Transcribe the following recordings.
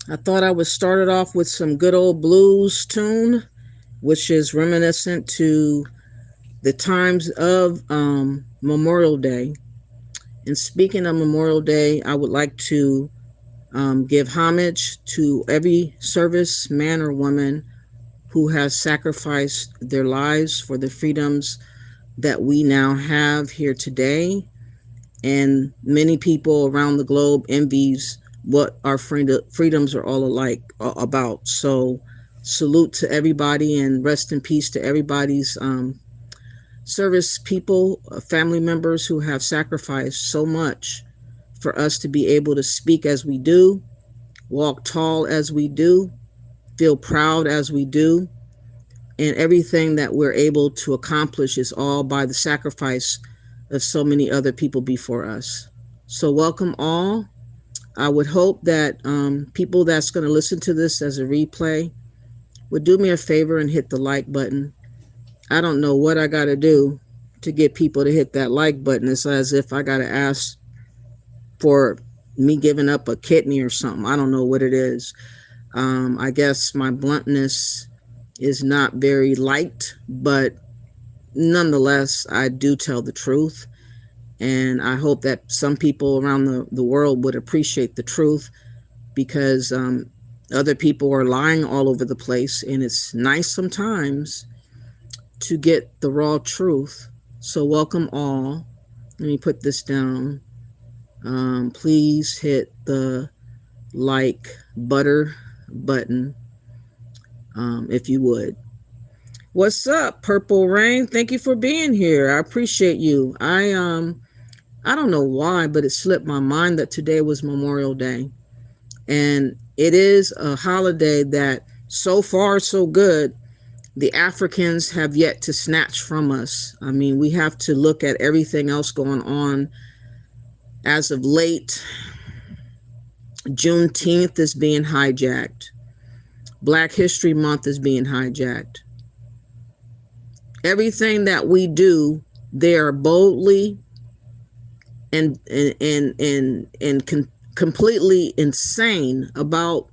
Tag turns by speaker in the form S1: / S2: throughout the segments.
S1: I thought I would start it off with some good old blues tune, which is reminiscent to the times of Memorial Day. And speaking of Memorial Day, I would like to give homage to every service man or woman who has sacrificed their lives for the freedoms that we now have here today. And many people around the globe envies what our freedoms are all alike about. So salute to everybody and rest in peace to everybody's service people, family members who have sacrificed so much for us to be able to speak as we do, walk tall as we do, feel proud as we do, and everything that we're able to accomplish is all by the sacrifice of so many other people before us. So welcome all. I would hope that people that's going to listen to this as a replay would do me a favor and hit the like button. I don't know what I got to do to get people to hit that like button. It's as if I got to ask for me giving up a kidney or something. I don't know what it is. I guess my bluntness is not very liked, but nonetheless, I do tell the truth. And I hope that some people around the world would appreciate the truth because other people are lying all over the place. And it's nice sometimes to get the raw truth. So welcome all. Let me put this down. Please hit the like button if you would. What's up, Purple Rain? Thank you for being here. I appreciate you. I don't know why, but it slipped my mind that today was Memorial Day. And it is a holiday that so far so good, the Africans have yet to snatch from us. I mean, we have to look at everything else going on as of late. Juneteenth is being hijacked. Black History Month is being hijacked. Everything that we do, they are boldly and completely insane about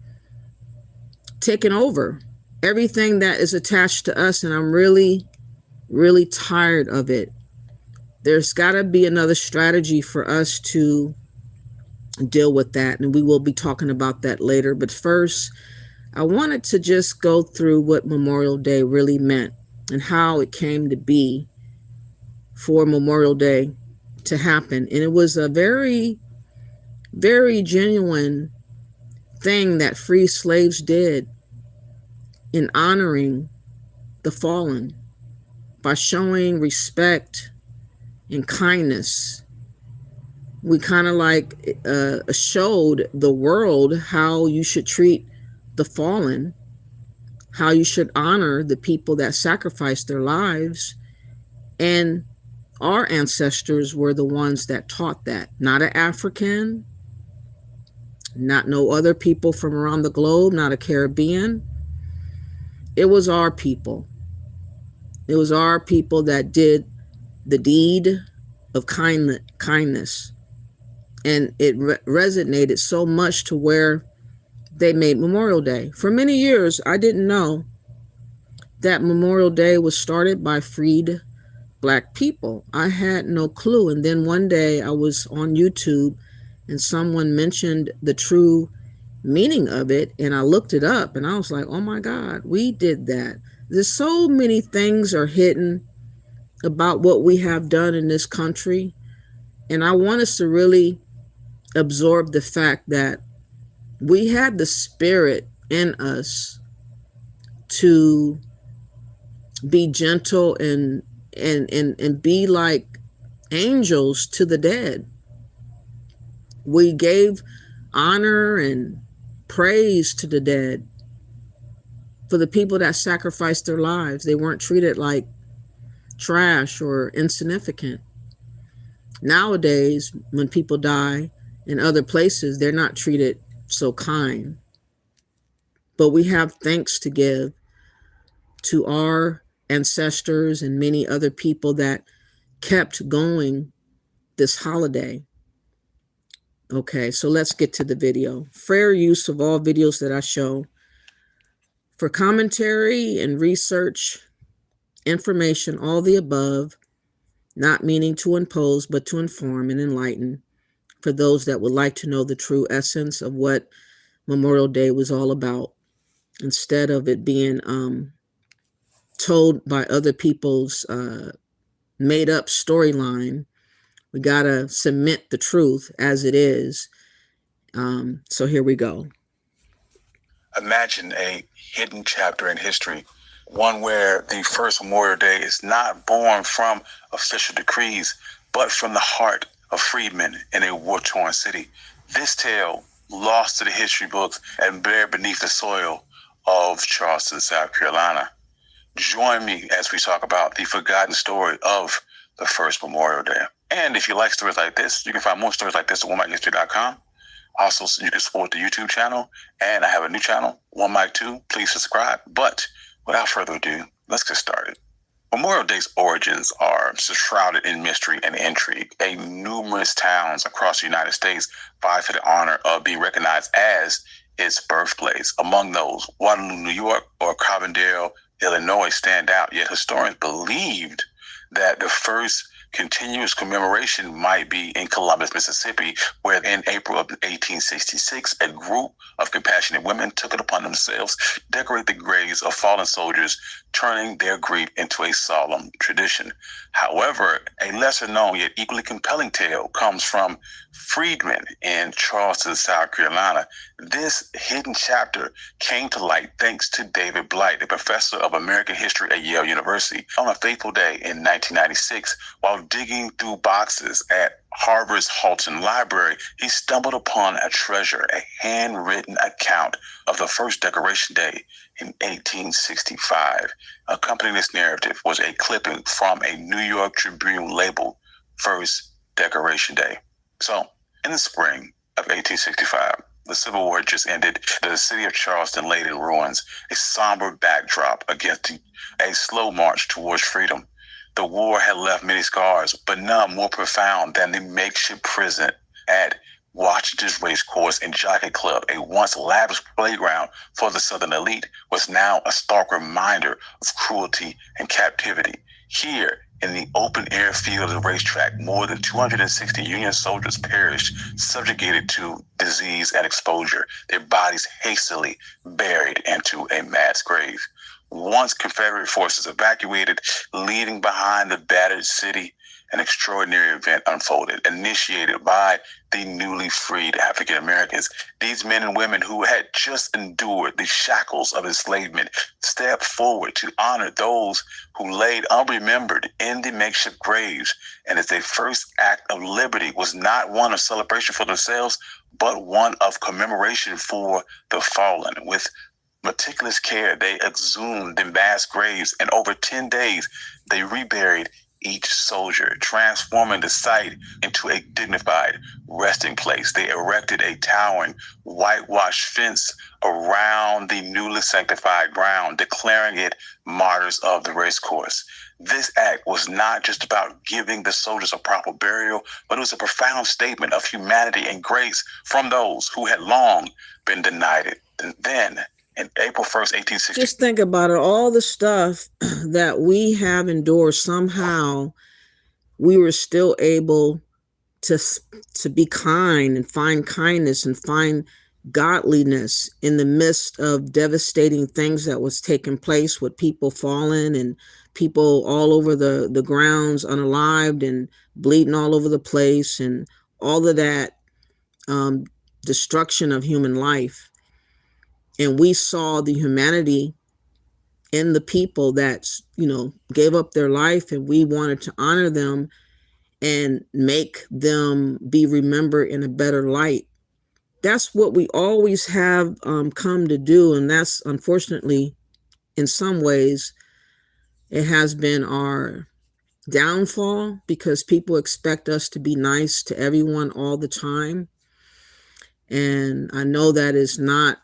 S1: taking over everything that is attached to us. And I'm really, really tired of it. There's got to be another strategy for us to deal with that. And we will be talking about that later. But first, I wanted to just go through what Memorial Day really meant and how it came to be for Memorial Day to happen. And it was a very, very genuine thing that free slaves did in honoring the fallen by showing respect and kindness. We kind of like showed the world how you should treat the fallen, how you should honor the people that sacrificed their lives. And our ancestors were the ones that taught that, not an African, not no other people from around the globe, not a Caribbean. It was our people. It was our people that did the deed of kindness. And it resonated so much to where they made Memorial Day. For many years, I didn't know that Memorial Day was started by freed Black people. I had no clue. And then one day I was on YouTube and someone mentioned the true meaning of it. And I looked it up and I was like, oh my God, we did that. There's so many things are hidden about what we have done in this country. And I want us to really absorb the fact that we had the spirit in us to be gentle and be like angels to the dead. We gave honor and praise to the dead for the people that sacrificed their lives. They weren't treated like trash or insignificant. Nowadays, when people die in other places, they're not treated so kind. But we have thanks to give to our ancestors and many other people that kept going this holiday. Okay, so let's get to the video. Fair use of all videos that I show for commentary and research, information, all the above, not meaning to impose, but to inform and enlighten for those that would like to know the true essence of what Memorial Day was all about, instead of it being told by other people's made up storyline. We gotta submit the truth as it is. So here we go.
S2: Imagine a hidden chapter in history, one where the first Memorial Day is not born from official decrees, but from the heart of freedmen in a war-torn city. This tale, lost to the history books and buried beneath the soil of Charleston, South Carolina. Join me as we talk about the forgotten story of the first Memorial Day. And if you like stories like this, you can find more stories like this at OneMicHistory.com. Also, you can support the YouTube channel, and I have a new channel, One Mic 2. Please subscribe. But without further ado, let's get started. Memorial Day's origins are shrouded in mystery and intrigue. Numerous towns across the United States vie for the honor of being recognized as its birthplace. Among those, Waterloo, New York, or Carbondale, Illinois stand out. Yet historians believed that the first continuous commemoration might be in Columbus, Mississippi, where in April of 1866, a group of compassionate women took it upon themselves to decorate the graves of fallen soldiers, turning their grief into a solemn tradition. However, a lesser known yet equally compelling tale comes from freedmen in Charleston, South Carolina. This hidden chapter came to light thanks to David Blight, a professor of American history at Yale University. On a fateful day in 1996, while digging through boxes at Harvard's Halton Library, he stumbled upon a treasure, a handwritten account of the first Decoration Day in 1865. Accompanying this narrative was a clipping from a New York Tribune labeled First Decoration Day. So, in the spring of 1865, the Civil War just ended. The city of Charleston laid in ruins, a somber backdrop against a slow march towards freedom. The war had left many scars, but none more profound than the makeshift prison at Washington's Racecourse and Jockey Club, a once lavish playground for the Southern elite, was now a stark reminder of cruelty and captivity. Here, in the open-air field of the racetrack, more than 260 Union soldiers perished, subjugated to disease and exposure, their bodies hastily buried into a mass grave. Once Confederate forces evacuated, leaving behind the battered city, an extraordinary event unfolded, initiated by the newly freed African Americans. These men and women who had just endured the shackles of enslavement stepped forward to honor those who laid unremembered in the makeshift graves. And as their first act of liberty was not one of celebration for themselves, but one of commemoration for the fallen. With meticulous care, they exhumed the mass graves, and over 10 days, they reburied each soldier, transforming the site into a dignified resting place. They erected a towering whitewashed fence around the newly sanctified ground, declaring it martyrs of the racecourse. This act was not just about giving the soldiers a proper burial, but it was a profound statement of humanity and grace from those who had long been denied it. And then, in April 1st, 1860.
S1: Just think about it. All the stuff that we have endured, somehow we were still able to be kind and find kindness and find godliness in the midst of devastating things that was taking place, with people falling and people all over the grounds unalived and bleeding all over the place, and all of that destruction of human life. And we saw the humanity in the people that, gave up their life, and we wanted to honor them and make them be remembered in a better light. That's what we always have come to do. And that's, unfortunately, in some ways, it has been our downfall, because people expect us to be nice to everyone all the time. And I know that is not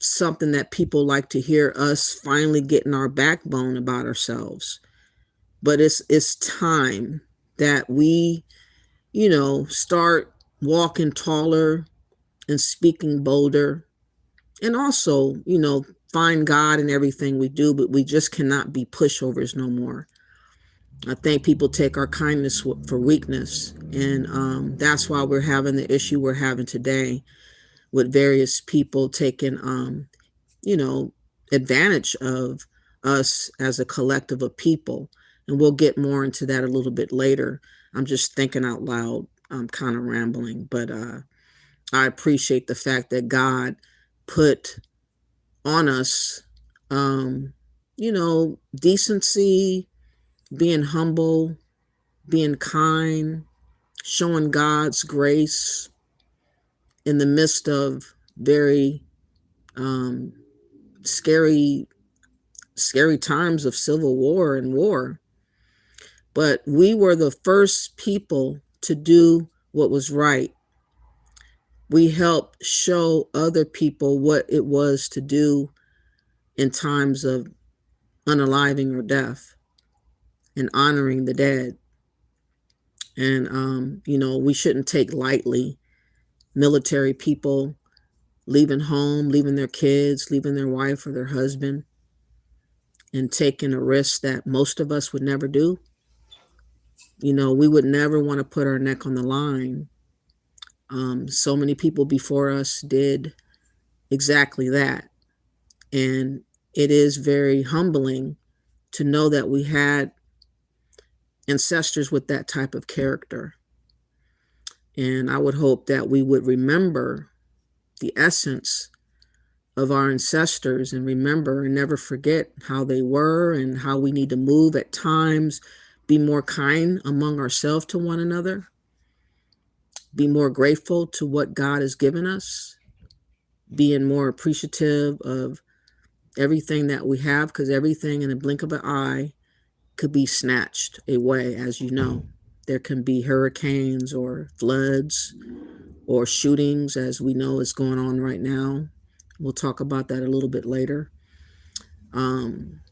S1: something that people like to hear, us finally getting our backbone about ourselves. But it's time that we, start walking taller and speaking bolder. And also, find God in everything we do, but we just cannot be pushovers no more. I think people take our kindness for weakness. And that's why we're having the issue we're having today with various people taking, you know, advantage of us as a collective of people. And we'll get more into that a little bit later. I'm just thinking out loud. I'm kind of rambling, but I appreciate the fact that God put on us, decency, being humble, being kind, showing God's grace in the midst of very um, scary, scary times of civil war and war. But we were the first people to do what was right. We helped show other people what it was to do in times of unaliving or death and honoring the dead. And, we shouldn't take lightly military people leaving home, leaving their kids, leaving their wife or their husband, and taking a risk that most of us would never do. We would never want to put our neck on the line. So many people before us did exactly that. And it is very humbling to know that we had ancestors with that type of character. And I would hope that we would remember the essence of our ancestors and remember and never forget how they were and how we need to move at times, be more kind among ourselves to one another, be more grateful to what God has given us, being more appreciative of everything that we have, because everything in a blink of an eye could be snatched away, as you know. There can be hurricanes or floods or shootings, as we know is going on right now. We'll talk about that a little bit later.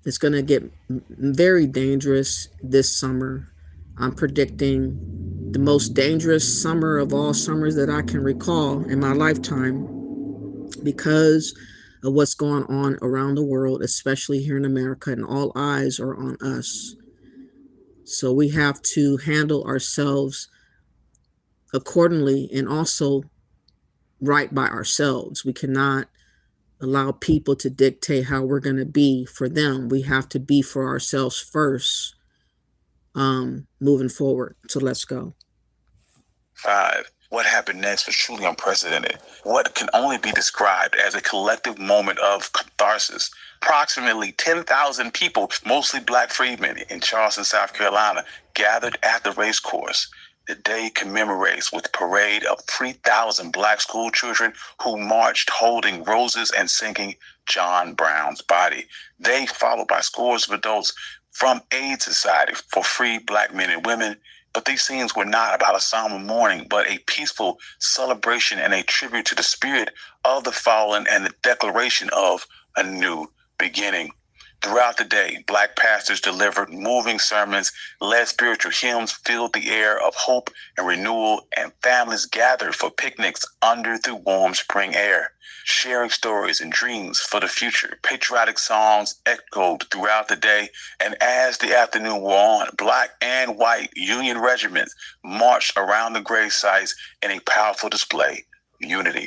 S1: It's going to get very dangerous this summer. I'm predicting the most dangerous summer of all summers that I can recall in my lifetime because of what's going on around the world, especially here in America, and all eyes are on us. So we have to handle ourselves accordingly and also right by ourselves. We cannot allow people to dictate how we're going to be for them. We have to be for ourselves first, moving forward. So let's go.
S2: 5. What happened next was truly unprecedented. What can only be described as a collective moment of catharsis. Approximately 10,000 people, mostly black freedmen in Charleston, South Carolina, gathered at the race course. The day commemorates with a parade of 3,000 black school children who marched holding roses and singing John Brown's Body. They, followed by scores of adults from Aid Society for free black men and women. But these scenes were not about a somber mourning, but a peaceful celebration and a tribute to the spirit of the fallen and the declaration of a new beginning. Throughout the day, black pastors delivered moving sermons, led spiritual hymns, filled the air of hope and renewal, and families gathered for picnics under the warm spring air, sharing stories and dreams for the future. Patriotic songs echoed throughout the day, and as the afternoon wore on, black and white Union regiments marched around the grave sites in a powerful display of unity.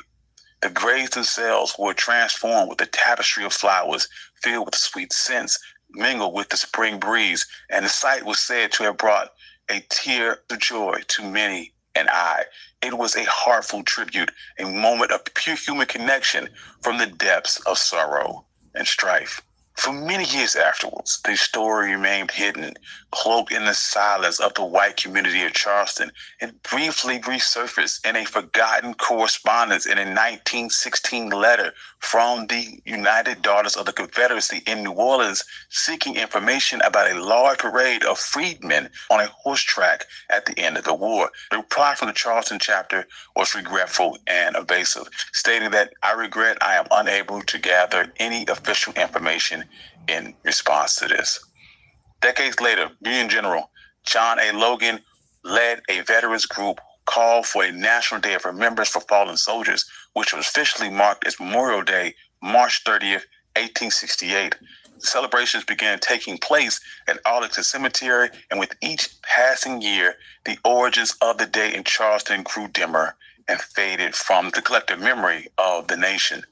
S2: The graves themselves were transformed with a tapestry of flowers filled with sweet scents mingled with the spring breeze, and the sight was said to have brought a tear of joy to many an eye. It was a heartful tribute, a moment of pure human connection from the depths of sorrow and strife. For many years afterwards, the story remained hidden, cloaked in the silence of the white community of Charleston. It briefly resurfaced in a forgotten correspondence in a 1916 letter from the United Daughters of the Confederacy in New Orleans, seeking information about a large parade of freedmen on a horse track at the end of the war. The reply from the Charleston chapter was regretful and evasive, stating that I regret I am unable to gather any official information in response to this. Decades later, Union General John A. Logan led a veterans group called for a National Day of Remembrance for Fallen Soldiers, which was officially marked as Memorial Day, March 30th, 1868. Celebrations began taking place at Arlington Cemetery, and with each passing year, the origins of the day in Charleston grew dimmer and faded from the collective memory of the nation.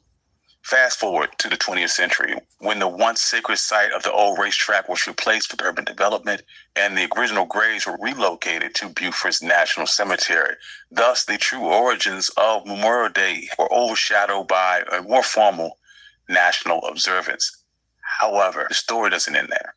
S2: Fast forward to the 20th century, when the once sacred site of the old racetrack was replaced with urban development and the original graves were relocated to Beaufort's National Cemetery. Thus, the true origins of Memorial Day were overshadowed by a more formal national observance. However, the story doesn't end there.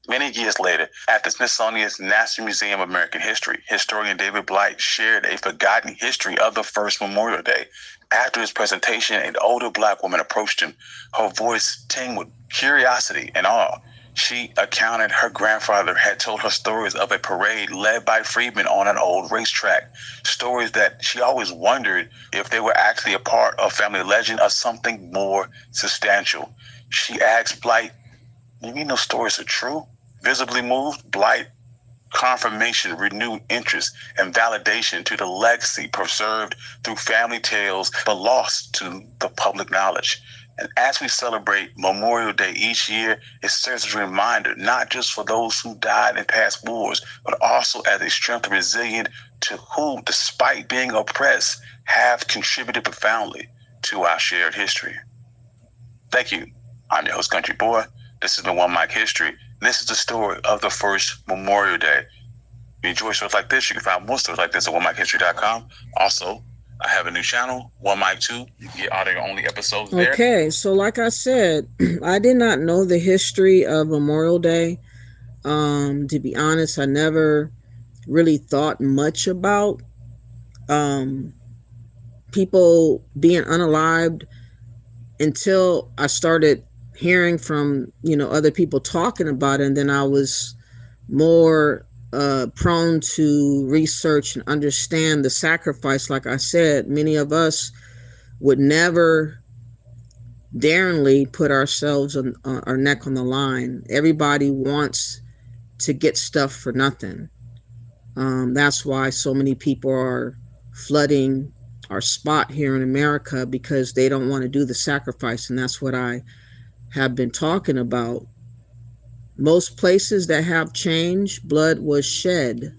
S2: Many years later, at the Smithsonian's National Museum of American History, historian David Blight shared a forgotten history of the first Memorial Day. After his presentation, an older Black woman approached him, her voice tinged with curiosity and awe. She recounted her grandfather had told her stories of a parade led by freedmen on an old racetrack, stories that she always wondered if they were actually a part of family legend or something more substantial. She asked Blight, "You mean those stories are true?" Visibly moved, Blight confirmation, renewed interest, and validation to the legacy preserved through family tales but lost to the public knowledge. And as we celebrate Memorial Day each year, it serves as a reminder, not just for those who died in past wars, but also as a strength and resilience to who, despite being oppressed, have contributed profoundly to our shared history. Thank you. I'm your host, Country Boy. This has been One Mic History. This is the story of the first Memorial Day. If you enjoy stories like this, you can find more stories like this at OneMicHistory.com. Also, I have a new channel, One Mic 2. You can get audio-only episodes there.
S1: Okay, so like I said, I did not know the history of Memorial Day. To be honest, I never really thought much about people being unalived until I started hearing from, other people talking about it. And then I was more prone to research and understand the sacrifice. Like I said, many of us would never daringly put ourselves on our neck on the line. Everybody wants to get stuff for nothing. That's why so many people are flooding our spot here in America, because they don't want to do the sacrifice. And that's what I have been talking about. Most places that have change, blood was shed,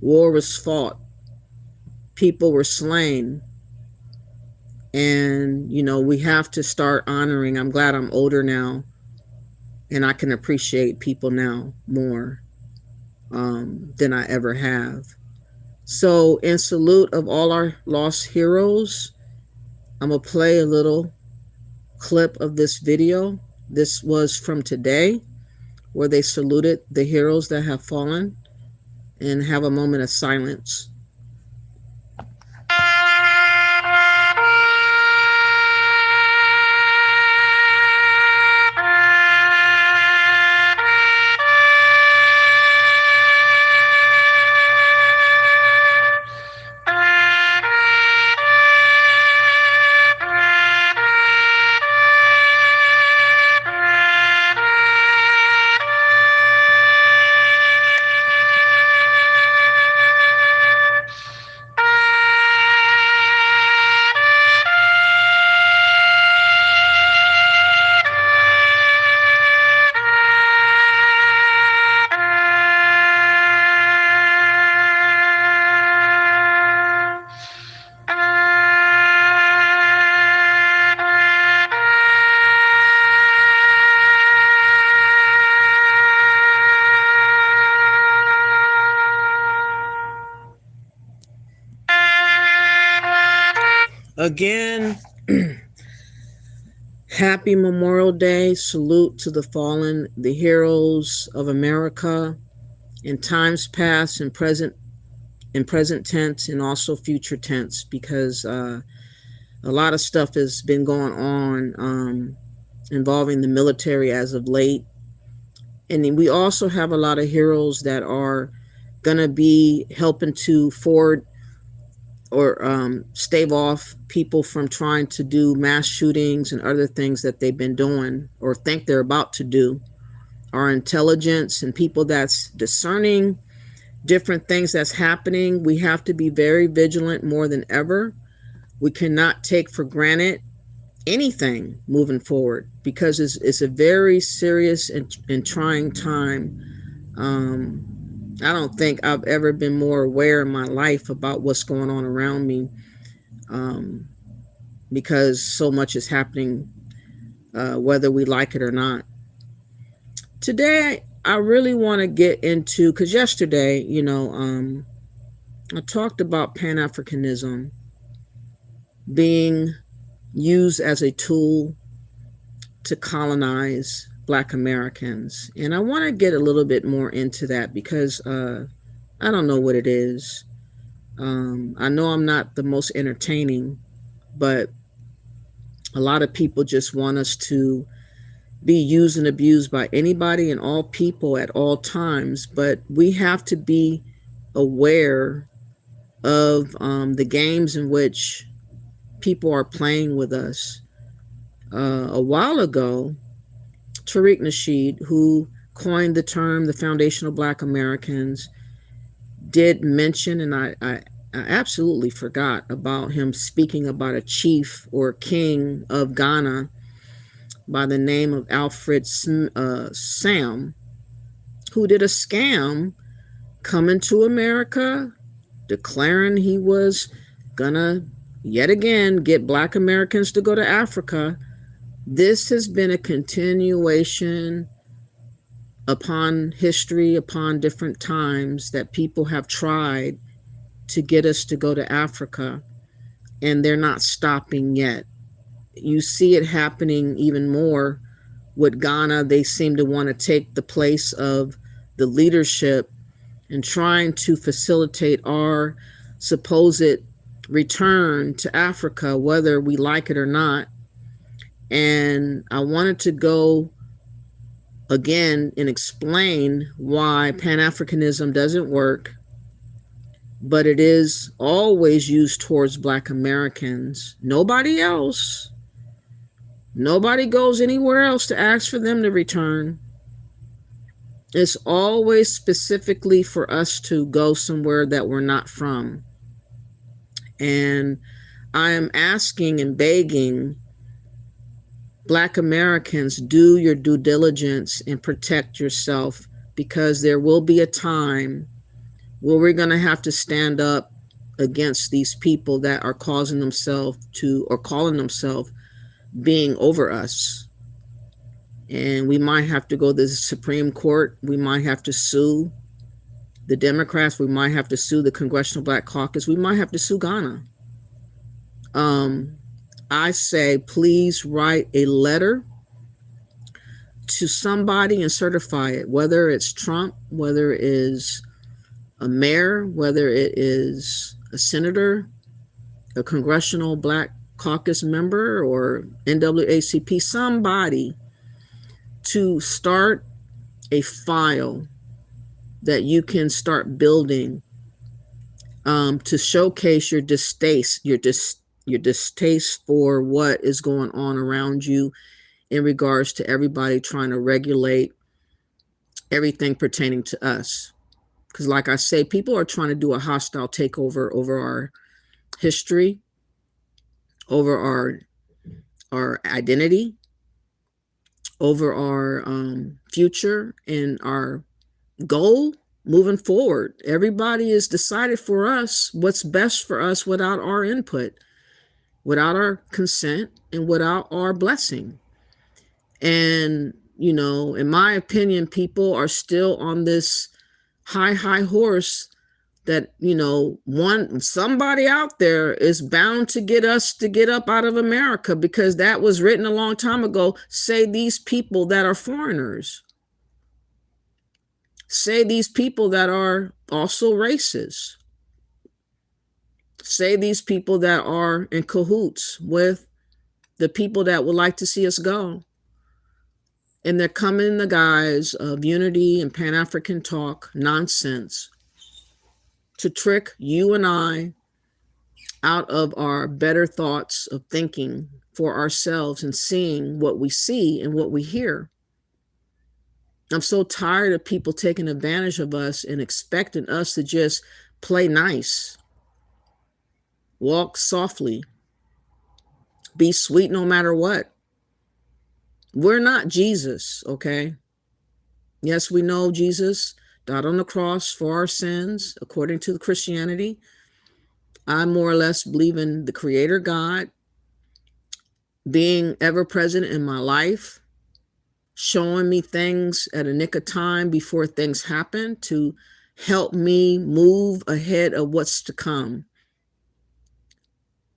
S1: war was fought, people were slain. And, we have to start honoring. I'm glad I'm older now and I can appreciate people now more than I ever have. So in salute of all our lost heroes, I'm going to play a little clip of this video. This was from today, where they saluted the heroes that have fallen, and have a moment of silence. Again, happy Memorial Day. Salute to the fallen, the heroes of America in times past and present, in present tense, and also future tense, because a lot of stuff has been going on involving the military as of late. And we also have a lot of heroes that are going to be helping to forward or stave off people from trying to do mass shootings and other things that they've been doing or think they're about to do. Our intelligence and people that's discerning, different things that's happening. We have to be very vigilant more than ever. We cannot take for granted anything moving forward because it's a very serious and trying time. I don't think I've ever been more aware in my life about what's going on around me, um, because so much is happening, whether we like it or not. Today, I really want to get into, because yesterday, I talked about Pan Africanism being used as a tool to colonize Black Americans. And I want to get a little bit more into that because I don't know what it is. I know I'm not the most entertaining, but a lot of people just want us to be used and abused by anybody and all people at all times. But we have to be aware of the games in which people are playing with us. A while ago, Tariq Nasheed, who coined the term the foundational Black Americans, did mention, and I absolutely forgot about him speaking about a chief or king of Ghana by the name of Alfred Sam, who did a scam coming to America, declaring he was gonna yet again get Black Americans to go to Africa. This has been a continuation upon history, upon different times that people have tried to get us to go to Africa, and they're not stopping yet. You see it happening even more with Ghana. They seem to want to take the place of the leadership and trying to facilitate our supposed return to Africa, whether we like it or not. And I wanted to go again and explain why Pan-Africanism doesn't work, but it is always used towards Black Americans. Nobody else. Nobody goes anywhere else to ask for them to return. It's always specifically for us to go somewhere that we're not from. And I am asking and begging Black Americans, do your due diligence and protect yourself, because there will be a time where we're going to have to stand up against these people that are causing themselves to, or calling themselves being over us. And we might have to go to the Supreme Court. We might have to sue the Democrats. We might have to sue the Congressional Black Caucus. We might have to sue Ghana. I say, please write a letter to somebody and certify it, whether it's Trump, whether it is a mayor, whether it is a senator, a Congressional Black Caucus member, or NAACP, somebody, to start a file that you can start building to showcase your distaste for what is going on around you in regards to everybody trying to regulate everything pertaining to us. Because like I say, people are trying to do a hostile takeover over our history, over our identity, over our future, and our goal moving forward. Everybody is decided for us what's best for us without our input, without our consent, and without our blessing. And, in my opinion, people are still on this high horse that, somebody out there is bound to get us to get up out of America, because that was written a long time ago. Say these people that are foreigners. Say these people that are also racist. Say these people that are in cahoots with the people that would like to see us go. And they're coming in the guise of unity and Pan-African talk nonsense to trick you and I out of our better thoughts of thinking for ourselves and seeing what we see and what we hear. I'm so tired of people taking advantage of us and expecting us to just play nice, walk softly, be sweet no matter what. We're not Jesus, okay? Yes, we know Jesus died on the cross for our sins, according to Christianity. I more or less believe in the Creator God being ever present in my life, showing me things at a nick of time before things happen to help me move ahead of what's to come.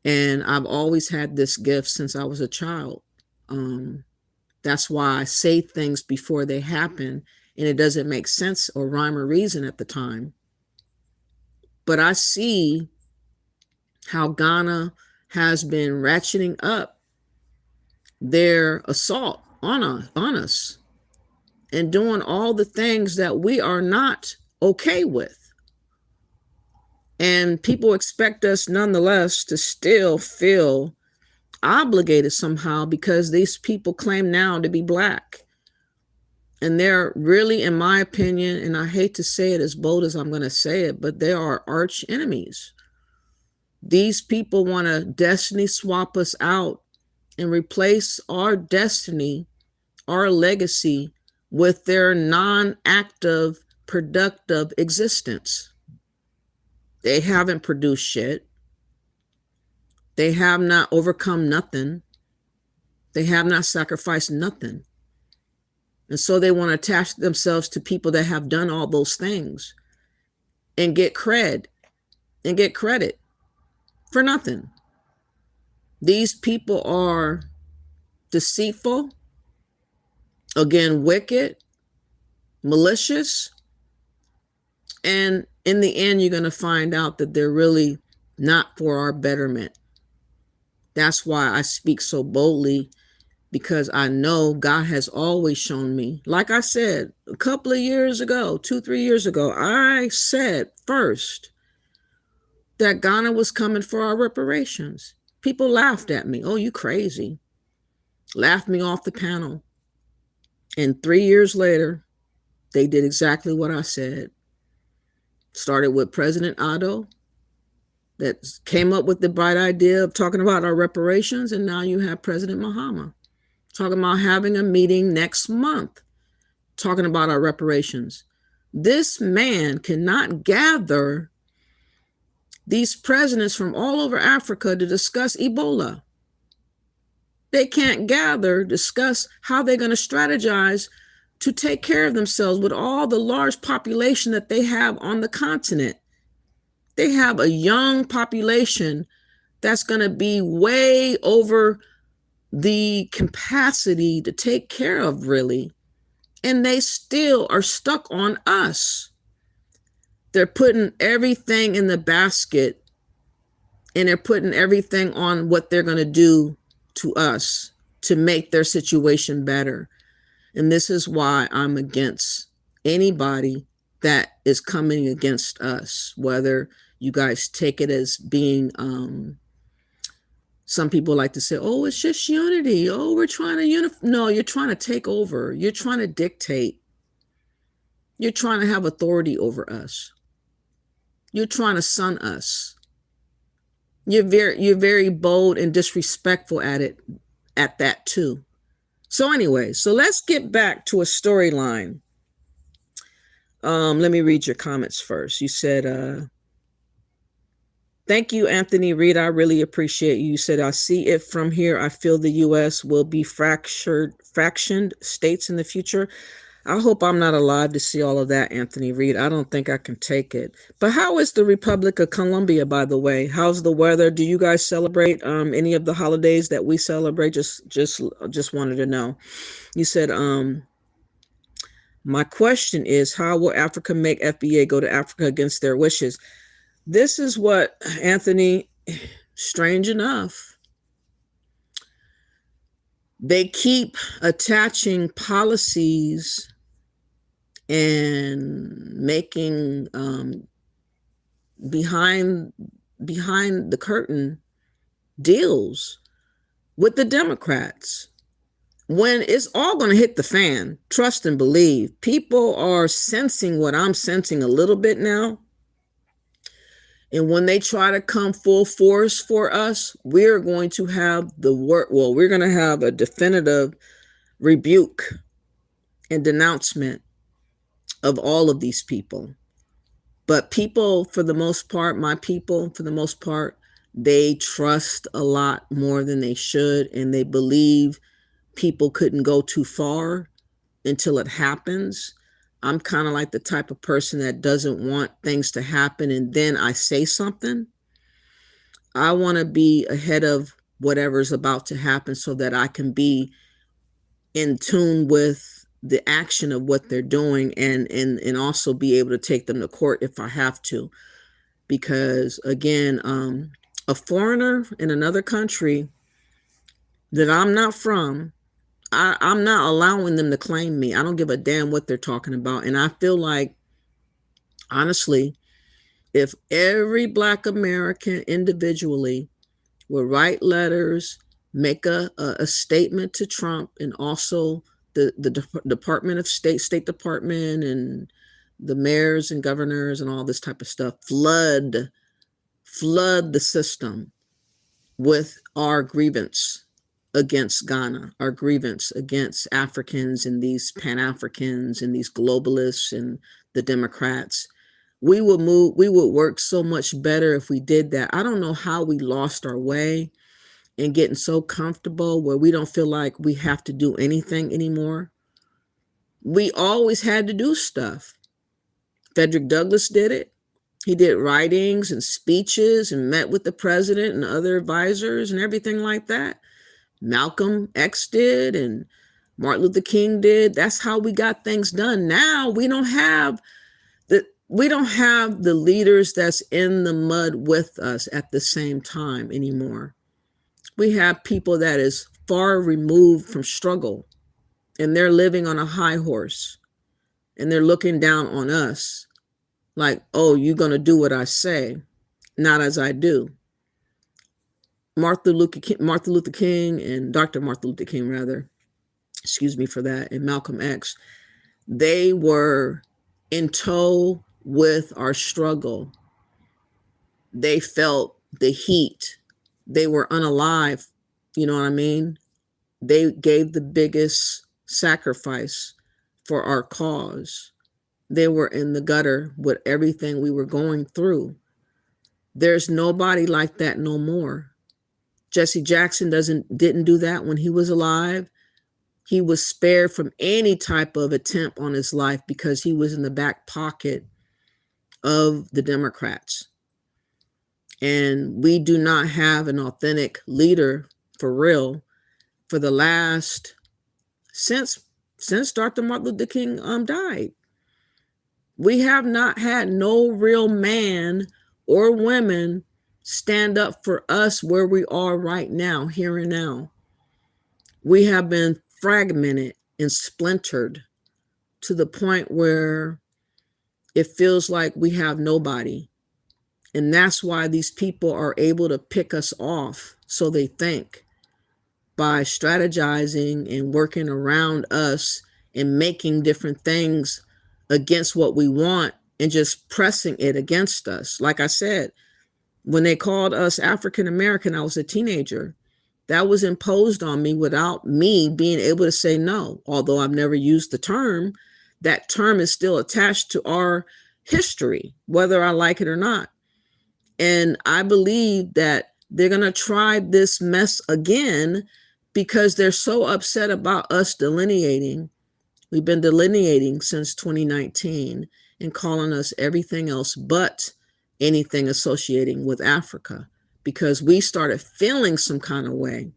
S1: And I've always had this gift since I was a child. That's why I say things before they happen and it doesn't make sense or rhyme or reason at the time. But I see how Ghana has been ratcheting up their assault on us and doing all the things that we are not okay with. And people expect us nonetheless to still feel obligated somehow because these people claim now to be black. And they're really, in my opinion, and I hate to say it as bold as I'm going to say it, but they are arch enemies. These people want to destiny swap us out and replace our destiny, our legacy, with their non-active, productive existence. They haven't produced shit. They have not overcome nothing. They have not sacrificed nothing. And so they want to attach themselves to people that have done all those things and get cred and get credit for nothing. These people are deceitful, again, wicked, malicious, and in the end, you're going to find out that they're really not for our betterment. That's why I speak so boldly, because I know God has always shown me. Like I said, a couple of years ago, 2-3 years ago, I said first that Ghana was coming for our reparations. People laughed at me. Oh, you crazy. Laughed me off the panel. And 3 years later, they did exactly what I said. Started with President Addo, that came up with the bright idea of talking about our reparations. And now you have President Mahama talking about having a meeting next month, talking about our reparations. This man cannot gather these presidents from all over Africa to discuss Ebola. They can't gather, discuss how they're going to strategize to take care of themselves with all the large population that they have on the continent. They have a young population that's going to be way over the capacity to take care of, really. And they still are stuck on us. They're putting everything in the basket and they're putting everything on what they're going to do to us to make their situation better. And this is why I'm against anybody that is coming against us, whether you guys take it as being, some people like to say, oh, it's just unity. Oh, we're trying to unify. No, you're trying to take over. You're trying to dictate. You're trying to have authority over us. You're trying to son us. You're very bold and disrespectful at that too. So anyway, so let's get back to a storyline. Let me read your comments first. You said, thank you, Anthony Reed. I really appreciate you. You said, I see it from here. I feel the U.S. will be fractioned states in the future. I hope I'm not alive to see all of that, Anthony Reed. I don't think I can take it. But how is the Republic of Colombia, by the way? How's the weather? Do you guys celebrate any of the holidays that we celebrate? Just wanted to know. You said, my question is, how will Africa make FBA go to Africa against their wishes? This is what, Anthony, strange enough, they keep attaching policies and making behind the curtain deals with the Democrats when it's all going to hit the fan, trust and believe. People are sensing what I'm sensing a little bit now. And when they try to come full force for us, we're going to have the word. Well, we're going to have a definitive rebuke and denouncement of all of these people. But people, for the most part, my people, for the most part, they trust a lot more than they should. And they believe people couldn't go too far until it happens. I'm kind of like the type of person that doesn't want things to happen and then I say something. I want to be ahead of whatever's about to happen so that I can be in tune with the action of what they're doing and also be able to take them to court if I have to. Because again, a foreigner in another country that I'm not from, I'm not allowing them to claim me. I don't give a damn what they're talking about. And I feel like, honestly, if every Black American individually would write letters, make a statement to Trump, and also the Department of State Department, and the mayors and governors and all this type of stuff, flood the system with our grievance against Ghana, our grievance against Africans and these Pan-Africans and these globalists and the Democrats. We would work so much better if we did that. I don't know how we lost our way and getting so comfortable where we don't feel like we have to do anything anymore. We always had to do stuff. Frederick Douglass did it. He did writings and speeches and met with the president and other advisors and everything like that. Malcolm X did, and Martin Luther King did. That's how we got things done. Now we don't have the leaders that's in the mud with us at the same time anymore. We have people that is far removed from struggle, and they're living on a high horse, and they're looking down on us like, oh, you're going to do what I say, not as I do. Martin Luther King and Dr. Martin Luther King, rather, excuse me for that, and Malcolm X, they were in tow with our struggle. They felt the heat. They were unalive. You know what I mean? They gave the biggest sacrifice for our cause. They were in the gutter with everything we were going through. There's nobody like that no more. Jesse Jackson didn't do that when he was alive. He was spared from any type of attempt on his life because he was in the back pocket of the Democrats. And we do not have an authentic leader for real for the last, since Dr. Martin Luther King died. We have not had no real man or women stand up for us where we are right now, here and now. We have been fragmented and splintered to the point where it feels like we have nobody. And that's why these people are able to pick us off, so they think, by strategizing and working around us and making different things against what we want and just pressing it against us. Like I said, when they called us African American, I was a teenager. That was imposed on me without me being able to say no. Although I've never used the term, that term is still attached to our history, whether I like it or not. And I believe that they're going to try this mess again because they're so upset about us delineating. We've been delineating since 2019 and calling us everything else but anything associating with Africa, because we started feeling some kind of way.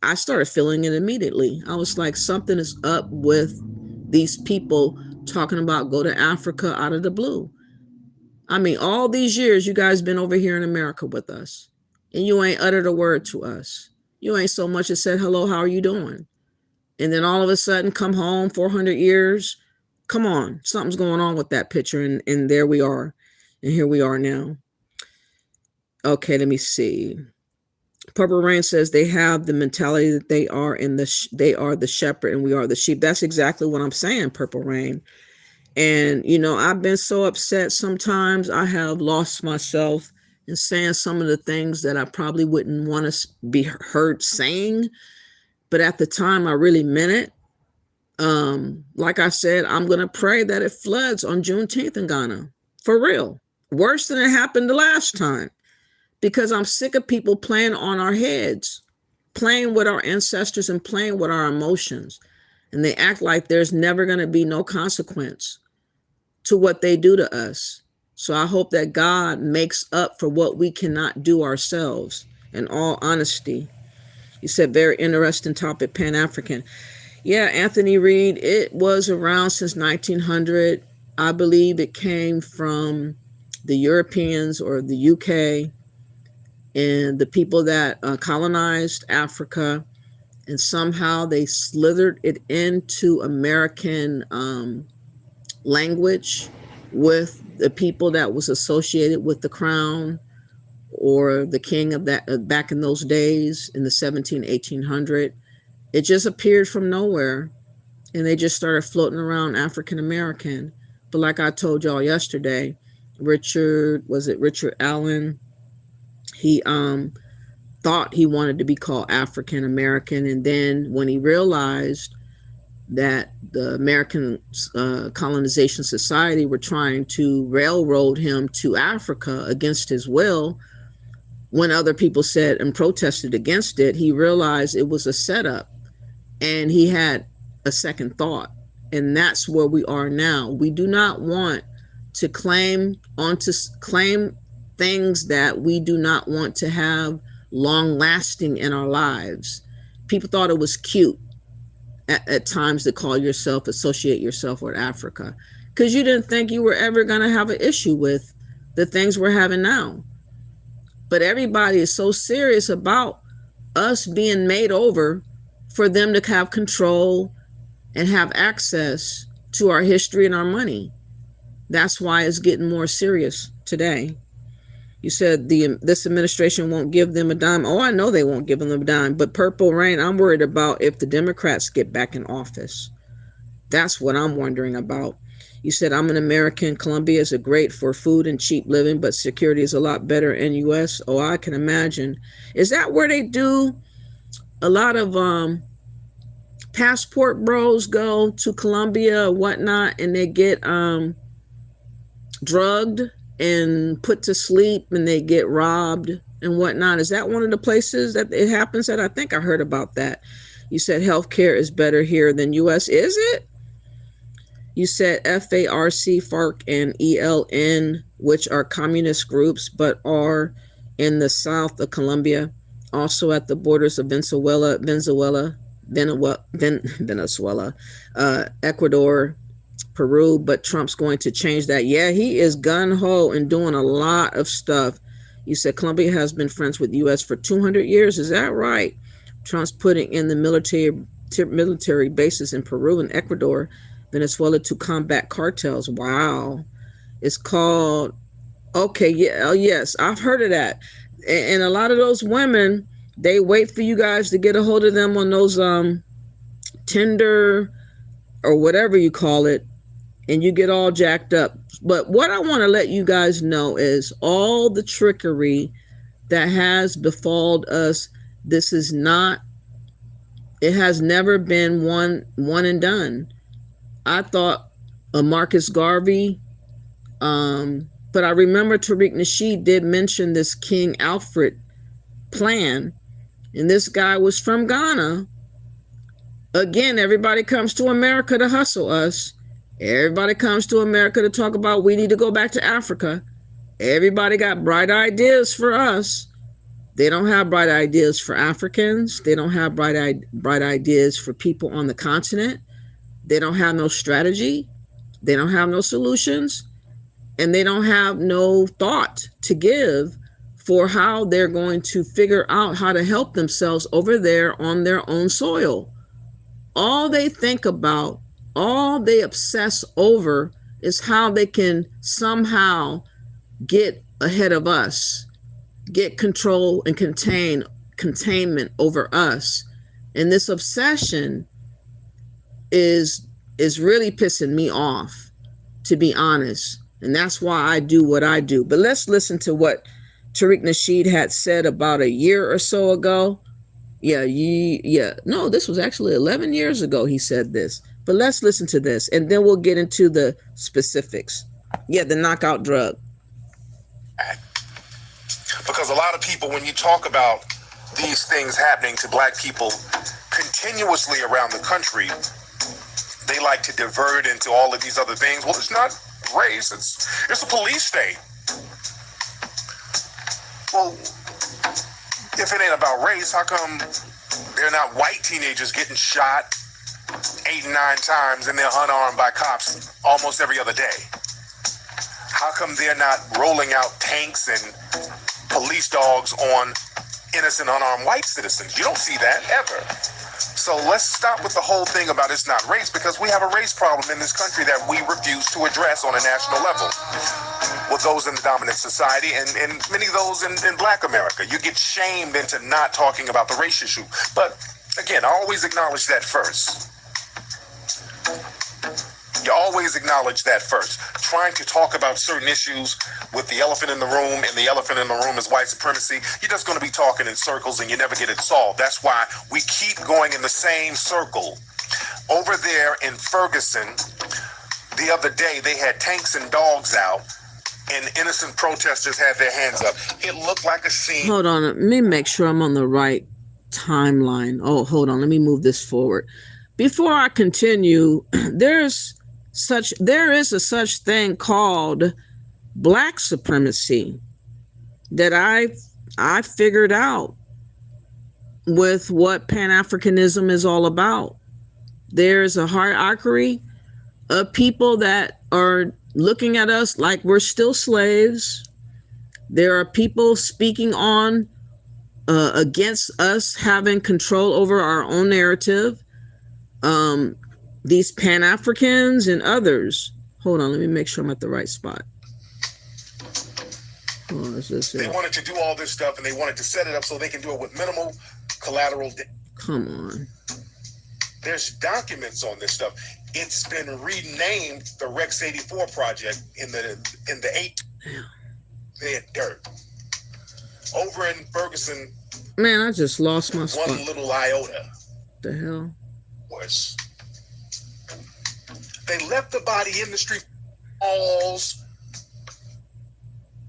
S1: I started feeling it immediately. I was like, something is up with these people talking about go to Africa out of the blue. I mean, all these years you guys been over here in America with us, and you ain't uttered a word to us. You ain't so much as said, hello, how are you doing? And then all of a sudden come home 400 years. Come on, something's going on with that picture. And there we are. And here we are now. Okay, let me see. Purple Rain says they have the mentality that they are they are the shepherd and we are the sheep. That's exactly what I'm saying, Purple Rain. And I've been so upset sometimes. I have lost myself in saying some of the things that I probably wouldn't want to be heard saying, but at the time I really meant it. Like I said, I'm gonna pray that it floods on Juneteenth in Ghana, for real. Worse than it happened the last time, because I'm sick of people playing on our heads, playing with our ancestors and playing with our emotions. And they act like there's never going to be no consequence to what they do to us. So I hope that God makes up for what we cannot do ourselves, in all honesty. You said very interesting topic, Pan-African. Yeah, Anthony Reed, it was around since 1900. I believe it came from the Europeans or the UK and the people that colonized Africa, and somehow they slithered it into American language with the people that was associated with the crown or the king of that back in those days in the 1800. It just appeared from nowhere, and they just started floating around African American. But like I told y'all yesterday, Richard Allen, he thought he wanted to be called African American, and then when he realized that the American Colonization Society were trying to railroad him to Africa against his will, when other people said and protested against it, he realized it was a setup, and he had a second thought. And that's where we are now. We do not want to claim things that we do not want to have long lasting in our lives. People thought it was cute at times to associate yourself with Africa, because you didn't think you were ever going to have an issue with the things we're having now. But everybody is so serious about us being made over for them to have control and have access to our history and our money. That's why it's getting more serious today. You said this administration won't give them a dime. Oh, I know they won't give them a dime. But Purple Rain, I'm worried about if the Democrats get back in office. That's what I'm wondering about. You said, I'm an American. Colombia is great for food and cheap living, but security is a lot better in U.S. Oh, I can imagine. Is that where they do a lot of passport bros go to Colombia or whatnot, and they get drugged and put to sleep, and they get robbed and whatnot? Is that one of the places that it happens at? I think I heard about that. You said healthcare is better here than U.S. Is it? You said FARC, and ELN, which are communist groups, but are in the south of Colombia, also at the borders of Venezuela, Ecuador, Peru, but Trump's going to change that. Yeah, he is gun-ho and doing a lot of stuff. You said Colombia has been friends with the U.S. for 200 years. Is that right? Trump's putting in the military bases in Peru and Ecuador, Venezuela to combat cartels. Wow. It's called, okay, yeah, oh, yes, I've heard of that. And a lot of those women, they wait for you guys to get a hold of them on those Tinder or whatever you call it, and you get all jacked up. But what I want to let you guys know is all the trickery that has befalled us. This is not, it has never been one and done. I thought Marcus Garvey, but I remember Tariq Nasheed did mention this King Alfred plan, and this guy was from Ghana. Again, everybody comes to America to hustle us. Everybody comes to America to talk about we need to go back to Africa. Everybody got bright ideas for us. They don't have bright ideas for Africans. They don't have bright ideas for people on the continent. They don't have no strategy. They don't have no solutions. And they don't have no thought to give for how they're going to figure out how to help themselves over there on their own soil. All they think about, all they obsess over is how they can somehow get ahead of us, get control and contain containment over us. And this obsession is is really pissing me off, to be honest. And that's why I do what I do. But let's listen to what Tariq Nasheed had said about a year or so ago. No, this was actually 11 years ago he said this. But let's listen to this, and then we'll get into the specifics. Yeah, the knockout drug.
S3: Because a lot of people, when you talk about these things happening to black people continuously around the country, they like to divert into all of these other things. Well, it's not race, it's a police state. Well, if it ain't about race, how come they're not white teenagers getting shot 8 and 9 times and they're unarmed by cops almost every other day? How come they're not rolling out tanks and police dogs on innocent unarmed white citizens? You don't see that ever. So let's stop with the whole thing about it's not race, because we have a race problem in this country that we refuse to address on a national level with those in the dominant society and many of those in Black America. You get shamed into not talking about the race issue. But again, I always acknowledge that first. You always acknowledge that first. Trying to talk about certain issues with the elephant in the room, and the elephant in the room is white supremacy, you're just going to be talking in circles and you never get it solved. That's why we keep going in the same circle. Over there in Ferguson, the other day, they had tanks and dogs out, and innocent protesters had their hands up. It looked like a scene.
S1: Hold on, let me make sure I'm on the right timeline. Oh, hold on, let me move this forward. Before I continue, there is a such thing called black supremacy that I figured out with what Pan-Africanism is all about. There's a hierarchy of people that are looking at us like we're still slaves. There are people speaking on against us having control over our own narrative. These Pan-Africans and others. Hold on, let me make sure I'm at the right spot.
S3: They wanted to do all this stuff, and they wanted to set it up so they can do it with minimal collateral.
S1: Come on.
S3: There's documents on this stuff. It's been renamed the Rex 84 project in the 8th. They had dirt. Over in Ferguson.
S1: Man, I just lost my spot.
S3: One little iota.
S1: The hell?
S3: Was they left the body in the street walls.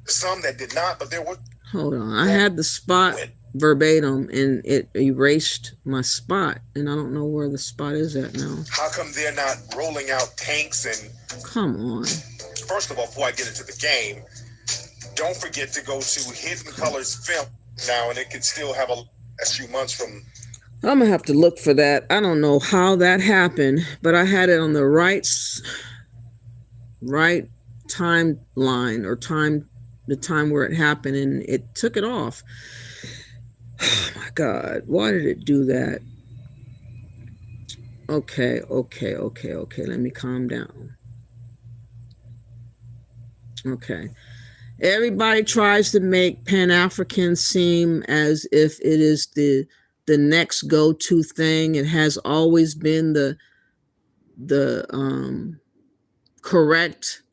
S3: Some that did not, but there were.
S1: Hold on, I had the spot verbatim and it erased my spot, and I don't know where the spot is at now.
S3: How come they're not rolling out tanks and?
S1: Come on.
S3: First of all, before I get into the game, don't forget to go to Hidden Colors Film now, and it could still have a few months from.
S1: I'm gonna have to look for that. I don't know how that happened, but I had it on the right timeline or the time where it happened, and it took it off. Oh my God, why did it do that? Okay. Let me calm down. Okay. Everybody tries to make Pan-African seem as if it is the next go-to thing. It has always been the correct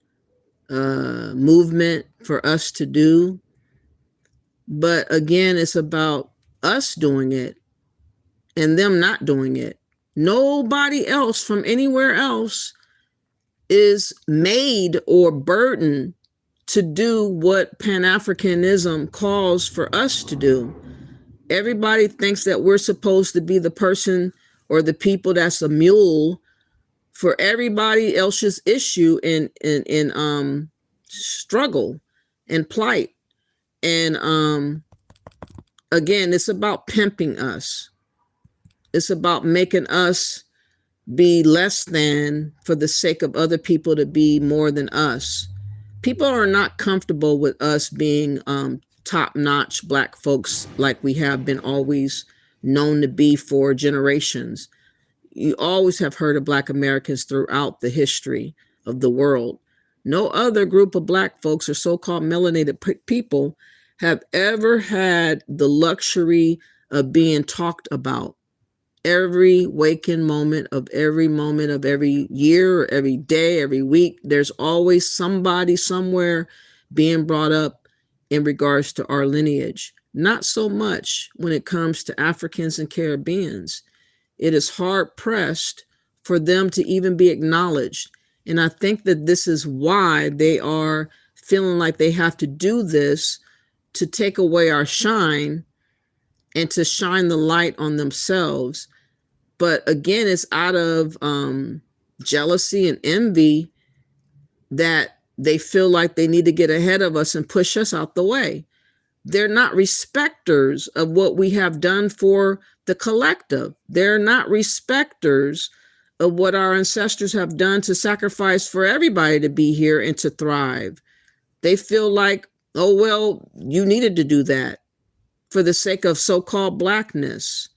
S1: movement for us to do. But again, it's about us doing it and them not doing it. Nobody else from anywhere else is made or burdened to do what Pan-Africanism calls for us to do. Everybody thinks that we're supposed to be the person or the people that's a mule for everybody else's issue and struggle and plight. And again, it's about pimping us. It's about making us be less than for the sake of other people to be more than us. People are not comfortable with us being top-notch black folks like we have been always known to be for generations. You always have heard of Black Americans throughout the history of the world. No other group of black folks or so-called melanated people have ever had the luxury of being talked about. Every waking moment of every year, every day, every week, there's always somebody somewhere being brought up in regards to our lineage. Not so much when it comes to Africans and Caribbeans. It is hard pressed for them to even be acknowledged. And I think that this is why they are feeling like they have to do this to take away our shine and to shine the light on themselves. But again, it's out of jealousy and envy that they feel like they need to get ahead of us and push us out the way. They're not respecters of what we have done for the collective. They're not respecters of what our ancestors have done to sacrifice for everybody to be here and to thrive. They feel like, oh, well, you needed to do that for the sake of so-called blackness.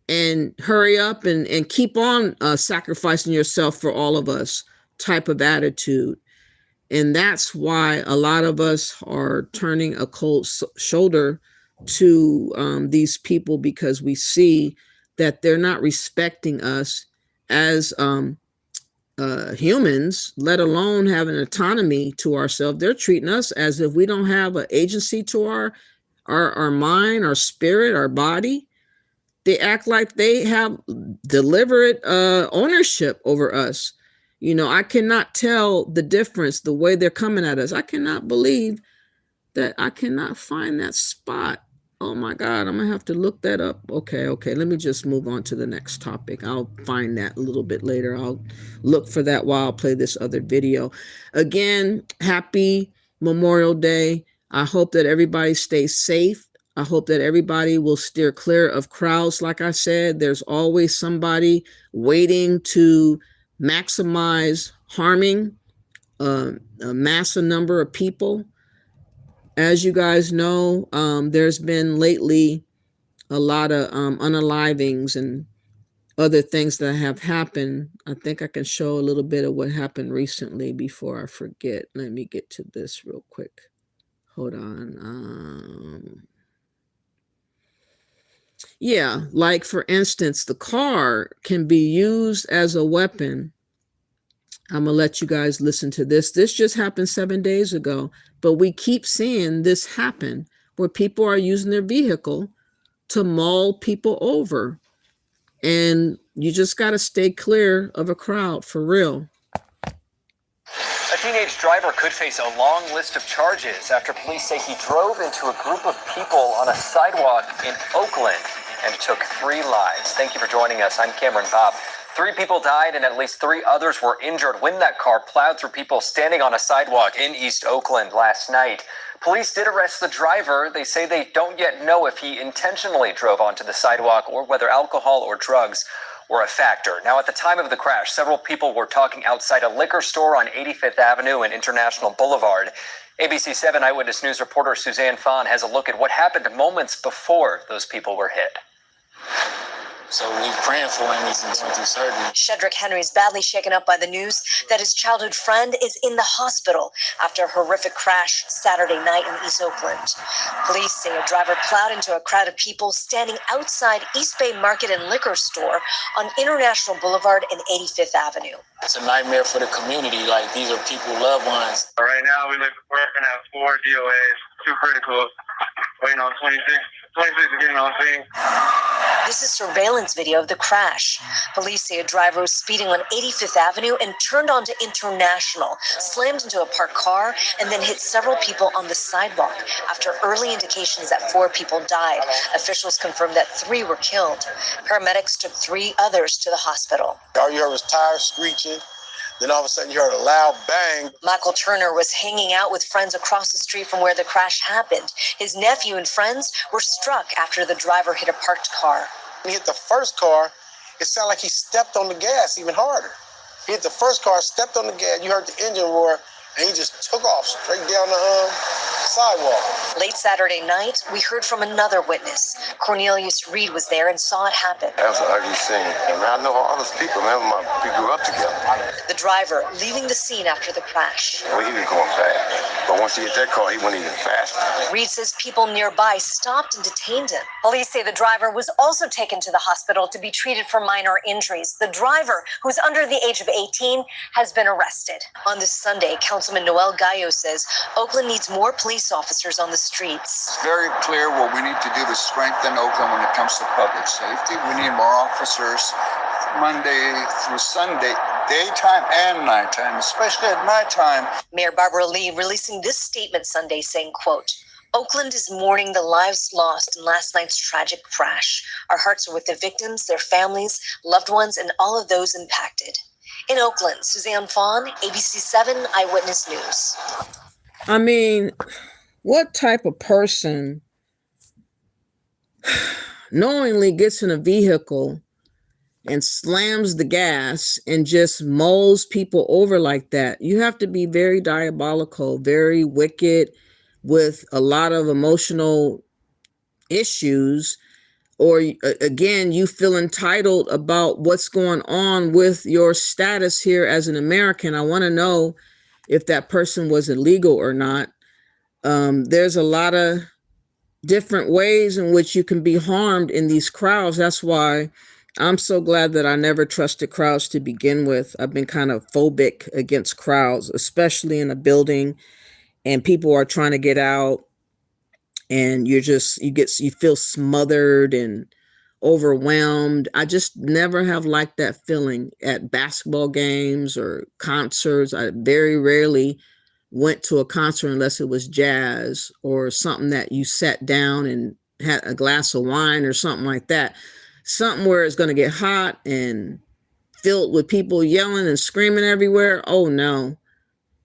S1: And hurry up and keep on sacrificing yourself for all of us type of attitude. And that's why a lot of us are turning a cold shoulder to these people, because we see that they're not respecting us as humans, let alone have an autonomy to ourselves. They're treating us as if we don't have an agency to our mind, our spirit, our body. They act like they have deliberate ownership over us. You know, I cannot tell the difference, the way they're coming at us. I cannot believe that I cannot find that spot. Oh my God, I'm gonna have to look that up. Okay, let me just move on to the next topic. I'll find that a little bit later. I'll look for that while I play this other video. Again, happy Memorial Day. I hope that everybody stays safe. I hope that everybody will steer clear of crowds. Like I said, there's always somebody waiting to maximize harming a massive number of people. As you guys know, there's been lately a lot of unalivings and other things that have happened. I think I can show a little bit of what happened recently before I forget. Let me get to this real quick. Hold on. Yeah, like for instance, the car can be used as a weapon. I'm gonna let you guys listen to this. This just happened 7 days ago, but we keep seeing this happen where people are using their vehicle to maul people over. And you just got to stay clear of a crowd, for real.
S4: A teenage driver could face a long list of charges after police say he drove into a group of people on a sidewalk in Oakland and took 3 lives. Thank you for joining us. I'm Cameron Bob. 3 people died and at least 3 others were injured when that car plowed through people standing on a sidewalk in East Oakland last night. Police did arrest the driver. They say they don't yet know if he intentionally drove onto the sidewalk or whether alcohol or drugs were a factor. Now, at the time of the crash, several people were talking outside a liquor store on 85th Avenue and International Boulevard. ABC 7 Eyewitness News reporter Suzanne Fahn has a look at what happened moments before those people were hit.
S5: So we're praying for him. He's going through surgery.
S6: Shedrick Henry is badly shaken up by the news that his childhood friend is in the hospital after a horrific crash Saturday night in East Oakland. Police say a driver plowed into a crowd of people standing outside East Bay Market and Liquor Store on International Boulevard and 85th Avenue.
S5: It's a nightmare for the community. Like, these are people, loved ones.
S7: Right now, we're going to have 4 DOAs, 2 criticals, waiting on 26 are getting on scene.
S6: This is surveillance video of the crash. Police say a driver was speeding on 85th Avenue and turned onto International, slammed into a parked car, and then hit several people on the sidewalk. After early indications that 4 people died, officials confirmed that 3 were killed. Paramedics took 3 others to the hospital.
S8: All you heard was tires screeching. Then all of a sudden you heard a loud bang.
S6: Michael Turner was hanging out with friends across the street from where the crash happened. His nephew and friends were struck after the driver hit a parked car.
S8: When he hit the first car, it sounded like he stepped on the gas even harder. He hit the first car, stepped on the gas, you heard the engine roar, and he just took off straight down the sidewalk.
S6: Late Saturday night, we heard from another witness. Cornelius Reed was there and saw it happen.
S9: That was an ugly scene. And I know all those people, man. We grew up together.
S6: The driver leaving the scene after the crash.
S9: Well, he was going fast. But once he hit that car, he went even faster.
S6: Reed says people nearby stopped and detained him. Police say the driver was also taken to the hospital to be treated for minor injuries. The driver, who's under the age of 18, has been arrested. On this Sunday, Councilman Noel Gallo says Oakland needs more police officers on the streets.
S10: It's very clear what we need to do to strengthen Oakland when it comes to public safety. We need more officers Monday through Sunday, daytime and nighttime, especially at nighttime.
S6: Mayor Barbara Lee releasing this statement Sunday saying, quote, Oakland is mourning the lives lost in last night's tragic crash. Our hearts are with the victims, their families, loved ones, and all of those impacted. In Oakland, Suzanne Fawn, ABC 7 Eyewitness News.
S1: I mean, what type of person knowingly gets in a vehicle and slams the gas and just mulls people over like that? You have to be very diabolical, very wicked, with a lot of emotional issues, or again, you feel entitled about what's going on with your status here as an American. I want to know if that person was illegal or not. There's a lot of different ways in which you can be harmed in these crowds. That's why I'm so glad that I never trusted crowds to begin with. I've been kind of phobic against crowds, especially in a building and people are trying to get out and you feel smothered and overwhelmed. I just never have liked that feeling at basketball games or concerts. I very rarely went to a concert unless it was jazz or something that you sat down and had a glass of wine or something like that. Something where it's going to get hot and filled with people yelling and screaming everywhere. Oh no,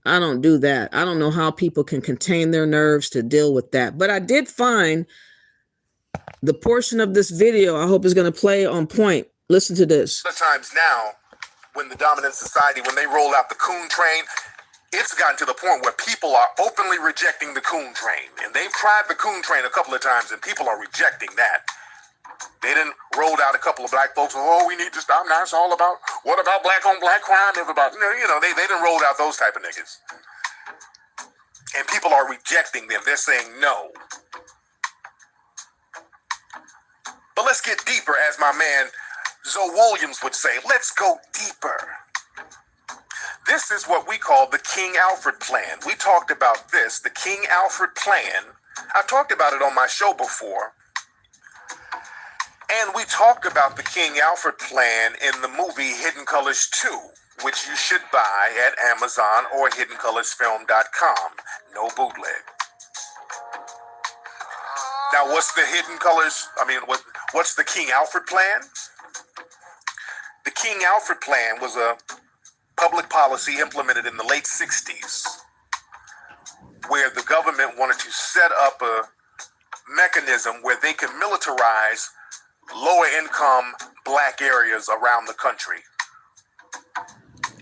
S1: I don't do that. I don't know how people can contain their nerves to deal with that. But I did find the portion of this video I hope is going to play on point. Listen to this.
S3: Sometimes now, when the dominant society, when they roll out the coon train, it's gotten to the point where people are openly rejecting the coon train. And they've tried the coon train a couple of times and people are rejecting that. They done rolled out a couple of black folks. Oh, we need to stop now. It's all about, what about black on black crime? Everybody, they done rolled out those type of niggas. And people are rejecting them. They're saying no. But let's get deeper, as my man Zoe Williams would say. Let's go deeper. This is what we call the King Alfred Plan. We talked about this, the King Alfred Plan. I've talked about it on my show before. And we talked about the King Alfred Plan in the movie Hidden Colors 2, which you should buy at Amazon or hiddencolorsfilm.com. No bootleg. Now, what's the Hidden Colors? What's the King Alfred Plan? The King Alfred Plan was a public policy implemented in the late 60s where the government wanted to set up a mechanism where they could militarize lower income black areas around the country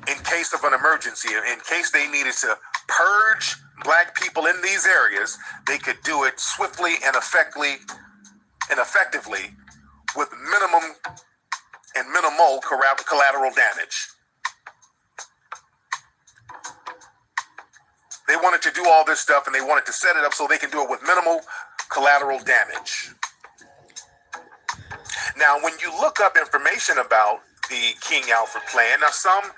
S3: in case of an emergency. In case they needed to purge black people in these areas, they could do it swiftly and effectively with minimal collateral damage. They wanted to do all this stuff and they wanted to set it up so they can do it with minimal collateral damage. Now, when you look up information about the King Alfred Plan, now some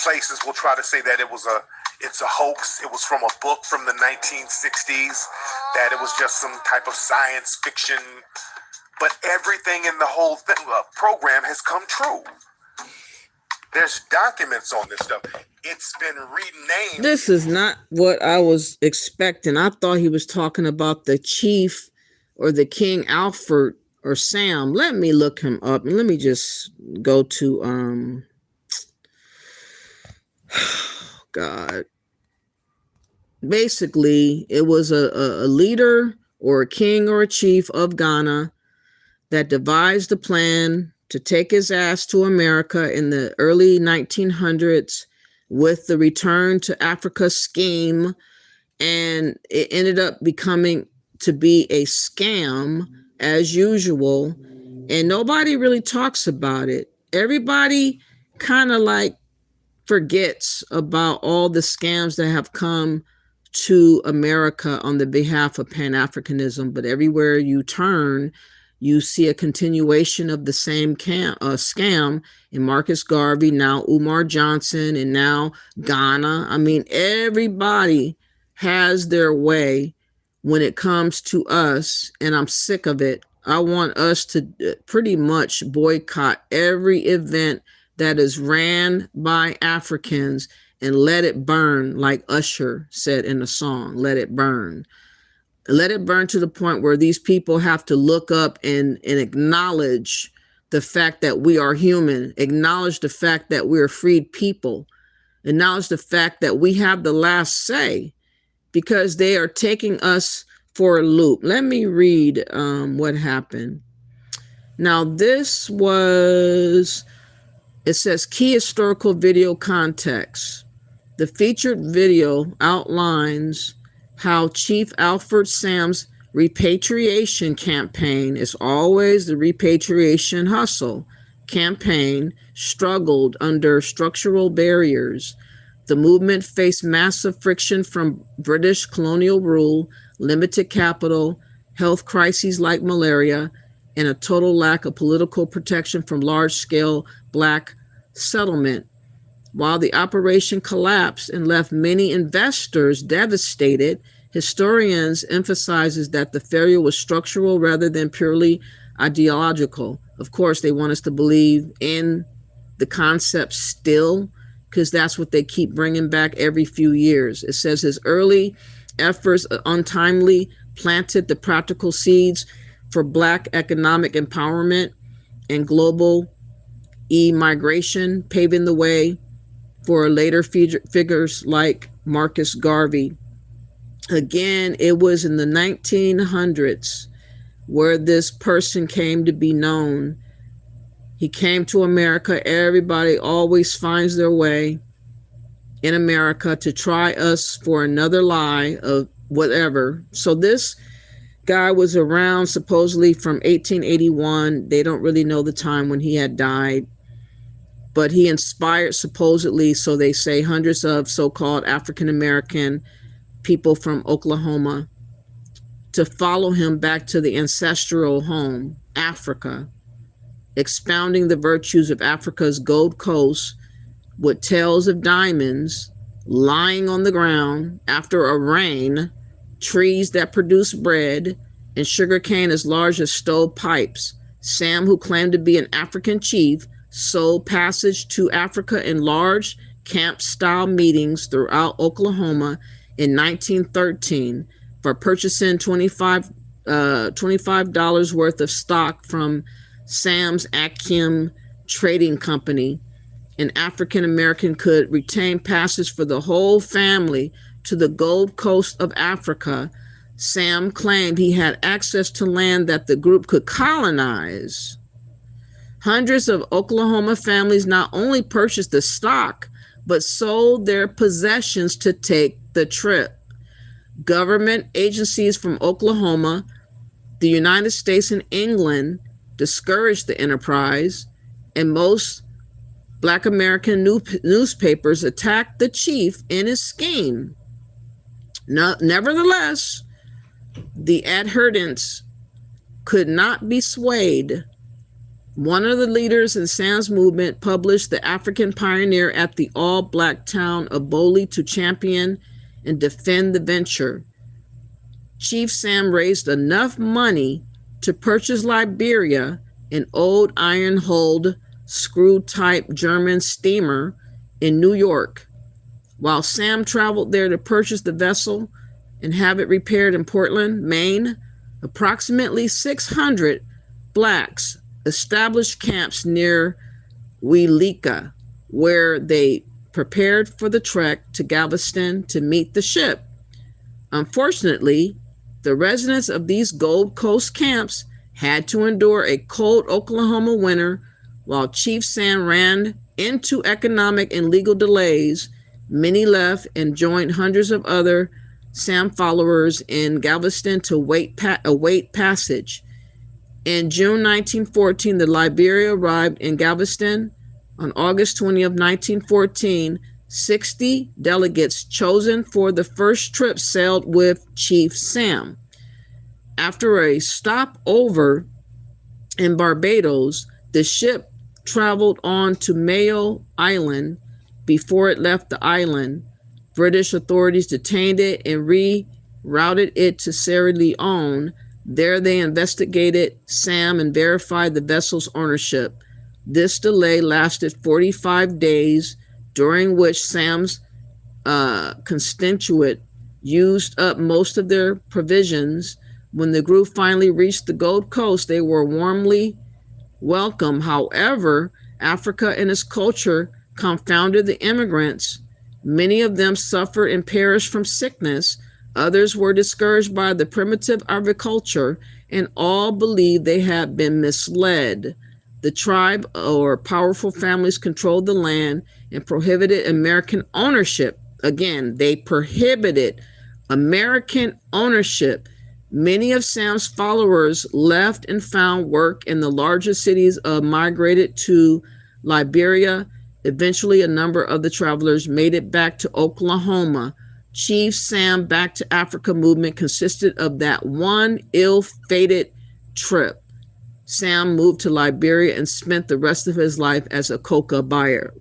S3: places will try to say that it's a hoax. It was from a book from the 1960s, that it was just some type of science fiction. But everything in the whole program has come true. There's documents on this stuff. It's been renamed.
S1: This is not what I was expecting. I thought he was talking about the chief or the King Alfred or Sam. Let me look him up and let me just go to God. Basically, it was a leader or a king or a chief of Ghana that devised a plan to take his ass to America in the early 1900s with the Return to Africa scheme, and it ended up becoming to be a scam as usual, and nobody really talks about it. Everybody kind of like forgets about all the scams that have come to America on the behalf of Pan-Africanism, but everywhere you turn, you see a continuation of the same scam in Marcus Garvey, now Umar Johnson, and now Ghana. I mean, everybody has their way when it comes to us, and I'm sick of it. I want us to pretty much boycott every event that is ran by Africans and let it burn, like Usher said in the song, let it burn. Let it burn to the point where these people have to look up and acknowledge the fact that we are human, acknowledge the fact that we're freed people, acknowledge the fact that we have the last say, because they are taking us for a loop. Let me read what happened. Now, this was, it says key historical video context. The featured video outlines how Chief Alfred Sam's repatriation campaign, is always the repatriation hustle campaign, struggled under structural barriers. The movement faced massive friction from British colonial rule, limited capital, health crises like malaria, and a total lack of political protection from large-scale Black settlement. While the operation collapsed and left many investors devastated, historians emphasizes that the failure was structural rather than purely ideological. Of course, they want us to believe in the concept still, because that's what they keep bringing back every few years. It says his early efforts untimely planted the practical seeds for Black economic empowerment and global e-migration, paving the way for later figures like Marcus Garvey. Again, it was in the 1900s where this person came to be known. He came to America. Everybody always finds their way in America to try us for another lie of whatever. So this guy was around supposedly from 1881. They don't really know the time when he had died, but he inspired, supposedly, so they say, hundreds of so-called African-American people from Oklahoma to follow him back to the ancestral home, Africa, expounding the virtues of Africa's Gold Coast with tales of diamonds lying on the ground after a rain, trees that produce bread, and sugarcane as large as stovepipes. Sam, who claimed to be an African chief, sold passage to Africa in large camp-style meetings throughout Oklahoma in 1913 for purchasing $25 worth of stock from Sam's Akim Trading Company. An African American could retain passage for the whole family to the Gold Coast of Africa. Sam claimed he had access to land that the group could colonize. Hundreds of Oklahoma families not only purchased the stock, but sold their possessions to take the trip. Government agencies from Oklahoma, the United States, and England discouraged the enterprise, and most Black American newspapers attacked the chief in his scheme. Nevertheless, the adherents could not be swayed. One of the leaders in Sam's movement published The African Pioneer at the all-Black town of Boli to champion and defend the venture. Chief Sam raised enough money to purchase Liberia, an old iron-hulled, screw-type German steamer in New York. While Sam traveled there to purchase the vessel and have it repaired in Portland, Maine, approximately 600 Blacks established camps near Welika, where they prepared for the trek to Galveston to meet the ship. Unfortunately, the residents of these Gold Coast camps had to endure a cold Oklahoma winter. While Chief Sam ran into economic and legal delays, many left and joined hundreds of other Sam followers in Galveston to await passage. In June 1914, the Liberia arrived in Galveston. On August 20 of 1914, 60 delegates chosen for the first trip sailed with Chief Sam. After a stopover in Barbados, the ship traveled on to Mayo Island. Before it left the island, British authorities detained it and rerouted it to Sierra Leone. There they investigated Sam and verified the vessel's ownership. This delay lasted 45 days, during which Sam's constituent used up most of their provisions. When the group finally reached the Gold Coast, they were warmly welcomed. However, Africa and its culture confounded the immigrants. Many of them suffered and perished from sickness. Others were discouraged by the primitive agriculture, and all believed they had been misled. The tribe or powerful families controlled the land and prohibited American ownership. Again, they prohibited American ownership. Many of Sam's followers left and found work in the larger cities, migrated to Liberia. Eventually, a number of the travelers made it back to Oklahoma. Chief Sam Back to Africa movement consisted of that one ill-fated trip. Sam moved to Liberia and spent the rest of his life as a cocoa buyer.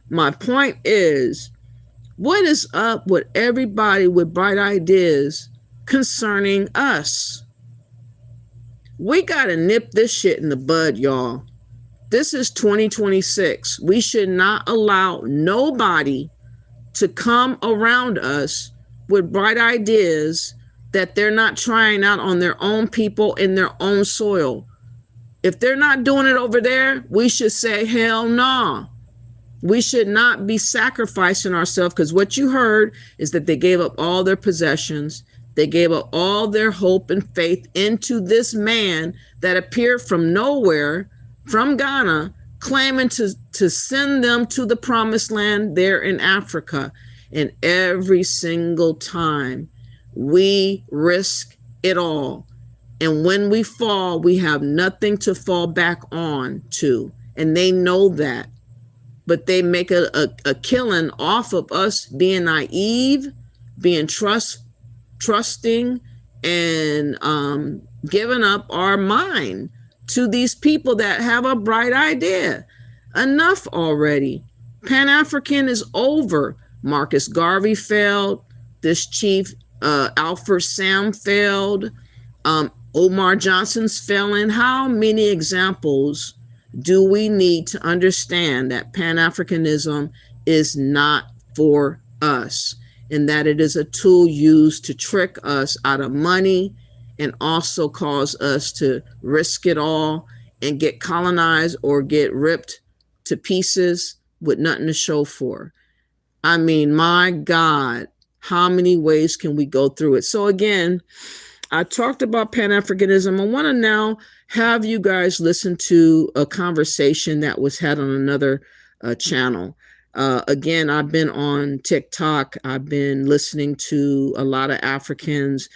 S1: My point is, what is up with everybody with bright ideas concerning us? We got to nip this shit in the bud, y'all. This is 2026. We should not allow nobody to come around us with bright ideas that they're not trying out on their own people in their own soil. If they're not doing it over there, we should say, hell no. We should not be sacrificing ourselves, because what you heard is that they gave up all their possessions. They gave up all their hope and faith into this man that appeared from nowhere, from Ghana, claiming to send them to the promised land there in Africa. And every single time, we risk it all. And when we fall, we have nothing to fall back on to. And they know that. But they make a killing off of us being naive, being trusting, and giving up our mind to these people that have a bright idea. Enough already. Pan-African is over. Marcus Garvey failed. This chief Alfred Sam failed. Omar Johnson's failing. How many examples do we need to understand that Pan-Africanism is not for us, and that it is a tool used to trick us out of money and also cause us to risk it all and get colonized or get ripped to pieces with nothing to show for? I mean, my God, how many ways can we go through it? So again, I talked about Pan-Africanism. I want to now have you guys listen to a conversation that was had on another channel. Again, I've been on TikTok. I've been listening to a lot of Africans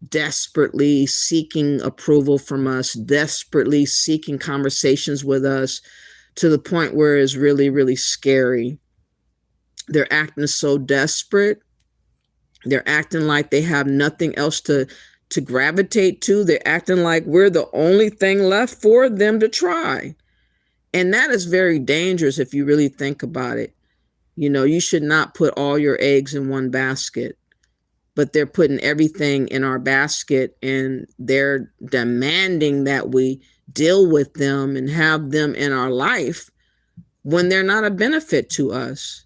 S1: desperately seeking approval from us, desperately seeking conversations with us, to the point where it's really, really scary. They're acting so desperate. They're acting like they have nothing else to gravitate to. They're acting like we're the only thing left for them to try. And that is very dangerous if you really think about it. You know, you should not put all your eggs in one basket, but they're putting everything in our basket, and they're demanding that we deal with them and have them in our life when they're not a benefit to us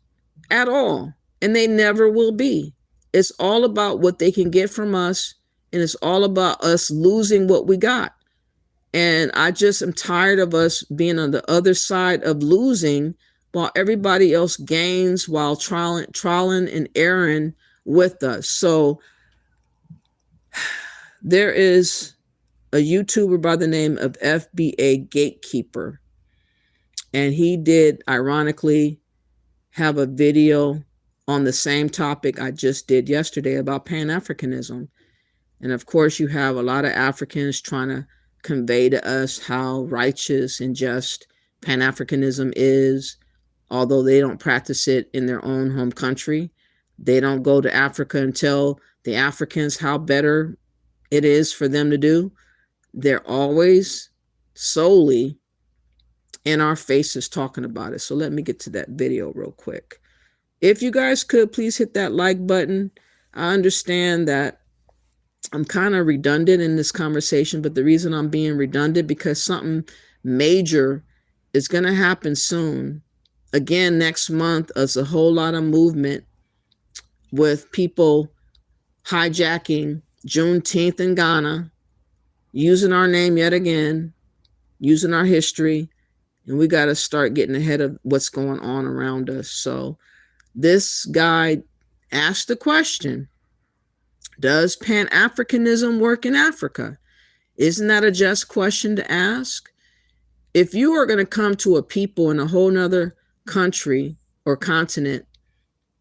S1: at all. And they never will be. It's all about what they can get from us. And it's all about us losing what we got. And I just am tired of us being on the other side of losing while everybody else gains, while trialing and erroring with us. So there is a YouTuber by the name of FBA Gatekeeper. And he did, ironically, have a video on the same topic I just did yesterday about Pan-Africanism. And of course, you have a lot of Africans trying to convey to us how righteous and just Pan-Africanism is. although they don't practice it in their own home country. They don't go to Africa and tell the Africans how better it is for them to do. They're always solely in our faces talking about it. So let me get to that video real quick. If you guys could please hit that like button. I understand that I'm kind of redundant in this conversation, but the reason I'm being redundant because something major is going to happen soon. Again, next month, there's a whole lot of movement with people hijacking Juneteenth in Ghana, using our name yet again, using our history, and we got to start getting ahead of what's going on around us. So this guy asked the question, does Pan-Africanism work in Africa? Isn't that a just question to ask? If you are going to come to a people in a whole nother country or continent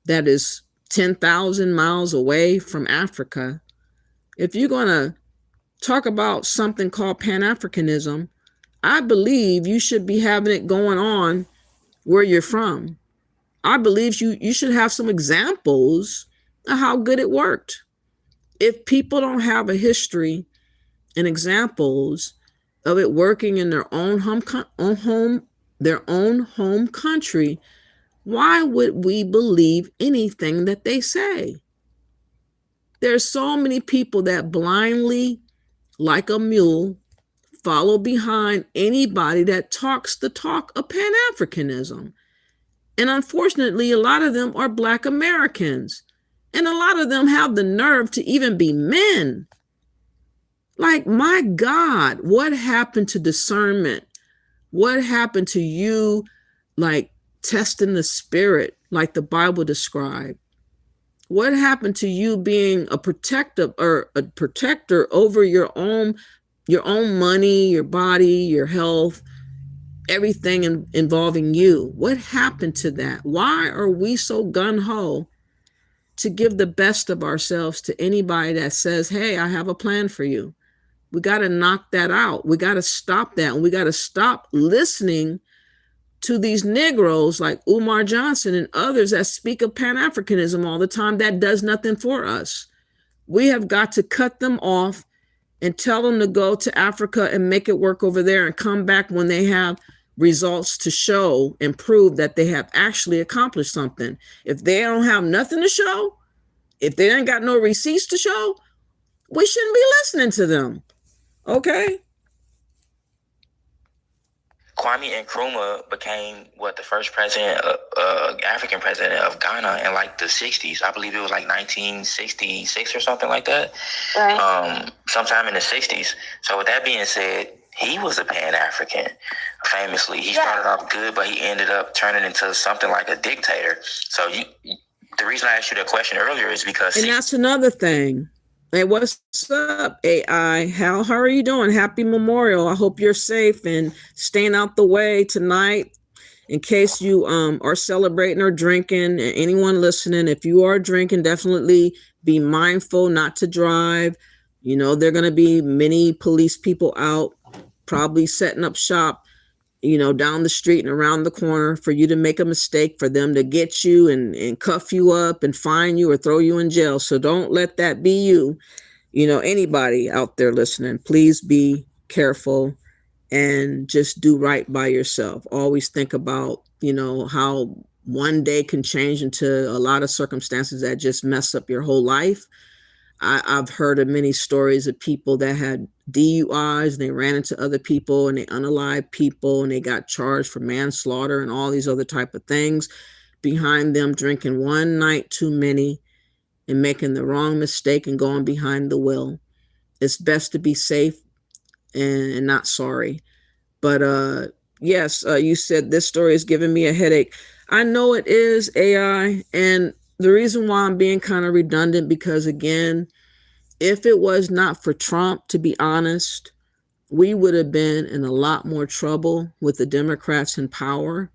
S1: that is 10,000 miles away from Africa, if you're going to talk about something called Pan-Africanism, I believe you should be having it going on where you're from. I believe you should have some examples of how good it worked. If people don't have a history and examples of it working in their own home country, why would we believe anything that they say? There's so many people that blindly, like a mule, follow behind anybody that talks the talk of Pan-Africanism. And unfortunately, a lot of them are Black Americans. And a lot of them have the nerve to even be men. Like, my God, what happened to discernment? What happened to you, like, testing the spirit, like the Bible described? What happened to you being a protector over your own money, your body, your health, everything involving you? What happened to that? Why are we so gung-ho to give the best of ourselves to anybody that says, hey, I have a plan for you? We got to knock that out. We got to stop that. And we got to stop listening to these Negroes like Umar Johnson and others that speak of Pan-Africanism all the time. That does nothing for us. We have got to cut them off and tell them to go to Africa and make it work over there and come back when they have results to show and prove that they have actually accomplished something. If they don't have nothing to show, if they ain't got no receipts to show, we shouldn't be listening to them. Okay?
S11: Kwame Nkrumah became the first president, African president of Ghana in like the 60s. I believe it was like 1966 or something like that. Right. Sometime in the 60s. So with that being said, he was a Pan-African, famously. He started off good, but he ended up turning into something like a dictator. So the reason I asked you that question earlier is because...
S1: And that's another thing. Hey, what's up, AI? How are you doing? Happy Memorial. I hope you're safe and staying out the way tonight. In case you are celebrating or drinking, and anyone listening, if you are drinking, definitely be mindful not to drive. You know, there are going to be many police people out, probably setting up shop, you know, down the street and around the corner for you to make a mistake, for them to get you and cuff you up and fine you or throw you in jail. So don't let that be you. You know, anybody out there listening, please be careful and just do right by yourself. Always think about, you know, how one day can change into a lot of circumstances that just mess up your whole life. I've heard of many stories of people that had DUIs and they ran into other people and they unalived people and they got charged for manslaughter and all these other type of things behind them drinking one night too many and making the wrong mistake and going behind the wheel. It's best to be safe and not sorry. But yes, you said this story is giving me a headache. I know it is, AI, and the reason why I'm being kind of redundant, because again, if it was not for Trump, to be honest, we would have been in a lot more trouble with the Democrats in power.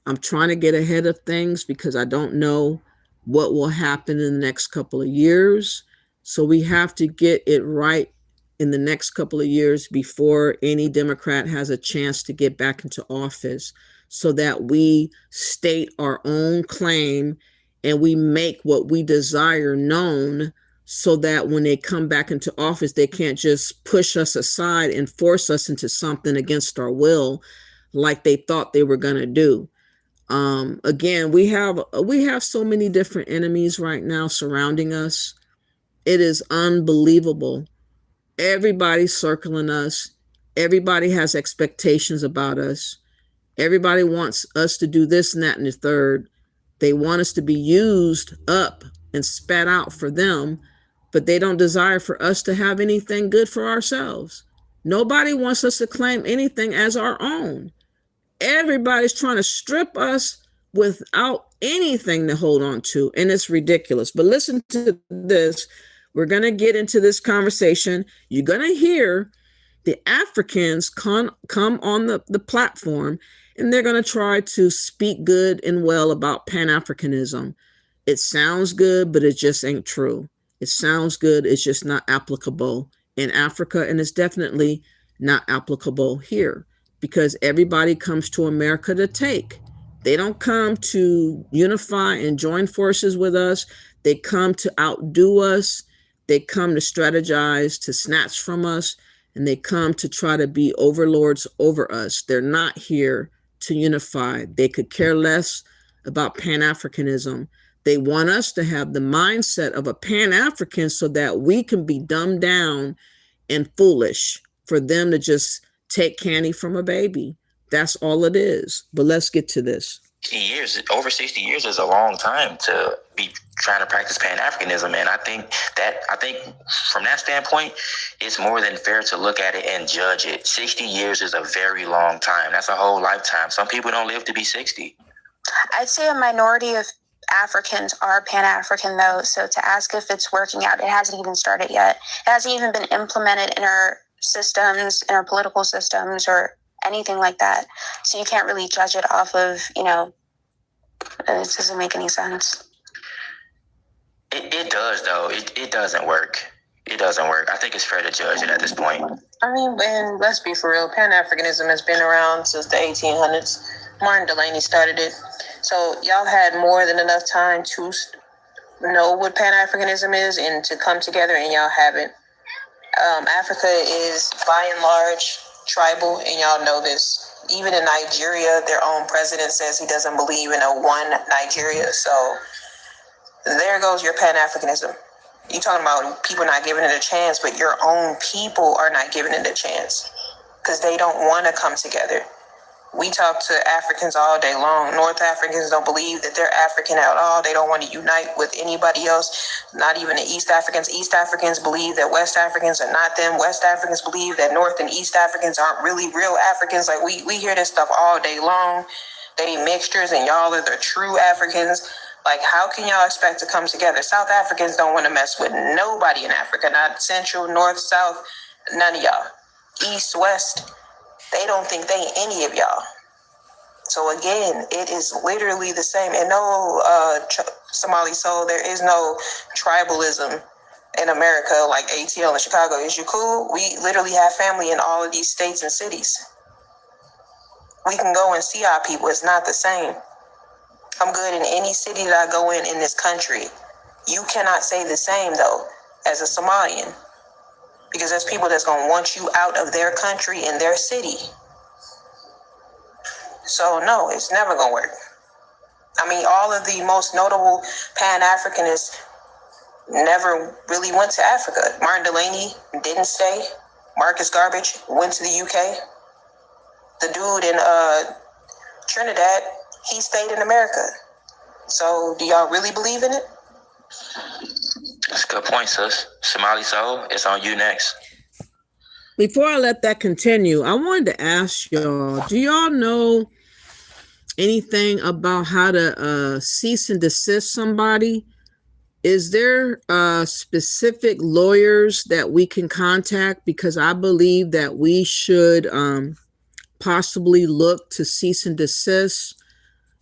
S1: I'm trying to get ahead of things because I don't know what will happen in the next couple of years. So we have to get it right in the next couple of years before any Democrat has a chance to get back into office. so that we state our own claim and we make what we desire known, so that when they come back into office, they can't just push us aside and force us into something against our will like they thought they were going to do. Again, we have so many different enemies right now surrounding us. It is unbelievable. Everybody's circling us. Everybody has expectations about us. Everybody wants us to do this and that and the third. They want us to be used up and spat out for them, but they don't desire for us to have anything good for ourselves. Nobody wants us to claim anything as our own. Everybody's trying to strip us without anything to hold on to, and it's ridiculous. But listen to this. We're going to get into this conversation. You're going to hear the Africans come on the platform, and they're going to try to speak good and well about Pan-Africanism. It sounds good, but it just ain't true. It sounds good. It's just not applicable in Africa, and it's definitely not applicable here, because everybody comes to America to take. They don't come to unify and join forces with us. They come to outdo us. They come to strategize, to snatch from us, and they come to try to be overlords over us. They're not here to unify. They could care less about Pan-Africanism. They want us to have the mindset of a Pan-African so that we can be dumbed down and foolish for them to just take candy from a baby. That's all it is. But let's get to this.
S11: Over 60 years is a long time to be trying to practice Pan-Africanism. And I think from that standpoint, it's more than fair to look at it and judge it. 60 years is a very long time. That's a whole lifetime. Some people don't live to be 60.
S12: I'd say a minority of Africans are Pan-African, though. So to ask if it's working out, it hasn't even started yet. It hasn't even been implemented in our systems, in our political systems, or anything like that. So you can't really judge it off of, it doesn't make any sense.
S11: It does, though. It doesn't work. It doesn't work. I think it's fair to judge it at this point.
S13: I mean, and let's be for real, Pan-Africanism has been around since the 1800s. Martin Delaney started it. So y'all had more than enough time to know what Pan-Africanism is and to come together, and y'all haven't. Africa is, by and large, tribal, and y'all know this. Even in Nigeria, their own president says he doesn't believe in a one Nigeria. So there goes your Pan-Africanism. You talking about people not giving it a chance, but your own people are not giving it a chance because they don't want to come together. We talk to Africans all day long. North Africans don't believe that they're African at all. They don't want to unite with anybody else, not even the East Africans. East Africans believe that West Africans are not them. West Africans believe that North and East Africans aren't really real Africans. Like, we hear this stuff all day long. They mixtures, and y'all are the true Africans. Like, how can y'all expect to come together? South Africans don't want to mess with nobody in Africa, not Central, North, South, none of y'all. East, West. They don't think they any of y'all. So again, it is literally the same. And no, Somali soul, there is no tribalism in America like ATL in Chicago. Is you cool? We literally have family in all of these states and cities. We can go and see our people. It's not the same. I'm good in any city that I go in this country. You cannot say the same, though, as a Somalian. Because there's people that's going to want you out of their country and their city. So, no, it's never going to work. I mean, all of the most notable Pan-Africanists never really went to Africa. Martin Delaney didn't stay. Marcus Garbage went to the UK. The dude in Trinidad, he stayed in America. So, do y'all really believe in it?
S11: That's a good point, sis. Somali Soul, it's on you next.
S1: Before I let that continue, I wanted to ask y'all, do y'all know anything about how to cease and desist somebody? Is there specific lawyers that we can contact? Because I believe that we should possibly look to cease and desist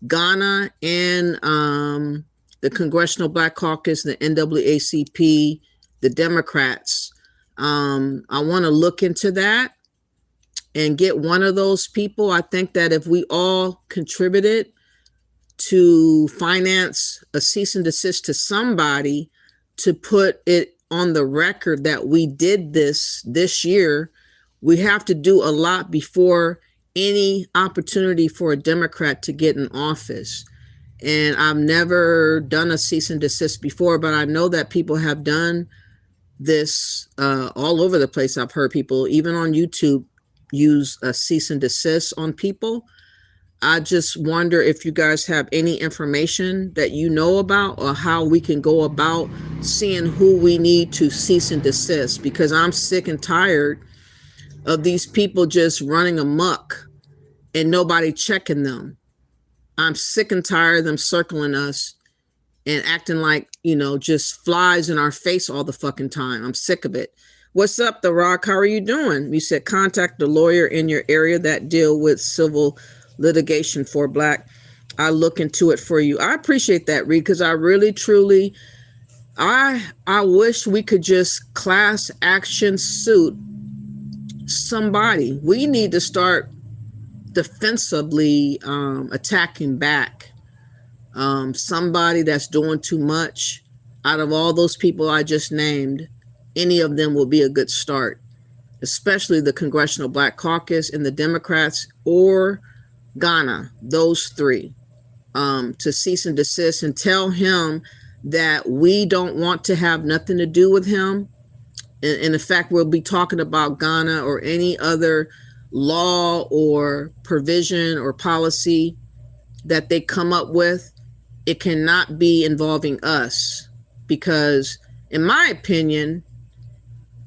S1: Ghana and the Congressional Black Caucus, the NAACP, the Democrats. I want to look into that. and get one of those people. I think that if we all contributed to finance a cease and desist to somebody to put it on the record that we did this year, we have to do a lot before any opportunity for a Democrat to get in office. And I've never done a cease and desist before, but I know that people have done this all over the place. I've heard people, even on YouTube, use a cease and desist on people. I just wonder if you guys have any information that you know about, or how we can go about seeing who we need to cease and desist, because I'm sick and tired of these people just running amok and nobody checking them. I'm sick and tired of them circling us and acting like, just flies in our face all the fucking time. I'm sick of it. What's up, The Rock? How are you doing? You said contact the lawyer in your area that deal with civil litigation for Black. I look into it for you. I appreciate that, Reed, because I really, truly, I wish we could just class action suit somebody. We need to start defensively attacking back somebody that's doing too much. Out of all those people I just named, any of them will be a good start, especially the Congressional Black Caucus and the Democrats, or Ghana, those three, to cease and desist and tell him that we don't want to have nothing to do with him. And in fact, we'll be talking about Ghana or any other law or provision or policy that they come up with. It cannot be involving us, because in my opinion,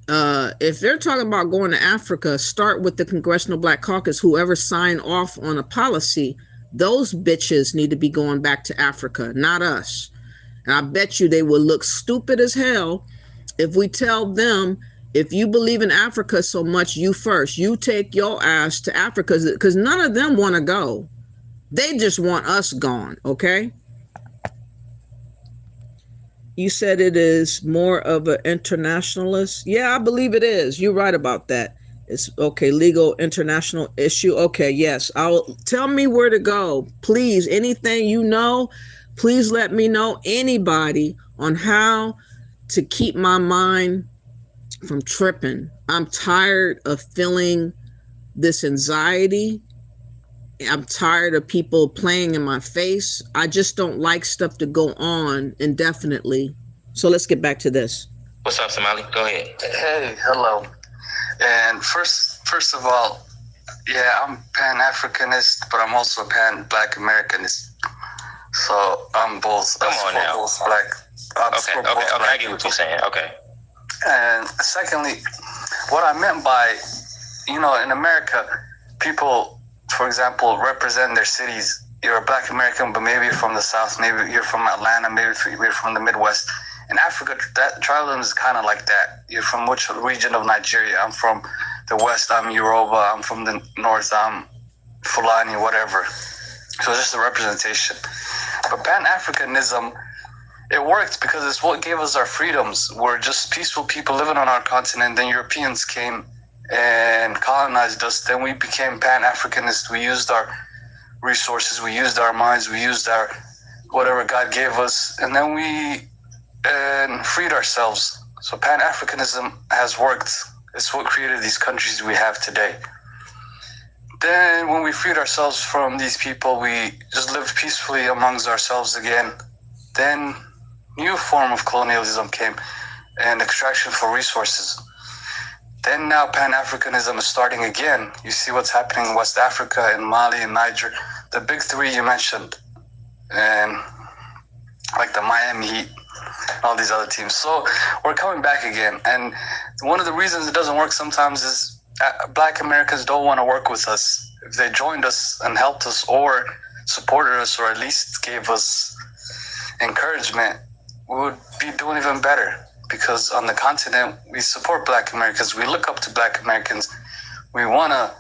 S1: if they're talking about going to Africa, start with the Congressional Black Caucus. Whoever signed off on a policy, those bitches need to be going back to Africa, not us. And I bet you they will look stupid as hell if we tell them, if you believe in Africa so much, you first, you take your ass to Africa, because none of them want to go. They just want us gone, okay? You said it is more of an internationalist. Yeah, I believe it is. You're right about that. It's okay. Legal international issue. Okay. Yes. Tell me where to go. Please. Anything you know, please let me know. Anybody on how to keep my mind from tripping. I'm tired of feeling this anxiety. I'm tired of people playing in my face. I just don't like stuff to go on indefinitely. So let's get back to this.
S11: What's up, Somali? Go ahead.
S14: Hey, hello. And first of all, yeah, I'm Pan-Africanist, but I'm also Pan-Black Americanist. So I'm both.
S11: Come on now.
S14: Both black.
S11: Okay, I get what you're saying. Okay.
S14: And secondly, what I meant by, in America, people, for example, represent their cities. You're a Black American, but maybe you're from the South, maybe you're from Atlanta, maybe you're from the Midwest. In Africa, that tribalism is kind of like that. You're from which region of Nigeria? I'm from the West, I'm Yoruba. I'm from the North, I'm Fulani, whatever. So it's just a representation. But Pan-Africanism, it worked because it's what gave us our freedoms. We're just peaceful people living on our continent. Then Europeans came and colonized us. Then we became Pan-Africanist. We used our resources, we used our minds, we used our whatever God gave us, and then we freed ourselves. So Pan-Africanism has worked. It's what created these countries we have today. Then when we freed ourselves from these people, we just lived peacefully amongst ourselves again. Then new form of colonialism came and extraction for resources. Then now Pan-Africanism is starting again. You see what's happening in West Africa, in Mali, and Niger. The big three you mentioned. And like the Miami Heat, all these other teams. So we're coming back again. And one of the reasons it doesn't work sometimes is Black Americans don't want to work with us. If they joined us and helped us or supported us or at least gave us encouragement, we would be doing even better. Because on the continent, we support Black Americans. We look up to Black Americans. We want to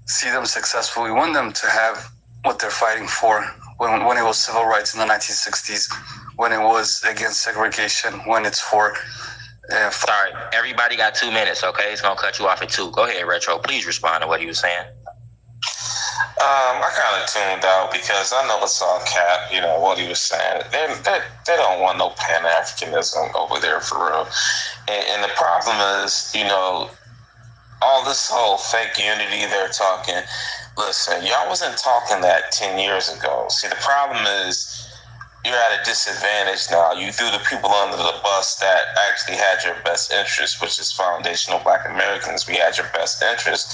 S14: see them successful. We want them to have what they're fighting for. When it was civil rights in the 1960s, when it was against segregation, when it's for
S11: Sorry, everybody got 2 minutes, okay? It's gonna cut you off at 2. Go ahead, Retro. Please respond to what he was saying.
S2: I kind of tuned out because I know it's all cap, what he was saying. They don't want no Pan-Africanism over there for real. And the problem is, all this whole fake unity they're talking. Listen, y'all wasn't talking that 10 years ago. See, the problem is you're at a disadvantage now. You threw the people under the bus that actually had your best interest, which is foundational Black Americans. We had your best interest.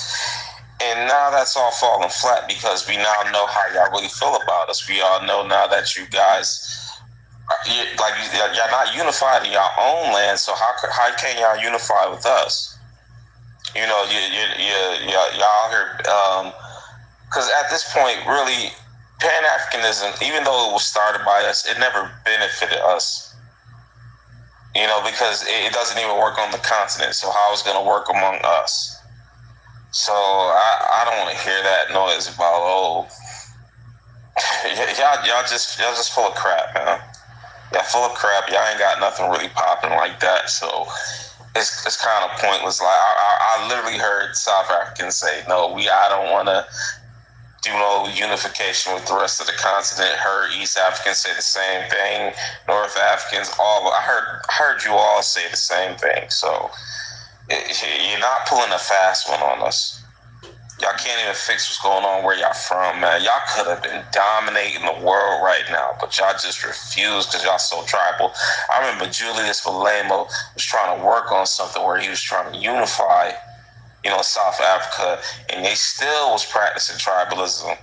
S2: And now that's all falling flat because we now know how y'all really feel about us. We all know now that you guys, y'all not unified in your own land, so how can y'all unify with us? Y'all here, because at this point, really, Pan-Africanism, even though it was started by us, it never benefited us. Because it doesn't even work on the continent, so how is it going to work among us? So I don't want to hear that noise about y'all just full of crap, man. Y'all full of crap. Y'all ain't got nothing really popping like that. So it's kind of pointless. Like I literally heard South Africans say, "No, I don't want to do no unification with the rest of the continent." Heard East Africans say the same thing. North Africans, I heard you all say the same thing. So. You're not pulling a fast one on us. Y'all can't even fix what's going on where y'all from, man. Y'all could have been dominating the world right now, but y'all just refused because y'all so tribal. I remember Julius Malemo was trying to work on something where he was trying to unify, South Africa, and they still was practicing tribalism.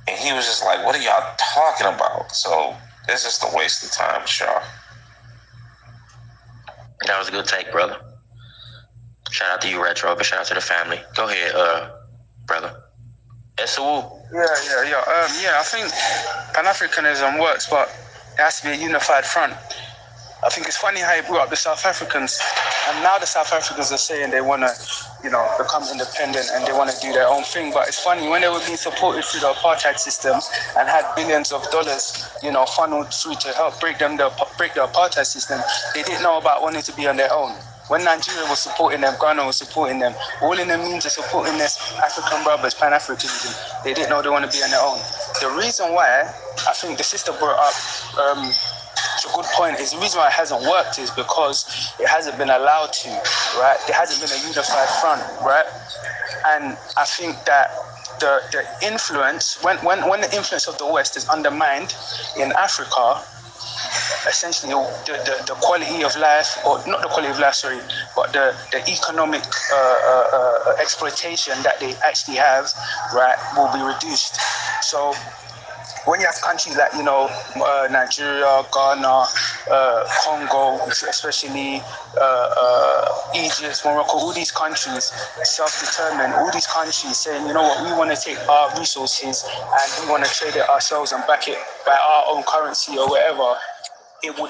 S2: And he was just like, what are y'all talking about? So it's just a waste of time, y'all.
S11: That was a good take, brother. Shout out to you, Retro, but shout out to the family. Go ahead, brother. Esawu.
S15: I think Pan-Africanism works, but it has to be a unified front. I think it's funny how you brought up the South Africans, and now the South Africans are saying they want to, become independent and they want to do their own thing. But it's funny, when they were being supported through the apartheid system and had billions of dollars, funneled through to help break the apartheid system, they didn't know about wanting to be on their own. When Nigeria was supporting them, Ghana was supporting them, all in the means of supporting their African brothers, Pan-Africanism, they didn't know they want to be on their own. The reason why, I think the sister brought up, it's a good point, is the reason why it hasn't worked is because it hasn't been allowed to, right? There hasn't been a unified front, right? And I think that the influence, when the influence of the West is undermined in Africa, essentially the quality of life, or not the quality of life, sorry, but the economic exploitation that they actually have, right, will be reduced. So when you have countries like, Nigeria, Ghana, Congo, especially Egypt, Morocco, all these countries, self-determined, all these countries saying, we want to take our resources and we want to trade it ourselves and back it by our own currency or whatever.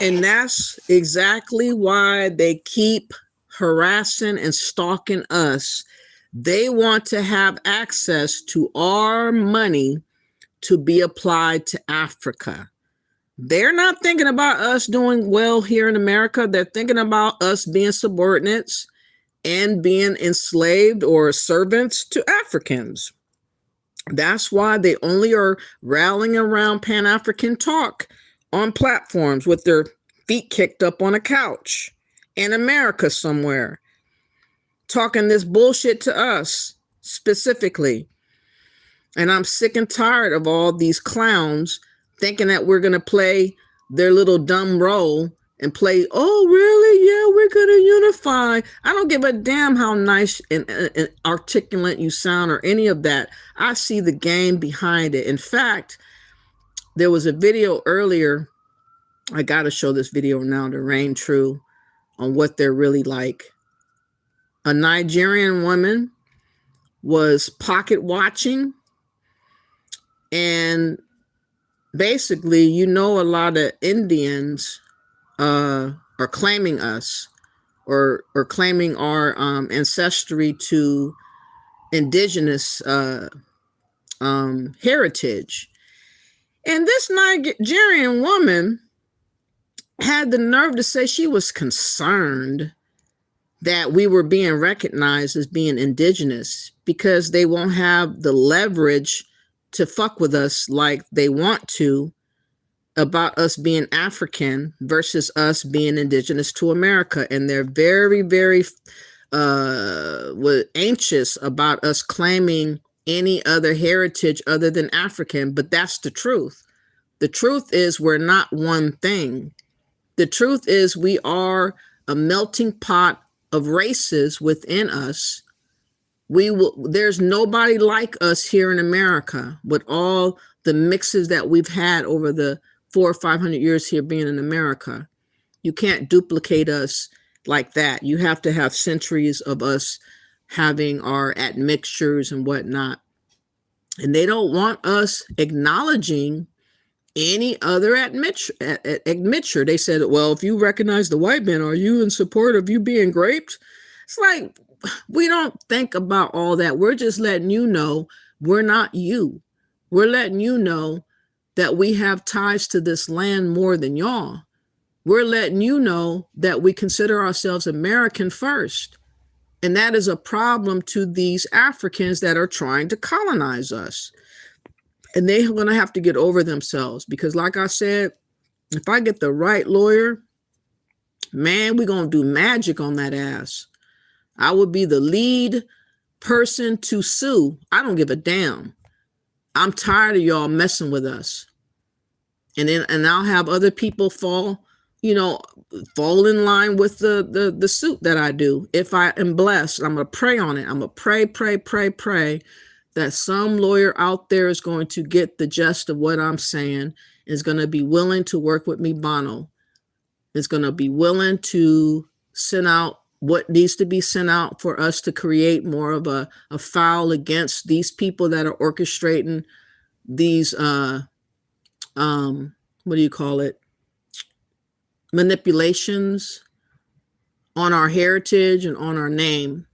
S1: And that's exactly why they keep harassing and stalking us. They want to have access to our money to be applied to Africa. They're not thinking about us doing well here in America. They're thinking about us being subordinates and being enslaved or servants to Africans. That's why they only are rallying around Pan-African talk on platforms with their feet kicked up on a couch in America somewhere, talking this bullshit to us specifically. And I'm sick and tired of all these clowns thinking that we're going to play their little dumb role and play, oh, really? Yeah, we're going to unify. I don't give a damn how nice and articulate you sound or any of that. I see the game behind it. In fact, there was a video earlier. I got to show this video now to reign true on what they're really like. A Nigerian woman was pocket watching, and basically, a lot of Indians are claiming us or claiming our ancestry to indigenous heritage. And this Nigerian woman had the nerve to say she was concerned that we were being recognized as being indigenous, because they won't have the leverage to fuck with us like they want to about us being African versus us being indigenous to America. And they're very, very anxious about us claiming any other heritage other than African. But that's the truth. The truth is we're not one thing. The truth is we are a melting pot of races within us. There's nobody like us here in America with all the mixes that we've had over the 400 or 500 years here being in America. You can't duplicate us like that. You have to have centuries of us having our admixtures and whatnot. And they don't want us acknowledging any other admixture. They said, well, if you recognize the white man, are you in support of you being raped? It's like, we don't think about all that. We're just letting you know we're not you. We're letting you know that we have ties to this land more than y'all. We're letting you know that we consider ourselves American first. And that is a problem to these Africans that are trying to colonize us. And they're going to have to get over themselves, because like I said, if I get the right lawyer, man, we're going to do magic on that ass. I would be the lead person to sue. I don't give a damn. I'm tired of y'all messing with us. And I'll have other people fall in line with the suit that I do. If I am blessed, I'm going to pray on it. I'm going to pray that some lawyer out there is going to get the gist of what I'm saying, is going to be willing to work with me, Bono. Is going to be willing to send out what needs to be sent out for us to create more of a file against these people that are orchestrating these, what do you call it? Manipulations on our heritage and on our name.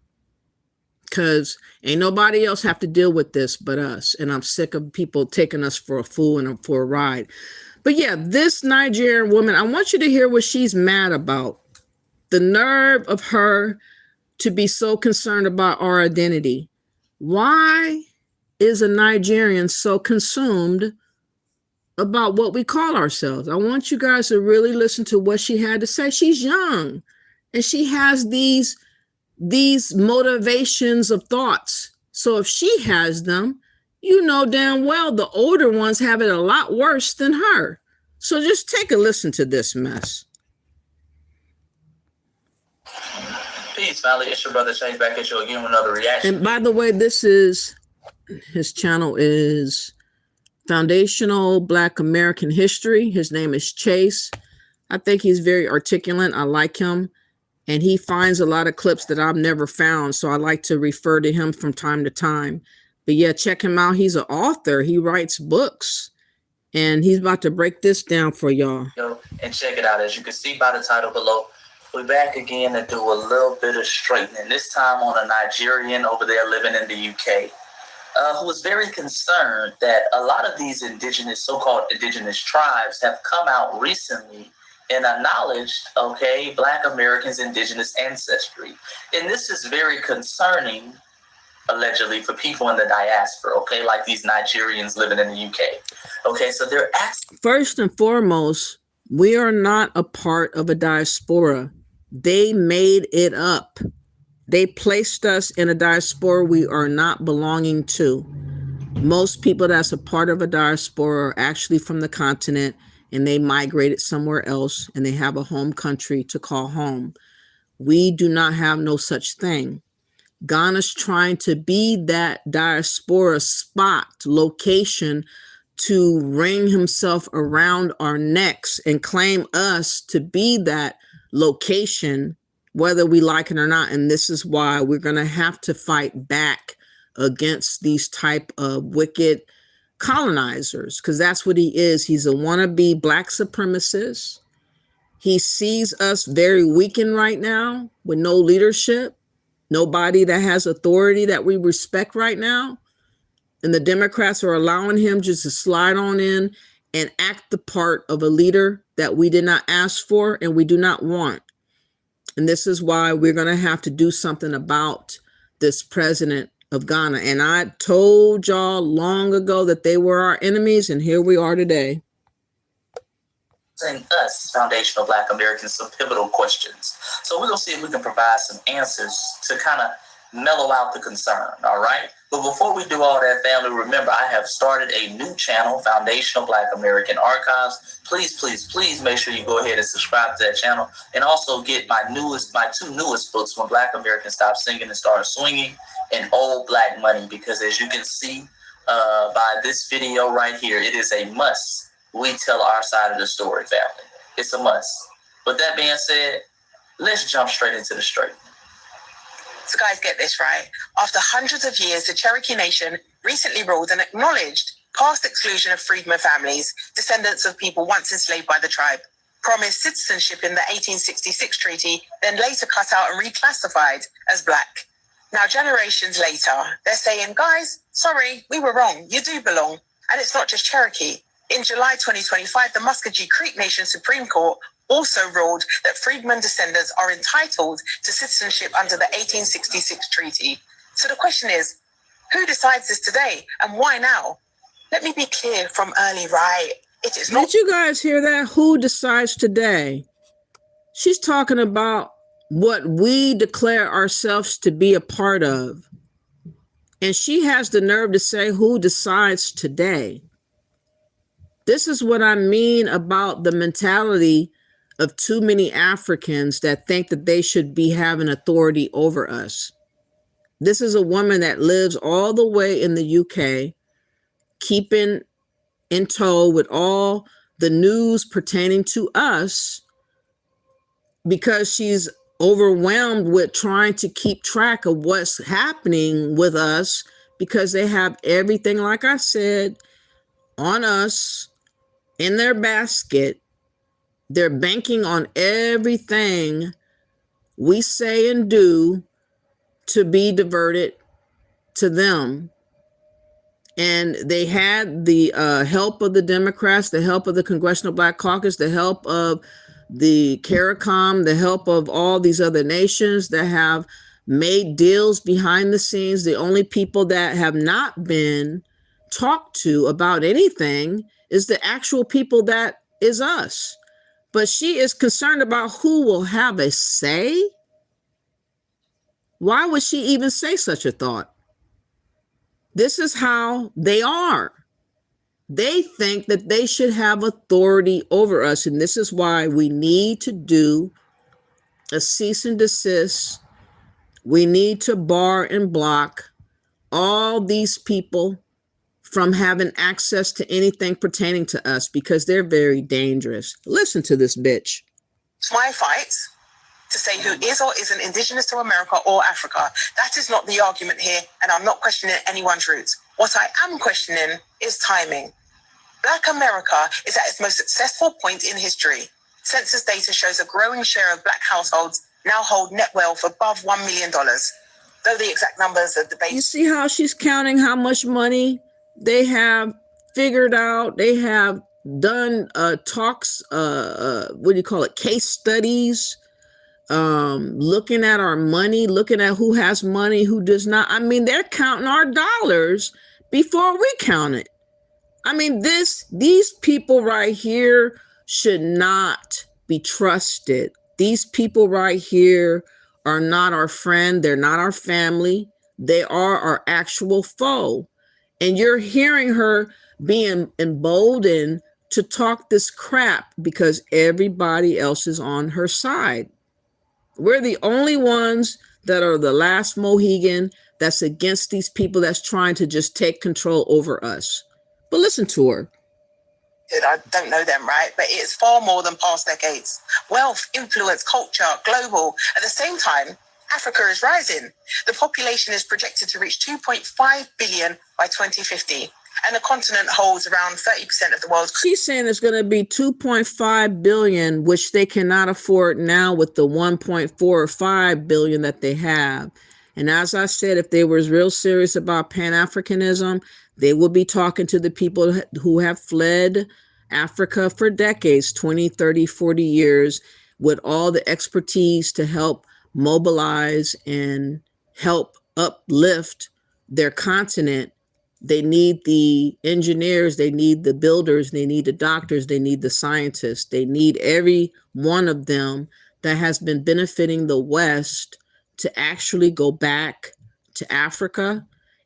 S1: Because ain't nobody else have to deal with this but us. And I'm sick of people taking us for a fool and for a ride. But yeah, this Nigerian woman, I want you to hear what she's mad about. The nerve of her to be so concerned about our identity. Why is a Nigerian so consumed about what we call ourselves? I want you guys to really listen to what she had to say. She's young and she has these motivations of thoughts. So if she has them, you know damn well the older ones have it a lot worse than her. So just take a listen to this mess.
S11: Peace, family. It's your brother Shane back at you again with another reaction.
S1: And by the way, his channel is Foundational Black American History. His name is Chase. I think he's very articulate. I like him. And he finds a lot of clips that I've never found. So I like to refer to him from time to time. But yeah, check him out. He's an author. He writes books. And he's about to break this down for y'all.
S11: And check it out. As you can see by the title below, we're back again to do a little bit of straightening. This time on a Nigerian over there living in the UK. Who was very concerned that a lot of these so-called indigenous tribes have come out recently and acknowledged, Black Americans' indigenous ancestry. And this is very concerning, allegedly, for people in the diaspora, like these Nigerians living in the UK. So they're asking.
S1: First and foremost, we are not a part of a diaspora. They made it up. They placed us in a diaspora we are not belonging to. Most people that's a part of a diaspora are actually from the continent, and they migrated somewhere else and they have a home country to call home. We do not have no such thing. Ghana's trying to be that diaspora spot, location, to ring himself around our necks and claim us to be that location, whether we like it or not. And this is why we're going to have to fight back against these type of wicked colonizers, because that's what he is. He's a wannabe Black supremacist. He sees us very weakened right now with no leadership, nobody that has authority that we respect right now. And the Democrats are allowing him just to slide on in and act the part of a leader that we did not ask for and we do not want. And this is why we're going to have to do something about this president of Ghana. And I told y'all long ago that they were our enemies, and here we are today.
S16: And us, foundational Black Americans, some pivotal questions. So we're going to see if we can provide some answers to kind of mellow out the concern, all right? But before we do all that, family, remember, I have started a new channel, Foundational Black American Archives. Please, please, please make sure you go ahead and subscribe to that channel, and also get my two newest books, When Black Americans Stop Singing and Start Swinging, and Old Black Money, because as you can see by this video right here, it is a must. We tell our side of the story, family. It's a must. With that being said, let's jump straight into the straight.
S17: So guys, get this right. After hundreds of years, the Cherokee Nation recently ruled and acknowledged past exclusion of freedmen families, descendants of people once enslaved by the tribe, promised citizenship in the 1866 treaty, then later cut out and reclassified as Black. Now, generations later, they're saying, guys, sorry, we were wrong. You do belong. And it's not just Cherokee. In July 2025, the Muskogee Creek Nation Supreme Court also ruled that freedmen descendants are entitled to citizenship under the 1866 treaty. So the question is, who decides this today and why now? Let me be clear from early, right? It is not.
S1: Did you guys hear that? Who decides today? She's talking about what we declare ourselves to be a part of. And she has the nerve to say who decides today. This is what I mean about the mentality of too many Africans that think that they should be having authority over us. This is a woman that lives all the way in the UK, keeping in tow with all the news pertaining to us, because she's overwhelmed with trying to keep track of what's happening with us, because they have everything, like I said, on us in their basket. They're banking on everything we say and do to be diverted to them. And they had the help of the Democrats, the help of the Congressional Black Caucus, the help of the CARICOM, the help of all these other nations that have made deals behind the scenes. The only people that have not been talked to about anything is the actual people that is us. But she is concerned about who will have a say. Why would she even say such a thought? This is how they are. They think that they should have authority over us. And this is why we need to do a cease and desist. We need to bar and block all these people from having access to anything pertaining to us, because they're very dangerous. Listen to this bitch.
S17: It's my fight to say who is or isn't indigenous to America or Africa. That is not the argument here, and I'm not questioning anyone's roots. What I am questioning is timing. Black America is at its most successful point in history. Census data shows a growing share of Black households now hold net wealth above $1 million. Though the exact numbers are debated.
S1: You see how she's counting how much money they have figured out. They have done talks, what do you call it, case studies, looking at our money, looking at who has money, who does not. I mean, they're counting our dollars before we count it. I mean, these people right here should not be trusted. These people right here are not our friend. They're not our family. They are our actual foe. And you're hearing her being emboldened to talk this crap because everybody else is on her side. We're the only ones that are the last Mohegan that's against these people that's trying to just take control over us. But listen to her.
S17: I don't know them, right? But it's far more than past decades. Wealth, influence, culture, global. At the same time, Africa is rising. The population is projected to reach 2.5 billion by 2050. And the continent holds around 30% of the world's.
S1: She's saying it's going to be 2.5 billion, which they cannot afford now with the 1.4 or 5 billion that they have. And as I said, if they were real serious about Pan-Africanism, they will be talking to the people who have fled Africa for decades, 20, 30, 40 years, with all the expertise to help mobilize and help uplift their continent. They need the engineers, they need the builders, they need the doctors, they need the scientists, they need every one of them that has been benefiting the West to actually go back to Africa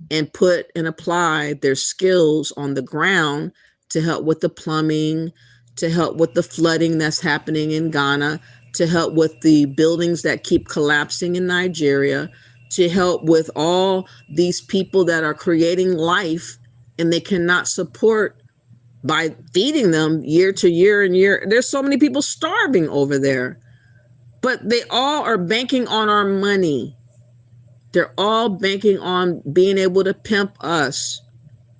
S1: and put and apply their skills on the ground to help with the plumbing, to help with the flooding that's happening in Ghana, to help with the buildings that keep collapsing in Nigeria, to help with all these people that are creating life and they cannot support by feeding them year to year and year. There's so many people starving over there, but they all are banking on our money. They're all banking on being able to pimp us.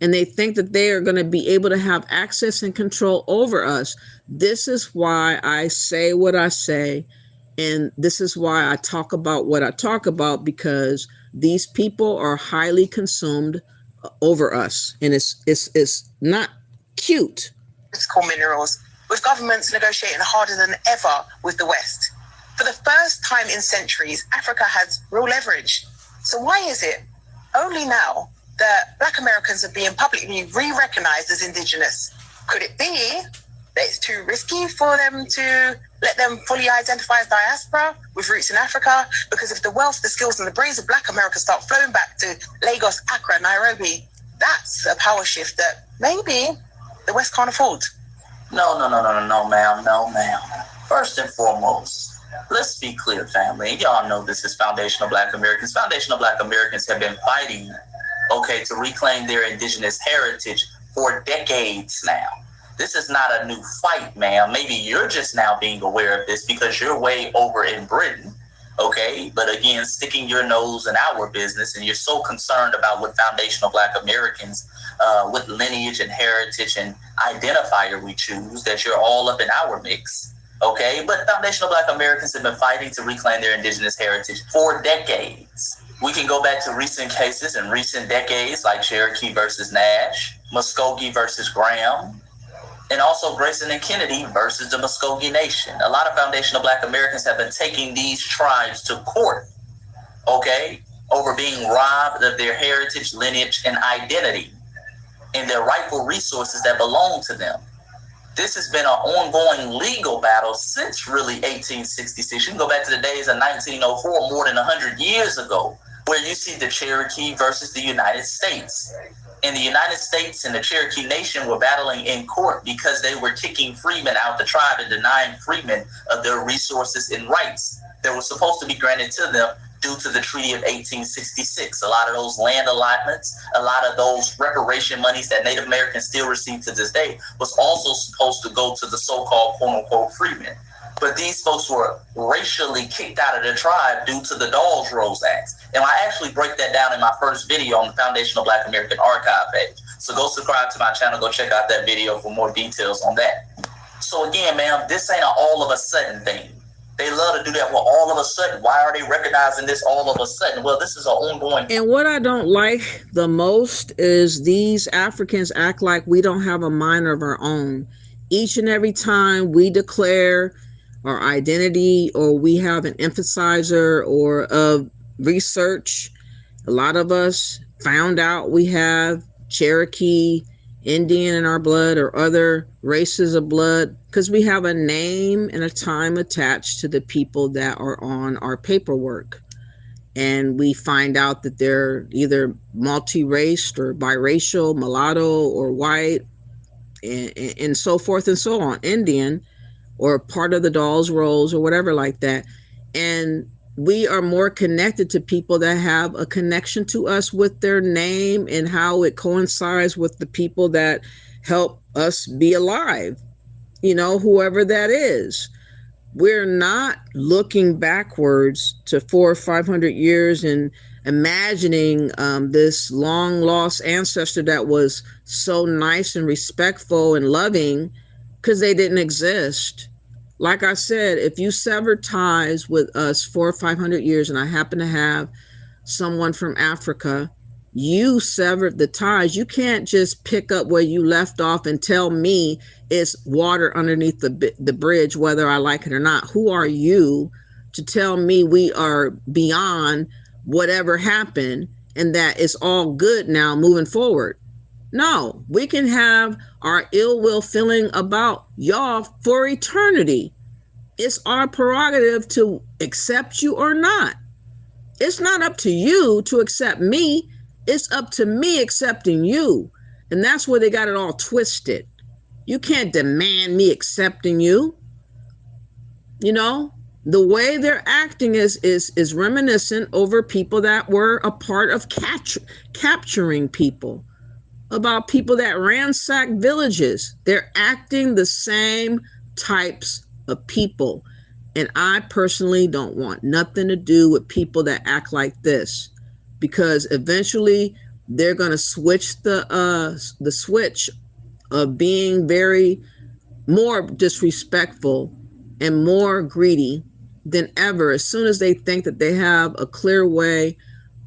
S1: And they think that they are going to be able to have access and control over us. This is why I say what I say. And this is why I talk about what I talk about, because these people are highly consumed over us. And it's not cute.
S17: Critical minerals, with governments negotiating harder than ever with the West. For the first time in centuries, Africa has real leverage. So why is it only now that Black Americans are being publicly re-recognized as indigenous? Could it be that it's too risky for them to let them fully identify as diaspora with roots in Africa? Because if the wealth, the skills, and the brains of Black America start flowing back to Lagos, Accra, Nairobi, that's a power shift that maybe the West can't afford.
S16: No, ma'am. First and foremost, let's be clear, family. Y'all know this is Foundational Black Americans. Foundational Black Americans have been fighting, to reclaim their indigenous heritage for decades now. This is not a new fight, ma'am. Maybe you're just now being aware of this because you're way over in Britain, okay? But again, sticking your nose in our business, and you're so concerned about what Foundational Black Americans, what lineage and heritage and identifier we choose, that you're all up in our mix, okay? But Foundational Black Americans have been fighting to reclaim their indigenous heritage for decades. We can go back to recent cases in recent decades, like Cherokee versus Nash, Muskogee versus Graham, and also Grayson and Kennedy versus the Muskogee Nation. A lot of Foundational Black Americans have been taking these tribes to court, over being robbed of their heritage, lineage, and identity, and their rightful resources that belong to them. This has been an ongoing legal battle since really 1866. You can go back to the days of 1904, more than 100 years ago, where you see the Cherokee versus the United States. And the United States and the Cherokee Nation were battling in court because they were kicking freemen out the tribe and denying freemen of their resources and rights that were supposed to be granted to them due to the Treaty of 1866. A lot of those land allotments, a lot of those reparation monies that Native Americans still receive to this day was also supposed to go to the so-called quote-unquote freemen. But these folks were racially kicked out of the tribe due to the Dawes Rose Act. And I actually break that down in my first video on the Foundational Black American Archive page. So go subscribe to my channel, go check out that video for more details on that. So again, ma'am, this ain't an all of a sudden thing. They love to do that. Well, all of a sudden, why are they recognizing this all of a sudden? Well, this is an ongoing.
S1: And what I don't like the most is these Africans act like we don't have a mind of our own. Each and every time we declare our identity, or we have an emphasizer or of research, a lot of us found out we have Cherokee, Indian in our blood, or other races of blood, because we have a name and a time attached to the people that are on our paperwork. And we find out that they're either multi-raced or biracial, mulatto or white, and so forth and so on, Indian, or part of the Dawes Rolls or whatever like that. And we are more connected to people that have a connection to us with their name and how it coincides with the people that help us be alive, whoever that is. We're not looking backwards to 400 or 500 years and imagining this long lost ancestor that was so nice and respectful and loving, because they didn't exist. Like I said, if you sever ties with us 400 or 500 years, and I happen to have someone from Africa You severed the ties. You can't just pick up where you left off and tell me it's water underneath the bridge, whether I like it or not. Who are you to tell me we are beyond whatever happened and that it's all good now moving forward? No, we can have our ill will feeling about y'all for eternity. It's our prerogative to accept you or not. It's not up to you to accept me. It's up to me accepting you. And that's where they got it all twisted. You can't demand me accepting you. You know, the way they're acting is reminiscent over people that were a part of capturing people, about people that ransacked villages. They're acting the same types of people. And I personally don't want nothing to do with people that act like this, because eventually they're going to switch the switch of being very more disrespectful and more greedy than ever. As soon as they think that they have a clear way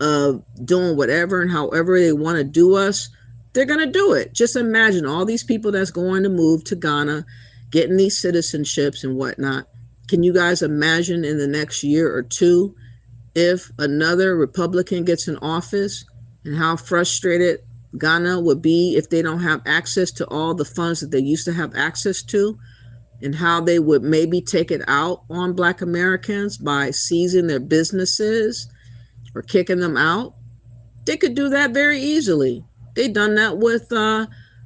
S1: of doing whatever and however they want to do us, they're going to do it. Just imagine all these people that's going to move to Ghana, getting these citizenships and whatnot. Can you guys imagine in the next year or two if another Republican gets in office, and how frustrated Ghana would be if they don't have access to all the funds that they used to have access to, and how they would maybe take it out on Black Americans by seizing their businesses or kicking them out? They could do that very easily. They done that with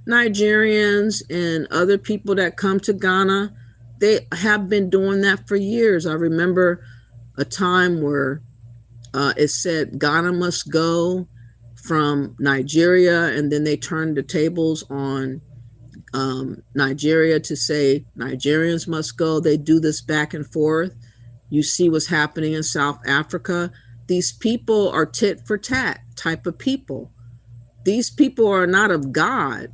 S1: Nigerians and other people that come to Ghana. They have been doing that for years. I remember a time where it said Ghana must go from Nigeria, and then they turned the tables on Nigeria to say Nigerians must go. They do this back and forth. You see what's happening in South Africa. These people are tit for tat type of people. These people are not of God.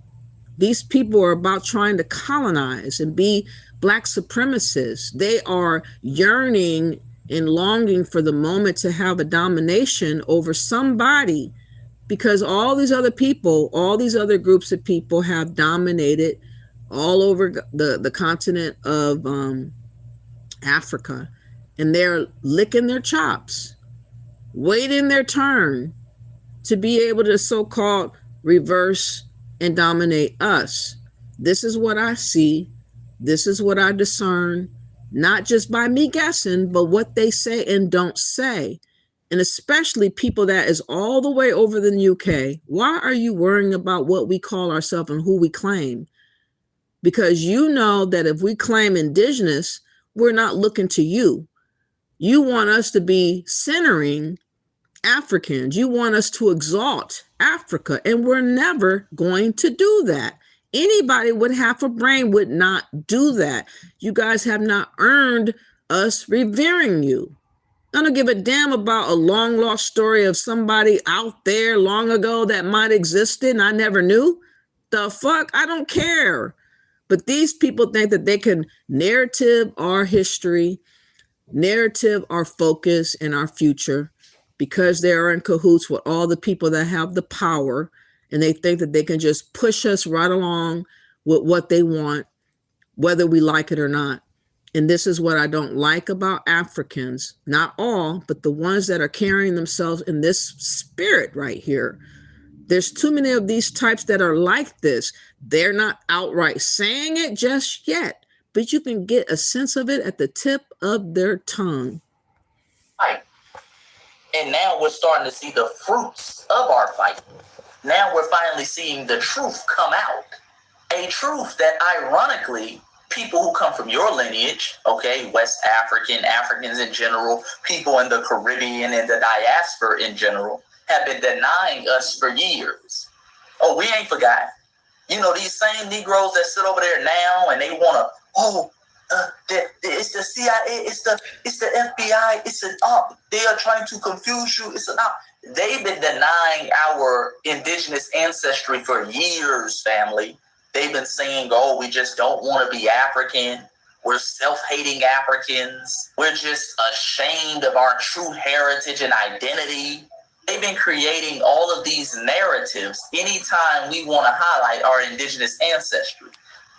S1: These people are about trying to colonize and be Black supremacists. They are yearning and longing for the moment to have a domination over somebody, because all these other people, all these other groups of people have dominated all over the continent of Africa, and they're licking their chops, waiting their turn to be able to so-called reverse and dominate us. This is what I see. This is what I discern, not just by me guessing, but what they say and don't say. And especially people that is all the way over in the UK. Why are you worrying about what we call ourselves and who we claim? Because you know that if we claim indigenous, we're not looking to you. You want us to be centering Africans. You want us to exalt Africa, and we're never going to do that. Anybody with half a brain would not do that. You guys have not earned us revering you. I don't give a damn about a long lost story of somebody out there long ago that might existed and I never knew. The fuck? I don't care. But these people think that they can narrative our history, narrative our focus and our future, because they are in cahoots with all the people that have the power, and they think that they can just push us right along with what they want, whether we like it or not. And this is what I don't like about Africans, not all, but the ones that are carrying themselves in this spirit right here. There's too many of these types that are like this. They're not outright saying it just yet, but you can get a sense of it at the tip of their tongue.
S16: Right. And now we're starting to see the fruits of our fight. Now we're finally seeing the truth come out. A truth that, ironically, people who come from your lineage, okay, West African, Africans in general, people in the Caribbean and the diaspora in general, have been denying us for years. Oh, we ain't forgotten. You know, these same Negroes that sit over there now and they want to, it's the CIA, it's the FBI, they are trying to confuse you. They've been denying our indigenous ancestry for years, family. They've been saying, oh, we just don't want to be African. We're self-hating Africans. We're just ashamed of our true heritage and identity. They've been creating all of these narratives anytime we want to highlight our indigenous ancestry.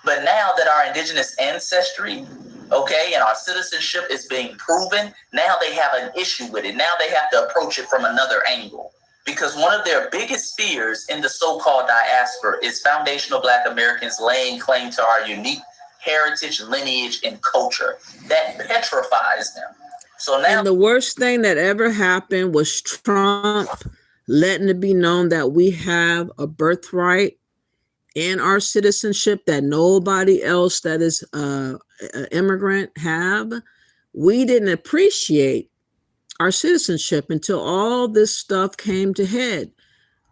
S16: But now that our indigenous ancestry, okay, and our citizenship is being proven, now they have an issue with it. Now they have to approach it from another angle. Because one of their biggest fears in the so-called diaspora is foundational Black Americans laying claim to our unique heritage, lineage, and culture. That petrifies them. So now,
S1: and the worst thing that ever happened was Trump letting it be known that we have a birthright and our citizenship that nobody else that is an immigrant have. We didn't appreciate our citizenship until all this stuff came to head.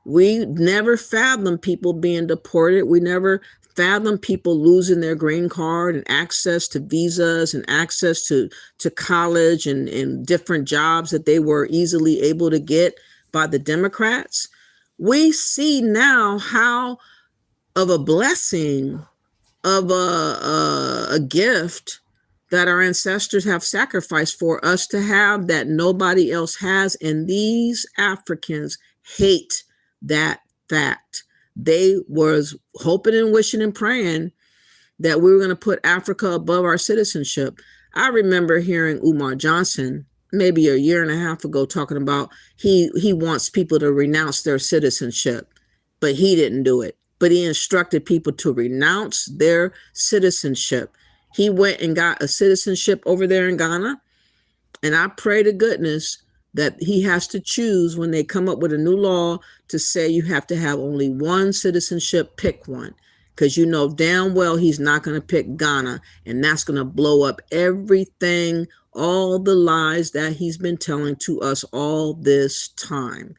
S1: We never fathomed people being deported. We never fathomed people losing their green card and access to visas and access to college and different jobs that they were easily able to get by the Democrats. We see now how of a blessing, of a gift that our ancestors have sacrificed for us to have that nobody else has. And these Africans hate that fact. They was hoping and wishing and praying that we were going to put Africa above our citizenship. I remember hearing Umar Johnson maybe a year and a half ago talking about he wants people to renounce their citizenship, but he didn't do it. But he instructed people to renounce their citizenship. He went and got a citizenship over there in Ghana. And I pray to goodness that he has to choose when they come up with a new law to say you have to have only one citizenship, pick one. Because you know damn well he's not going to pick Ghana. And that's going to blow up everything, all the lies that he's been telling to us all this time.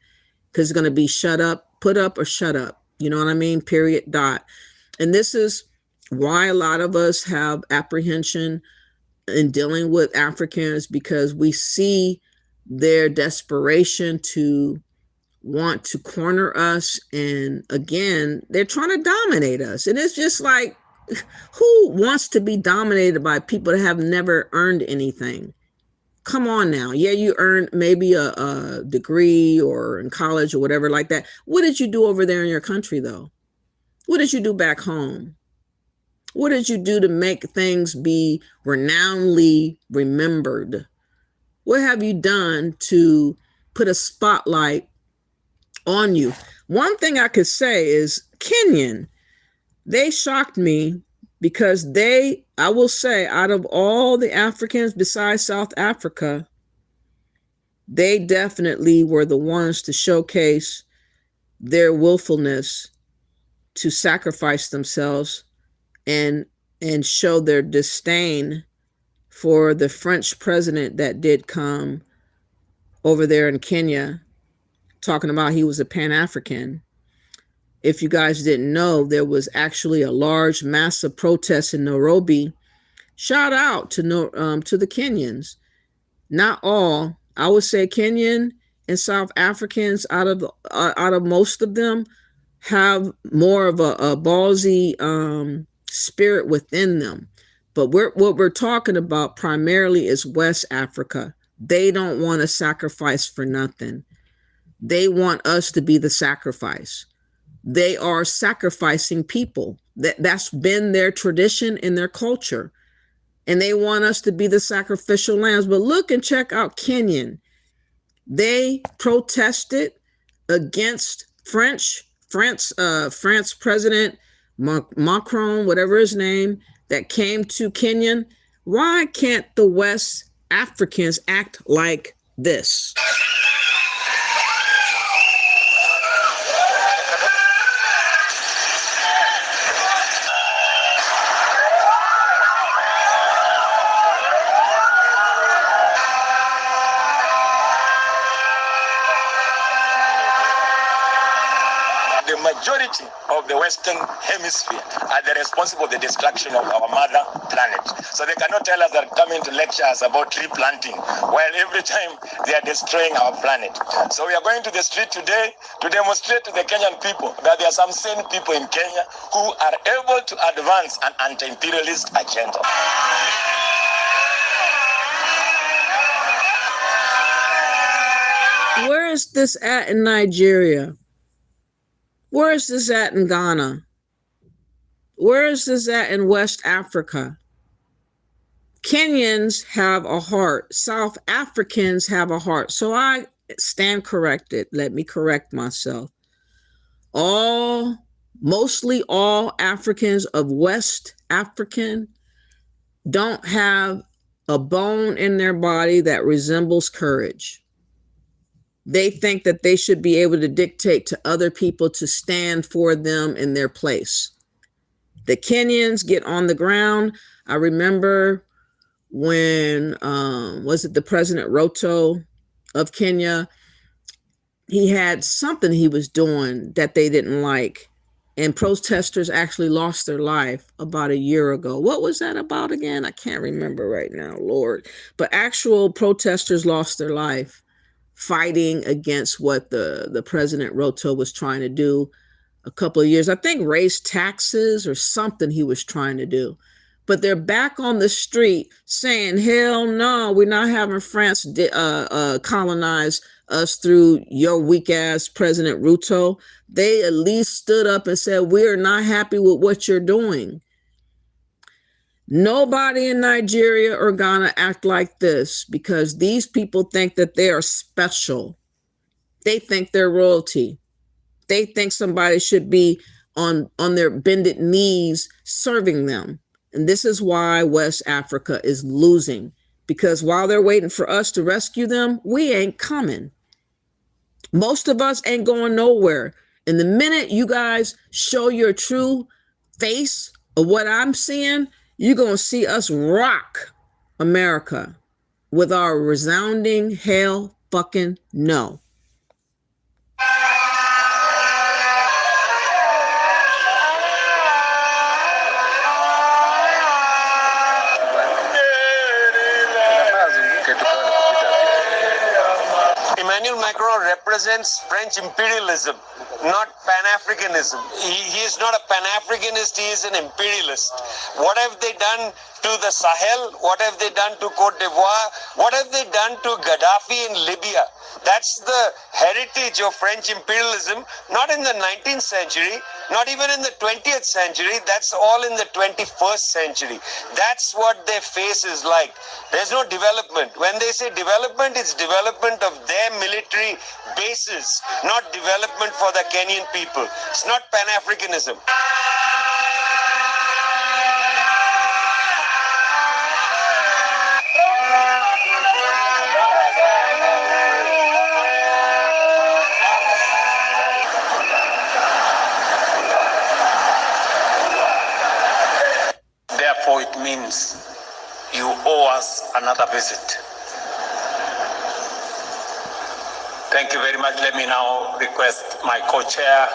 S1: Because it's going to be shut up, put up, or shut up. You know what I mean? Period, dot. And this is why a lot of us have apprehension in dealing with Africans, because we see their desperation to want to corner us. And again, they're trying to dominate us. And it's just like, who wants to be dominated by people that have never earned anything? Come on now. Yeah, you earned maybe a degree or in college or whatever like that. What did you do over there in your country, though? What did you do back home? What did you do to make things be renownedly remembered? What have you done to put a spotlight on you? One thing I could say is Kenyan, they shocked me because I will say, out of all the Africans besides South Africa, they definitely were the ones to showcase their willfulness to sacrifice themselves and show their disdain for the French president that did come over there in Kenya, talking about he was a Pan-African. If you guys didn't know, there was actually a large, massive protest in Nairobi. Shout out to the Kenyans. Not all, I would say Kenyan and South Africans, out of most of them, have more of a ballsy spirit within them. But what we're talking about primarily is West Africa. They don't want to sacrifice for nothing. They want us to be the sacrifice. They are sacrificing people. That's been their tradition and their culture. And they want us to be the sacrificial lambs. But look and check out Kenyan. They protested against France President Macron, whatever his name, that came to Kenya. Why can't the West Africans act like this?
S2: The majority of the Western Hemisphere are the responsible for the destruction of our mother planet. So they cannot tell us that coming to lecture us about tree planting, while every time they are destroying our planet. So we are going to the street today to demonstrate to the Kenyan people that there are some sane people in Kenya who are able to advance an anti-imperialist agenda.
S1: Where is this at in Nigeria? Where is this at in Ghana? Where is this at in West Africa? Kenyans have a heart. South Africans have a heart. So I stand corrected. Let me correct myself. Mostly all Africans of West African don't have a bone in their body that resembles courage. They think that they should be able to dictate to other people to stand for them in their place. The Kenyans get on the ground. I remember when, was it the President Ruto of Kenya? He had something he was doing that they didn't like. And protesters actually lost their life about a year ago. What was that about again? I can't remember right now, Lord. But actual protesters lost their life fighting against what the President Ruto was trying to do a couple of years. I think raise taxes or something he was trying to do. But they're back on the street saying, hell no, we're not having France colonize us through your weak ass President Ruto. They at least stood up and said, we're not happy with what you're doing. Nobody in Nigeria or Ghana act like this because these people think that they are special. They think they're royalty. They think somebody should be on their bended knees serving them. And this is why West Africa is losing, because while they're waiting for us to rescue them, we ain't coming. Most of us ain't going nowhere. And the minute you guys show your true face of what I'm seeing, you're going to see us rock America with our resounding hell fucking no.
S18: Emmanuel Macron represents French imperialism, not Pan-Africanism. He is not a Pan-Africanist, he is an imperialist. What have they done to the Sahel? What have they done to Cote d'Ivoire? What have they done to Gaddafi in Libya? That's the heritage of French imperialism, not in the 19th century, not even in the 20th century. That's all in the 21st century. That's what their face is like. There's no development. When they say development, it's development of their military bases, not development for the Kenyan people. It's not Pan-Africanism.
S19: Therefore, it means you owe us another visit. Thank you very much. Let me now request my co-chair,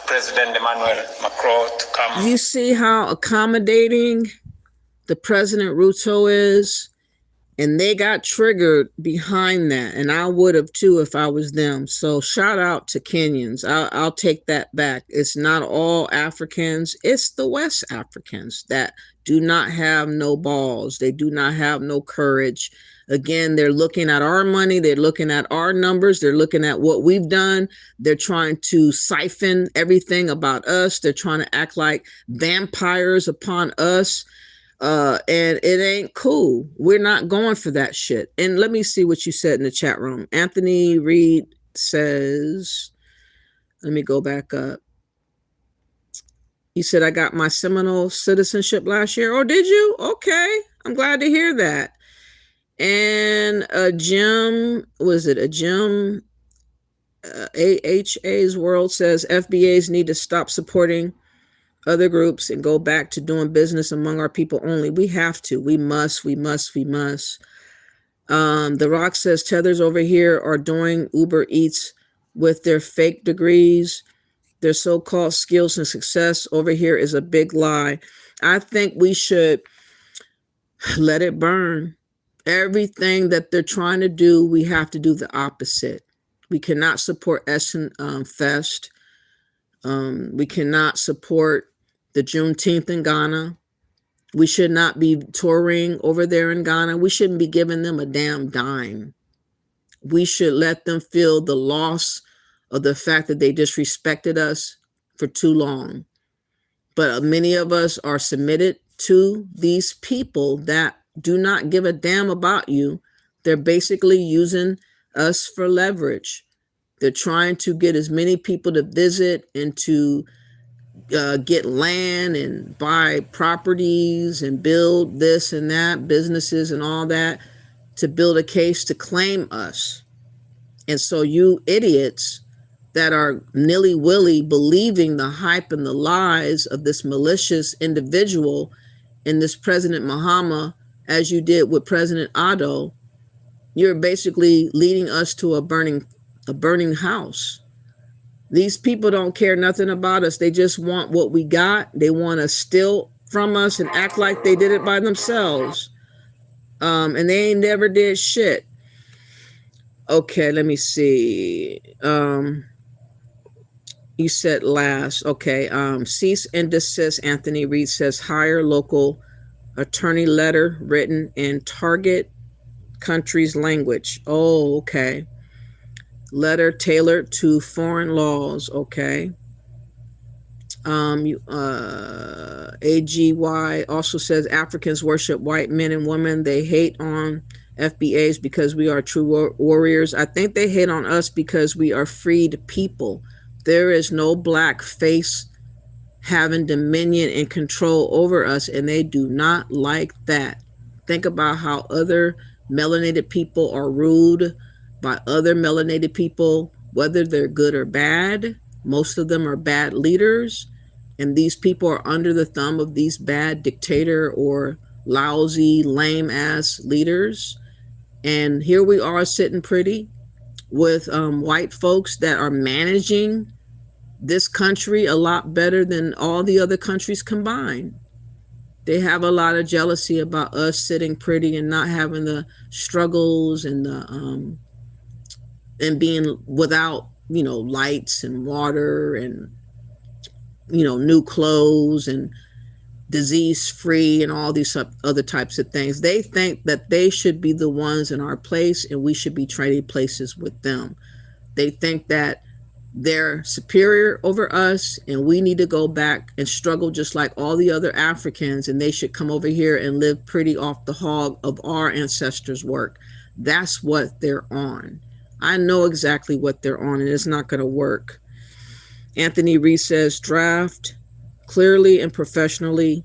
S19: President Emmanuel Macron, to come.
S1: You see how accommodating the President Ruto is? And they got triggered behind that. And I would have too if I was them. So shout out to Kenyans. I'll take that back. It's not all Africans. It's the West Africans that do not have no balls. They do not have no courage. Again, they're looking at our money. They're looking at our numbers. They're looking at what we've done. They're trying to siphon everything about us. They're trying to act like vampires upon us. And it ain't cool. We're not going for that shit. And let me see what you said in the chat room. Anthony Reed says, let me go back up. You said, I got my Seminole citizenship last year. Oh, did you? Okay. I'm glad to hear that. And Jim, was it a Jim? AHA's World says FBAs need to stop supporting other groups and go back to doing business among our people only. We have to. We must. The Rock says tethers over here are doing Uber Eats with their fake degrees. Their so-called skills and success over here is a big lie. I think we should let it burn. Everything that they're trying to do, we have to do the opposite. We cannot support Essen Fest. We cannot support the Juneteenth in Ghana. We should not be touring over there in Ghana. We shouldn't be giving them a damn dime. we should let them feel the loss of the fact that they disrespected us for too long. But many of us are submitted to these people that do not give a damn about you. They're basically using us for leverage. They're trying to get as many people to visit and to get land and buy properties and build this and that, businesses and all that, to build a case to claim us. And so you idiots that are nilly-willy believing the hype and the lies of this malicious individual and this President Mahama, as you did with President Ado, you're basically leading us to a burning house. These people don't care nothing about us. They just want what we got. They want to steal from us and act like they did it by themselves. And they ain't never did shit. Okay, let me see. You said last. Okay. Cease and desist, Anthony Reed says, hire local attorney letter written in target country's language. Oh, okay. Letter tailored to foreign laws. Okay. AGY also says Africans worship white men and women. They hate on FBAs because we are true warriors. I think they hate on us because we are freed people. There is no black face having dominion and control over us, and they do not like that. Think about how other melanated people are ruled by other melanated people, whether they're good or bad. Most of them are bad leaders, and these people are under the thumb of these bad dictator or lousy, lame-ass leaders. And here we are sitting pretty with white folks that are managing this country a lot better than all the other countries combined. They have a lot of jealousy about us sitting pretty and not having the struggles and the and being without, lights and water and, new clothes and disease free and all these other types of things. They think that they should be the ones in our place and we should be trading places with them. They think that they're superior over us and we need to go back and struggle just like all the other Africans, and they should come over here and live pretty off the hog of our ancestors' work. That's what they're on. I know exactly what they're on, and it's not going to work. Anthony Reed says, draft clearly and professionally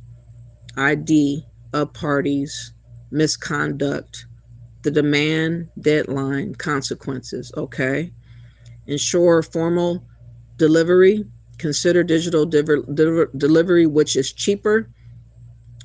S1: ID of parties, misconduct, the demand, deadline, consequences. Okay. Ensure formal delivery. Consider digital delivery, which is cheaper.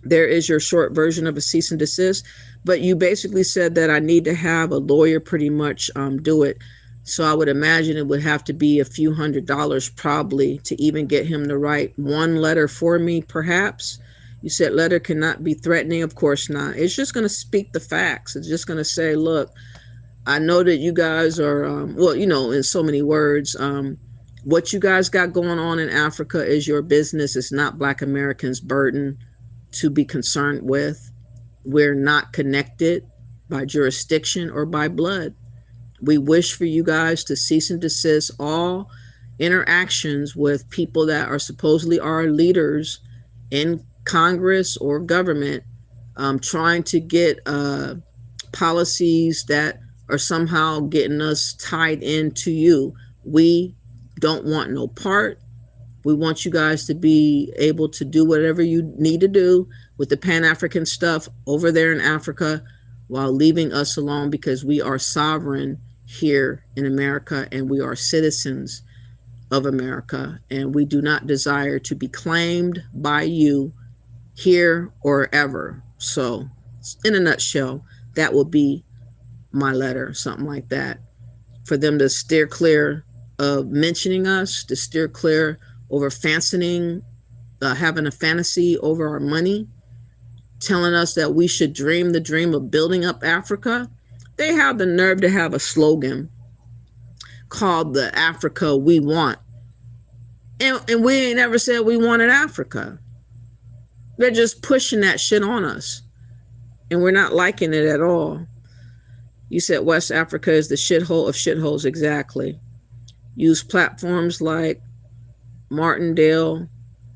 S1: There is your short version of a cease and desist. But you basically said that I need to have a lawyer pretty much do it. So I would imagine it would have to be a few $100s probably to even get him to write one letter for me, perhaps. You said letter cannot be threatening. Of course not. It's just going to speak the facts. It's just going to say, look, I know that you guys are, in so many words, what you guys got going on in Africa is your business. It's not Black Americans' burden to be concerned with. We're not connected by jurisdiction or by blood. We wish for you guys to cease and desist all interactions with people that are supposedly our leaders in Congress or government, trying to get policies that are somehow getting us tied into you. We don't want no part. We want you guys to be able to do whatever you need to do with the Pan-African stuff over there in Africa while leaving us alone, because we are sovereign here in America and we are citizens of America, and we do not desire to be claimed by you here or ever. So in a nutshell, that will be my letter, something like that, for them to steer clear of mentioning us, to steer clear over fancying, having a fantasy over our money, telling us that we should dream the dream of building up Africa. They have the nerve to have a slogan called the Africa we want. And we ain't ever said we wanted Africa. They're just pushing that shit on us. And we're not liking it at all. You said West Africa is the shithole of shitholes. Exactly. Use platforms like Martindale,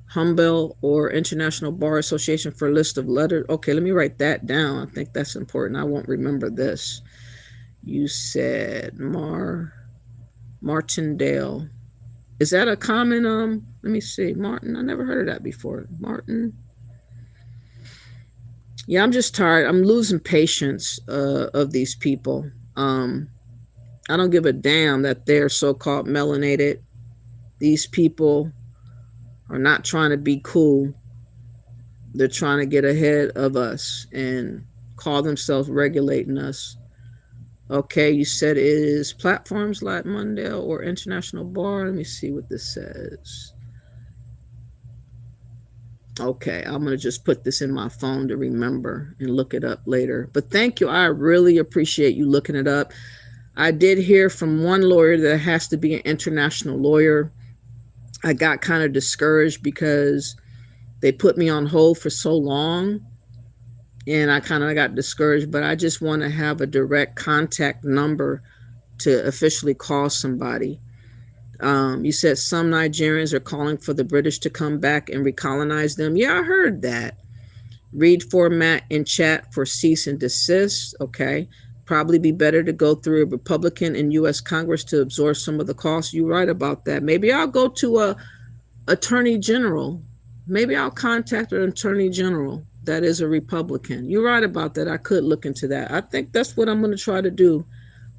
S1: Humble, or International Bar Association for a list of letters. Okay, let me write that down. I think that's important. I won't remember this. You said Martindale. Is that a common let me see. Martin. I never heard of that before. Martin. Yeah, I'm just tired. I'm losing patience of these people. I don't give a damn that they're so-called melanated. These people are not trying to be cool. They're trying to get ahead of us and call themselves regulating us. Okay, you said it is platforms like Mundell or International Bar. Let me see what this says. Okay, I'm going to just put this in my phone to remember and look it up later. But thank you. I really appreciate you looking it up. I did hear from one lawyer that it has to be an international lawyer. I got kind of discouraged because they put me on hold for so long, and I kind of got discouraged, but I just want to have a direct contact number to officially call somebody. You said some Nigerians are calling for the British to come back and recolonize them. Yeah, I heard that. Read format in chat for cease and desist. Okay. Probably be better to go through a Republican in U.S. Congress to absorb some of the costs. You're right about that. Maybe I'll go to a attorney general. Maybe I'll contact an attorney general that is a Republican. You're right about that. I could look into that. I think that's what I'm going to try to do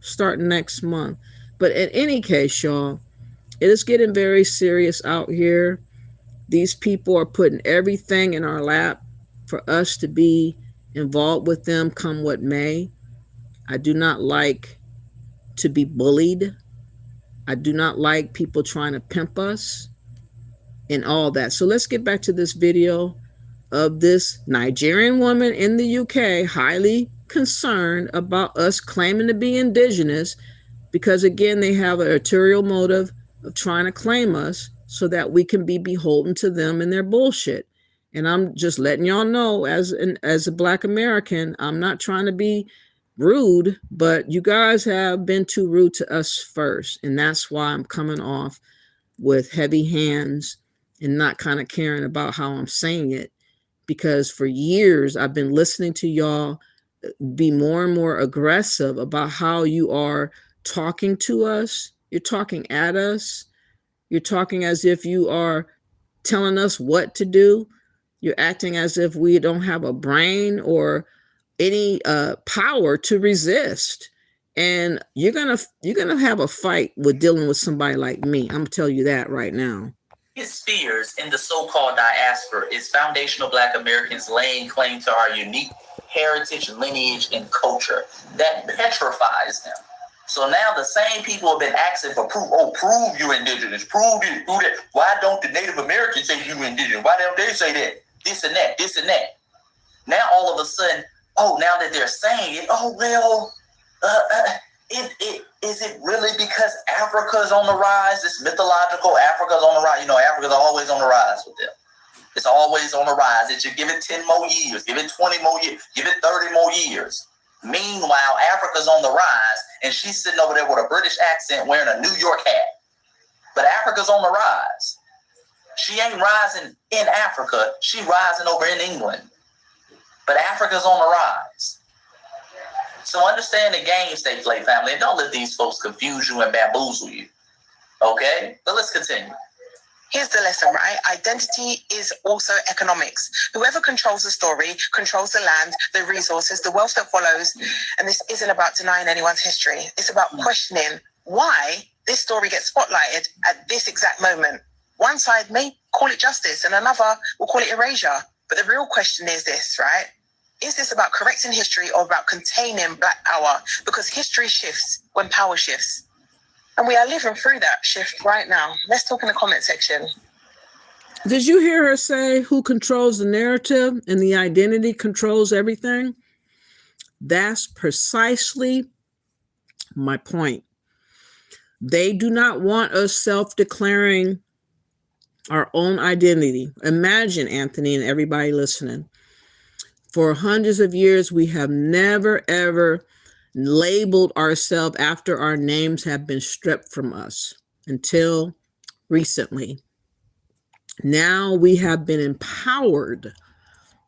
S1: starting next month. But in any case, y'all, it is getting very serious out here. These people are putting everything in our lap for us to be involved with them come what may. I do not like to be bullied. I do not like people trying to pimp us and all that. So let's get back to this video of this Nigerian woman in the UK highly concerned about us claiming to be indigenous because, again, they have an ulterior motive of trying to claim us so that we can be beholden to them and their bullshit. And I'm just letting y'all know, as a Black American, I'm not trying to be rude, but you guys have been too rude to us first. And that's why I'm coming off with heavy hands and not kind of caring about how I'm saying it. Because for years, I've been listening to y'all be more and more aggressive about how you are talking to us. You're talking at us. You're talking as if you are telling us what to do. You're acting as if we don't have a brain or any power to resist. And you're gonna have a fight with dealing with somebody like me. I'm gonna tell you that right now.
S16: Biggest fears in the so-called diaspora is foundational Black Americans laying claim to our unique heritage, lineage, and culture that petrifies them. So now the same people have been asking for proof. Oh, prove you're indigenous. Prove it. Prove that. Why don't the Native Americans say you're indigenous? Why don't they say that? This and that. This and that. Now all of a sudden, now that they're saying it, is it really because Africa's on the rise? This mythological Africa's on the rise. You know, Africa's always on the rise with them. It's always on the rise. It should give it 10 more years, give it 20 more years, give it 30 more years. Meanwhile, Africa's on the rise, and she's sitting over there with a British accent wearing a New York hat. But Africa's on the rise. She ain't rising in Africa. She rising over in England. But Africa's on the rise. So understand the games they play, family, and don't let these folks confuse you and bamboozle you. Okay? But let's continue.
S17: Here's the lesson, right? Identity is also economics. Whoever controls the story controls the land, the resources, the wealth that follows. And this isn't about denying anyone's history. It's about questioning why this story gets spotlighted at this exact moment. One side may call it justice and another will call it erasure. But the real question is this, right? Is this about correcting history or about containing Black power? Because history shifts when power shifts. And we are living through that shift right now. Let's talk in the comment section.
S1: Did you hear her say who controls the narrative and the identity controls everything? That's precisely my point. They do not want us self-declaring our own identity. Imagine, Anthony, and everybody listening. For hundreds of years, we have never, ever labeled ourselves after our names have been stripped from us until recently. Now we have been empowered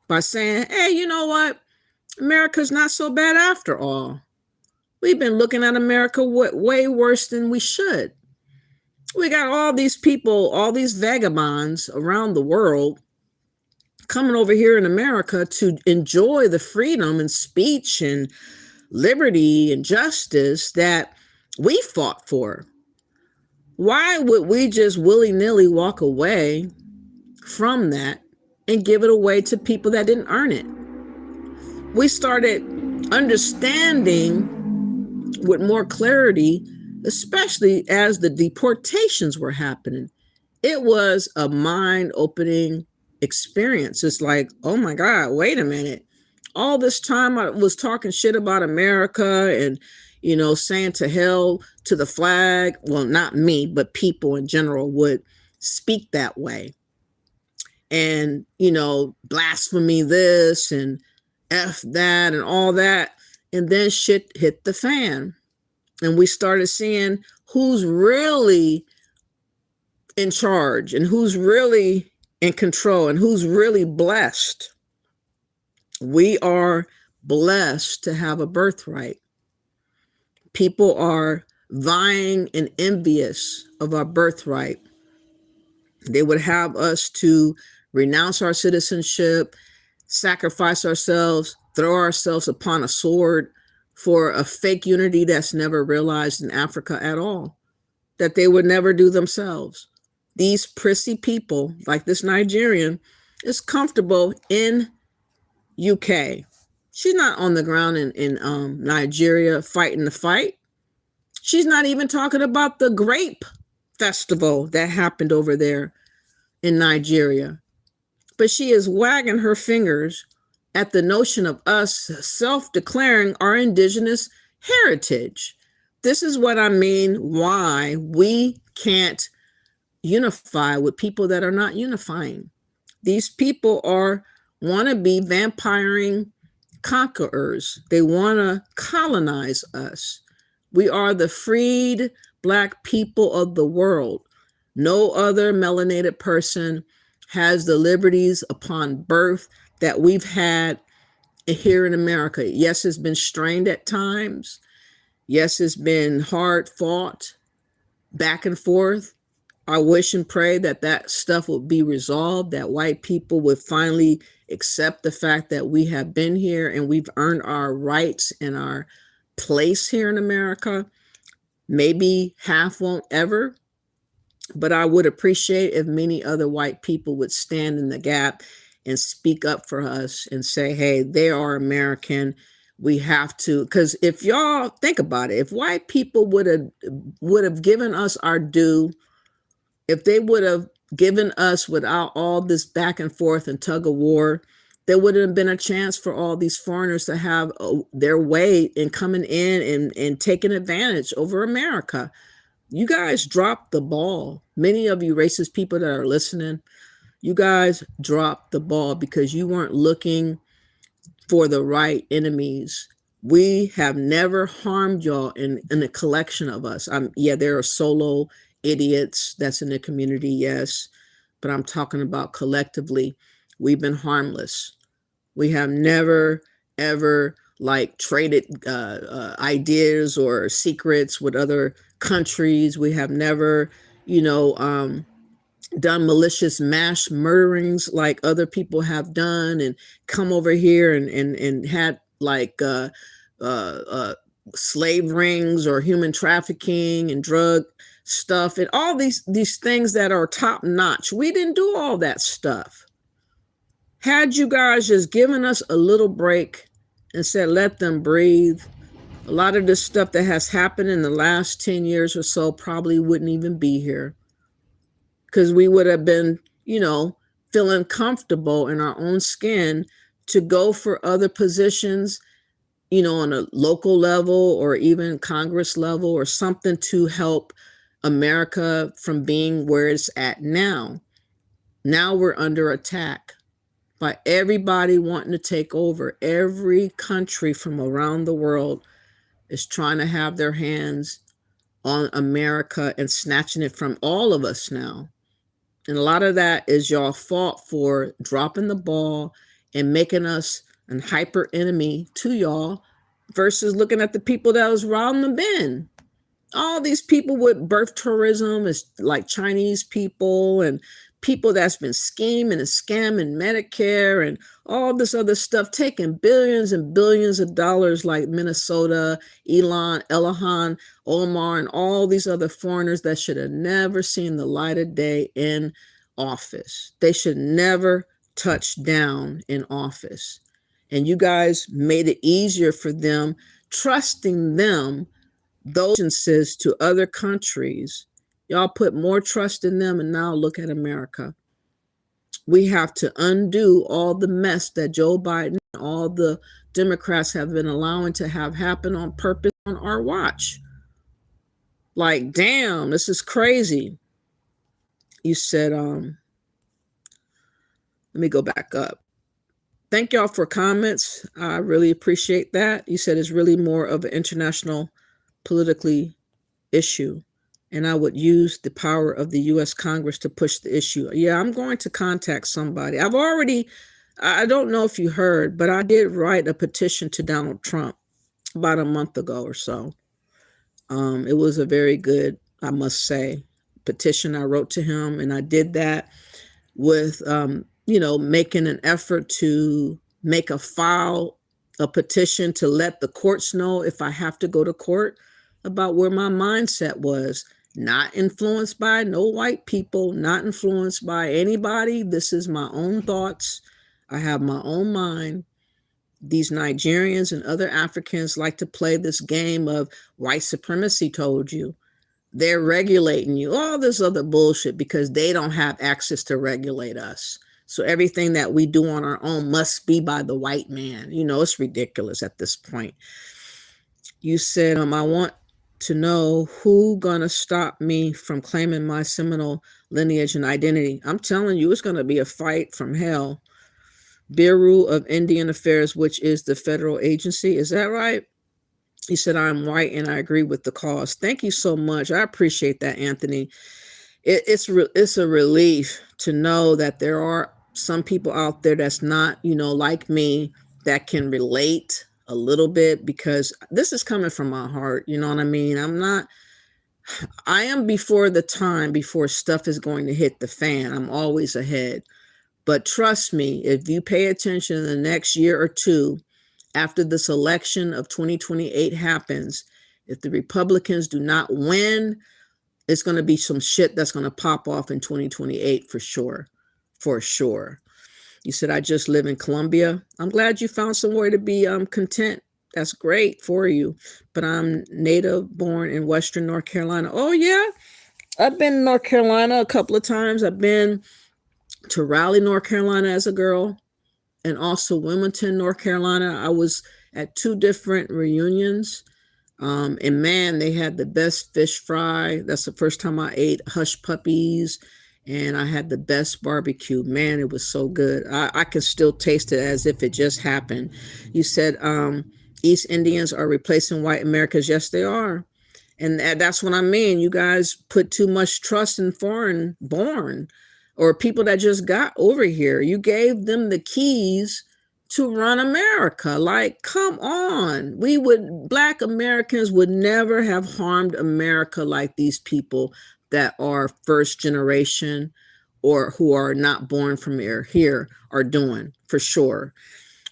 S1: by saying, hey, you know what? America's not so bad after all. We've been looking at America way worse than we should. We got all these people, all these vagabonds around the world coming over here in America to enjoy the freedom and speech and liberty and justice that we fought for. Why would we just willy-nilly walk away from that and give it away to people that didn't earn it? We started understanding with more clarity, especially as the deportations were happening. It was a mind-opening experience. It's like, oh my God, wait a minute. All this time I was talking shit about America and, you know, saying to hell to the flag. Well, not me, but people in general would speak that way. And, you know, blasphemy this and F that and all that. And then shit hit the fan. And we started seeing who's really in charge and who's really in control and who's really blessed. We are blessed to have a birthright. People are vying and envious of our birthright. They would have us to renounce our citizenship, sacrifice ourselves, throw ourselves upon a sword for a fake unity that's never realized in Africa at all, that they would never do themselves. These prissy people, like this Nigerian, is comfortable in UK. She's not on the ground in Nigeria fighting the fight. She's not even talking about the grape festival that happened over there in Nigeria. But she is wagging her fingers at the notion of us self-declaring our indigenous heritage. This is what I mean, why we can't unify with people that are not unifying. These people want to be vampiring conquerors. They want to colonize us. We are the freed Black people of the world. No other melanated person has the liberties upon birth that we've had here in America. Yes, it's been strained at times. Yes, it's been hard fought back and forth. I wish and pray that that stuff would be resolved, that white people would finally accept the fact that we have been here and we've earned our rights and our place here in America. Maybe half won't ever, but I would appreciate if many other white people would stand in the gap and speak up for us and say, hey, they are American. We have to, because if y'all think about it, if white people would have given us our due, if they would have given us without all this back and forth and tug of war, there would have been a chance for all these foreigners to have their way in coming in and taking advantage over America. You guys dropped the ball. Many of you racist people that are listening, you guys dropped the ball because you weren't looking for the right enemies. We have never harmed y'all in a collection of us. Yeah, there are solo idiots that's in the community, yes, but I'm talking about collectively. We've been harmless. We have never, ever like traded ideas or secrets with other countries. We have never, done malicious mass murderings like other people have done and come over here and had like slave rings or human trafficking and drug stuff and all these things that are top notch. We didn't do all that stuff. Had you guys just given us a little break and said, let them breathe, a lot of this stuff that has happened in the last 10 years or so probably wouldn't even be here, because we would have been, feeling comfortable in our own skin to go for other positions, on a local level or even Congress level or something to help America from being where it's at now. Now we're under attack by everybody wanting to take over. Every country from around the world is trying to have their hands on America and snatching it from all of us now. And a lot of that is y'all fault for dropping the ball and making us an hyper enemy to y'all versus looking at the people that was robbing the bin. All these people with birth tourism is like Chinese people and people that's been scheming and scamming Medicare and all this other stuff, taking billions and billions of dollars like Minnesota, Elahan, Omar, and all these other foreigners that should have never seen the light of day in office. They should never touch down in office. And you guys made it easier for them, trusting them, those agencies to other countries. Y'all put more trust in them, and now look at America. We have to undo all the mess that Joe Biden and all the Democrats have been allowing to have happen on purpose on our watch. Like, damn, this is crazy. You said, let me go back up. Thank y'all for comments. I really appreciate that. You said it's really more of an international politically issue, and I would use the power of the U.S. Congress to push the issue. Yeah, I'm going to contact somebody. I don't know if you heard, but I did write a petition to Donald Trump about a month ago or so. It was a very good, I must say, petition I wrote to him, and I did that with, making an effort to make a petition to let the courts know if I have to go to court about where my mindset was. Not influenced by no white people, not influenced by anybody. This is my own thoughts. I have my own mind. These Nigerians and other Africans like to play this game of white supremacy told you. They're regulating you, all this other bullshit, because they don't have access to regulate us. So everything that we do on our own must be by the white man. It's ridiculous at this point. You said, I want to know who gonna stop me from claiming my Seminole lineage and identity. I'm telling you, it's gonna be a fight from hell. Bureau of Indian Affairs, which is the federal agency. Is that right? He said, I'm white and I agree with the cause. Thank you so much. I appreciate that, Anthony. It's a relief to know that there are some people out there that's not, like me, that can relate a little bit, because this is coming from my heart. You know what I mean? I am before the time, before stuff is going to hit the fan. I'm always ahead. But trust me, if you pay attention in the next year or two, after this election of 2028 happens, if the Republicans do not win, it's going to be some shit that's going to pop off in 2028 for sure. For sure. You said, I just live in Columbia. I'm glad you found somewhere to be content. That's great for you. But I'm native born in Western North Carolina. Oh, yeah. I've been in North Carolina a couple of times. I've been to Raleigh, North Carolina as a girl, and also Wilmington, North Carolina. I was at 2 different reunions. And man, they had the best fish fry. That's the first time I ate hush puppies, and I had the best barbecue. Man, it was so good. I can still taste it as if it just happened. You said East Indians are replacing white Americans. Yes, they are. And that's what I mean. You guys put too much trust in foreign born or people that just got over here. You gave them the keys to run America. Like, come on. Black Americans would never have harmed America like these people that are first generation or who are not born from here are doing, for sure.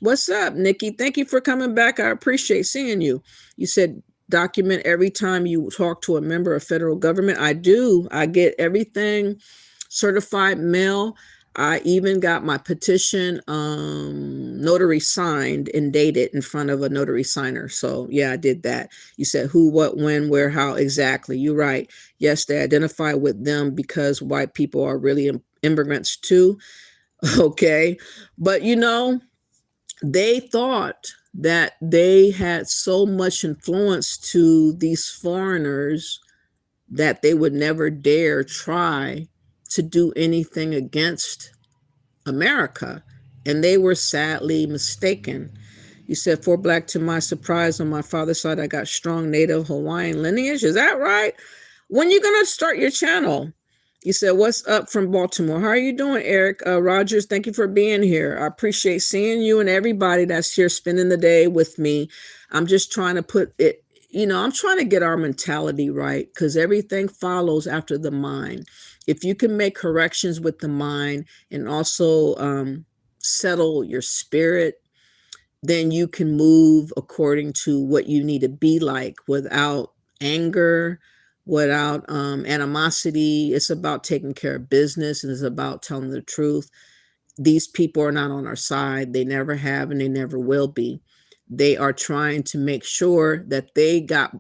S1: What's up, Nikki? Thank you for coming back. I appreciate seeing you. You said document every time you talk to a member of federal government. I do. I get everything certified mail. I even got my petition notary signed and dated in front of a notary signer. So yeah, I did that. You said who, what, when, where, how, exactly. You're right. Yes, they identify with them because white people are really immigrants too. Okay. But they thought that they had so much influence to these foreigners that they would never dare try to do anything against America. And they were sadly mistaken. You said 4 Black. To my surprise, on my father's side, I got strong Native Hawaiian lineage. Is that right? When you gonna start your channel? You said, what's up from Baltimore? How are you doing, Eric Rogers? Thank you for being here. I appreciate seeing you and everybody that's here spending the day with me. I'm just trying to put it, I'm trying to get our mentality right, because everything follows after the mind. If you can make corrections with the mind and also settle your spirit, then you can move according to what you need to be like without anger, without animosity. It's about taking care of business, and it's about telling the truth. These people are not on our side. They never have, and they never will be. They are trying to make sure that they got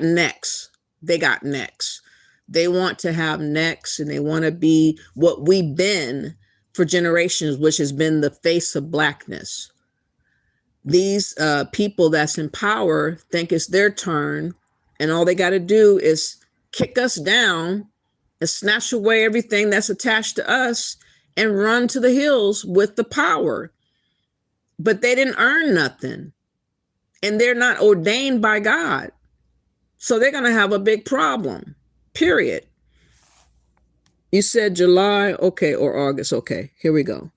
S1: necks. They got necks. They want to have necks, and they want to be what we've been for generations, which has been the face of Blackness. These people that's in power think it's their turn, and all they got to do is kick us down and snatch away everything that's attached to us and run to the hills with the power. But they didn't earn nothing, and they're not ordained by God. So they're going to have a big problem, period. You said July, okay, or August. Okay, here we go.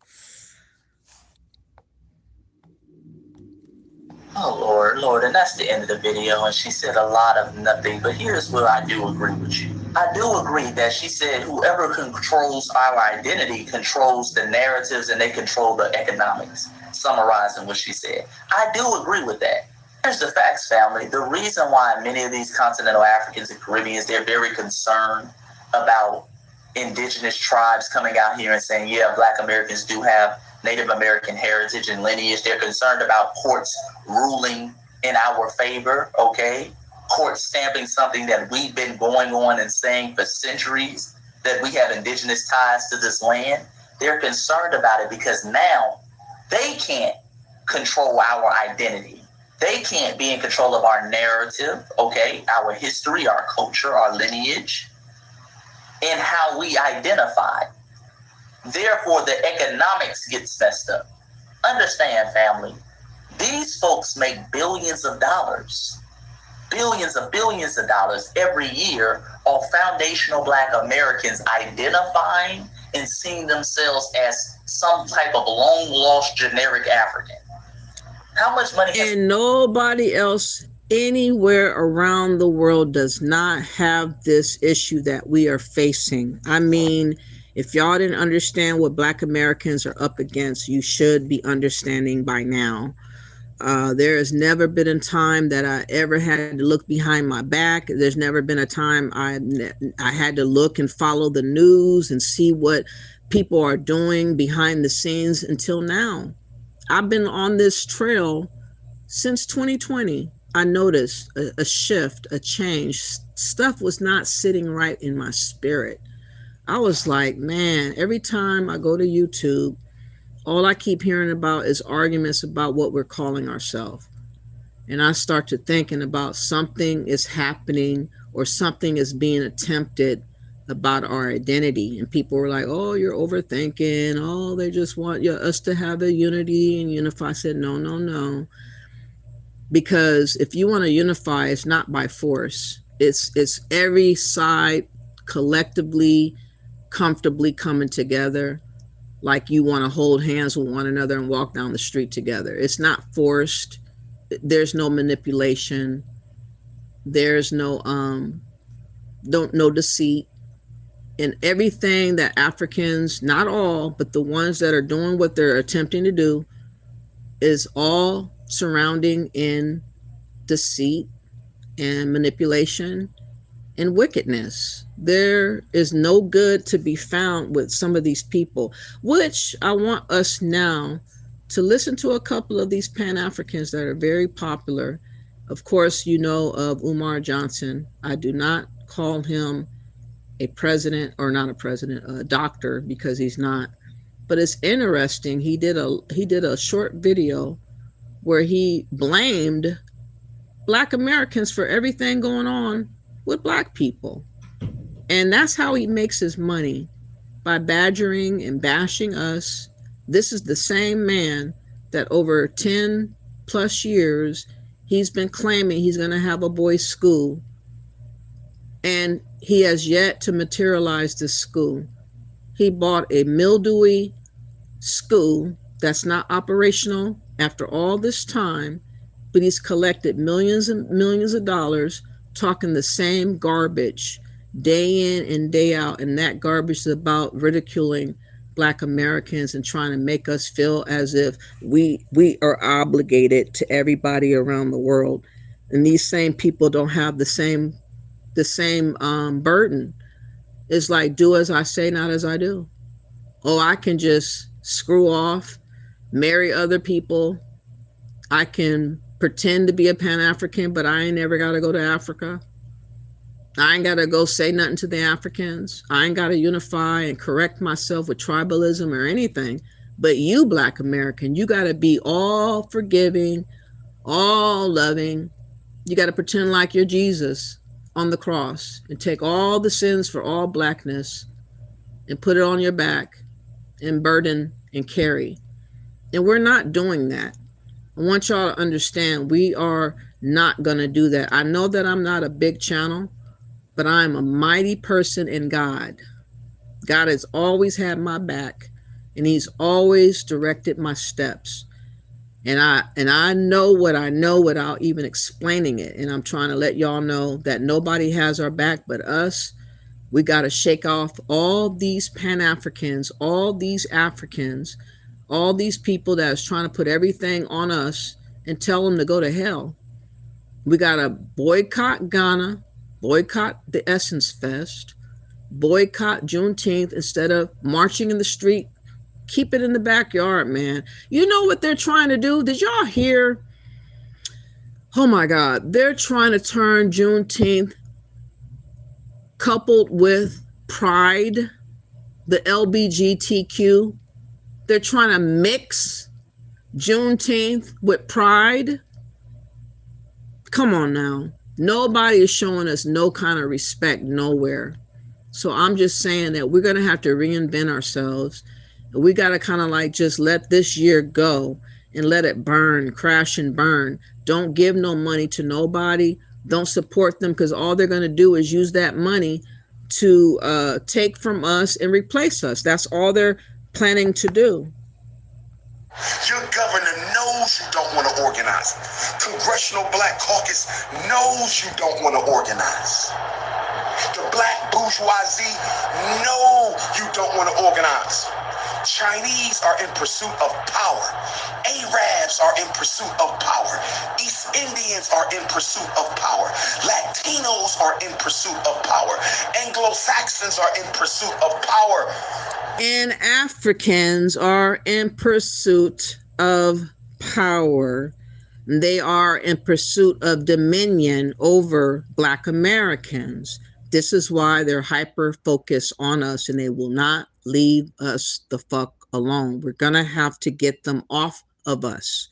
S16: Oh, Lord, and that's the end of the video, and she said a lot of nothing, but here's where I do agree with you. I do agree that she said whoever controls our identity controls the narratives and they control the economics, summarizing what she said. I do agree with that. Here's the facts, family. The reason why many of these continental Africans and Caribbeans, they're very concerned about indigenous tribes coming out here and saying, yeah, Black Americans do have Native American heritage and lineage. They're concerned about courts ruling in our favor, okay? Courts stamping something that we've been going on and saying for centuries, that we have indigenous ties to this land. They're concerned about it because now they can't control our identity. They can't be in control of our narrative, okay? Our history, our culture, our lineage, and how we identify. Therefore, the economics gets messed up. Understand, family, these folks make billions of dollars every year off foundational Black Americans identifying and seeing themselves as some type of long-lost generic African. How much money
S1: and nobody else anywhere around the world does not have this issue that we are facing. I mean, if y'all didn't understand what Black Americans are up against, you should be understanding by now. There has never been a time that I ever had to look behind my back. There's never been a time I had to look and follow the news and see what people are doing behind the scenes until now. I've been on this trail since 2020. I noticed a shift, a change. Stuff was not sitting right in my spirit. I was like, man, every time I go to YouTube, all I keep hearing about is arguments about what we're calling ourselves. And I start to thinking about something is happening or something is being attempted about our identity. And people were like, oh, you're overthinking. Oh, they just want us to have a unity and unify. I said, no. Because if you want to unify, it's not by force. It's every side collectively, comfortably coming together, like you want to hold hands with one another and walk down the street together. It's not forced. There's no manipulation. There's no deceit. And everything that Africans, not all, but the ones that are doing what they're attempting to do, is all surrounding in deceit and manipulation and wickedness. There is no good to be found with some of these people, which I want us now to listen to a couple of these Pan-Africans that are very popular. Of course, you know of Umar Johnson. I do not call him a president, or not a president, a doctor, because he's not. But it's interesting. He did a short video where he blamed Black Americans for everything going on with Black people. And that's how he makes his money, by badgering and bashing us. This is the same man that over 10 plus years, he's been claiming he's going to have a boys' school, and he has yet to materialize this school. He bought a mildewy school that's not operational after all this time, but he's collected millions and millions of dollars talking the same garbage day in and day out. And that garbage is about ridiculing Black Americans and trying to make us feel as if we are obligated to everybody around the world. And these same people don't have the same burden. It's like, do as I say, not as I do. Oh, I can just screw off, marry other people. I can pretend to be a Pan-African, but I ain't never got to go to Africa. I ain't got to go say nothing to the Africans. I ain't got to unify and correct myself with tribalism or anything. But you, Black American, you got to be all forgiving, all loving. You got to pretend like you're Jesus on the cross and take all the sins for all Blackness and put it on your back and burden and carry. And we're not doing that. I want y'all to understand we are not going to do that. I know that I'm not a big channel, but I'm a mighty person in God. God has always had my back, and he's always directed my steps. And I know what I know without even explaining it. And I'm trying to let y'all know that nobody has our back but us. We got to shake off all these Pan-Africans, all these Africans, all these people that's trying to put everything on us and tell them to go to hell. We got to boycott Ghana, boycott the Essence Fest, boycott Juneteenth instead of marching in the street. Keep it in the backyard, man. You know what they're trying to do? Did y'all hear? Oh my God. They're trying to turn Juneteenth coupled with Pride, the LGBTQ. They're trying to mix Juneteenth with Pride. Come on now. Nobody is showing us no kind of respect nowhere. So I'm just saying that we're going to have to reinvent ourselves. We got to kind of like just let this year go and let it burn, crash and burn. Don't give no money to nobody. Don't support them, because all they're going to do is use that money to take from us and replace us. That's all they're planning to do.
S3: Your governor knows you don't want to organize. Congressional Black Caucus knows you don't want to organize. The Black bourgeoisie know you don't want to organize. Chinese are in pursuit of power. Arabs are in pursuit of power. East Indians are in pursuit of power. Latinos are in pursuit of power. Anglo-Saxons are in pursuit of power.
S1: And Africans are in pursuit of power. They are in pursuit of dominion over Black Americans. This is why they're hyper focused on us, and they will not leave us the fuck alone. We're going to have to get them off of us.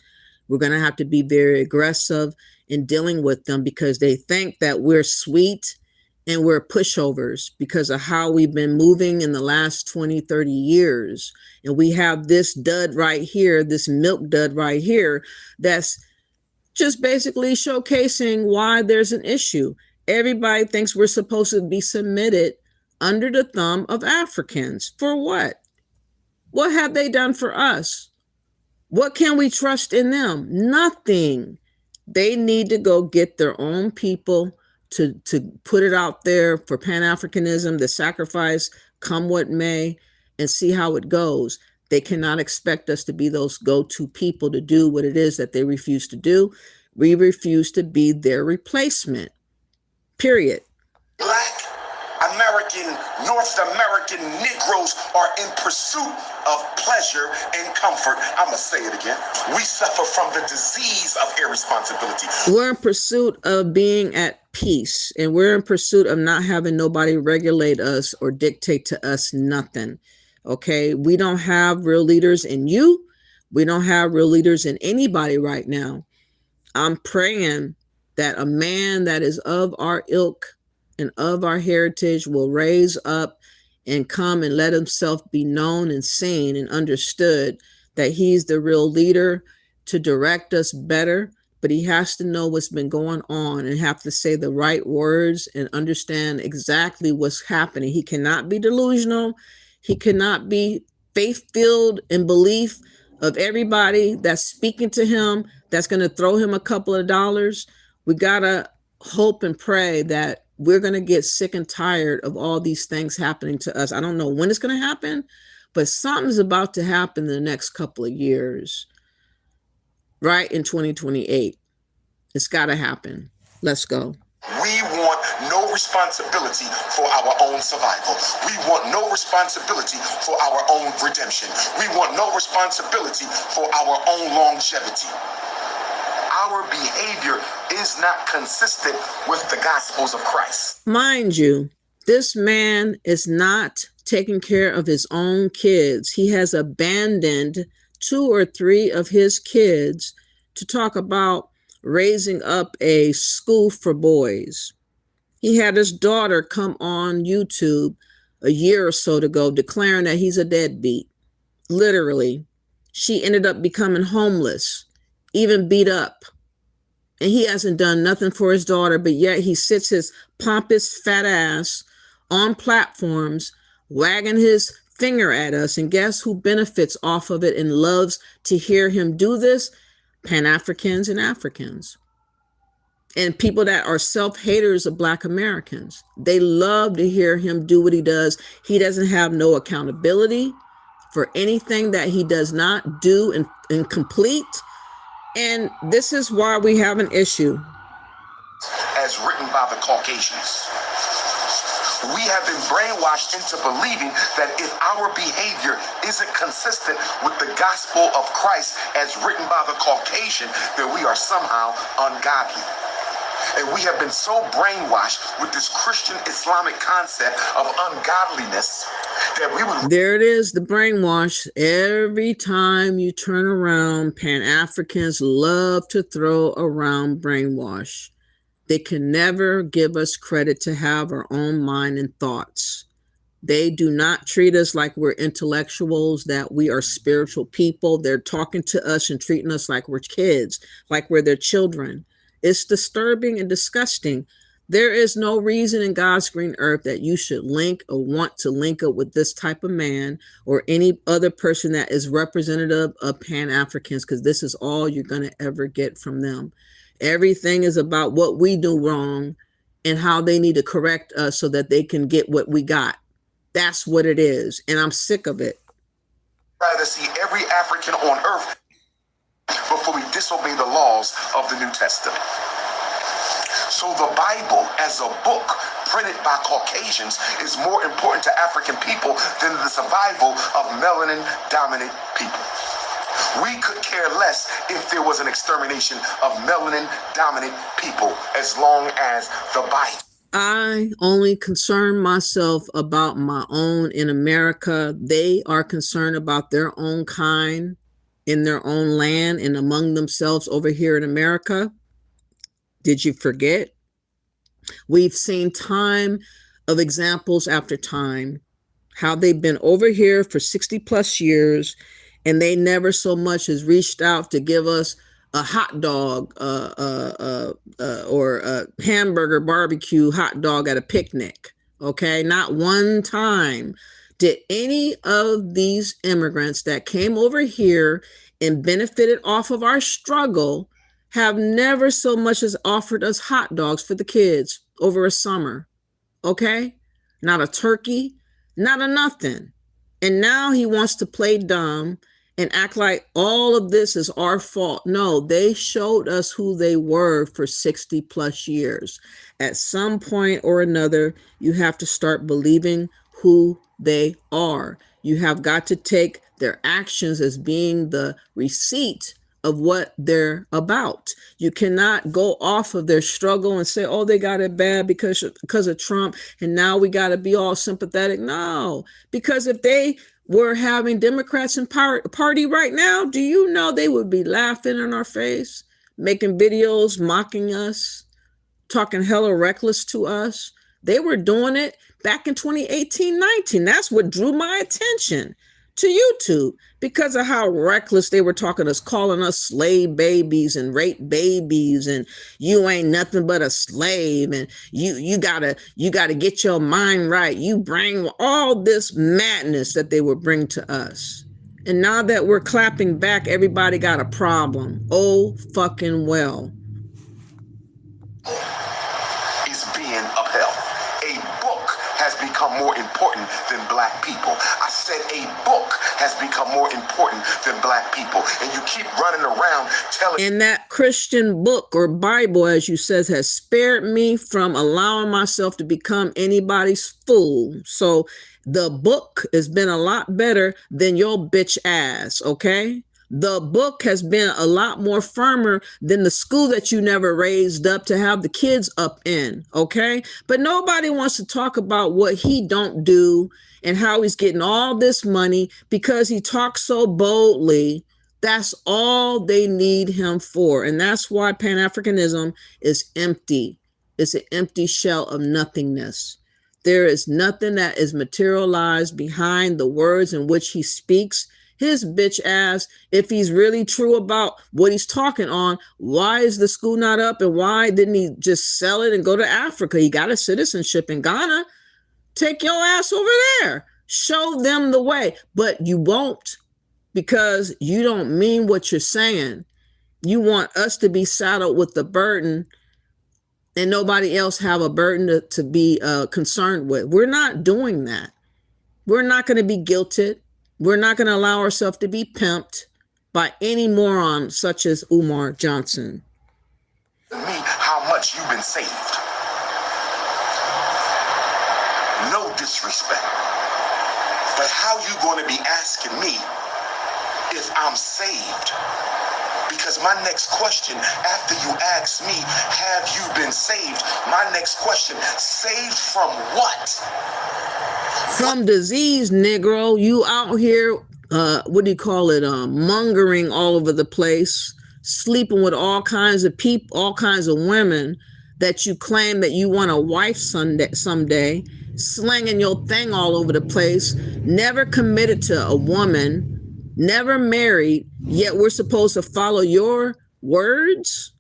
S1: We're going to have to be very aggressive in dealing with them, because they think that we're sweet and we're pushovers because of how we've been moving in the last 20, 30 years. And we have this dud right here, this milk dud right here, that's just basically showcasing why there's an issue. Everybody thinks we're supposed to be submitted under the thumb of Africans. For what? What have they done for us? What can we trust in them? Nothing. They need to go get their own people to put it out there for Pan-Africanism, the sacrifice, come what may, and see how it goes. They cannot expect us to be those go-to people to do what it is that they refuse to do. We refuse to be their replacement. Period.
S3: Black American, North American Negroes are in pursuit of pleasure and comfort. I'm going to say it again. We suffer from the disease of irresponsibility.
S1: We're in pursuit of being at peace, and we're in pursuit of not having nobody regulate us or dictate to us nothing. Okay? We don't have real leaders in you. We don't have real leaders in anybody right now. I'm praying that a man that is of our ilk and of our heritage will raise up and come and let himself be known and seen and understood, that he's the real leader to direct us better, but he has to know what's been going on and have to say the right words and understand exactly what's happening. He cannot be delusional. He cannot be faith-filled in belief of everybody that's speaking to him, that's going to throw him a couple of dollars. We got to hope and pray that we're going to get sick and tired of all these things happening to us. I don't know when it's going to happen, but something's about to happen in the next couple of years, right in 2028. It's got to happen. Let's go.
S3: We want no responsibility for our own survival. We want no responsibility for our own redemption. We want no responsibility for our own longevity. Our behavior is not consistent with the gospels of Christ.
S1: Mind you, this man is not taking care of his own kids. He has abandoned 2 or 3 of his kids to talk about raising up a school for boys. He had his daughter come on YouTube a year or so ago declaring that he's a deadbeat. Literally. She ended up becoming homeless, even beat up. And he hasn't done nothing for his daughter, but yet he sits his pompous fat ass on platforms, wagging his finger at us. And guess who benefits off of it and loves to hear him do this? Pan-Africans and Africans. And people that are self-haters of Black Americans. They love to hear him do what he does. He doesn't have no accountability for anything that he does not do and complete. And this is why we have an issue.
S3: As written by the Caucasians. We have been brainwashed into believing that if our behavior isn't consistent with the gospel of Christ as written by the Caucasian, that we are somehow ungodly. And we have been so brainwashed with this Christian Islamic concept of ungodliness that we would...
S1: There it is, the brainwash. Every time you turn around, Pan-Africans love to throw around brainwash. They can never give us credit to have our own mind and thoughts. They do not treat us like we're intellectuals, that we are spiritual people. They're talking to us and treating us like we're kids, like we're their children. It's disturbing and disgusting. There is no reason in God's green earth that you should link or want to link up with this type of man or any other person that is representative of Pan-Africans, because this is all you're going to ever get from them. Everything is about what we do wrong and how they need to correct us so that they can get what we got. That's what it is. And I'm sick of it.
S3: I'd rather see every African on earth before we disobey the laws of the New Testament. So the Bible as a book printed by Caucasians is more important to African people than the survival of melanin-dominant people. We could care less if there was an extermination of melanin-dominant people as long as the Bible.
S1: I only concern myself about my own in America. They are concerned about their own kind in their own land and among themselves over here in America. Did you forget? We've seen time of examples after time, how they've been over here for 60 plus years, and they never so much as reached out to give us a hot dog or a hamburger barbecue hot dog at a picnic. Okay, not one time did any of these immigrants that came over here and benefited off of our struggle have never so much as offered us hot dogs for the kids over a summer. Okay, not a turkey, not a nothing. And now he wants to play dumb and act like all of this is our fault. No, they showed us who they were for 60 plus years. At some point or another, you have to start believing who they are. You have got to take their actions as being the receipt of what they're about. You cannot go off of their struggle and say, oh, they got it bad because of Trump, and now we got to be all sympathetic. No, because if they were having Democrats in party right now, do you know they would be laughing in our face, making videos, mocking us, talking hella reckless to us? They were doing it back in 2018-19. That's what drew my attention to YouTube because of how reckless they were talking us, calling us slave babies and rape babies, and you ain't nothing but a slave, and you gotta get your mind right. You bring all this madness that they would bring to us. And now that we're clapping back, everybody got a problem. Oh, fucking well.
S3: Is being upheld. A book has become more important than black people. I said a book has become more important than black people. And you keep running around telling...
S1: And that Christian book or Bible, as you says, has spared me from allowing myself to become anybody's fool. So the book has been a lot better than your bitch ass, okay? The book has been a lot more firmer than the school that you never raised up to have the kids up in, okay? But nobody wants to talk about what he don't do and how he's getting all this money because he talks so boldly. That's all they need him for. And that's why Pan-Africanism is empty. It's an empty shell of nothingness. There is nothing that is materialized behind the words in which he speaks. His bitch ass, if he's really true about what he's talking on, why is the school not up, and why didn't he just sell it and go to Africa? He got a citizenship in Ghana. Take your ass over there. Show them the way. But you won't, because you don't mean what you're saying. You want us to be saddled with the burden and nobody else have a burden to be concerned with. We're not doing that. We're not going to be guilted. We're not going to allow ourselves to be pimped by any moron such as Umar Johnson.
S3: Me how much you've been saved. No disrespect. But how you going to be asking me if I'm saved? Because my next question, after you ask me, have you been saved? My next question, saved from what?
S1: From disease, Negro. You out here, what do you call it? Mongering all over the place, sleeping with all kinds of people, all kinds of women that you claim that you want a wife someday, slinging your thing all over the place, never committed to a woman, never married, yet we're supposed to follow your words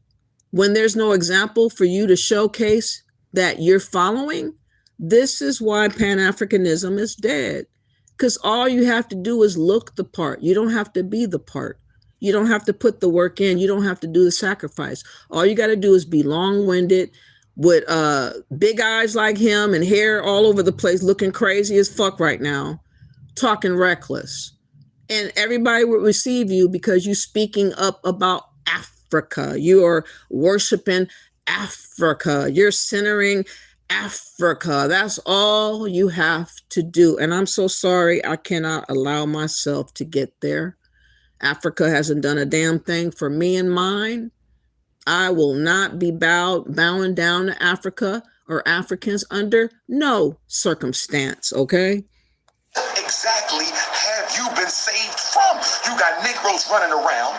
S1: when there's no example for you to showcase that you're following. This is why Pan-Africanism is dead, because all you have to do is look the part. You don't have to be the part. You don't have to put the work in. You don't have to do the sacrifice. All you got to do is be long-winded with big eyes like him and hair all over the place, looking crazy as fuck right now, talking reckless. And everybody will receive you because you're speaking up about Africa. You are worshiping Africa. You're centering Africa. That's all you have to do. And I'm so sorry I cannot allow myself to get there. Africa hasn't done a damn thing for me and mine. I will not be bowing down to Africa or Africans under no circumstance, okay?
S3: Exactly have you been saved from? You got Negroes running around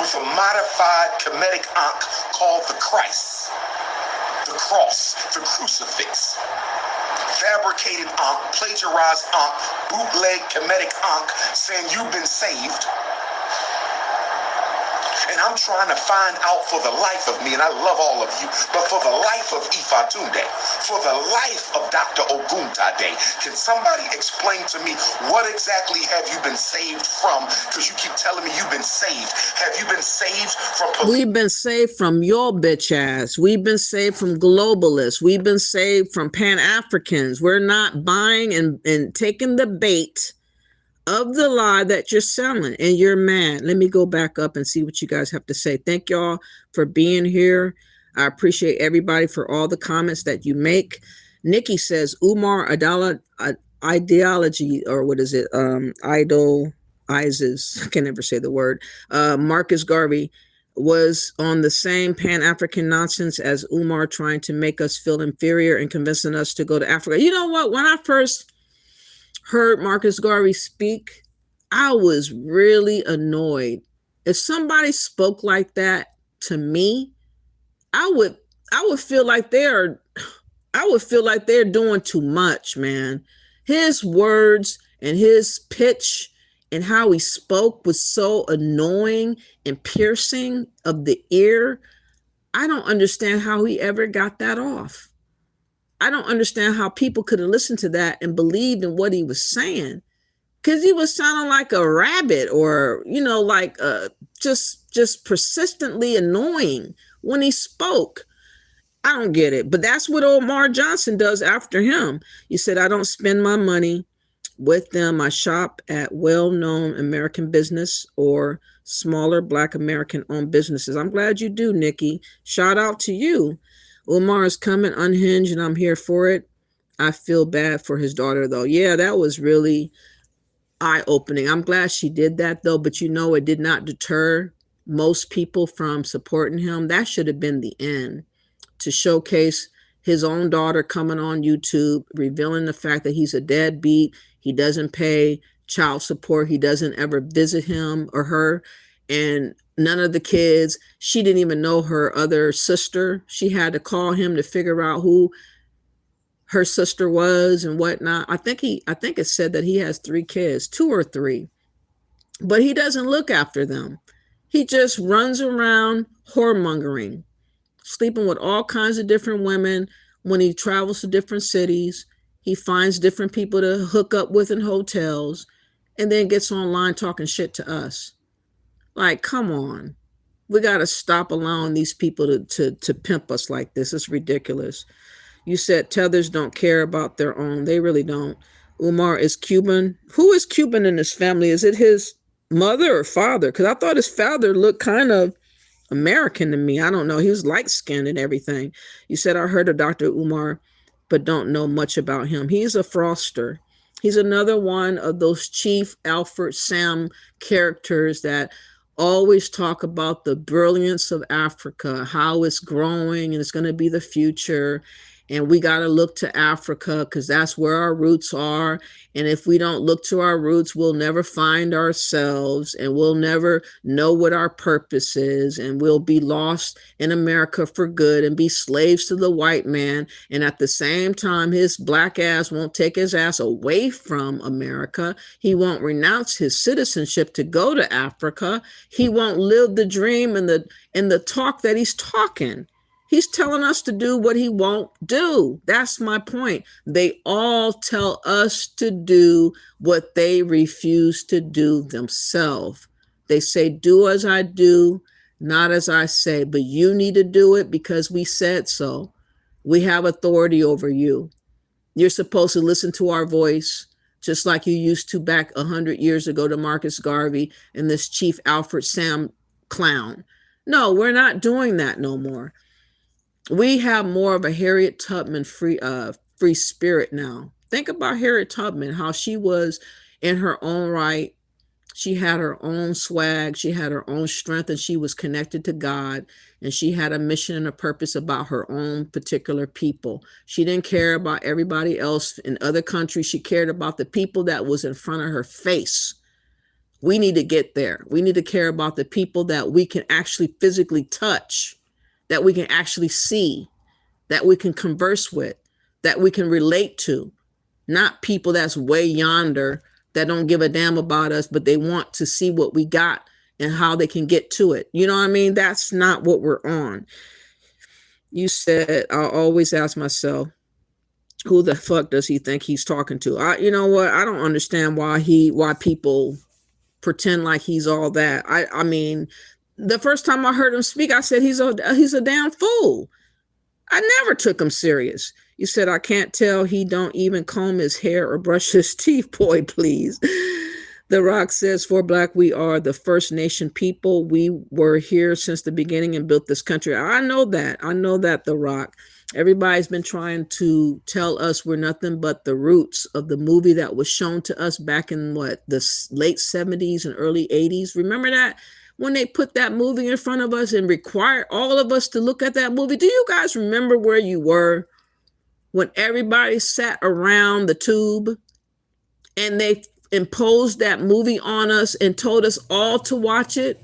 S3: with a modified Kemetic Ankh called the Christ, the cross, the crucifix, fabricated Ankh, plagiarized Ankh, bootleg Kemetic Ankh, saying you've been saved. And I'm trying to find out for the life of me, and I love all of you, but for the life of Ifatunde, for the life of Dr. Oguntade, can somebody explain to me what exactly have you been saved from? Because you keep telling me you've been saved. Have you been saved from...
S1: We've been saved from your bitch ass. We've been saved from globalists. We've been saved from Pan-Africans. We're not buying and taking the bait of the lie that you're selling, and you're mad. Let me go back up and see what you guys have to say. Thank y'all for being here. I appreciate everybody for all the comments that you make. Nikki says Umar ideology, or what is it? Idolizes. I can never say the word. Marcus Garvey was on the same Pan-African nonsense as Umar, trying to make us feel inferior and convincing us to go to Africa. You know what? When I first heard Marcus Garvey speak, I was really annoyed. If somebody spoke like that to me, I would feel like they're doing too much, man. His words and his pitch and how he spoke was so annoying and piercing of the ear. I don't understand how he ever got that off. I don't understand how people could have listened to that and believed in what he was saying, because he was sounding like a rabbit, or like just persistently annoying when he spoke. I don't get it. But that's what Omar Johnson does after him. You said, I don't spend my money with them. I shop at well-known American business or smaller Black American-owned businesses. I'm glad you do, Nikki. Shout out to you. Umar is coming unhinged, and I'm here for it. I feel bad for his daughter, though. Yeah, that was really eye-opening. I'm glad she did that, though, but it did not deter most people from supporting him. That should have been the end, to showcase his own daughter coming on YouTube, revealing the fact that he's a deadbeat. He doesn't pay child support. He doesn't ever visit him or her. And none of the kids, she didn't even know her other sister. She had to call him to figure out who her sister was and whatnot. I think it said that he has 3 kids, 2 or 3, but he doesn't look after them. He just runs around whoremongering, sleeping with all kinds of different women. When he travels to different cities, he finds different people to hook up with in hotels, and then gets online talking shit to us. Like, come on. We got to stop allowing these people to pimp us like this. It's ridiculous. You said tethers don't care about their own. They really don't. Umar is Cuban. Who is Cuban in his family? Is it his mother or father? Because I thought his father looked kind of American to me. I don't know. He was light-skinned and everything. You said, I heard of Dr. Umar, but don't know much about him. He's a fraudster. He's another one of those Chief Alfred Sam characters that always talk about the brilliance of Africa, how it's growing and it's going to be the future. And we got to look to Africa because that's where our roots are. And if we don't look to our roots, we'll never find ourselves, and we'll never know what our purpose is. And we'll be lost in America for good and be slaves to the white man. And at the same time, his Black ass won't take his ass away from America. He won't renounce his citizenship to go to Africa. He won't live the dream and the talk that he's talking. He's telling us to do what he won't do. That's my point. They all tell us to do what they refuse to do themselves. They say, do as I do, not as I say, but you need to do it because we said so. We have authority over you. You're supposed to listen to our voice, just like you used to back 100 years ago to Marcus Garvey and this Chief Alfred Sam clown. No, we're not doing that no more. We have more of a Harriet Tubman free spirit now. Think about Harriet Tubman, how she was in her own right. She had her own swag. She had her own strength, and she was connected to God. And she had a mission and a purpose about her own particular people. She didn't care about everybody else in other countries. She cared about the people that was in front of her face. We need to get there. We need to care about the people that we can actually physically touch, that we can actually see, that we can converse with, that we can relate to. Not people that's way yonder that don't give a damn about us, but they want to see what we got and how they can get to it. You know what I mean? That's not what we're on. You said, I'll always ask myself, who the fuck does he think he's talking to? You know what? I don't understand why people pretend like he's all that. I mean, the first time I heard him speak, I said, he's a damn fool. I never took him serious. You said, I can't tell he don't even comb his hair or brush his teeth. Boy, please. The Rock says, for Black, we are the First Nation people. We were here since the beginning and built this country. I know that. I know that, The Rock. Everybody's been trying to tell us we're nothing but the roots of the movie that was shown to us back in the late 70s and early 80s. Remember that? When they put that movie in front of us and required all of us to look at that movie. Do you guys remember where you were when everybody sat around the tube and they imposed that movie on us and told us all to watch it?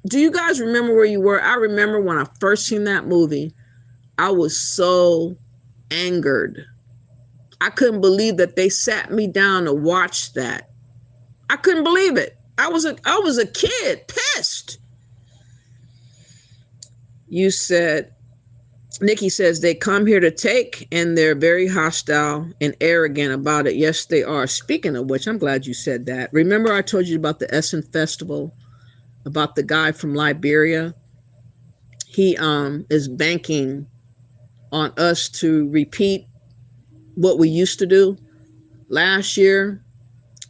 S1: Do you guys remember where you were? I remember when I first seen that movie, I was so angered, I couldn't believe that they sat me down to watch that. I couldn't believe it. I was a kid, pissed. You said, Nikki says they come here to take, and they're very hostile and arrogant about it. Yes, they are. Speaking of which, I'm glad you said that. Remember I told you about the Essen Festival, about the guy from Liberia? He is banking on us to repeat what we used to do. Last year,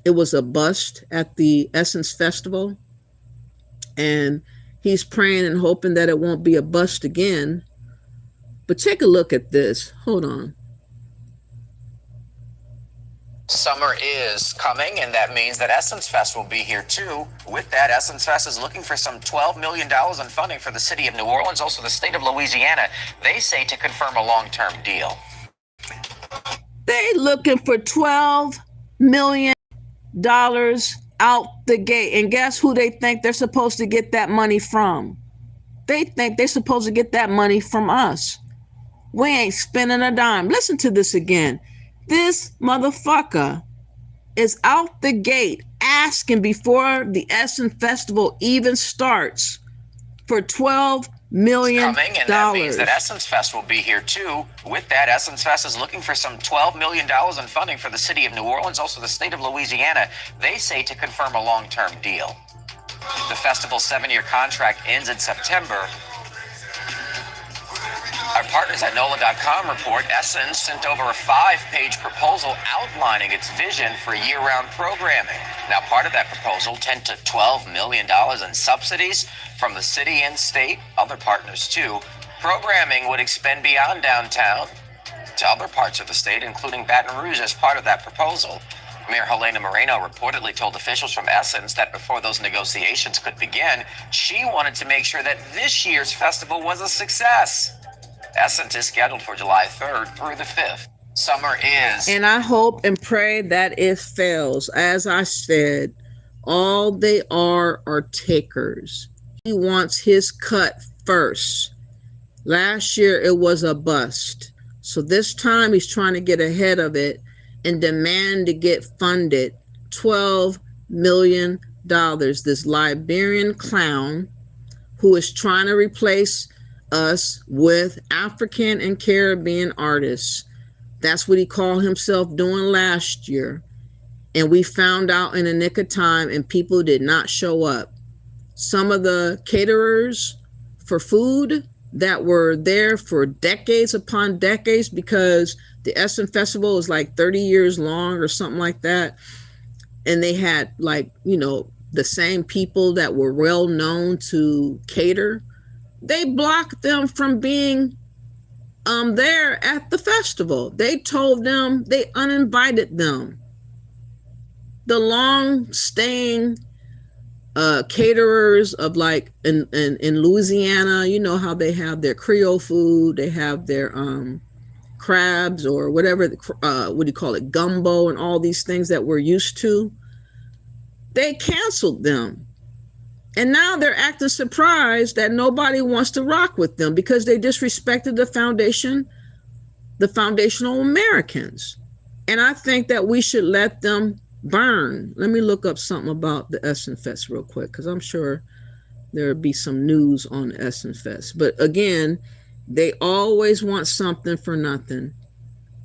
S1: it was a bust at the Essence Festival, and he's praying and hoping that it won't be a bust again. But take a look at this. Hold on.
S20: Summer is coming, and that means that Essence Fest will be here too. With that, Essence Fest is looking for some $12 million in funding for the city of New Orleans, also the state of Louisiana. They say to confirm a long-term deal.
S1: They looking for $12 million out the gate. And guess who they think they're supposed to get that money from? They think they're supposed to get that money from us. We ain't spending a dime. Listen to this again. This motherfucker is out the gate asking before the Essence Festival even starts for $12 million.
S20: Coming, and that means that Essence Fest will be here too. With that, Essence Fest is looking for some $12 million in funding for the city of New Orleans, also the state of Louisiana. They say to confirm a long-term deal. The festival's 7-year contract ends in September. Our partners at NOLA.com report Essence sent over a 5-page proposal outlining its vision for year-round programming. Now, part of that proposal, $10 to $12 million in subsidies from the city and state, other partners too. Programming would expand beyond downtown to other parts of the state, including Baton Rouge, as part of that proposal. Mayor Helena Moreno reportedly told officials from Essence that before those negotiations could begin, she wanted to make sure that this year's festival was a success. Essence is scheduled for July 3rd through the 5th. Summer is.
S1: And I hope and pray that it fails. As I said, all they are takers. He wants his cut first. Last year, it was a bust. So this time, he's trying to get ahead of it and demand to get funded $12 million. This Liberian clown who is trying to replace us with African and Caribbean artists. That's what he called himself doing last year. And we found out in the nick of time, and people did not show up. Some of the caterers for food that were there for decades upon decades, because the Essen Festival is like 30 years long or something like that. And they had the same people that were well known to cater. They blocked them from being there at the festival. They told them, they uninvited them. The long-staying caterers of in Louisiana, you know how they have their Creole food, they have their crabs or whatever, what do you call it, gumbo and all these things that we're used to. They canceled them. And now they're acting surprised that nobody wants to rock with them because they disrespected the foundation, the foundational Americans. And I think that we should let them burn. Let me look up something about the Essen Fest real quick, because I'm sure there'll be some news on the Essen Fest. But again, they always want something for nothing.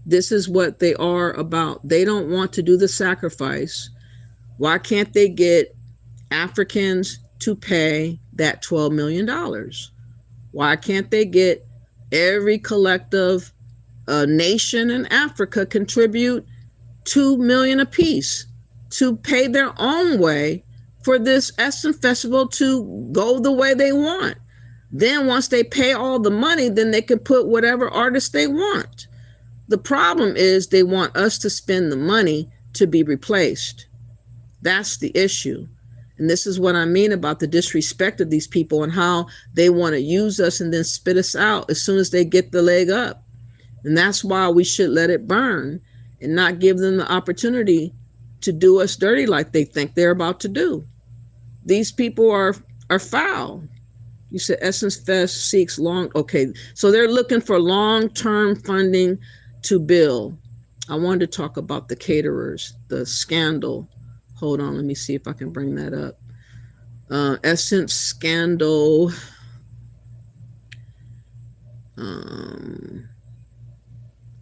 S1: This is what they are about. They don't want to do the sacrifice. Why can't they get Africans to pay that $12 million? Why can't they get every collective nation in Africa contribute $2 million apiece to pay their own way for this Essen Festival to go the way they want? Then once they pay all the money, then they can put whatever artist they want. The problem is they want us to spend the money to be replaced. That's the issue. And this is what I mean about the disrespect of these people and how they want to use us and then spit us out as soon as they get the leg up. And that's why we should let it burn and not give them the opportunity to do us dirty like they think they're about to do. These people are foul. You said Essence Fest seeks okay, so they're looking for long-term funding to build. I wanted to talk about the caterers, the scandal. Hold on, let me see if I can bring that up. Essence scandal.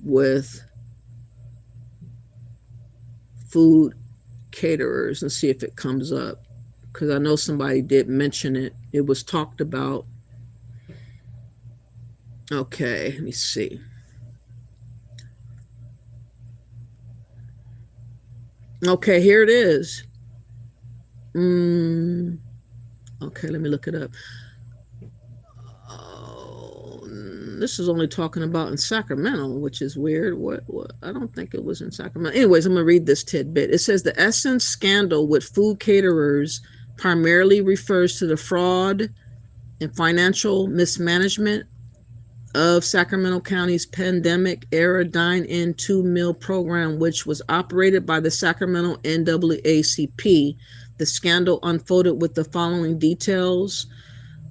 S1: With food caterers and see if it comes up, because I know somebody did mention it. It was talked about. Okay, let me see. Okay, here it is. Okay, let me look it up. This is only talking about in Sacramento, which is weird. What? I don't think it was in Sacramento. Anyways, I'm going to read this tidbit. It says the Essence scandal with food caterers primarily refers to the fraud and financial mismanagement of Sacramento County's pandemic-era dine-in 2-meal program, which was operated by the Sacramento NAACP. The scandal unfolded with the following details.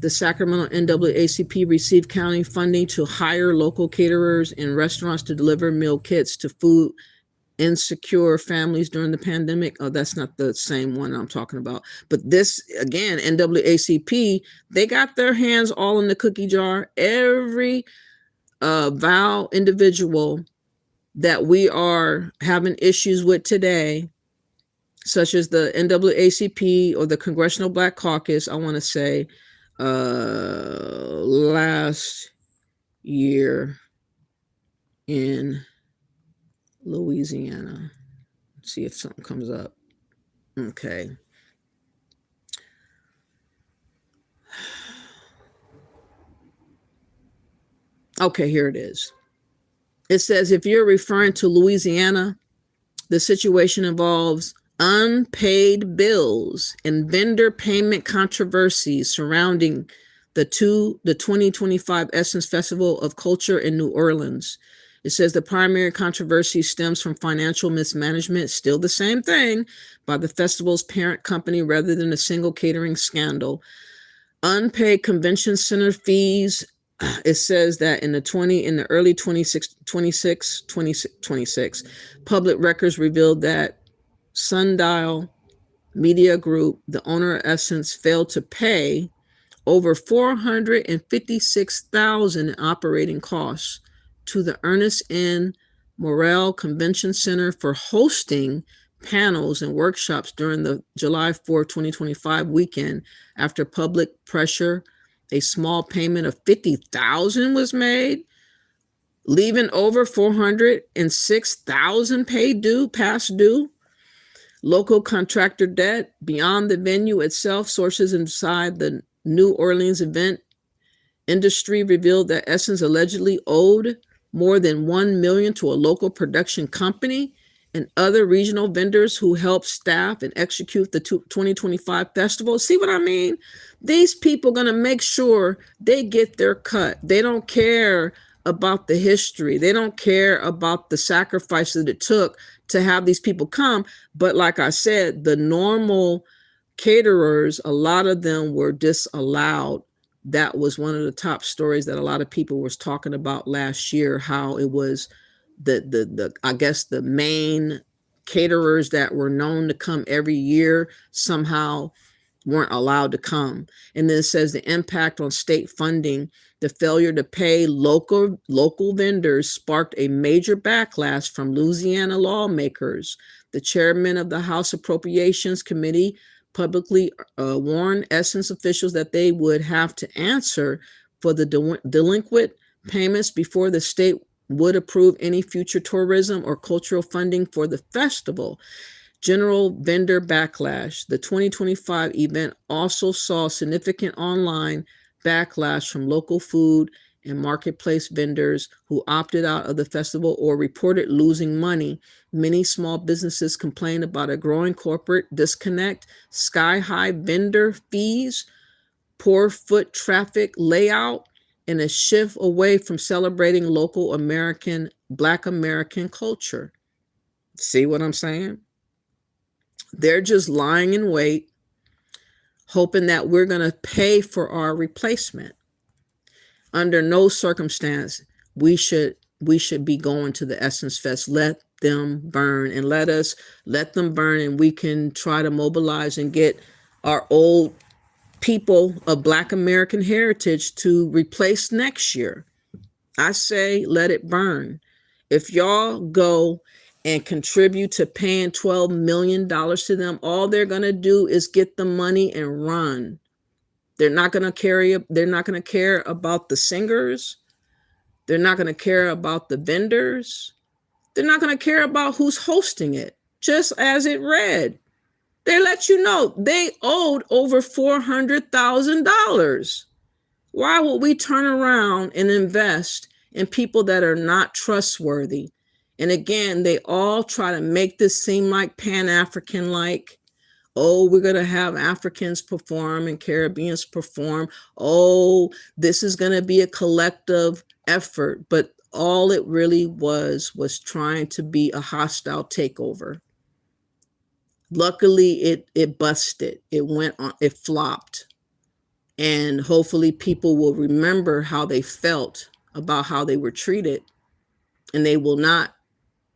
S1: The Sacramento NAACP received county funding to hire local caterers and restaurants to deliver meal kits to food insecure families during the pandemic. Oh, that's not the same one I'm talking about. But this, again, NAACP, they got their hands all in the cookie jar. Every vow individual that we are having issues with today, such as the NAACP or the Congressional Black Caucus, I want to say, last year in Louisiana. Let's see if something comes up. Okay. Okay, here it is. It says, if you're referring to Louisiana, the situation involves unpaid bills and vendor payment controversies surrounding the 2025 Essence Festival of Culture in New Orleans. It says the primary controversy stems from financial mismanagement, still the same thing, by the festival's parent company rather than a single catering scandal. Unpaid convention center fees. It says that in the early 26, public records revealed that Sundial Media Group, the owner of Essence, failed to pay over $456,000 in operating costs to the Ernest N. Morrell Convention Center for hosting panels and workshops during the July 4, 2025 weekend. After public pressure, a small payment of $50,000 was made, leaving over $406,000 past due. Local contractor debt beyond the venue itself. Sources inside the New Orleans event industry revealed that Essence allegedly owed more than $1 million to a local production company and other regional vendors who helped staff and execute the 2025 festival. See what I mean? These people are going to make sure they get their cut. They don't care about the history. They don't care about the sacrifices that it took to have these people come. But like I said, the normal caterers, a lot of them were disallowed. That was one of the top stories that a lot of people was talking about last year, how it was the I guess the main caterers that were known to come every year somehow weren't allowed to come. And then it says the impact on state funding. The failure to pay local vendors sparked a major backlash from Louisiana lawmakers. The chairman of the House Appropriations Committee publicly warned Essence officials that they would have to answer for the delinquent payments before the state would approve any future tourism or cultural funding for the festival. General vendor backlash. The 2025 event also saw significant online backlash from local food and marketplace vendors who opted out of the festival or reported losing money. Many small businesses complained about a growing corporate disconnect, sky-high vendor fees, poor foot traffic layout, and a shift away from celebrating local Black American culture. See what I'm saying? They're just lying in wait, hoping that we're going to pay for our replacement. Under no circumstance we should be going to the Essence Fest. Let them burn, and let them burn, and we can try to mobilize and get our old people of Black American heritage to replace next year. I say let it burn. If y'all go and contribute to paying $12 million to them, all they're going to do is get the money and run. They're not going to care about the singers. They're not going to care about the vendors. They're not going to care about who's hosting it. Just as it read, they let you know they owed over $400,000. Why would we turn around and invest in people that are not trustworthy? And again, they all try to make this seem like Pan-African, like, oh, we're going to have Africans perform and Caribbeans perform. Oh, this is going to be a collective effort. But all it really was trying to be a hostile takeover. Luckily, it busted. It went on, it flopped. And hopefully people will remember how they felt about how they were treated, and they will not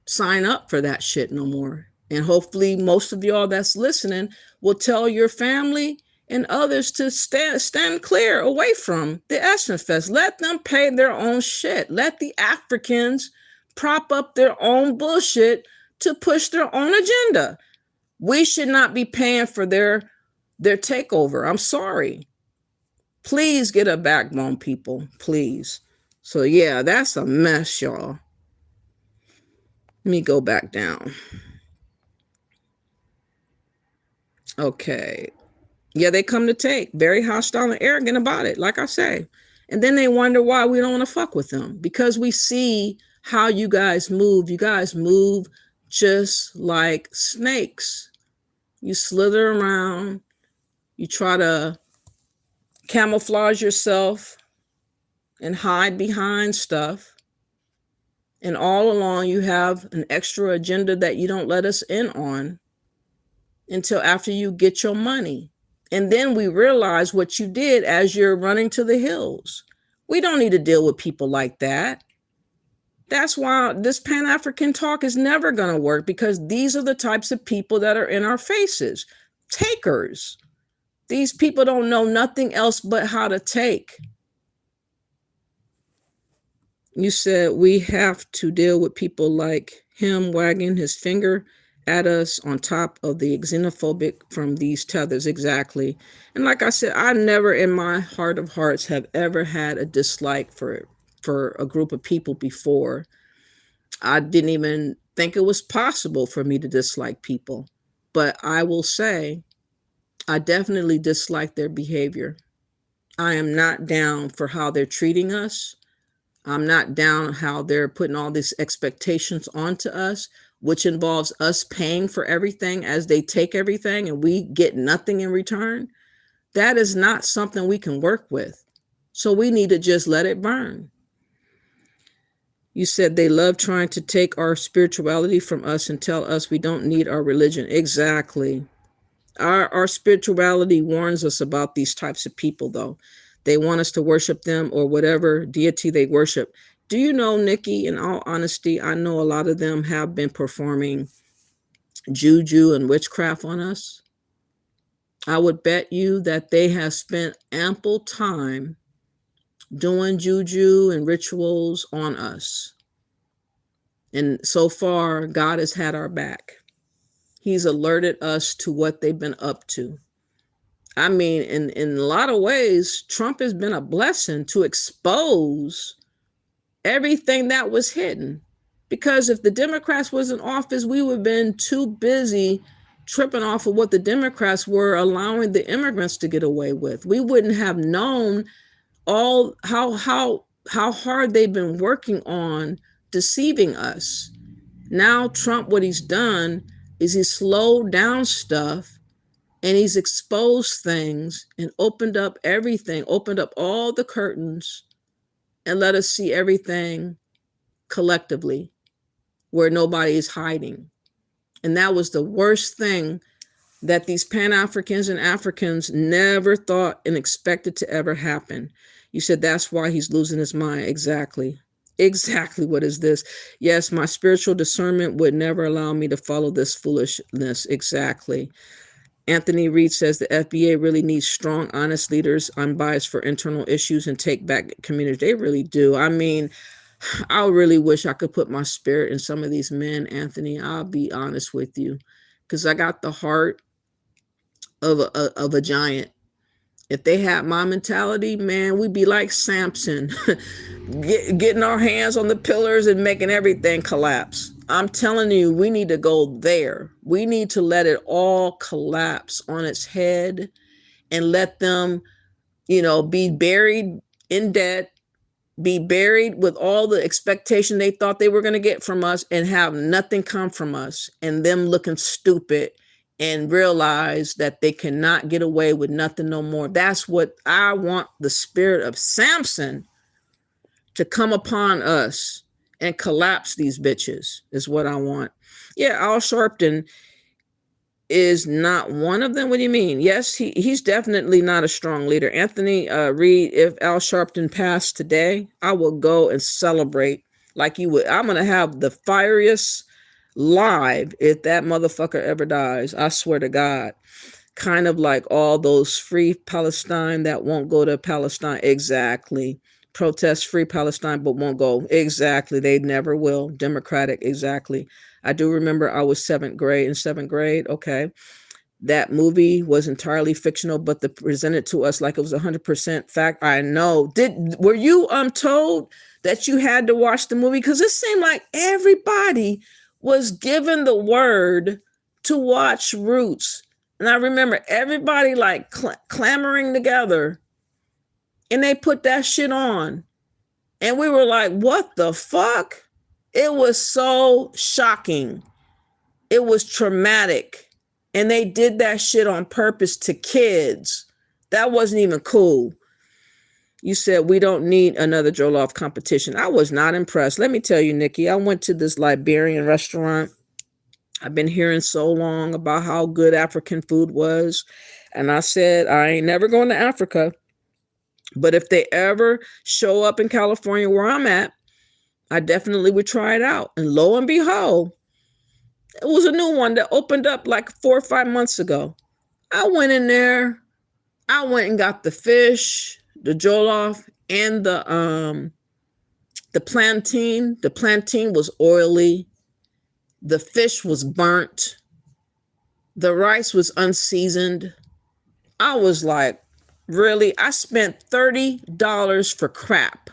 S1: sign up for that shit no more. And hopefully most of y'all that's listening will tell your family and others to stand clear away from the Essence Fest. Let them pay their own shit. Let the Africans prop up their own bullshit to push their own agenda. We should not be paying for their takeover. I'm sorry. Please get a backbone, people. Please. So yeah, that's a mess, y'all. Let me go back down. Okay. Yeah, they come to take. Very hostile and arrogant about it, like I say. And then they wonder why we don't want to fuck with them. Because we see how you guys move. You guys move just like snakes. You slither around. You try to camouflage yourself and hide behind stuff. And all along, you have an extra agenda that you don't let us in on until after you get your money. And then we realize what you did as you're running to the hills. We don't need to deal with people like that. That's why this Pan-African talk is never going to work, because these are the types of people that are in our faces. Takers. These people don't know nothing else but how to take. You said we have to deal with people like him wagging his finger at us on top of the xenophobic from these tethers. Exactly. And like I said, I never in my heart of hearts have ever had a dislike for a group of people before. I didn't even think it was possible for me to dislike people. But I will say, I definitely dislike their behavior. I am not down for how they're treating us. I'm not down how they're putting all these expectations onto us, which involves us paying for everything as they take everything and we get nothing in return. That is not something we can work with. So we need to just let it burn. You said they love trying to take our spirituality from us and tell us we don't need our religion. Exactly. Our spirituality warns us about these types of people, though. They want us to worship them or whatever deity they worship. Do you know, Nikki, in all honesty, I know a lot of them have been performing juju and witchcraft on us. I would bet you that they have spent ample time doing juju and rituals on us. And so far, God has had our back. He's alerted us to what they've been up to. I mean, in a lot of ways, Trump has been a blessing to expose everything that was hidden. Because if the Democrats was in office, we would have been too busy tripping off of what the Democrats were allowing the immigrants to get away with. We wouldn't have known all how hard they've been working on deceiving us. Now Trump, what he's done is he slowed down stuff. And he's exposed things and opened up everything, opened up all the curtains and let us see everything collectively where nobody is hiding. And that was the worst thing that these Pan-Africans and Africans never thought and expected to ever happen. You said that's why he's losing his mind. Exactly. Exactly. What is this? Yes, my spiritual discernment would never allow me to follow this foolishness. Exactly. Anthony Reed says the FBA really needs strong, honest leaders, unbiased for internal issues and take back communities. They really do. I mean, I really wish I could put my spirit in some of these men, Anthony. I'll be honest with you, because I got the heart of a giant. If they had my mentality, man, we'd be like Samson, getting our hands on the pillars and making everything collapse. I'm telling you, we need to go there. We need to let it all collapse on its head and let them, be buried in debt, be buried with all the expectation they thought they were going to get from us and have nothing come from us, and them looking stupid and realize that they cannot get away with nothing no more. That's what I want, the spirit of Samson to come upon us and collapse these bitches is what I want. Yeah, Al Sharpton is not one of them. What do you mean? Yes, he's definitely not a strong leader. Anthony Reed, if Al Sharpton passed today, I will go and celebrate like you would. I'm going to have the fieriest live if that motherfucker ever dies. I swear to God. Kind of like all those free Palestine that won't go to Palestine. Exactly. Protest free Palestine but won't go. Exactly. They never will. Democratic. Exactly. I do remember I was seventh grade. Okay. That movie was entirely fictional, but they presented to us like it was 100% fact. I know. Were you told that you had to watch the movie? Because it seemed like everybody was given the word to watch Roots. And I remember everybody like clamoring together, and they put that shit on. And we were like, what the fuck? It was so shocking. It was traumatic. And they did that shit on purpose to kids. That wasn't even cool. You said we don't need another Jollof competition. I was not impressed. Let me tell you, Nikki, I went to this Liberian restaurant. I've been hearing so long about how good African food was. And I said, I ain't never going to Africa. But if they ever show up in California where I'm at, I definitely would try it out. And lo and behold, it was a new one that opened up like 4 or 5 months ago. I went in there. I went and got the fish, the jollof, and the plantain. The plantain was oily. The fish was burnt. The rice was unseasoned. I was like, really? I spent $30 for crap.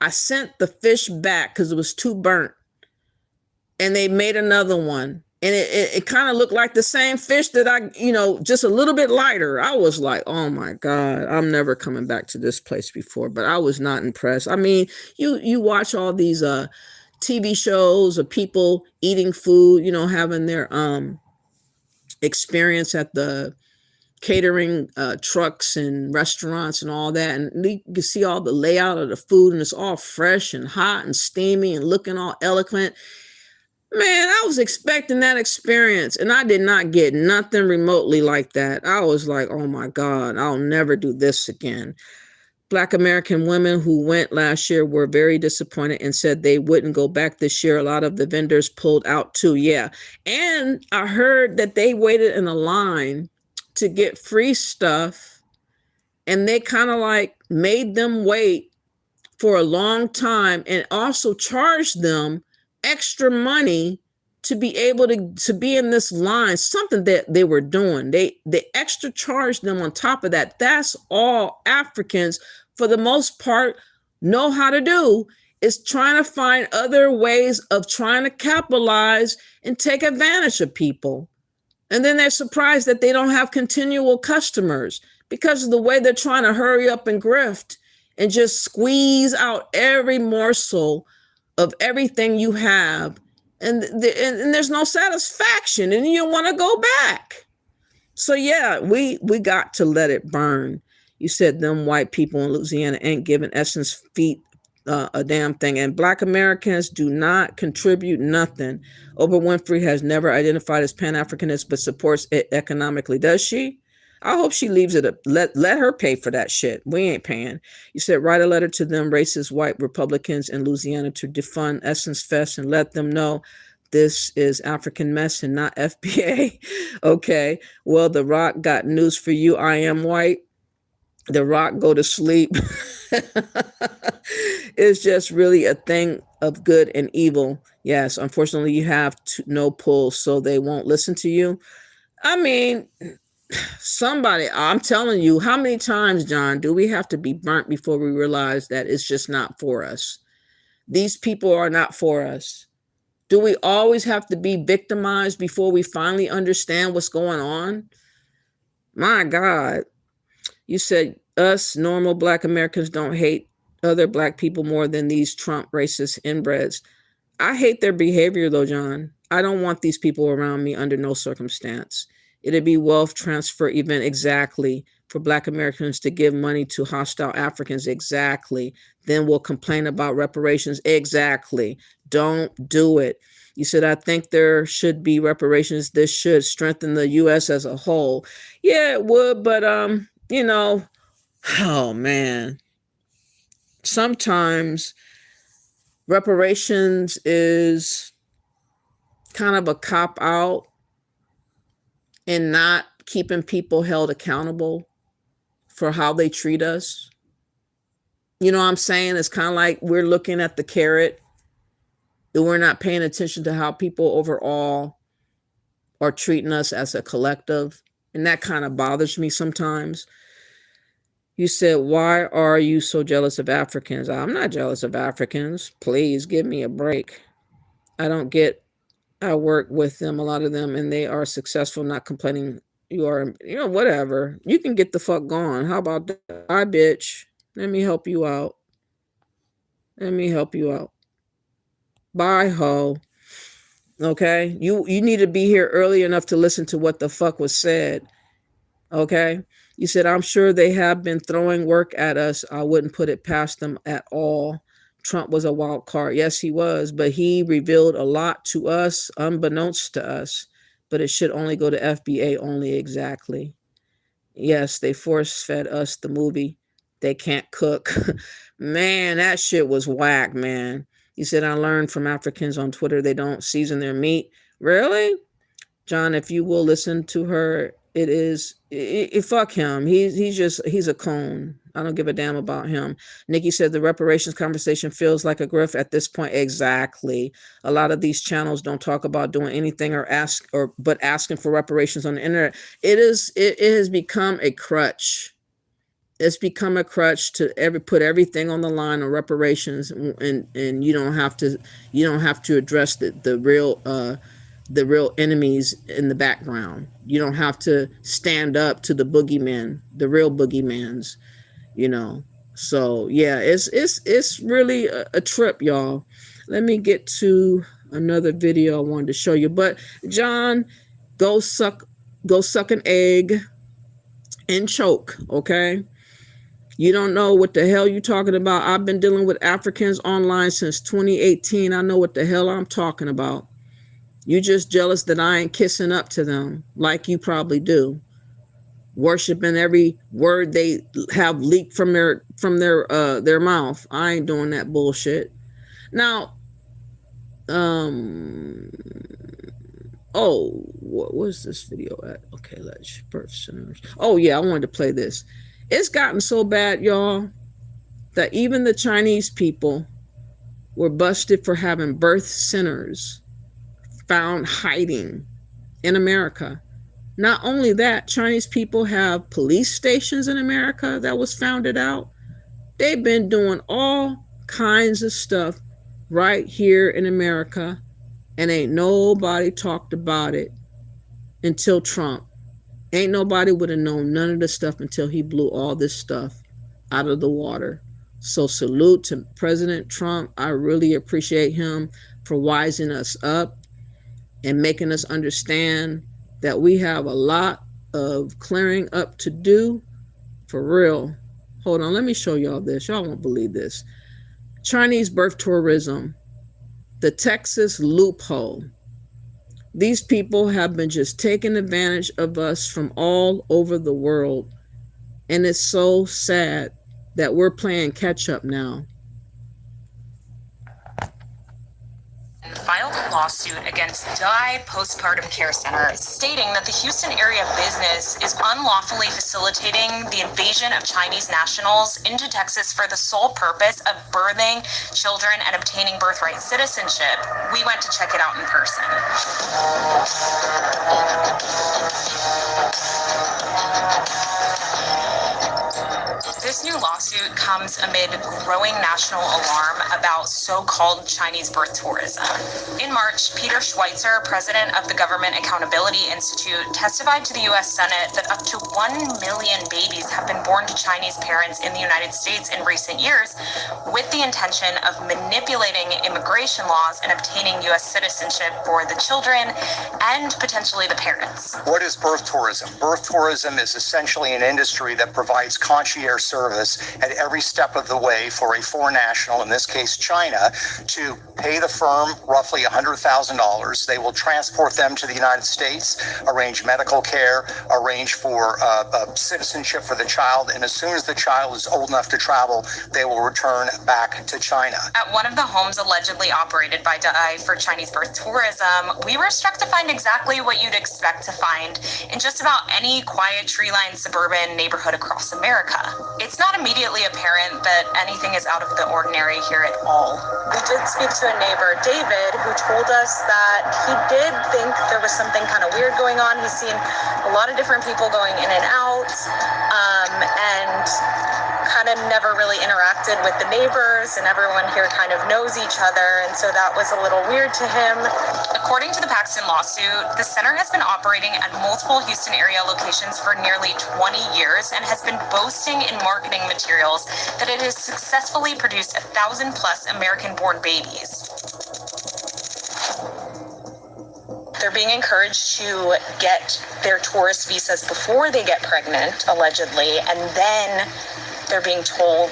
S1: I sent the fish back because it was too burnt. And they made another one. And it kind of looked like the same fish that just a little bit lighter. I was like, oh my God, I'm never coming back to this place before. But I was not impressed. I mean, you watch all these TV shows of people eating food, having their experience at the catering trucks and restaurants and all that, and you can see all the layout of the food, and it's all fresh and hot and steamy and looking all eloquent. Man, I was expecting that experience, and I did not get nothing remotely like that. I was like, oh my God, I'll never do this again. Black American women who went last year were very disappointed and said they wouldn't go back this year. A lot of the vendors pulled out too. Yeah. And I heard that they waited in a line to get free stuff, and they kind of like made them wait for a long time and also charged them extra money to be able to be in this line, something that they were doing. They extra charged them on top of that. That's all Africans, for the most part, know how to do, is trying to find other ways of trying to capitalize and take advantage of people. And then they're surprised that they don't have continual customers because of the way they're trying to hurry up and grift and just squeeze out every morsel of everything you have. And there's no satisfaction, and you want to go back. So yeah, we got to let it burn. You said them white people in Louisiana ain't giving Essence feet a damn thing, and Black Americans do not contribute nothing. Oprah Winfrey has never identified as Pan-Africanist, but supports it economically. Does she? I hope she leaves it up. Let her pay for that shit. We ain't paying. You said write a letter to them racist white Republicans in Louisiana to defund Essence Fest and let them know this is African mess and not FBA. Okay. Well, The Rock got news for you. I am white. The Rock, go to sleep. It's just really a thing of good and evil. Yes, unfortunately, you have no pull, so they won't listen to you. I mean, somebody, I'm telling you, how many times, John, do we have to be burnt before we realize that it's just not for us? These people are not for us. Do we always have to be victimized before we finally understand what's going on? My God. You said us normal Black Americans don't hate other Black people more than these Trump racist inbreds. I hate their behavior though, John. I don't want these people around me under no circumstance. It'd be wealth transfer event exactly for Black Americans to give money to hostile Africans exactly. Then we'll complain about reparations exactly. Don't do it. You said, I think there should be reparations. This should strengthen the U.S. as a whole. Yeah, it would, but you know, oh man, sometimes reparations is kind of a cop out and not keeping people held accountable for how they treat us. You know what I'm saying? It's kind of like we're looking at the carrot and we're not paying attention to how people overall are treating us as a collective. And that kind of bothers me sometimes. You said, why are you so jealous of Africans? I'm not jealous of Africans. Please give me a break. I work with them, a lot of them, and they are successful, not complaining. You are, whatever. You can get the fuck gone. How about that? Bye, bitch. Let me help you out. Bye, ho. Okay? You need to be here early enough to listen to what the fuck was said. Okay? You said, I'm sure they have been throwing work at us. I wouldn't put it past them at all. Trump was a wild card. Yes, he was, but he revealed a lot to us, unbeknownst to us. But it should only go to FBA only, exactly. Yes, they force-fed us the movie. They can't cook. Man, that shit was whack, man. He said, I learned from Africans on Twitter, they don't season their meat. Really? John, if you will listen to her, fuck him. He's a cone. I don't give a damn about him. Nikki said the reparations conversation feels like a grift at this point. Exactly. A lot of these channels don't talk about doing anything but asking for reparations on the internet. It has become a crutch. It's become a crutch to put everything on the line on reparations, and you don't have to address the real enemies in the background. You don't have to stand up to the boogeymen, the real boogeymans, So yeah, it's really a trip, y'all. Let me get to another video I wanted to show you. But John, go suck an egg and choke, okay? You don't know what the hell you're talking about. I've been dealing with Africans online since 2018. I know what the hell I'm talking about. You're just jealous that I ain't kissing up to them like you probably do. Worshiping every word they have leaked from their mouth. I ain't doing that bullshit. Now, what was this video at? Okay, let's birth centers. Oh yeah, I wanted to play this. It's gotten so bad, y'all, that even the Chinese people were busted for having birth centers found hiding in America. Not only that, Chinese people have police stations in America that was founded out. They've been doing all kinds of stuff right here in America, and ain't nobody talked about it until Trump. Ain't nobody would have known none of this stuff until he blew all this stuff out of the water. So salute to President Trump. I really appreciate him for wising us up and making us understand that we have a lot of clearing up to do, for real. Hold on, let me show y'all this. Y'all won't believe this. Chinese birth tourism, the Texas loophole. These people have been just taking advantage of us from all over the world. And it's so sad that we're playing catch up now.
S21: Filed a lawsuit against Di Postpartum Care Center, stating that the Houston area business is unlawfully facilitating the invasion of Chinese nationals into Texas for the sole purpose of birthing children and obtaining birthright citizenship. We went to check it out in person. This new lawsuit comes amid growing national alarm about so-called Chinese birth tourism. In March, Peter Schweitzer, president of the Government Accountability Institute, testified to the U.S. Senate that up to 1 million babies have been born to Chinese parents in the United States in recent years, with the intention of manipulating immigration laws and obtaining U.S. citizenship for the children and potentially the parents.
S22: What is birth tourism? Birth tourism is essentially an industry that provides concierge service at every step of the way for a foreign national, in this case China, to pay the firm roughly $100,000. They will transport them to the United States, arrange medical care, arrange for citizenship for the child, and as soon as the child is old enough to travel, they will return back to China.
S21: At one of the homes allegedly operated by Dai for Chinese birth tourism, we were struck to find exactly what you'd expect to find in just about any quiet tree-lined suburban neighborhood across America. It's not immediately apparent that anything is out of the ordinary here at all.
S23: We did speak to a neighbor, David, who told us that he did think there was something kind of weird going on. He's seen a lot of different people going in and out, and kind of never really interacted with the neighbors, and everyone here kind of knows each other, and so that was a little weird to him.
S21: According to the Paxton lawsuit, the center has been operating at multiple Houston area locations for nearly 20 years and has been boasting in marketing materials that it has successfully produced 1,000 plus American-born babies.
S23: They're being encouraged to get their tourist visas before they get pregnant, allegedly, and then they're being told,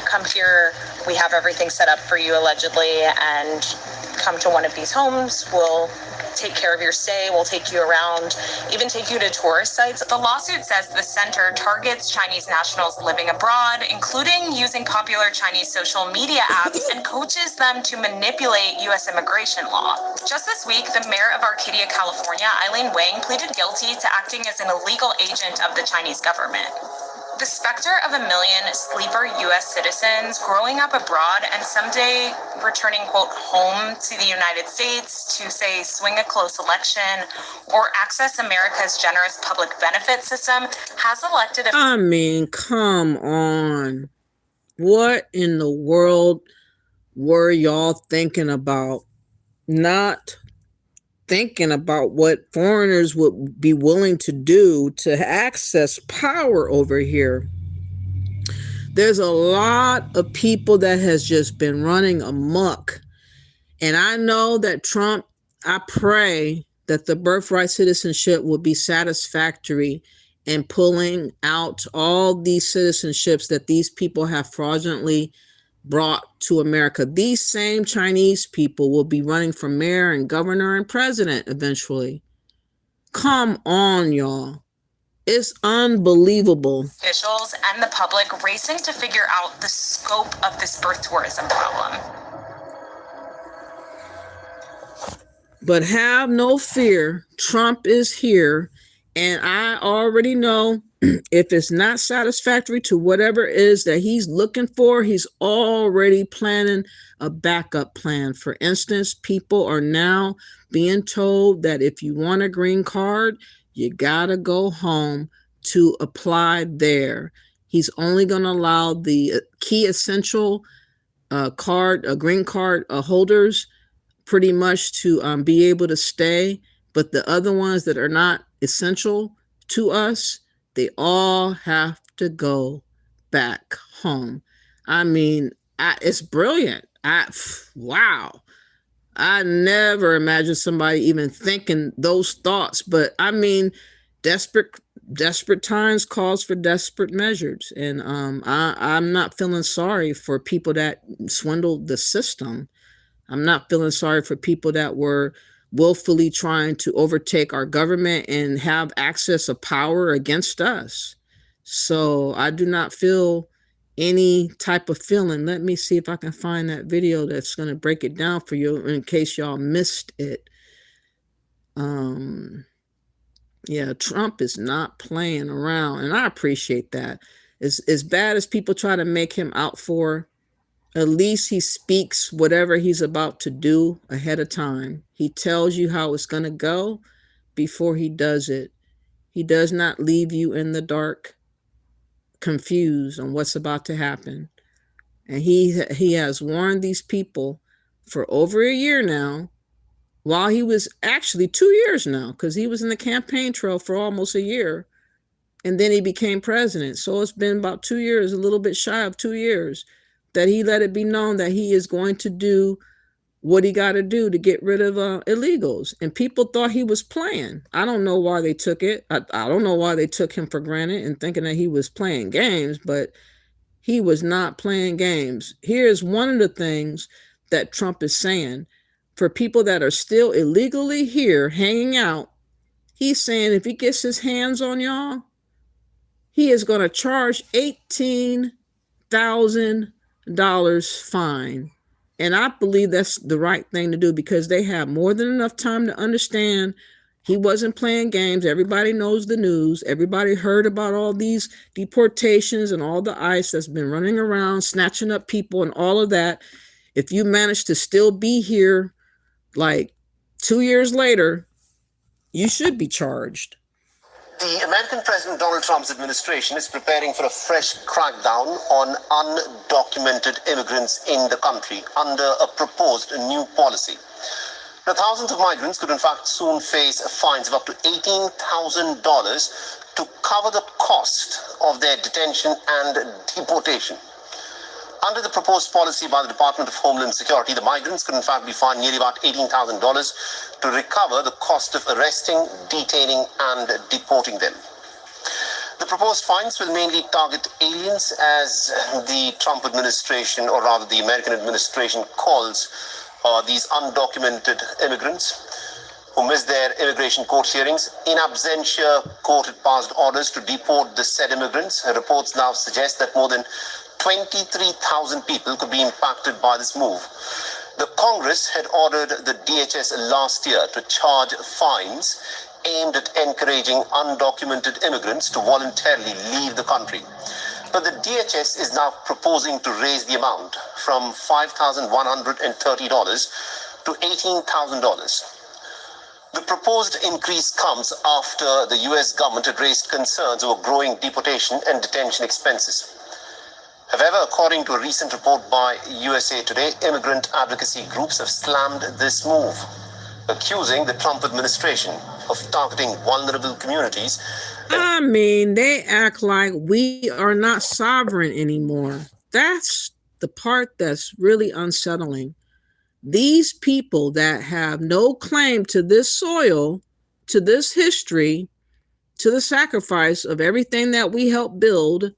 S23: come here, we have everything set up for you, allegedly, and come to one of these homes, we'll take care of your stay, we'll take you around, even take you to tourist sites.
S21: The lawsuit says the center targets Chinese nationals living abroad, including using popular Chinese social media apps, and coaches them to manipulate U.S. immigration law. Just this week, the mayor of Arcadia, California, Eileen Wang, pleaded guilty to acting as an illegal agent of the Chinese government. The specter of a million sleeper U.S. citizens growing up abroad and someday returning, quote, home to the United States to, say, swing a close election or access America's generous public benefit system has elected a...
S1: I mean, come on. What in the world were y'all thinking about? Not thinking about what foreigners would be willing to do to access power over here. There's a lot of people that has just been running amok. And I know that Trump, I pray that the birthright citizenship will be satisfactory in pulling out all these citizenships that these people have fraudulently brought to America. These same Chinese people will be running for mayor and governor and president eventually. Come on, y'all. It's unbelievable.
S21: Officials and the public racing to figure out the scope of this birth tourism problem.
S1: But have no fear, Trump is here, and I already know if it's not satisfactory to whatever it is that he's looking for, he's already planning a backup plan. For instance, people are now being told that if you want a green card, you gotta go home to apply there. He's only going to allow the key essential green card holders pretty much to be able to stay. But the other ones that are not essential to us, they all have to go back home. I mean, it's brilliant. Wow. I never imagined somebody even thinking those thoughts. But I mean, desperate times calls for desperate measures. And I'm not feeling sorry for people that swindled the system. I'm not feeling sorry for people that were willfully trying to overtake our government and have access of power against us. So I do not feel any type of feeling. Let me see if I can find that video that's going to break it down for you in case y'all missed it. Yeah, Trump is not playing around, and I appreciate that. As bad as people try to make him out for, at least he speaks whatever he's about to do ahead of time. He tells you how it's going to go before he does it. He does not leave you in the dark, confused on what's about to happen. And he has warned these people for over a year now, while he was actually 2 years now, because he was in the campaign trail for almost a year, and then he became president. So it's been about 2 years, a little bit shy of 2 years, that he let it be known that he is going to do what he got to do to get rid of illegals. And people thought he was playing. I don't know why they took it. I don't know why they took him for granted and thinking that he was playing games, but he was not playing games. Here's one of the things that Trump is saying. For people that are still illegally here hanging out, he's saying if he gets his hands on y'all, he is going to charge $18,000 fine. And I believe that's the right thing to do, because they have more than enough time to understand he wasn't playing games. Everybody knows the news. Everybody heard about all these deportations and all the ICE that's been running around, snatching up people and all of that. If you manage to still be here like 2 years later, you should be charged.
S4: The American President Donald Trump's administration is preparing for a fresh crackdown on undocumented immigrants in the country under a proposed new policy. Now, thousands of migrants could in fact soon face fines of up to $18,000 to cover the cost of their detention and deportation. Under the proposed policy by the Department of Homeland Security, the migrants could in fact be fined nearly about $18,000 to recover the cost of arresting, detaining, and deporting them. The proposed fines will mainly target aliens, as the Trump administration, or rather the American administration, calls these undocumented immigrants who missed their immigration court hearings. In absentia, court had passed orders to deport the said immigrants. Reports now suggest that more than 23,000 people could be impacted by this move. The Congress had ordered the DHS last year to charge fines aimed at encouraging undocumented immigrants to voluntarily leave the country. But the DHS is now proposing to raise the amount from $5,130 to $18,000. The proposed increase comes after the US government had raised concerns over growing deportation and detention expenses. However, according to a recent report by USA Today, immigrant advocacy groups have slammed this move, accusing the Trump administration of targeting vulnerable communities.
S1: I mean, they act like we are not sovereign anymore. That's the part that's really unsettling. These people that have no claim to this soil, to this history, to the sacrifice of everything that we helped build,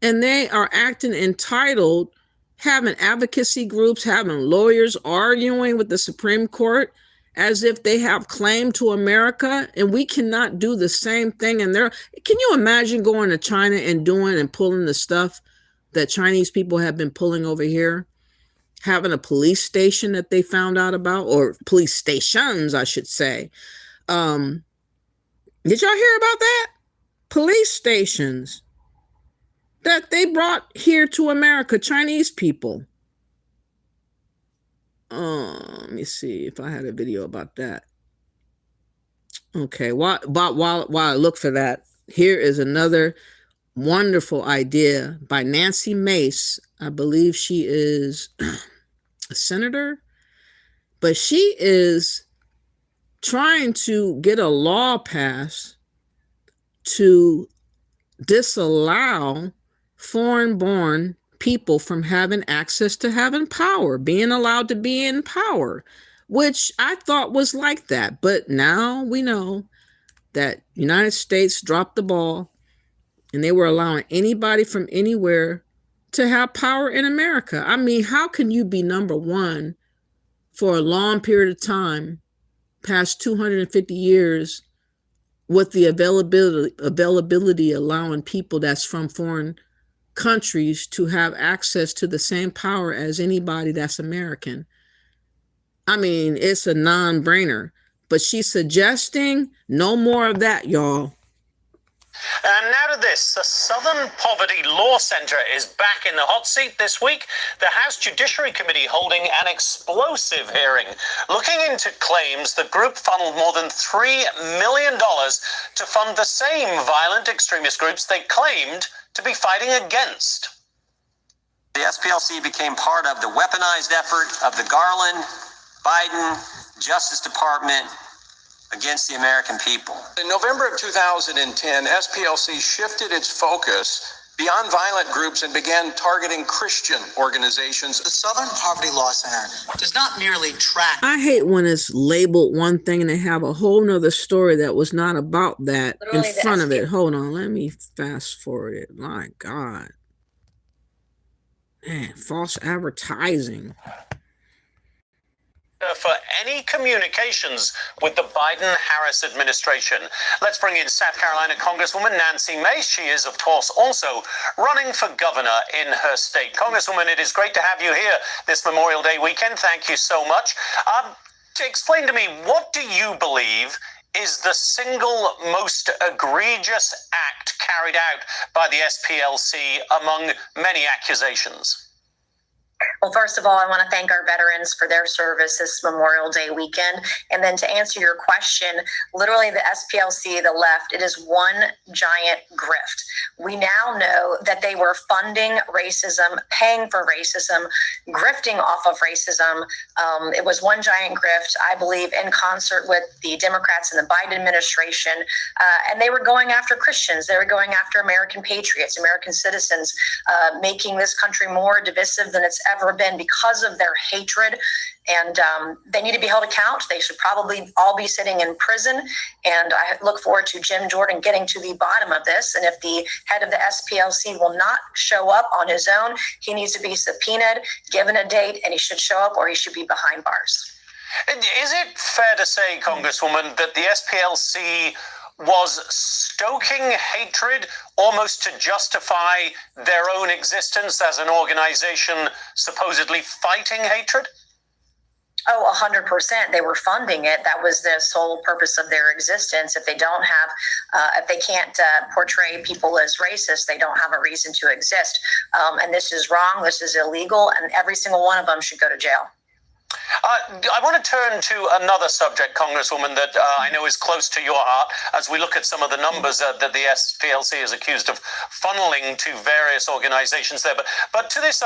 S1: and they are acting entitled, having advocacy groups, having lawyers arguing with the Supreme Court as if they have claim to America, and we cannot do the same thing. And can you imagine going to China and doing and pulling the stuff that Chinese people have been pulling over here? Having a police station that they found out about, or police stations, I should say. Did y'all hear about that? Police stations that they brought here to America, Chinese people. Let me see if I had a video about that. Okay, while I look for that, here is another wonderful idea by Nancy Mace. I believe she is a senator, but she is trying to get a law passed to disallow foreign-born people from having access to having power, being allowed to be in power, which I thought was like that. But now we know that United States dropped the ball and they were allowing anybody from anywhere to have power in America. I mean, how can you be number one for a long period of time past 250 years with the availability allowing people that's from foreign countries to have access to the same power as anybody that's American. I mean, it's a non-brainer. But she's suggesting no more of that, y'all.
S5: And now to this. The Southern Poverty Law Center is back in the hot seat this week. The House Judiciary Committee holding an explosive hearing, looking into claims the group funneled more than $3 million to fund the same violent extremist groups they claimed to be fighting against.
S7: The SPLC became part of the weaponized effort of the Garland, Biden, Justice Department against the American people.
S8: In November of 2010, SPLC shifted its focus beyond violent groups and began targeting Christian organizations.
S24: The Southern Poverty Law Center does not merely track.
S1: I hate when it's labeled one thing and they have a whole nother story that was not about that in front of it. Hold on, let me fast forward it. My God. Man, false advertising.
S5: For any communications with the Biden-Harris administration. Let's bring in South Carolina Congresswoman Nancy Mace. She is, of course, also running for governor in her state. Congresswoman, it is great to have you here this Memorial Day weekend. Thank you so much. Explain to me, what do you believe is the single most egregious act carried out by the SPLC among many accusations?
S23: Well, first of all, I want to thank our veterans for their service this Memorial Day weekend. And then to answer your question, literally the SPLC, the left, it is one giant grift. We now know that they were funding racism, paying for racism, grifting off of racism. It was one giant grift, I believe, in concert with the Democrats and the Biden administration. And they were going after Christians. They were going after American patriots, American citizens, making this country more divisive than it's ever been because of their hatred. And they need to be held account. They should probably all be sitting in prison. And I look forward to Jim Jordan getting to the bottom of this. And if the head of the SPLC will not show up on his own, he needs to be subpoenaed, given a date, and he should show up or he should be behind bars.
S5: Is it fair to say, Congresswoman, that the SPLC was stoking hatred almost to justify their own existence as an organization supposedly fighting hatred?
S23: Oh, 100%. They were funding it. That was the sole purpose of their existence. If they don't have, if they can't portray people as racist, they don't have a reason to exist. And this is wrong. This is illegal. And every single one of them should go to jail.
S5: I want to turn to another subject, Congresswoman, that I know is close to your heart as we look at some of the numbers that the SPLC is accused of funneling to various organizations there. But to this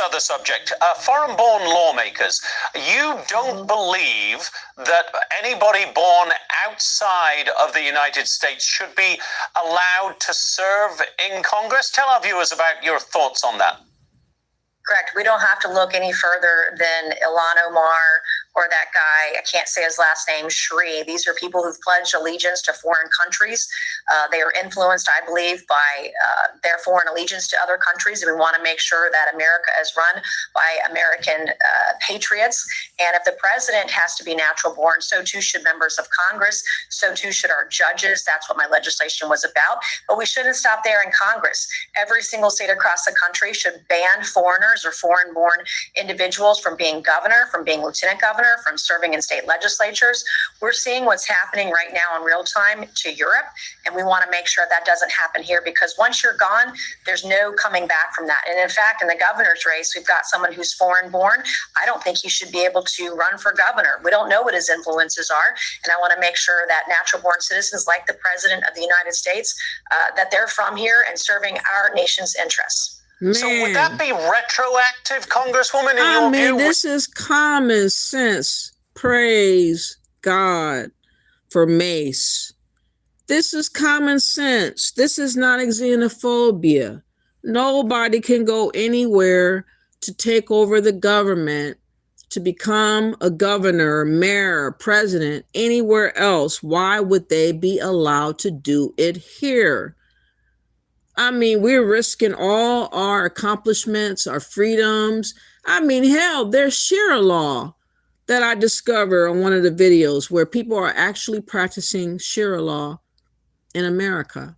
S5: other subject, foreign-born lawmakers, you don't believe that anybody born outside of the United States should be allowed to serve in Congress? Tell our viewers about your thoughts on that.
S23: Correct. We don't have to look any further than Ilhan Omar or that guy, I can't say his last name, Shri. These are people who've pledged allegiance to foreign countries. They are influenced, I believe, by their foreign allegiance to other countries. And we want to make sure that America is run by American patriots. And if the president has to be natural born, so too should members of Congress. So too should our judges. That's what my legislation was about. But we shouldn't stop there in Congress. Every single state across the country should ban foreigners or foreign-born individuals from being governor, from being lieutenant governor, from serving in state legislatures. We're seeing what's happening right now in real time to Europe, and we want to make sure that doesn't happen here, because once you're gone, there's no coming back from that. And in fact, in the governor's race, we've got someone who's foreign-born. I don't think he should be able to run for governor. We don't know what his influences are, and I want to make sure that natural-born citizens like the President of the United States, that they're from here and serving our nation's interests.
S1: Man.
S5: So would that be retroactive, Congresswoman, in your view?
S1: This is common sense. Praise God for Mace. This is common sense. This is not xenophobia. Nobody can go anywhere to take over the government, to become a governor, mayor, president, anywhere else. Why would they be allowed to do it here? I mean, we're risking all our accomplishments, our freedoms. I mean, hell, there's share law. that I discovered on one of the videos where people are actually practicing Sharia law in America.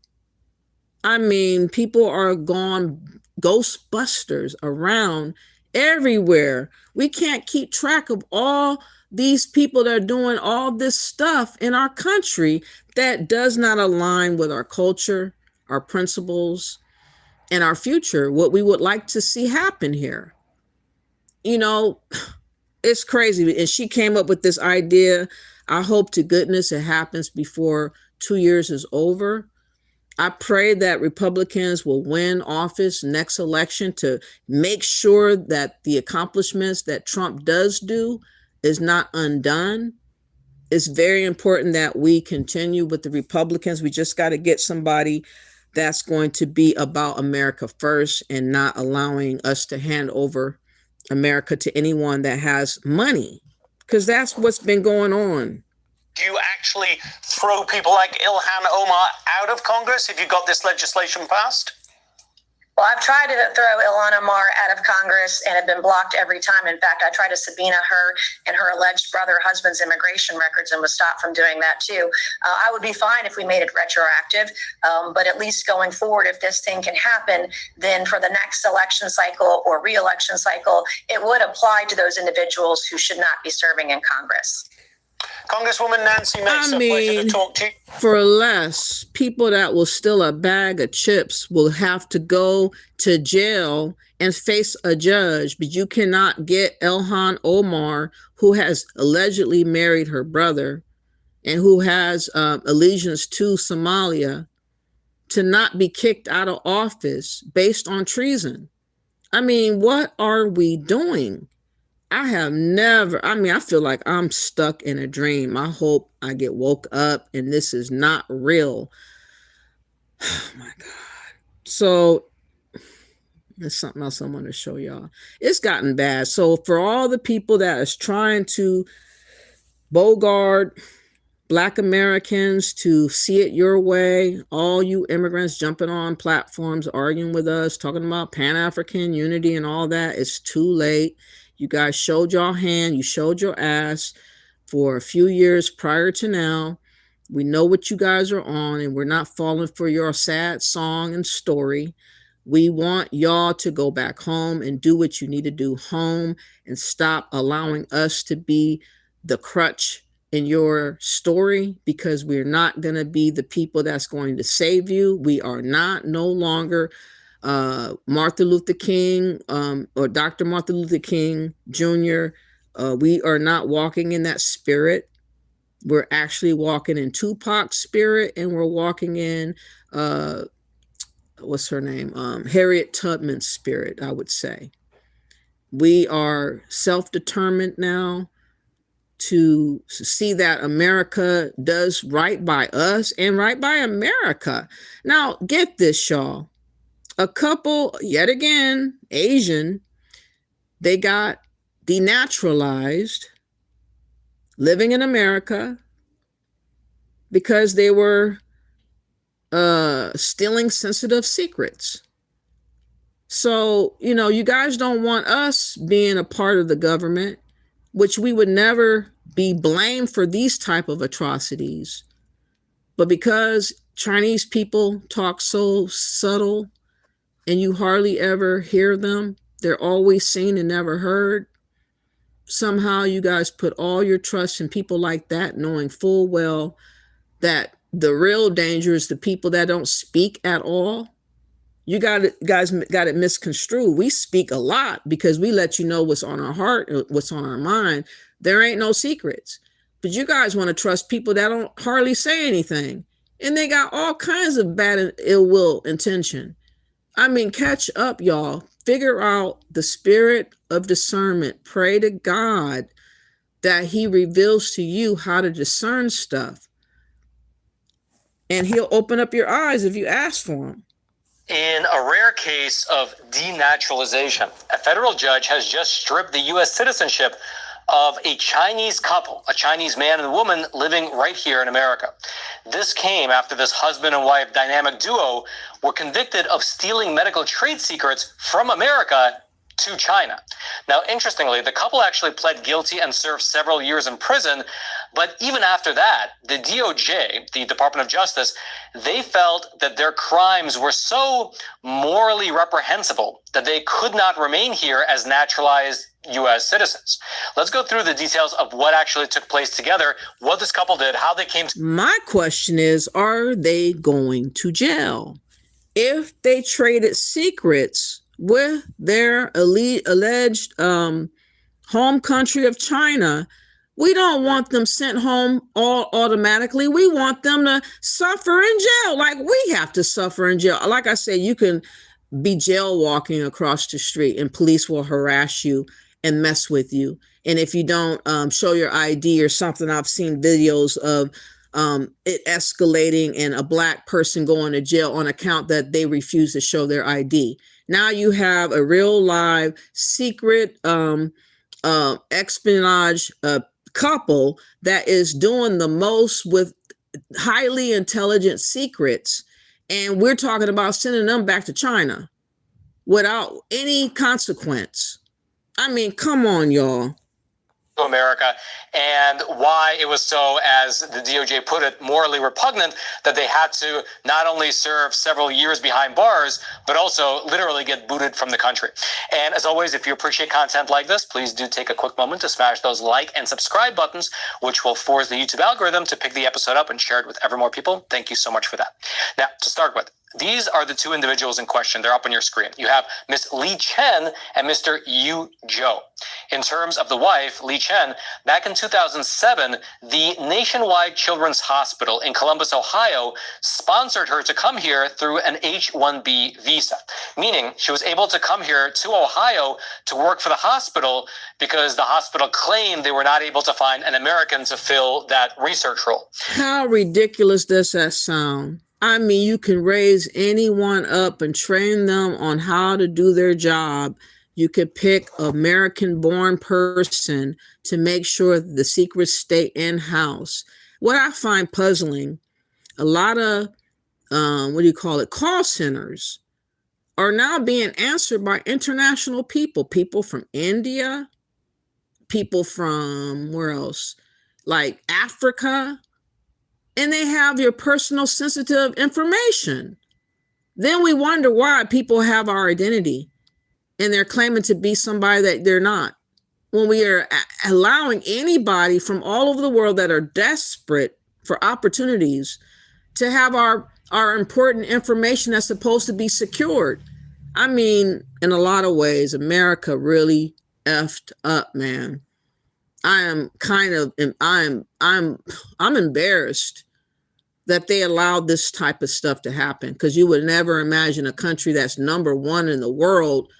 S1: I mean, people are gone ghostbusters around everywhere. We can't keep track of all these people that are doing all this stuff in our country that does not align with our culture, our principles, and our future, what we would like to see happen here. You know, it's crazy. And she came up with this idea. I hope to goodness it happens before 2 years is over. I pray that Republicans will win office next election to make sure that the accomplishments that Trump does do is not undone. It's very important that we continue with the Republicans. We just got to get somebody that's going to be about America first and not allowing us to hand over America to anyone that has money, because that's what's been going on.
S5: Do you actually throw people like Ilhan Omar out of Congress if you got this legislation passed?
S23: Well, I've tried to throw Ilhan Omar out of Congress and have been blocked every time. In fact, I tried to subpoena her and her alleged brother husband's immigration records and was stopped from doing that too. I would be fine if we made it retroactive, but at least going forward, if this thing can happen, then for the next election cycle or re-election cycle, it would apply to those individuals who should not be serving in Congress.
S5: Congresswoman Nancy Mace, a pleasure to talk to you.
S1: For less, people that will steal a bag of chips will have to go to jail and face a judge, but you cannot get Ilhan Omar, who has allegedly married her brother and who has allegiance to Somalia, to not be kicked out of office based on treason. I mean, what are we doing? I feel like I'm stuck in a dream. I hope I get woke up and this is not real. Oh my God. So there's something else I want to show y'all. It's gotten bad. So for all the people that is trying to bogart Black Americans to see it your way, all you immigrants jumping on platforms, arguing with us, talking about Pan-African unity and all that, it's too late. You guys showed your hand, you showed your ass for a few years prior to now. We know what you guys are on, and we're not falling for your sad song and story. We want y'all to go back home and do what you need to do home and stop allowing us to be the crutch in your story, because we're not going to be the people that's going to save you. We are not no longer Martin Luther King or Dr. Martin Luther King Jr. We are not walking in that spirit. We're actually walking in Tupac's spirit, and we're walking in what's her name? Harriet Tubman's spirit, I would say. We are self-determined now to see that America does right by us and right by America. Now, get this, y'all. A couple, yet again, Asian, they got denaturalized living in America because they were stealing sensitive secrets. So, you know, you guys don't want us being a part of the government, which we would never be blamed for these type of atrocities. But because Chinese people talk so subtle and you hardly ever hear them, they're always seen and never heard. Somehow you guys put all your trust in people like that, knowing full well that the real danger is the people that don't speak at all. You guys got it misconstrued. We speak a lot because we let you know what's on our heart, what's on our mind. There ain't no secrets. But you guys want to trust people that don't hardly say anything. And they got all kinds of bad and ill will intention. I mean, catch up, y'all. Figure out the spirit of discernment. Pray to God that he reveals to you how to discern stuff. And he'll open up your eyes if you ask for him.
S5: In a rare case of denaturalization, a federal judge has just stripped the U.S. citizenship of a Chinese couple, a Chinese man and woman living right here in America. This came after this husband and wife dynamic duo were convicted of stealing medical trade secrets from America to China. Now, interestingly, the couple actually pled guilty and served several years in prison. But even after that, the DOJ, the Department of Justice, they felt that their crimes were so morally reprehensible that they could not remain here as naturalized U.S. citizens. Let's go through the details of what actually took place together, what this couple did, how they came to.
S1: My question is, are they going to jail? If they traded secrets with their alleged home country of China, we don't want them sent home all automatically. We want them to suffer in jail like we have to suffer in jail. Like I said, you can be jail walking across the street and police will harass you and mess with you. And if you don't show your ID or something, I've seen videos of it escalating and a black person going to jail on account that they refuse to show their ID. Now you have a real live secret espionage couple that is doing the most with highly intelligent secrets. And we're talking about sending them back to China without any consequence. I mean, come on, y'all.
S5: America, and why it was so, as the DOJ put it, morally repugnant that they had to not only serve several years behind bars, but also literally get booted from the country. And as always, if you appreciate content like this, please do take a quick moment to smash those like and subscribe buttons, which will force the YouTube algorithm to pick the episode up and share it with ever more people. Thank you so much for that. Now, to start with, these are the two individuals in question. They're up on your screen. You have Miss Li Chen and Mr. Yu Zhou. In terms of the wife, Li Chen, back in 2007, the Nationwide Children's Hospital in Columbus, Ohio, sponsored her to come here through an H-1B visa, meaning she was able to come here to Ohio to work for the hospital because the hospital claimed they were not able to find an American to fill that research role.
S1: How ridiculous does that sound? I mean, you can raise anyone up and train them on how to do their job. You could pick an American-born person to make sure the secrets stay in-house. What I find puzzling, a lot of, call centers are now being answered by international people from India, people from, where else? Like Africa. And they have your personal sensitive information. Then we wonder why people have our identity and they're claiming to be somebody that they're not. When we are allowing anybody from all over the world that are desperate for opportunities to have our important information that's supposed to be secured. I mean, in a lot of ways, America really effed up, man. I'm embarrassed that they allowed this type of stuff to happen, because you would never imagine a country that's number one in the world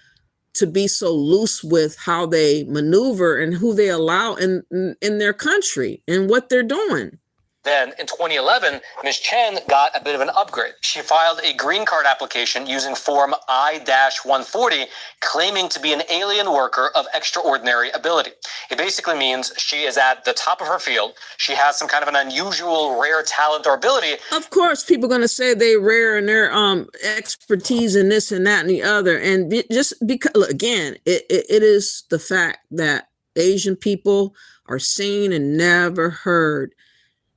S1: to be so loose with how they maneuver and who they allow in their country and what they're doing.
S5: Then in 2011, Ms. Chen got a bit of an upgrade. She filed a green card application using Form I-140, claiming to be an alien worker of extraordinary ability. It basically means she is at the top of her field. She has some kind of an unusual, rare talent or ability.
S1: Of course, people are going to say they're rare in their expertise in this and that and the other. And just because, again, it is the fact that Asian people are seen and never heard.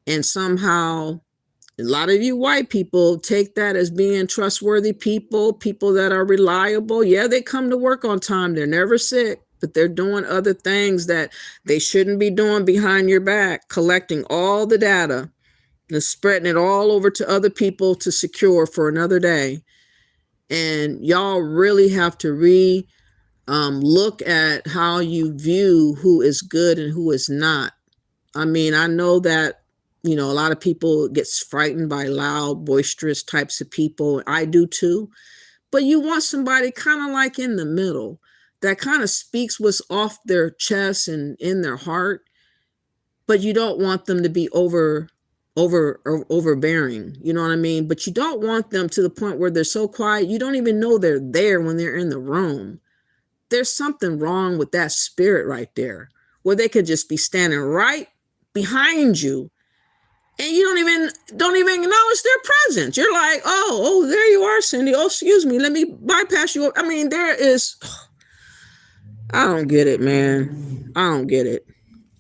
S1: And somehow a lot of you white people take that as being trustworthy people that are reliable. Yeah, they come to work on time. They're never sick, but they're doing other things that they shouldn't be doing behind your back, collecting all the data and spreading it all over to other people to secure for another day. And y'all really have to look at how you view who is good and who is not. I mean, I know that, a lot of people get frightened by loud, boisterous types of people. I do too. But you want somebody kind of like in the middle that kind of speaks what's off their chest and in their heart. But you don't want them to be overbearing. You know what I mean? But you don't want them to the point where they're so quiet, you don't even know they're there when they're in the room. There's something wrong with that spirit right there, where they could just be standing right behind you. And you don't even acknowledge their presence. You're like, oh, there you are, Cindy. Oh, excuse me. Let me bypass you. I mean, there is, I don't get it, man. I don't get it.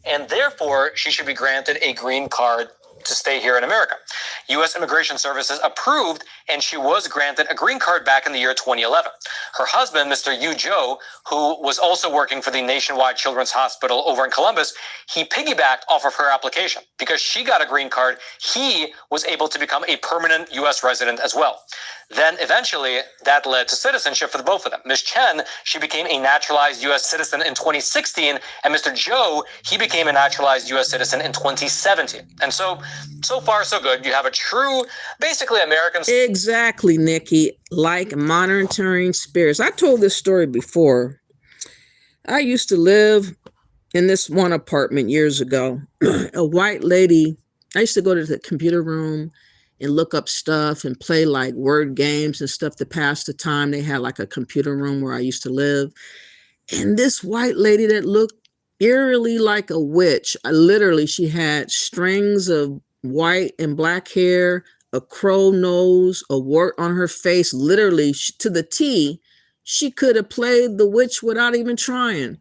S5: And therefore, she should be granted a green card to stay here in America. U.S. Immigration Services approved, and she was granted a green card back in the year 2011. Her husband, Mr. Yu Zhou, who was also working for the Nationwide Children's Hospital over in Columbus, he piggybacked off of her application. Because she got a green card, he was able to become a permanent U.S. resident as well. Then eventually, that led to citizenship for the both of them. Ms. Chen, she became a naturalized U.S. citizen in 2016, and Mr. Zhou, he became a naturalized U.S. citizen in 2017. And so far, so good. You have a true, basically American...
S1: Exactly, Nikki. Like monitoring spirits. I told this story before. I used to live in this one apartment years ago. A white lady, I used to go to the computer room and look up stuff and play like word games and stuff to pass the time. They had like a computer room where I used to live. And this white lady that looked eerily like a witch, literally, she had strings of white and black hair, a crow nose, a wart on her face, literally to the T. She could have played the witch without even trying.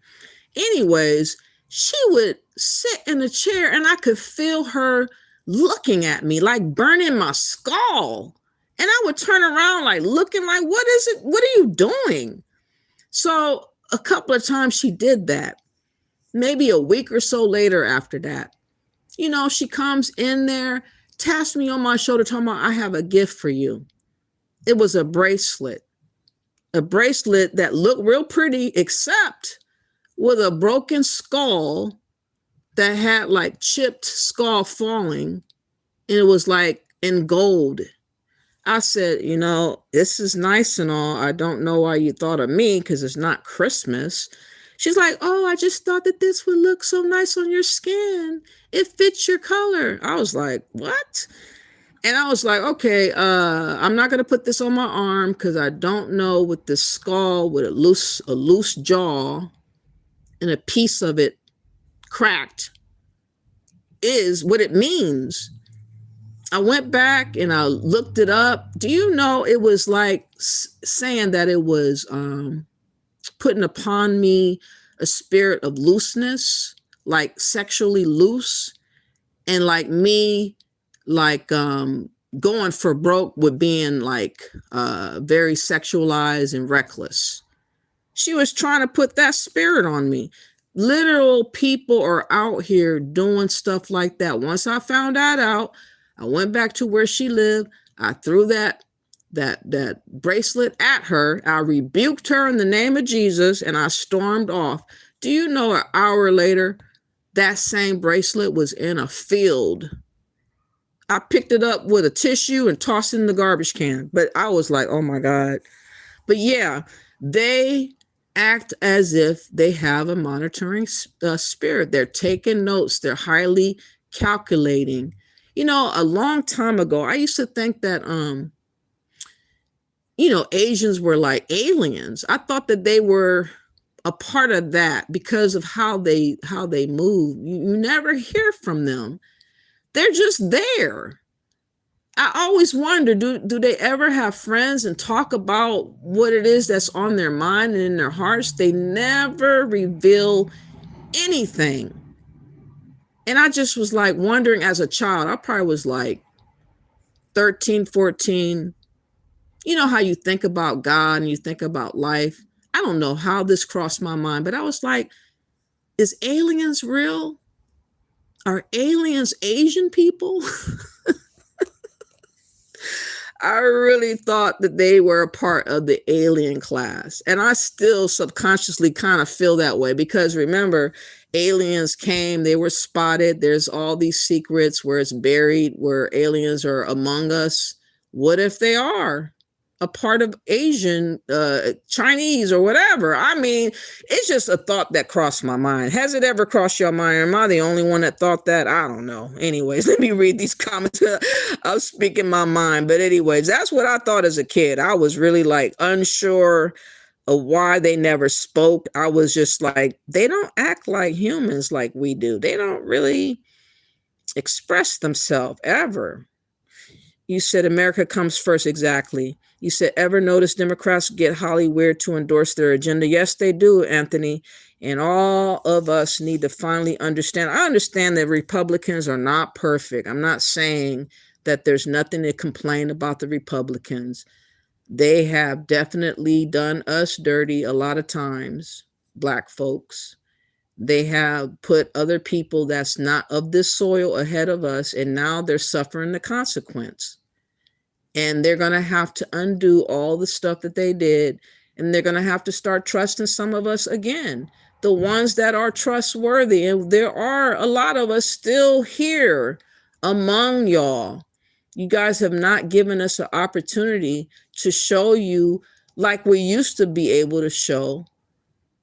S1: Anyways, she would sit in a chair and I could feel her looking at me, like burning my skull. And I would turn around like looking like, what is it? What are you doing? So a couple of times she did that. Maybe a week or so later after that, you know, she comes in there, taps me on my shoulder, talking about, I have a gift for you. It was a bracelet that looked real pretty, except with a broken skull that had like chipped skull falling, and it was like in gold. I said, you know, this is nice and all. I don't know why you thought of me because it's not Christmas. She's like, oh, I just thought that this would look so nice on your skin. It fits your color. I was like, what? And I was like, okay, I'm not going to put this on my arm because I don't know what this skull with a loose jaw and a piece of it cracked is, what it means. I went back and I looked it up. Do you know, it was like saying that it was putting upon me a spirit of looseness, like sexually loose, and like me, like going for broke with being like very sexualized and reckless. She was trying to put that spirit on me. Literal people are out here doing stuff like that. Once I found that out, I went back to where she lived. I threw that bracelet at her. I rebuked her in the name of Jesus, and I stormed off. Do you know, an hour later, that same bracelet was in a field. I picked it up with a tissue and tossed it in the garbage can. But I was like, oh my God. But yeah, they act as if they have a monitoring spirit. They're taking notes. They're highly calculating. You know, a long time ago, I used to think that, you know, Asians were like aliens. I thought that they were a part of that because of how they move. You never hear from them. They're just there. I always wonder, do they ever have friends and talk about what it is that's on their mind and in their hearts? They never reveal anything. And I just was like wondering as a child, I probably was like 13, 14. You know how you think about God and you think about life. I don't know how this crossed my mind, but I was like, is aliens real? Are aliens Asian people? I really thought that they were a part of the alien class. And I still subconsciously kind of feel that way because remember, aliens came, they were spotted. There's all these secrets where it's buried, where aliens are among us. What if they are a part of Asian, Chinese or whatever? I mean, it's just a thought that crossed my mind. Has it ever crossed your mind? Am I the only one that thought that? I don't know. Anyways, let me read these comments. I'm speaking my mind. But anyways, that's what I thought as a kid. I was really like unsure of why they never spoke. I was just like, they don't act like humans like we do. They don't really express themselves ever. You said America comes first. Exactly. You said, ever notice Democrats get Hollywood to endorse their agenda? Yes, they do, Anthony. And all of us need to finally understand. I understand that Republicans are not perfect. I'm not saying that there's nothing to complain about the Republicans. They have definitely done us dirty a lot of times, Black folks. They have put other people that's not of this soil ahead of us, and now they're suffering the consequence. And they're going to have to undo all the stuff that they did, and they're going to have to start trusting some of us again, the ones that are trustworthy. And there are a lot of us still here among y'all. You guys have not given us an opportunity to show you, like we used to be able to show,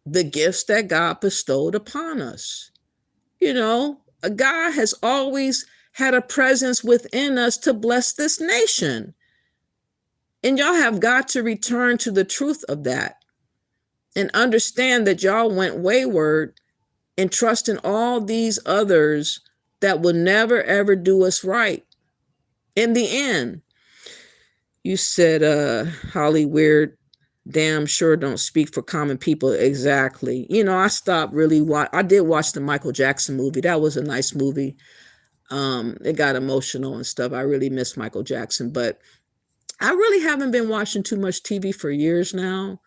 S1: the gifts that God bestowed upon us. You know, God has always had a presence within us to bless this nation. And y'all have got to return to the truth of that and understand that y'all went wayward and trust in all these others that will never, ever do us right in the end. You said, Holly Weird, damn sure don't speak for common people. Exactly. You know, I stopped really I did watch the Michael Jackson movie. That was a nice movie. It got emotional and stuff. I really miss Michael Jackson, but I really haven't been watching too much TV for years now.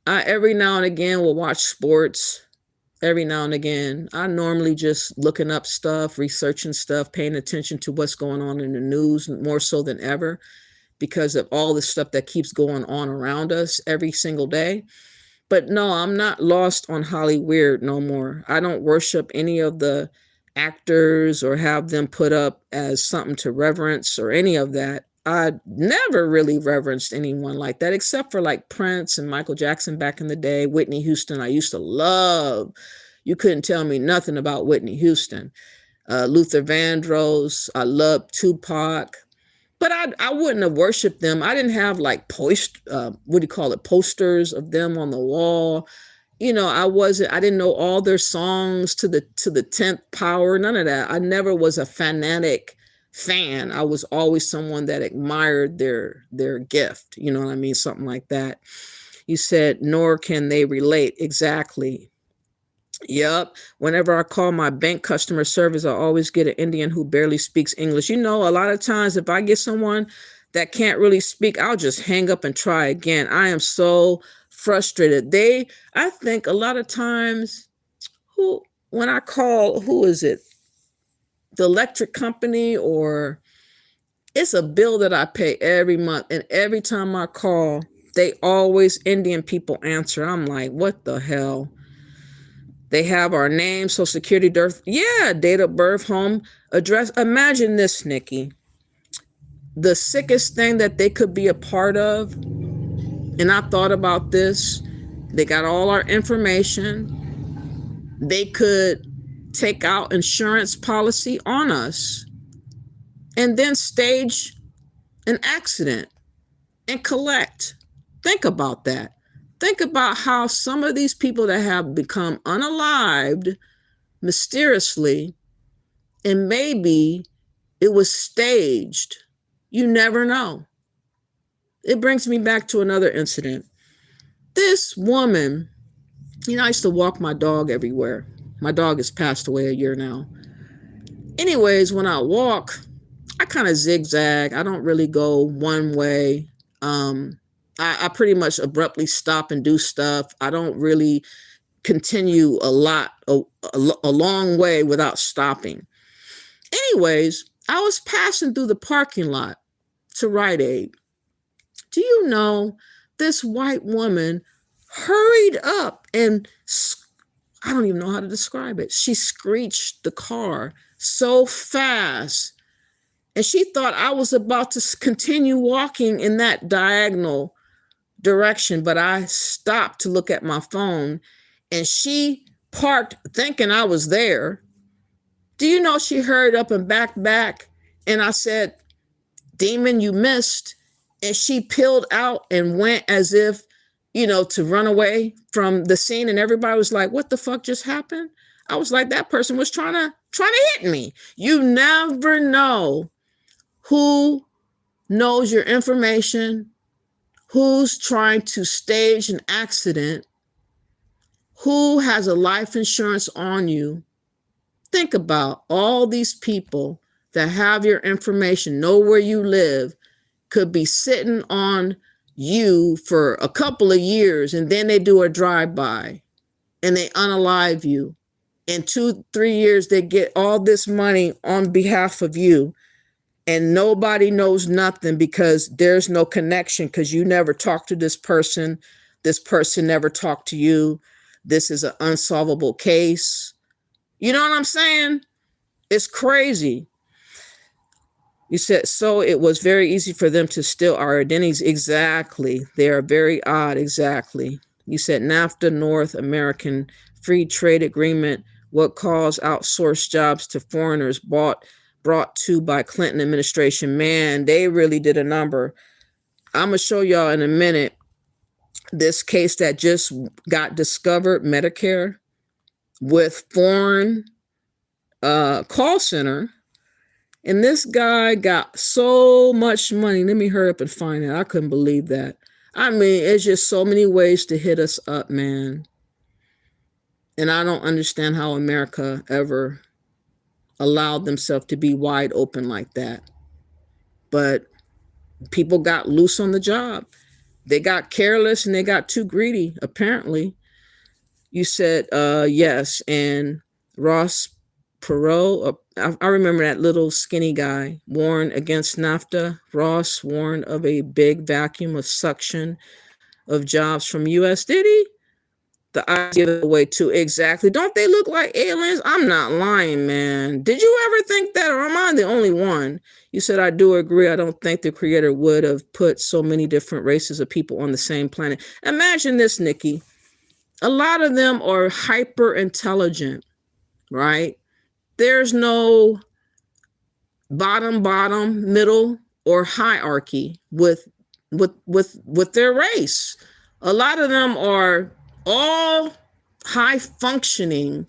S1: I every now and again will watch sports. Every now and again, I normally just looking up stuff, researching stuff, paying attention to what's going on in the news more so than ever because of all the stuff that keeps going on around us every single day. But no, I'm not lost on Hollywood no more. I don't worship any of the actors or have them put up as something to reverence or any of that. I never really reverenced anyone like that, except for like Prince and Michael Jackson back in the day. Whitney Houston, I used to love. You couldn't tell me nothing about Whitney Houston. Luther Vandross, I loved Tupac. But I wouldn't have worshipped them. I didn't have like posters of them on the wall. You know, I didn't know all their songs to the 10th power, none of that. I never was a fanatic fan. I was always someone that admired their gift. You know what I mean? Something like that. You said, nor can they relate. Exactly. Yep. Whenever I call my bank customer service, I always get an Indian who barely speaks English. You know, a lot of times if I get someone that can't really speak, I'll just hang up and try again. I am so frustrated. I think a lot of times when I call, who is it? The electric company, or it's a bill that I pay every month. And every time I call, they always Indian people answer. I'm like, what the hell? They have our name, social security, date of birth, home address. Imagine this, Nikki. The sickest thing that they could be a part of, and I thought about this, they got all our information. They could take out insurance policy on us and then stage an accident and collect. Think about that. Think about how some of these people that have become unalived mysteriously, and maybe it was staged. You never know. It brings me back to another incident. This woman, you know, I used to walk my dog everywhere. My dog has passed away a year now. Anyways, when I walk, I kind of zigzag. I don't really go one way. I pretty much abruptly stop and do stuff. I don't really continue a long way without stopping. Anyways, I was passing through the parking lot to Rite Aid. Do you know this white woman hurried up and I don't even know how to describe it. She screeched the car so fast, and she thought I was about to continue walking in that diagonal direction, but I stopped to look at my phone, and she parked thinking I was there. Do you know she hurried up and back, and I said, "Demon, you missed." And she peeled out and went as if, you know, to run away from the scene, and everybody was like, "What the fuck just happened?" I was like, that person was trying to hit me. You never know who knows your information, who's trying to stage an accident, who has a life insurance on you. Think about all these people that have your information, know where you live, could be sitting on you for a couple of years, and then they do a drive-by and they unalive you. In 2-3 years, they get all this money on behalf of you, and nobody knows nothing because there's no connection, because you never talked to this person never talked to you. This is an unsolvable case. You know what I'm saying? It's crazy. You said, so it was very easy for them to steal our identities. Exactly. They are very odd. Exactly. You said NAFTA, North American Free Trade Agreement, what caused outsourced jobs to foreigners brought to by Clinton administration. Man, they really did a number. I'm going to show y'all in a minute this case that just got discovered, Medicare, with foreign call center. And this guy got so much money. Let me hurry up and find it. I couldn't believe that. I mean, it's just so many ways to hit us up, man. And I don't understand how America ever allowed themselves to be wide open like that. But people got loose on the job. They got careless and they got too greedy, apparently. You said, yes. And Ross Perot, I remember that little skinny guy, warned against NAFTA. Ross warned of a big vacuum of suction of jobs from U.S. Did he? The eyes give it away too. Exactly. Don't they look like aliens? I'm not lying, man. Did you ever think that, or am I the only one? You said, I do agree. I don't think the creator would have put so many different races of people on the same planet. Imagine this, Nikki. A lot of them are hyper intelligent, right? There's no bottom, middle, or hierarchy with their race. A lot of them are all high functioning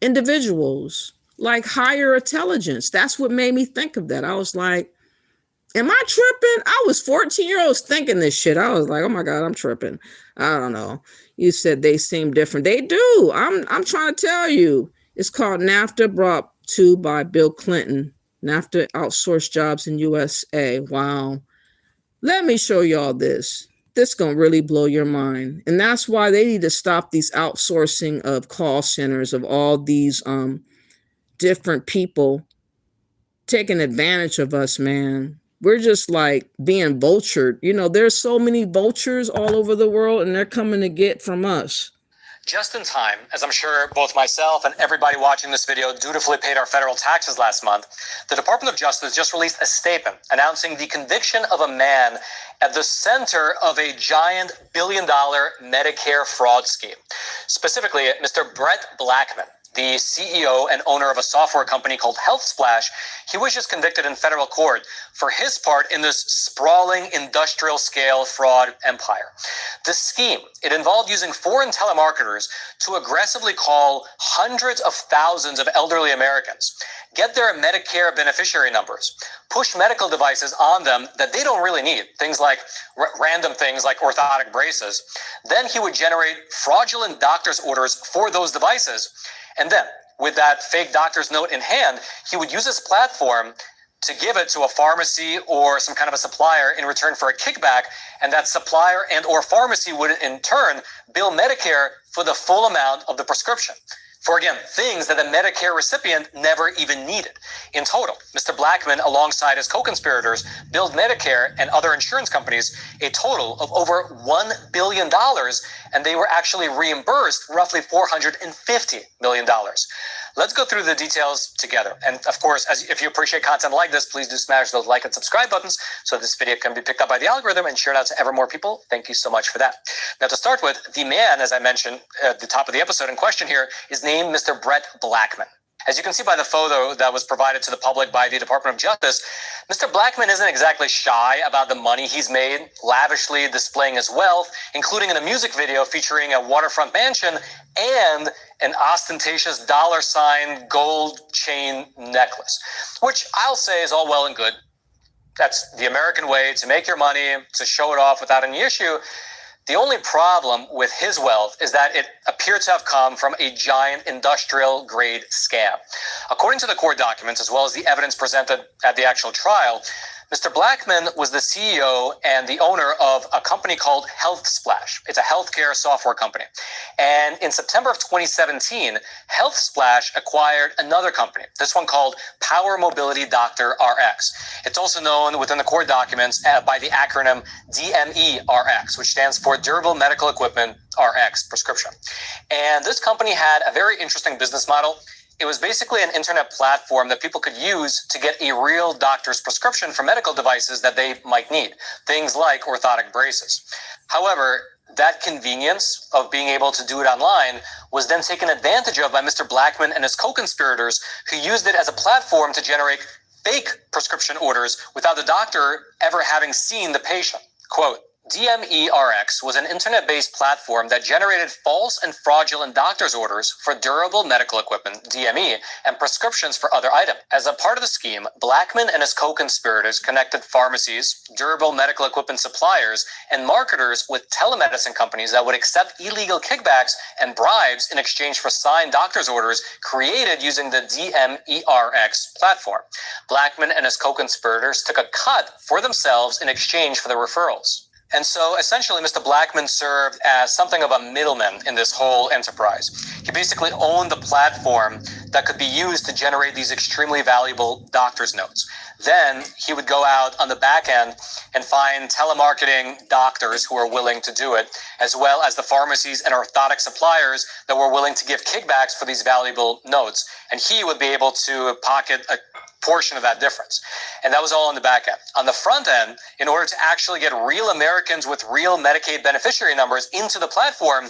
S1: individuals, like higher intelligence. That's what made me think of that. I was like, am I tripping? I was 14-year-olds thinking this shit. I was like, oh my God, I'm tripping. I don't know. You said they seem different. They do. I'm trying to tell you. It's called NAFTA, brought to by Bill Clinton. NAFTA outsourced jobs in USA. Wow. Let me show y'all this. This gonna really blow your mind. And that's why they need to stop these outsourcing of call centers, of all these different people taking advantage of us, man. We're just like being vultured. You know, there's so many vultures all over the world, and they're coming to get from us.
S5: Just in time, as I'm sure both myself and everybody watching this video dutifully paid our federal taxes last month, the Department of Justice just released a statement announcing the conviction of a man at the center of a giant billion-dollar Medicare fraud scheme. Specifically, Mr. Brett Blackman, the CEO and owner of a software company called Health Splash. He was just convicted in federal court for his part in this sprawling industrial scale fraud empire. The scheme, it involved using foreign telemarketers to aggressively call hundreds of thousands of elderly Americans, get their Medicare beneficiary numbers, push medical devices on them that they don't really need, things like random things like orthotic braces. Then he would generate fraudulent doctor's orders for those devices. And then, with that fake doctor's note in hand, he would use his platform to give it to a pharmacy or some kind of a supplier in return for a kickback, and that supplier and or pharmacy would in turn bill Medicare for the full amount of the prescription. For, again, things that the Medicare recipient never even needed. In total, Mr. Blackman, alongside his co-conspirators, billed Medicare and other insurance companies a total of over $1 billion, and they were actually reimbursed roughly $450 million. Let's go through the details together. And of course, if you appreciate content like this, please do smash those like and subscribe buttons so this video can be picked up by the algorithm and shared out to ever more people. Thank you so much for that. Now, to start with, the man, as I mentioned at the top of the episode in question here, is named Mr. Brett Blackman. As you can see by the photo that was provided to the public by the Department of Justice, Mr. Blackman isn't exactly shy about the money he's made, lavishly displaying his wealth, including in a music video featuring a waterfront mansion and an ostentatious $ gold chain necklace, which I'll say is all well and good. That's the American way to make your money, to show it off without any issue. The only problem with his wealth is that it appeared to have come from a giant industrial grade scam. According to the court documents, as well as the evidence presented at the actual trial, Mr. Blackman was the CEO and the owner of a company called Health Splash. It's a healthcare software company. And in September of 2017, Health Splash acquired another company, this one called Power Mobility Doctor RX. It's also known within the court documents by the acronym DME-RX, which stands for Durable Medical Equipment RX prescription. And this company had a very interesting business model. It was basically an internet platform that people could use to get a real doctor's prescription for medical devices that they might need, things like orthotic braces. However, that convenience of being able to do it online was then taken advantage of by Mr. Blackman and his co-conspirators, who used it as a platform to generate fake prescription orders without the doctor ever having seen the patient. Quote, DME-RX was an internet-based platform that generated false and fraudulent doctor's orders for durable medical equipment, DME, and prescriptions for other items. As a part of the scheme, Blackman and his co-conspirators connected pharmacies, durable medical equipment suppliers, and marketers with telemedicine companies that would accept illegal kickbacks and bribes in exchange for signed doctor's orders created using the DME-RX platform. Blackman and his co-conspirators took a cut for themselves in exchange for the referrals. And so essentially, Mr. Blackman served as something of a middleman in this whole enterprise. He basically owned the platform that could be used to generate these extremely valuable doctor's notes. Then he would go out on the back end and find telemarketing doctors who are willing to do it, as well as the pharmacies and orthotic suppliers that were willing to give kickbacks for these valuable notes. And he would be able to pocket a portion of that difference. And that was all on the back end. On the front end, in order to actually get real Americans with real Medicaid beneficiary numbers into the platform,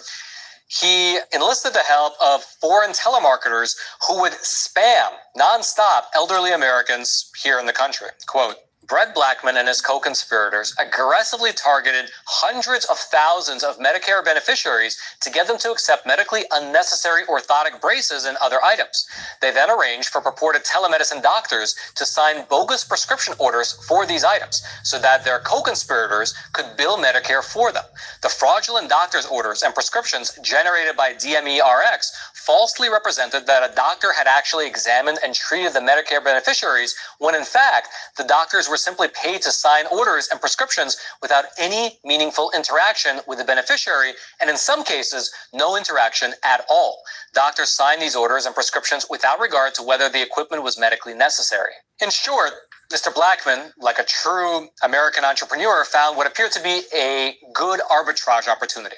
S5: he enlisted the help of foreign telemarketers who would spam nonstop elderly Americans here in the country. Quote, Brett Blackman and his co-conspirators aggressively targeted hundreds of thousands of Medicare beneficiaries to get them to accept medically unnecessary orthotic braces and other items. They then arranged for purported telemedicine doctors to sign bogus prescription orders for these items so that their co-conspirators could bill Medicare for them. The fraudulent doctor's orders and prescriptions generated by DME-RX falsely represented that a doctor had actually examined and treated the Medicare beneficiaries, when in fact, the doctors were simply paid to sign orders and prescriptions without any meaningful interaction with the beneficiary, and in some cases, no interaction at all. Doctors signed these orders and prescriptions without regard to whether the equipment was medically necessary. In short, Mr. Blackman, like a true American entrepreneur, found what appeared to be a good arbitrage opportunity.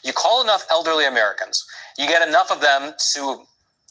S5: You call enough elderly Americans, you get enough of them to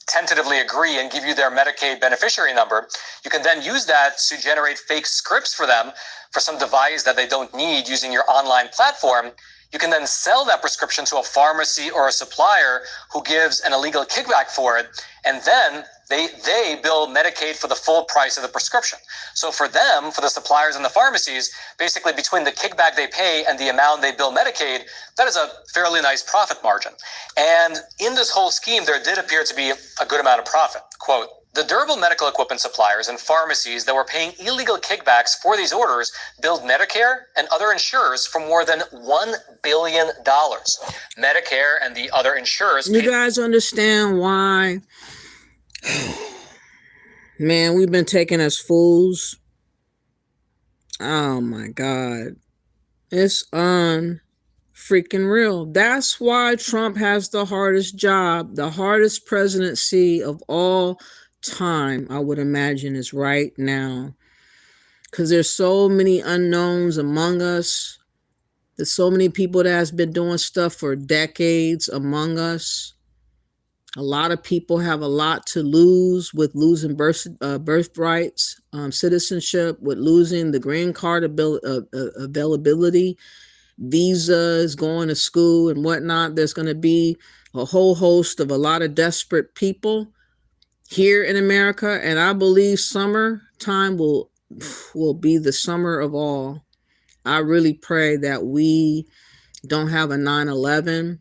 S5: tentatively agree and give you their Medicaid beneficiary number. You can then use that to generate fake scripts for them for some device that they don't need using your online platform. You can then sell that prescription to a pharmacy or a supplier who gives an illegal kickback for it, and then they bill Medicaid for the full price of the prescription. So for them, for the suppliers and the pharmacies, basically between the kickback they pay and the amount they bill Medicaid, that is a fairly nice profit margin. And in this whole scheme, there did appear to be a good amount of profit. Quote, the durable medical equipment suppliers and pharmacies that were paying illegal kickbacks for these orders billed Medicare and other insurers for more than $1 billion. Medicare and the other insurers.
S1: You guys understand why? Man, we've been taken as fools. Oh my God. It's freaking real. That's why Trump has the hardest job, the hardest presidency of all time, I would imagine, is right now. Because there's so many unknowns among us. There's so many people that has been doing stuff for decades among us. A lot of people have a lot to lose with losing birthrights, citizenship, with losing the green card availability, visas, going to school and whatnot. There's going to be a whole host of a lot of desperate people here in America. And I believe summertime will be the summer of all. I really pray that we don't have a 9/11.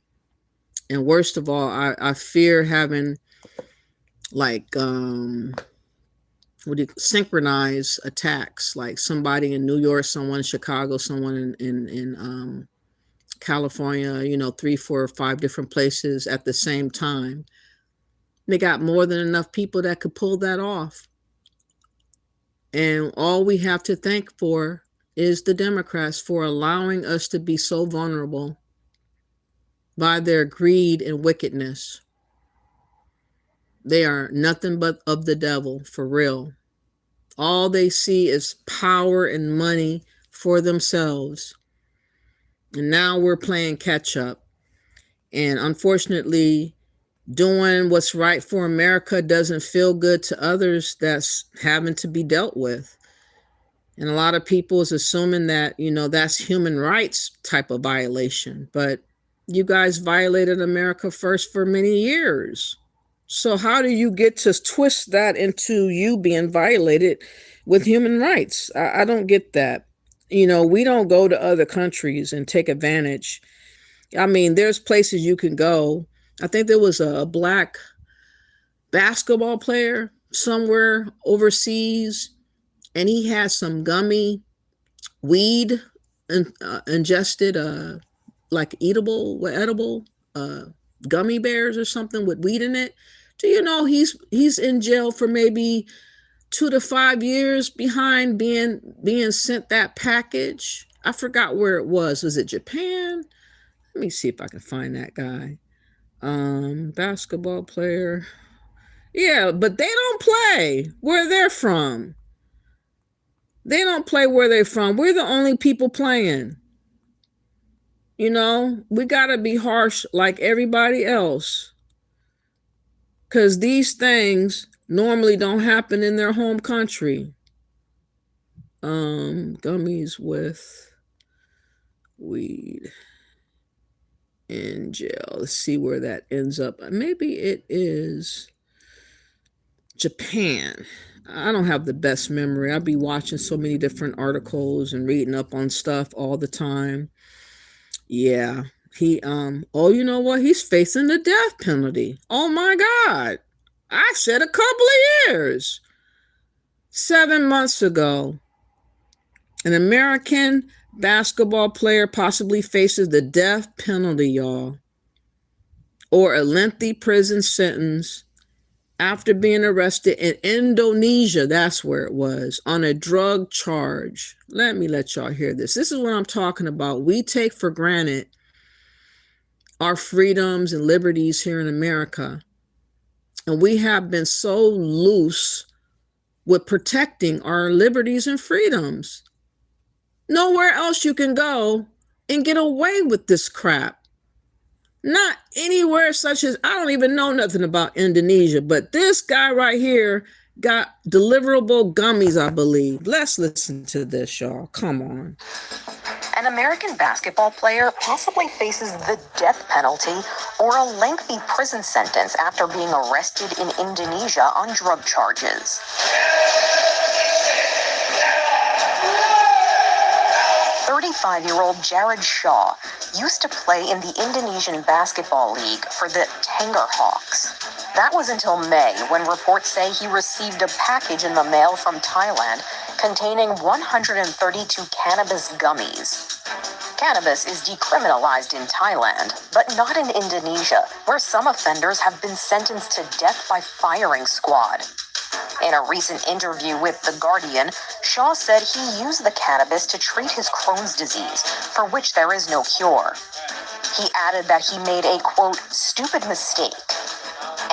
S1: And worst of all, I fear having like synchronized attacks, like somebody in New York, someone in Chicago, someone in California, 3, 4, or 5 different places at the same time. They got more than enough people that could pull that off. And all we have to thank for is the Democrats for allowing us to be so vulnerable by their greed and wickedness. They are nothing but of the devil, for real. All they see is power and money for themselves. And now we're playing catch up. And unfortunately, doing what's right for America doesn't feel good to others that's having to be dealt with. And a lot of people is assuming that, that's human rights type of violation. But you guys violated America first for many years. So how do you get to twist that into you being violated with human rights? I don't get that. We don't go to other countries and take advantage. I mean, there's places you can go. I think there was a black basketball player somewhere overseas, and he had some gummy weed ingested, like edible gummy bears or something with weed in it. Do you know he's in jail for maybe 2 to 5 years behind being sent that package? I forgot where it was. Was it Japan? Let me see if I can find that guy. Basketball player. Yeah, but they don't play where they're from. They don't play where they're from. We're the only people playing. We gotta be harsh like everybody else. Because these things normally don't happen in their home country. Gummies with weed in jail. Let's see where that ends up. Maybe it is Japan. I don't have the best memory. I'll be watching so many different articles and reading up on stuff all the time. Yeah. He you know what? He's facing the death penalty. Oh my God. I said a couple of years. 7 months ago, an American basketball player possibly faces the death penalty, y'all, or a lengthy prison sentence after being arrested in Indonesia, that's where it was, on a drug charge. Let me let y'all hear this. This is what I'm talking about. We take for granted our freedoms and liberties here in America. And we have been so loose with protecting our liberties and freedoms. Nowhere else you can go and get away with this crap. Not anywhere such as, I don't even know nothing about Indonesia, but this guy right here got deliverable gummies, I believe. Let's listen to this, y'all. Come on.
S6: An American basketball player possibly faces the death penalty or a lengthy prison sentence after being arrested in Indonesia on drug charges. 35-year-old Jared Shaw used to play in the Indonesian Basketball League for the Tanger Hawks. That was until May, when reports say he received a package in the mail from Thailand containing 132 cannabis gummies. Cannabis is decriminalized in Thailand, but not in Indonesia, where some offenders have been sentenced to death by firing squad. In a recent interview with The Guardian, Shaw said he used the cannabis to treat his Crohn's disease, for which there is no cure. He added that he made a, quote, stupid mistake.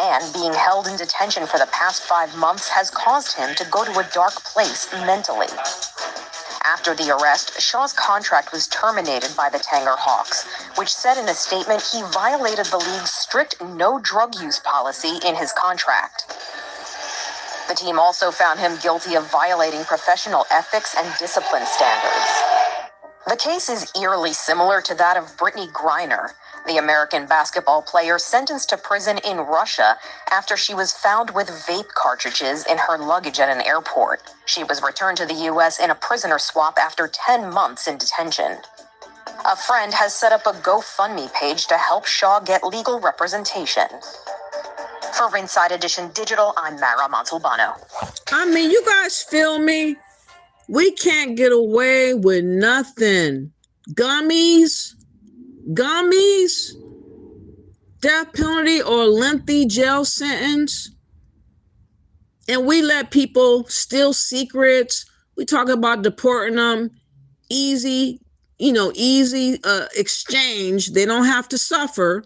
S6: And being held in detention for the past 5 months has caused him to go to a dark place mentally. After the arrest, Shaw's contract was terminated by the Tanger Hawks, which said in a statement he violated the league's strict no drug use policy in his contract. The team also found him guilty of violating professional ethics and discipline standards. The case is eerily similar to that of Brittany Griner, the American basketball player sentenced to prison in Russia after she was found with vape cartridges in her luggage at an airport. She was returned to the U.S. in a prisoner swap after 10 months in detention. A friend has set up a GoFundMe page to help Shaw get legal representation. For Ringside Edition Digital, I'm Mara Montalbano.
S1: I mean, you guys feel me? We can't get away with nothing. Gummies, death penalty or lengthy jail sentence. And we let people steal secrets. We talk about deporting them. Easy exchange. They don't have to suffer.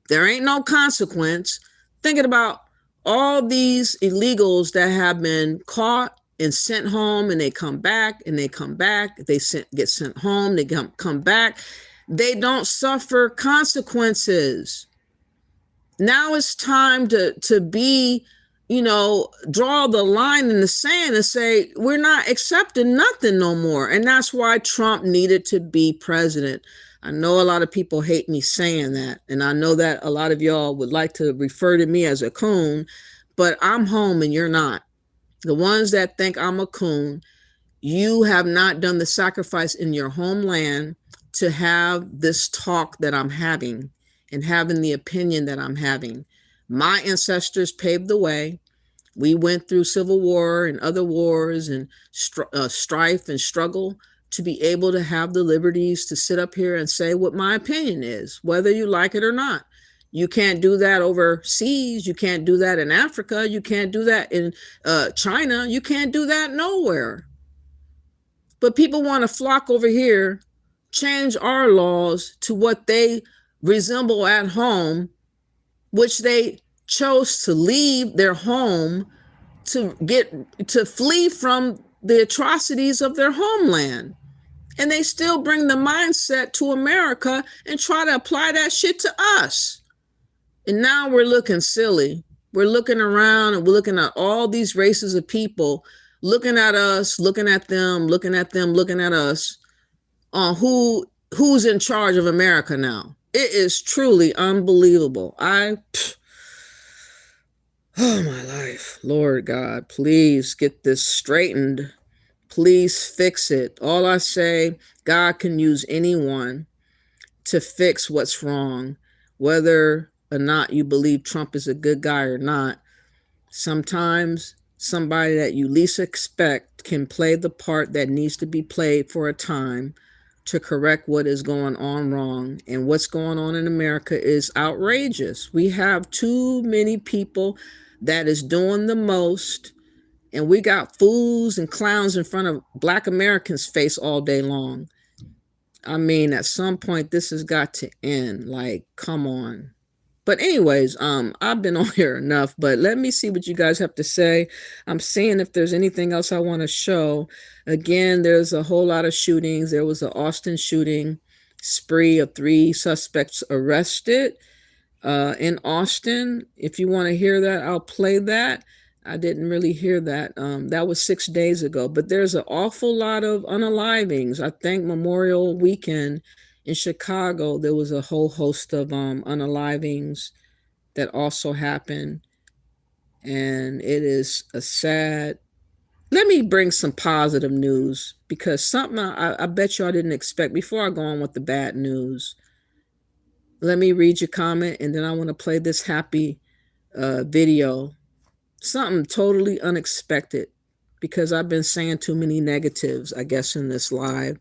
S1: There ain't no consequence. Thinking about all these illegals that have been caught and sent home, and they come back and they come back. They get sent home. They come back. They don't suffer consequences. Now it's time to be, draw the line in the sand and say, we're not accepting nothing no more. And that's why Trump needed to be president. I know a lot of people hate me saying that. And I know that a lot of y'all would like to refer to me as a coon, but I'm home and you're not. The ones that think I'm a coon, you have not done the sacrifice in your homeland to have this talk that I'm having and having the opinion that I'm having. My ancestors paved the way. We went through civil war and other wars and strife and struggle to be able to have the liberties to sit up here and say what my opinion is, whether you like it or not. You can't do that overseas. You can't do that in Africa. You can't do that in China. You can't do that nowhere. But people want to flock over here, change our laws to what they resemble at home, which they chose to leave their home to flee from the atrocities of their homeland. And they still bring the mindset to America and try to apply that shit to us. And now we're looking silly. We're looking around and we're looking at all these races of people, looking at us, looking at them, looking at them, looking at us, on who's in charge of America now. It is truly unbelievable. Oh my life. Lord God, please get this straightened. Please fix it. All I say, God can use anyone to fix what's wrong, whether or not you believe Trump is a good guy or not. Sometimes somebody that you least expect can play the part that needs to be played for a time to correct what is going on wrong. And what's going on in America is outrageous. We have too many people that is doing the most, and we got fools and clowns in front of Black Americans' face all day long. I mean, at some point, this has got to end. Like, come on. But anyways, I've been on here enough, but let me see what you guys have to say. I'm seeing if there's anything else I want to show. Again, there's a whole lot of shootings. There was an Austin shooting spree of 3 suspects arrested in Austin. If you want to hear that, I'll play that. I didn't really hear that. That was 6 days ago, but there's an awful lot of unalivings. I think Memorial Weekend in Chicago, there was a whole host of unalivings that also happened. And it is a sad. Let me bring some positive news, because something I bet y'all didn't expect. Before I go on with the bad news, let me read your comment, and then I want to play this happy video. Something totally unexpected, because I've been saying too many negatives, I guess, in this live.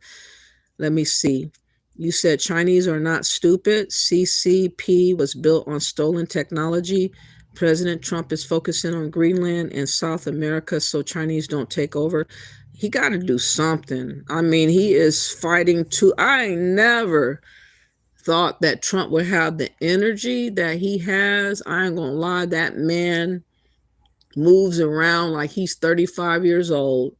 S1: Let me see. You said Chinese are not stupid. CCP was built on stolen technology. President Trump is focusing on Greenland and South America so Chinese don't take over. He got to do something. I mean, he is fighting to. I never thought that Trump would have the energy that he has. I ain't gonna lie, that man moves around like he's 35 years old.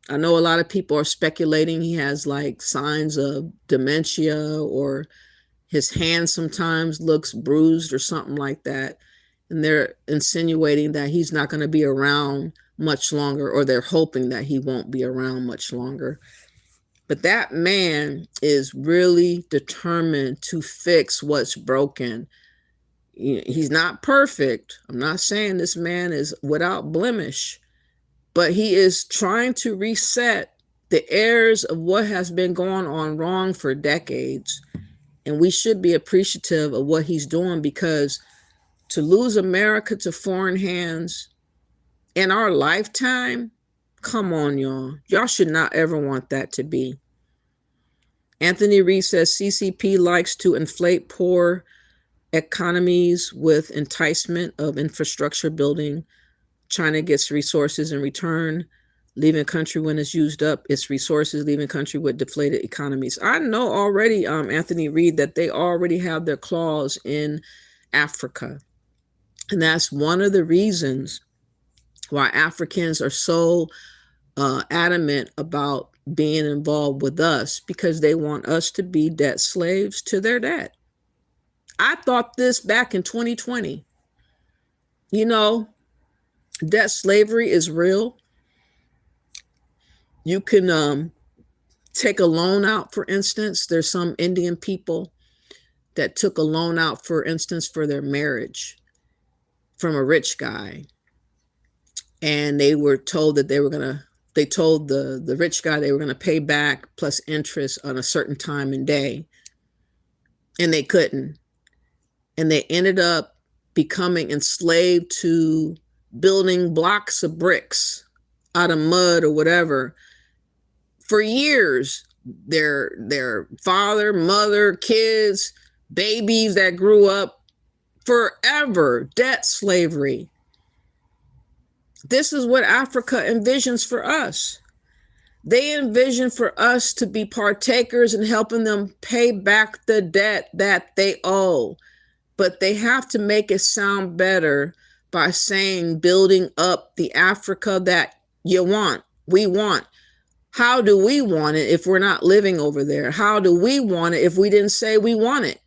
S1: I know a lot of people are speculating he has like signs of dementia, or his hand sometimes looks bruised or something like that. And they're insinuating that he's not going to be around much longer, or they're hoping that he won't be around much longer. But that man is really determined to fix what's broken. He's not perfect. I'm not saying this man is without blemish, but he is trying to reset the errors of what has been going on wrong for decades. And we should be appreciative of what he's doing, because to lose America to foreign hands in our lifetime, come on, y'all. Y'all should not ever want that to be. Anthony Reed says CCP likes to inflate poor economies with enticement of infrastructure building. China gets resources in return, leaving country when it's used up its resources, leaving country with deflated economies. I know already, Anthony Reed, that they already have their claws in Africa. And that's one of the reasons why Africans are so adamant about being involved with us, because they want us to be debt slaves to their debt. I thought this back in 2020. You know, debt slavery is real. You can take a loan out, for instance. There's some Indian people that took a loan out, for instance, for their marriage from a rich guy. And they were told that they told the rich guy they were going to pay back plus interest on a certain time and day. And they couldn't. And they ended up becoming enslaved to building blocks of bricks out of mud or whatever for years. Their father, mother, kids, babies that grew up forever, debt slavery. This is what Africa envisions for us. They envision for us to be partakers in helping them pay back the debt that they owe. But they have to make it sound better by saying building up the Africa that you want, we want. How do we want it if we're not living over there? How do we want it if we didn't say we want it?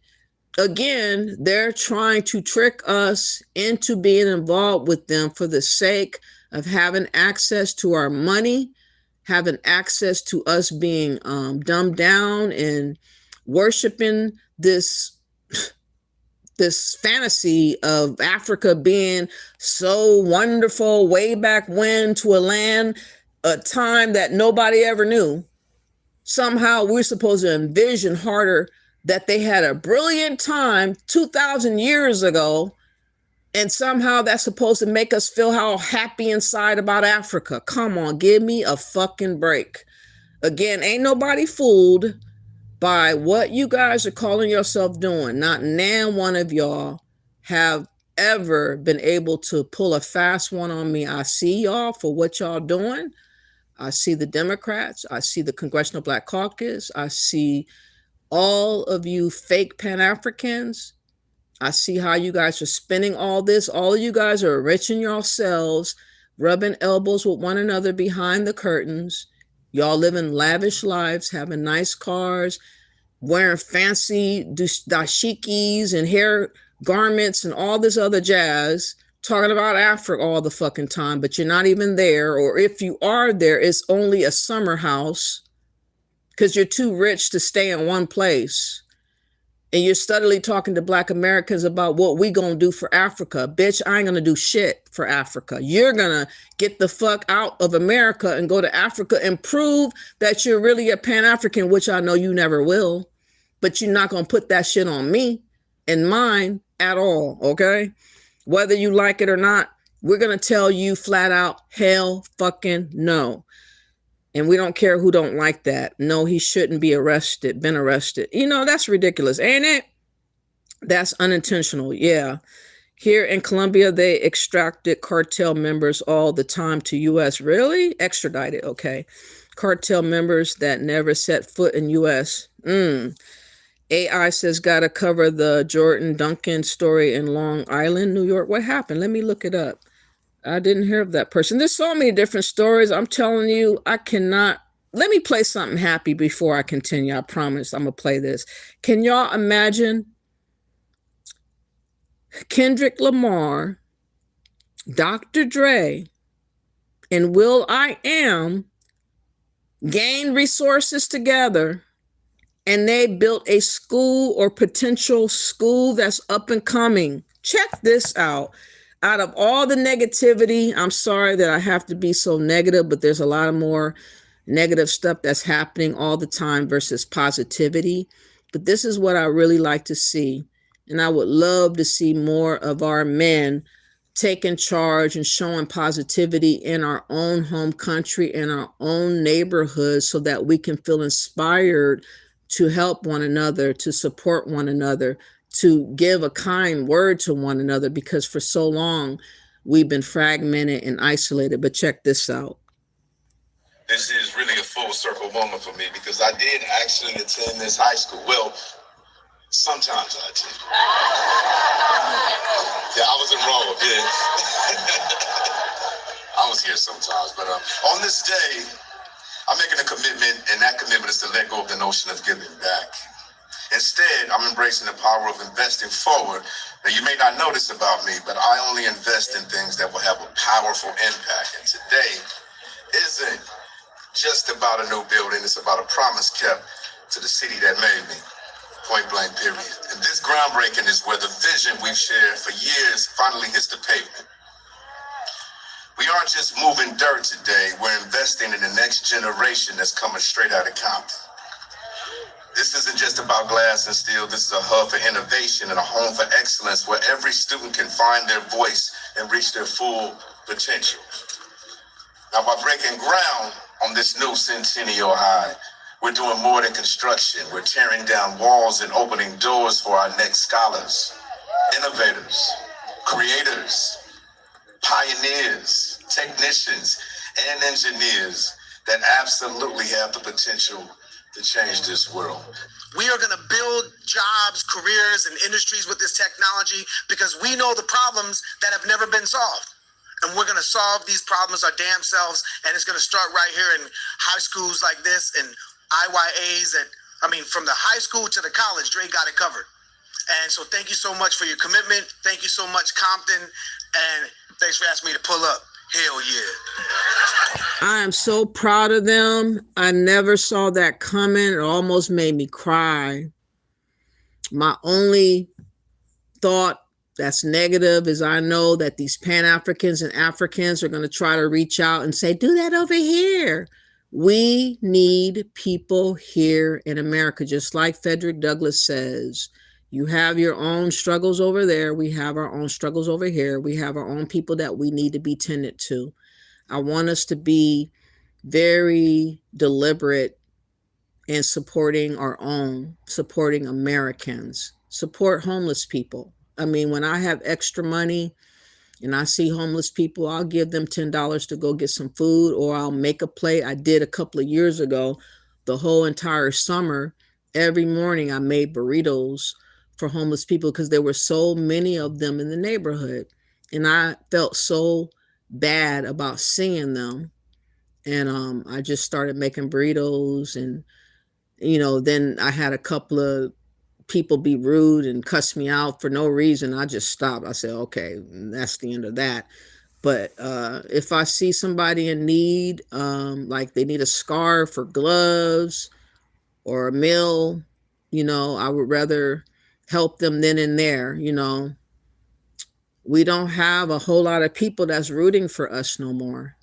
S1: Again, they're trying to trick us into being involved with them for the sake of having access to our money, having access to us being dumbed down and worshiping this fantasy of Africa being so wonderful way back when, to a land, a time that nobody ever knew. Somehow we're supposed to envision harder that they had a brilliant time 2,000 years ago, and somehow that's supposed to make us feel how happy inside about Africa. Come on, give me a fucking break. Again, ain't nobody fooled by what you guys are calling yourself doing. Not nan one of y'all have ever been able to pull a fast one on me. I see y'all for what y'all doing. I see the Democrats. I see the Congressional Black Caucus. I see all of you fake Pan-Africans. I see how you guys are spinning all this. All of you guys are enriching yourselves, rubbing elbows with one another behind the curtains. Y'all living lavish lives, having nice cars, wearing fancy dashikis and hair garments and all this other jazz, talking about Africa all the fucking time, but you're not even there. Or if you are there, it's only a summer house because you're too rich to stay in one place. And you're steadily talking to Black Americans about what we gonna do for Africa. Bitch, I ain't gonna do shit for Africa. You're gonna get the fuck out of America and go to Africa and prove that you're really a Pan-African, which I know you never will. But you're not gonna put that shit on me and mine at all, okay? Whether you like it or not, we're gonna tell you flat out, hell fucking no. And we don't care who don't like that. No, he shouldn't be arrested, been arrested. You know, that's ridiculous, ain't it? That's unintentional, yeah. Here in Colombia, they extracted cartel members all the time to U.S. Really? Extradited, okay. Cartel members that never set foot in U.S. AI says, gotta cover the Jordan Duncan story in Long Island, New York. What happened? Let me look it up. I didn't hear of that person. There's so many different stories. I'm telling you, I cannot. Let me play something happy before I continue. I promise I'm going to play this. Can y'all imagine Kendrick Lamar, Dr. Dre, and Will I Am gain resources together, and they built a school or potential school that's up and coming? Check this out. Out of all the negativity, I'm sorry that I have to be so negative, but there's a lot of more negative stuff that's happening all the time versus positivity. But this is what I really like to see. And I would love to see more of our men taking charge and showing positivity in our own home country, in our own neighborhoods, so that we can feel inspired to help one another, to support one another, to give a kind word to one another, because for so long we've been fragmented and isolated. But check this out.
S2: This is really a full circle moment for me because I did actually attend this high school. Well, sometimes I did. Yeah, I was enrolled. Yeah. I was here sometimes. But on this day, I'm making a commitment, and that commitment is to let go of the notion of giving back. Instead, I'm embracing the power of investing forward. Now, you may not know this about me, but I only invest in things that will have a powerful impact. And today isn't just about a new building. It's about a promise kept to the city that made me. Point blank, period. And this groundbreaking is where the vision we've shared for years finally hits the pavement. We aren't just moving dirt today. We're investing in the next generation that's coming straight out of Compton. This isn't just about glass and steel. This is a hub for innovation and a home for excellence where every student can find their voice and reach their full potential. Now, by breaking ground on this new Centennial High, we're doing more than construction. We're tearing down walls and opening doors for our next scholars, innovators, creators, pioneers, technicians, and engineers that absolutely have the potential to change this world.
S3: We are going to build jobs, careers, and industries with this technology because we know the problems that have never been solved. And we're going to solve these problems our damn selves. And it's going to start right here in high schools like this and IYAs. From the high school to the college, Dre got it covered. And so thank you so much for your commitment. Thank you so much, Compton. And thanks for asking me to pull up. Hell yeah.
S1: I am so proud of them. I never saw that coming. It almost made me cry. My only thought that's negative is I know that these Pan-Africans and Africans are going to try to reach out and say, do that over here. We need people here in America, just like Frederick Douglass says. You have your own struggles over there. We have our own struggles over here. We have our own people that we need to be tended to. I want us to be very deliberate in supporting our own, supporting Americans, support homeless people. When I have extra money and I see homeless people, I'll give them $10 to go get some food, or I'll make a plate. I did a couple of years ago, the whole entire summer. Every morning I made burritos for homeless people because there were so many of them in the neighborhood. And I felt so bad about seeing them. And I just started making burritos. And, then I had a couple of people be rude and cuss me out for no reason. I just stopped. I said, okay, that's the end of that. But if I see somebody in need, like they need a scarf or gloves or a meal, I would rather help them then and there. We don't have a whole lot of people that's rooting for us no more.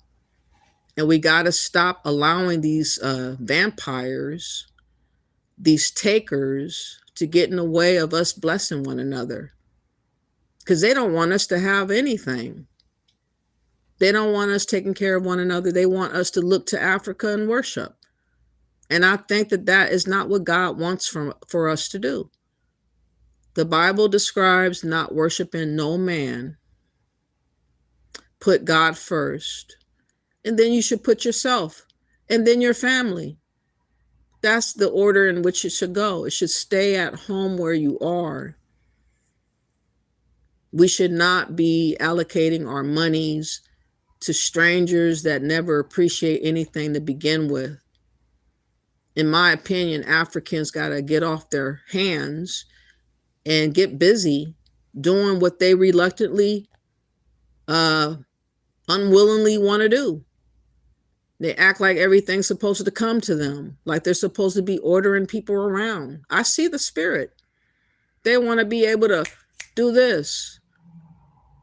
S1: And we got to stop allowing these vampires, these takers, to get in the way of us blessing one another. Because they don't want us to have anything. They don't want us taking care of one another. They want us to look to Africa and worship. And I think that is not what God wants for us to do. The Bible describes not worshiping no man. Put God first. And then you should put yourself. And then your family. That's the order in which it should go. It should stay at home where you are. We should not be allocating our monies to strangers that never appreciate anything to begin with. In my opinion, Africans got to get off their hands and get busy doing what they reluctantly, unwillingly want to do. They act like everything's supposed to come to them, like they're supposed to be ordering people around. I see the spirit. They want to be able to do this.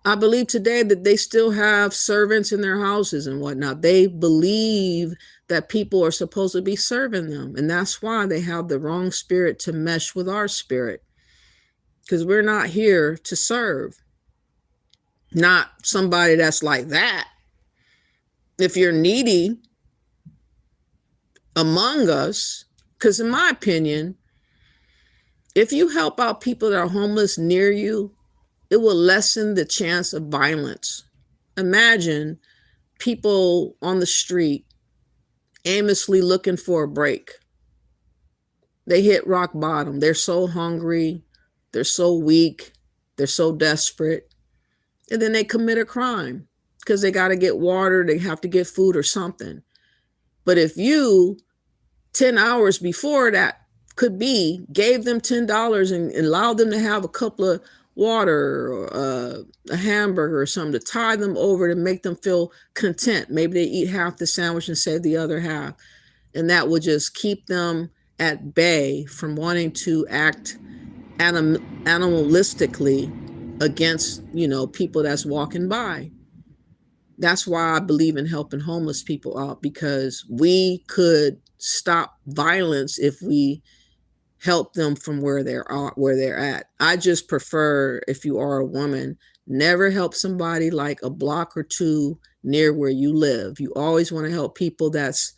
S1: I believe today that they still have servants in their houses and whatnot. They believe that people are supposed to be serving them. And that's why they have the wrong spirit to mesh with our spirit. because we're not here to serve. Not somebody that's like that. If you're needy among us, because in my opinion, if you help out people that are homeless near you, it will lessen the chance of violence. Imagine people on the street aimlessly looking for a break. They hit rock bottom. They're so hungry. They're so weak. They're so desperate. And then they commit a crime because they got to get water. They have to get food or something. But if you 10 hours before that could be, gave them $10 and allowed them to have a couple of water or a hamburger or something to tie them over to make them feel content. Maybe they eat half the sandwich and save the other half. And that would just keep them at bay from wanting to act animalistically against, people that's walking by. That's why I believe in helping homeless people out, because we could stop violence if we help them from where they're at. I just prefer, if you are a woman, never help somebody like a block or two near where you live. You always want to help people that's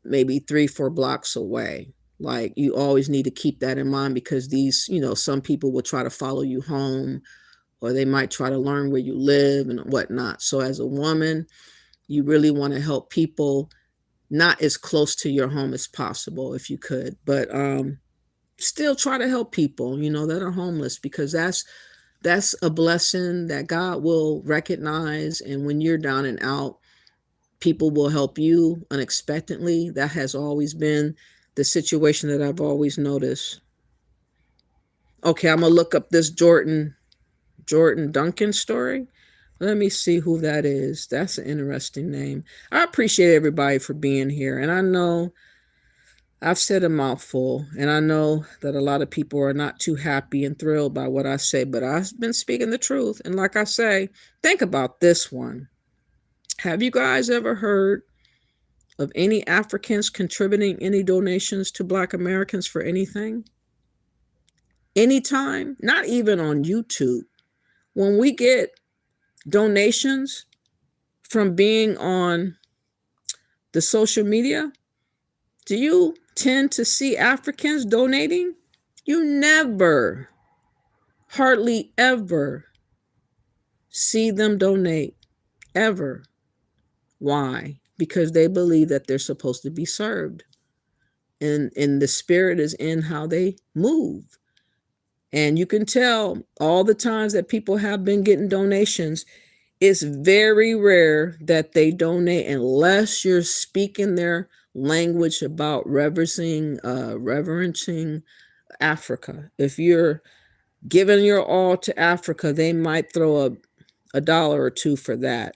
S1: maybe 3-4 blocks away. Like, you always need to keep that in mind, because these, some people will try to follow you home, or they might try to learn where you live and whatnot. So as a woman, you really want to help people not as close to your home as possible if you could, but still try to help people, that are homeless, because that's a blessing that God will recognize. And when you're down and out, people will help you unexpectedly. That has always been the situation that I've always noticed. Okay, I'm gonna look up this Jordan Duncan story. Let me see who that is. That's an interesting name. I appreciate everybody for being here. And I know I've said a mouthful, and I know that a lot of people are not too happy and thrilled by what I say, but I've been speaking the truth. And like I say, think about this one. Have you guys ever heard of any Africans contributing any donations to Black Americans for anything? Anytime? Not even on YouTube. When we get donations from being on the social media, do you tend to see Africans donating? You never, hardly ever see them donate, ever. Why? Because they believe that they're supposed to be served. And the spirit is in how they move. And you can tell all the times that people have been getting donations, it's very rare that they donate unless you're speaking their language about reverencing Africa. If you're giving your all to Africa, they might throw a dollar or two for that.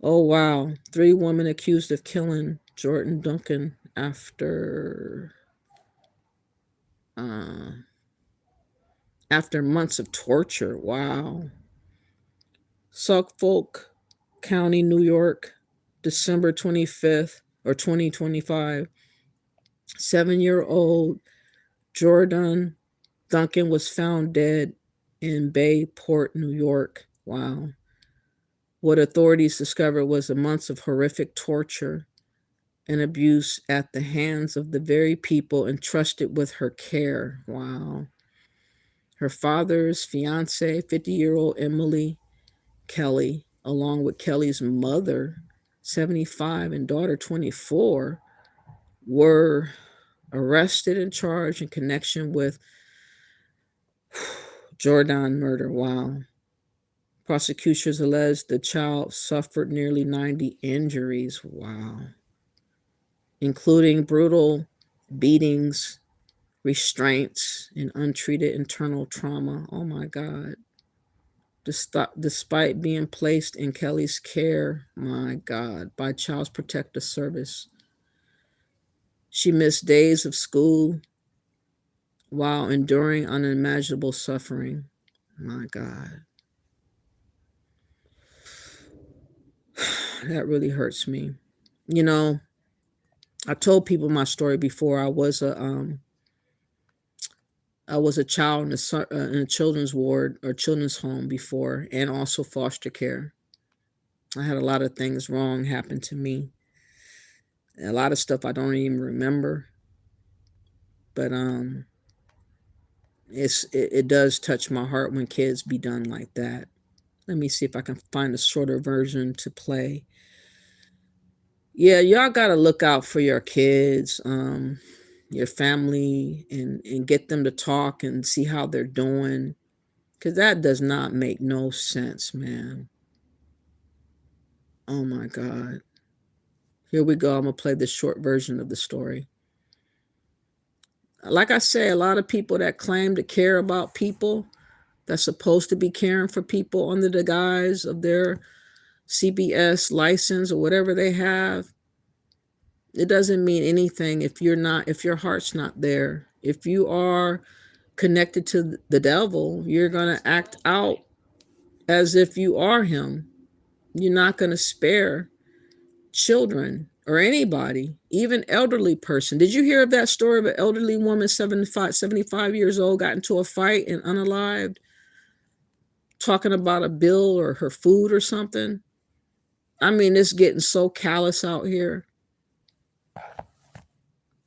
S1: Oh, wow. 3 women accused of killing Jordan Duncan after months of torture. Wow. Suffolk County, New York, December 25th or 2025. 7-year-old Jordan Duncan was found dead in Bayport, New York. Wow. What authorities discovered was the months of horrific torture and abuse at the hands of the very people entrusted with her care. Wow. Her father's fiance, 50-year-old Emily Kelly, along with Kelly's mother, 75, and daughter, 24, were arrested and charged in connection with Jordan murder. Wow. Prosecutors alleged the child suffered nearly 90 injuries. Wow. Including brutal beatings, restraints, and untreated internal trauma. Oh my God. Despite being placed in Kelly's care, my God, by Child Protective Service, she missed days of school while enduring unimaginable suffering. My God. That really hurts me. I told people my story before. I was I was a child in a children's ward or children's home before, and also foster care. I had a lot of things wrong happen to me. A lot of stuff I don't even remember. But it does touch my heart when kids be done like that. Let me see if I can find a shorter version to play. Yeah, y'all gotta look out for your kids, your family, and get them to talk and see how they're doing. Cause that does not make no sense, man. Oh my God. Here we go. I'm gonna play the short version of the story. Like I say, a lot of people that claim to care about people, that's supposed to be caring for people under the guise of their CBS license or whatever they have, it doesn't mean anything if your heart's not there. If you are connected to the devil, you're going to act out as if you are him. You're not going to spare children or anybody, even elderly person. Did you hear of that story of an elderly woman, 75 years old, got into a fight and unalived, talking about a bill or her food or something? I mean, it's getting so callous out here.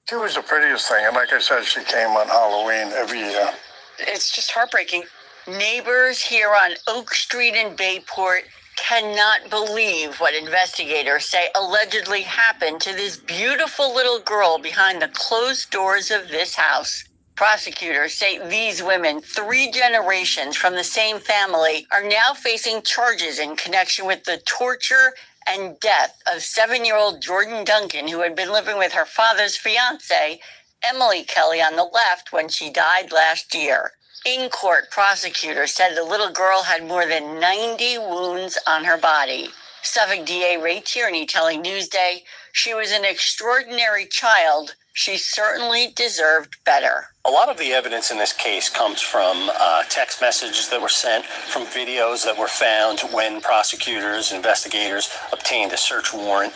S9: She was the prettiest thing, and like I said, she came on Halloween every year.
S10: It's just heartbreaking. Neighbors here on Oak Street in Bayport cannot believe what investigators say allegedly happened to this beautiful little girl behind the closed doors of this house. Prosecutors say these women, 3 generations from the same family, are now facing charges in connection with the torture and death of 7-year-old Jordan Duncan, who had been living with her father's fiancée, Emily Kelly, on the left when she died last year. In court, prosecutors said the little girl had more than 90 wounds on her body. Suffolk DA Ray Tierney telling Newsday, she was an extraordinary child. She certainly deserved better.
S22: A lot of the evidence in this case comes from text messages that were sent, from videos that were found when prosecutors, investigators obtained a search warrant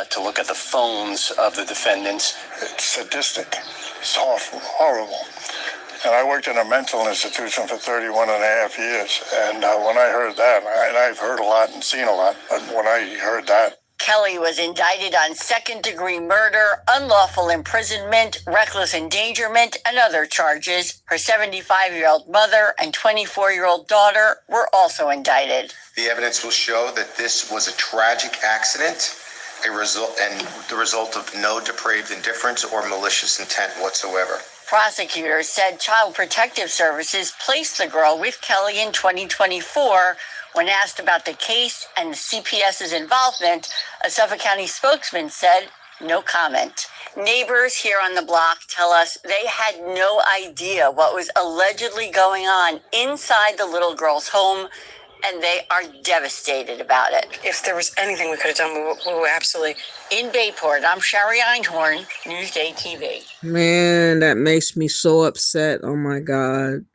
S22: to look at the phones of the defendants.
S9: It's sadistic. It's awful, horrible. And I worked in a mental institution for 31 and a half years. And when I heard that, and I've heard a lot and seen a lot, but when I heard that,
S10: Kelly was indicted on second-degree murder, unlawful imprisonment, reckless endangerment, and other charges. Her 75-year-old mother and 24-year-old daughter were also indicted.
S12: The evidence will show that this was a tragic accident, the result of no depraved indifference or malicious intent whatsoever.
S10: Prosecutors said Child Protective Services placed the girl with Kelly in 2024. When asked about the case and the CPS's involvement, a Suffolk County spokesman said no comment. Neighbors here on the block tell us they had no idea what was allegedly going on inside the little girl's home, and they are devastated about it. If there was anything we could have done, we were absolutely. In Bayport, I'm Sherry Einhorn, Newsday TV.
S1: Man, that makes me so upset. Oh my God.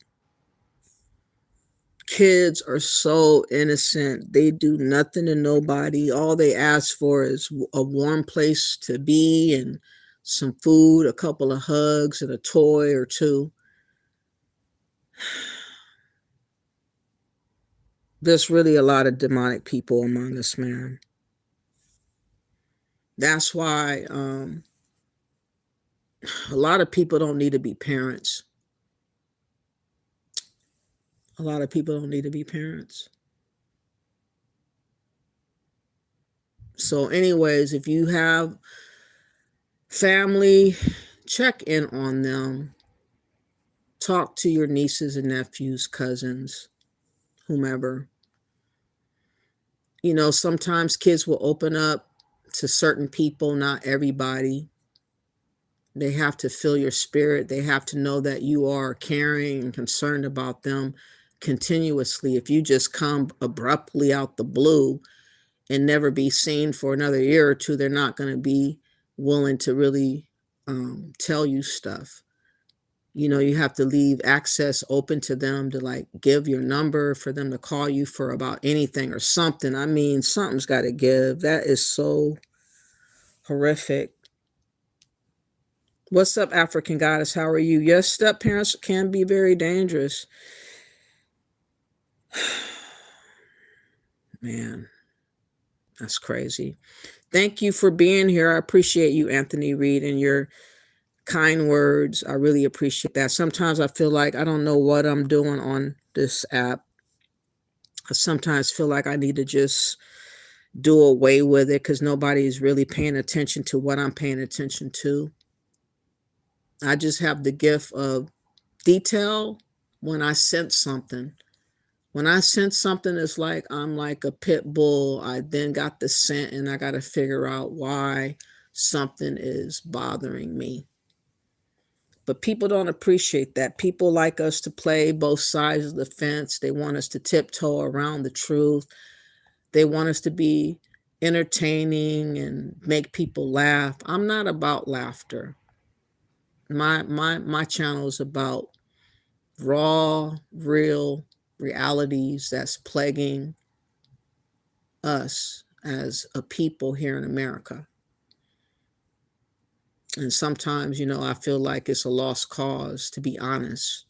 S1: Kids are so innocent. They do nothing to nobody. All they ask for is a warm place to be and some food, a couple of hugs, and a toy or two. There's really a lot of demonic people among us, man. That's why a lot of people don't need to be parents. A lot of people don't need to be parents. So anyways, if you have family, check in on them. Talk to your nieces and nephews, cousins, whomever. You know, sometimes kids will open up to certain people, not everybody. They have to feel your spirit. They have to know that you are caring and concerned about them continuously. If you just come abruptly out the blue and never be seen for another year or two, they're not going to be willing to really tell you stuff. You know, you have to leave access open to them to like give your number for them to call you for about anything or something. I mean, something's got to give. That is so horrific. What's up, African Goddess? How are you? Yes, step parents can be very dangerous. Man, that's crazy. Thank you for being here. I appreciate you, Anthony Reed, and your kind words. I really appreciate that. Sometimes I feel like I don't know what I'm doing on this app. I sometimes feel like I need to just do away with it because nobody's really paying attention to what I'm paying attention to. I just have the gift of detail when I sense something. When I sense something, it's like I'm like a pit bull. I then got the scent and I got to figure out why something is bothering me. But people don't appreciate that. People like us to play both sides of the fence. They want us to tiptoe around the truth. They want us to be entertaining and make people laugh. I'm not about laughter. My channel is about raw, real realities that's plaguing us as a people here in America. And sometimes, you know, I feel like it's a lost cause, to be honest.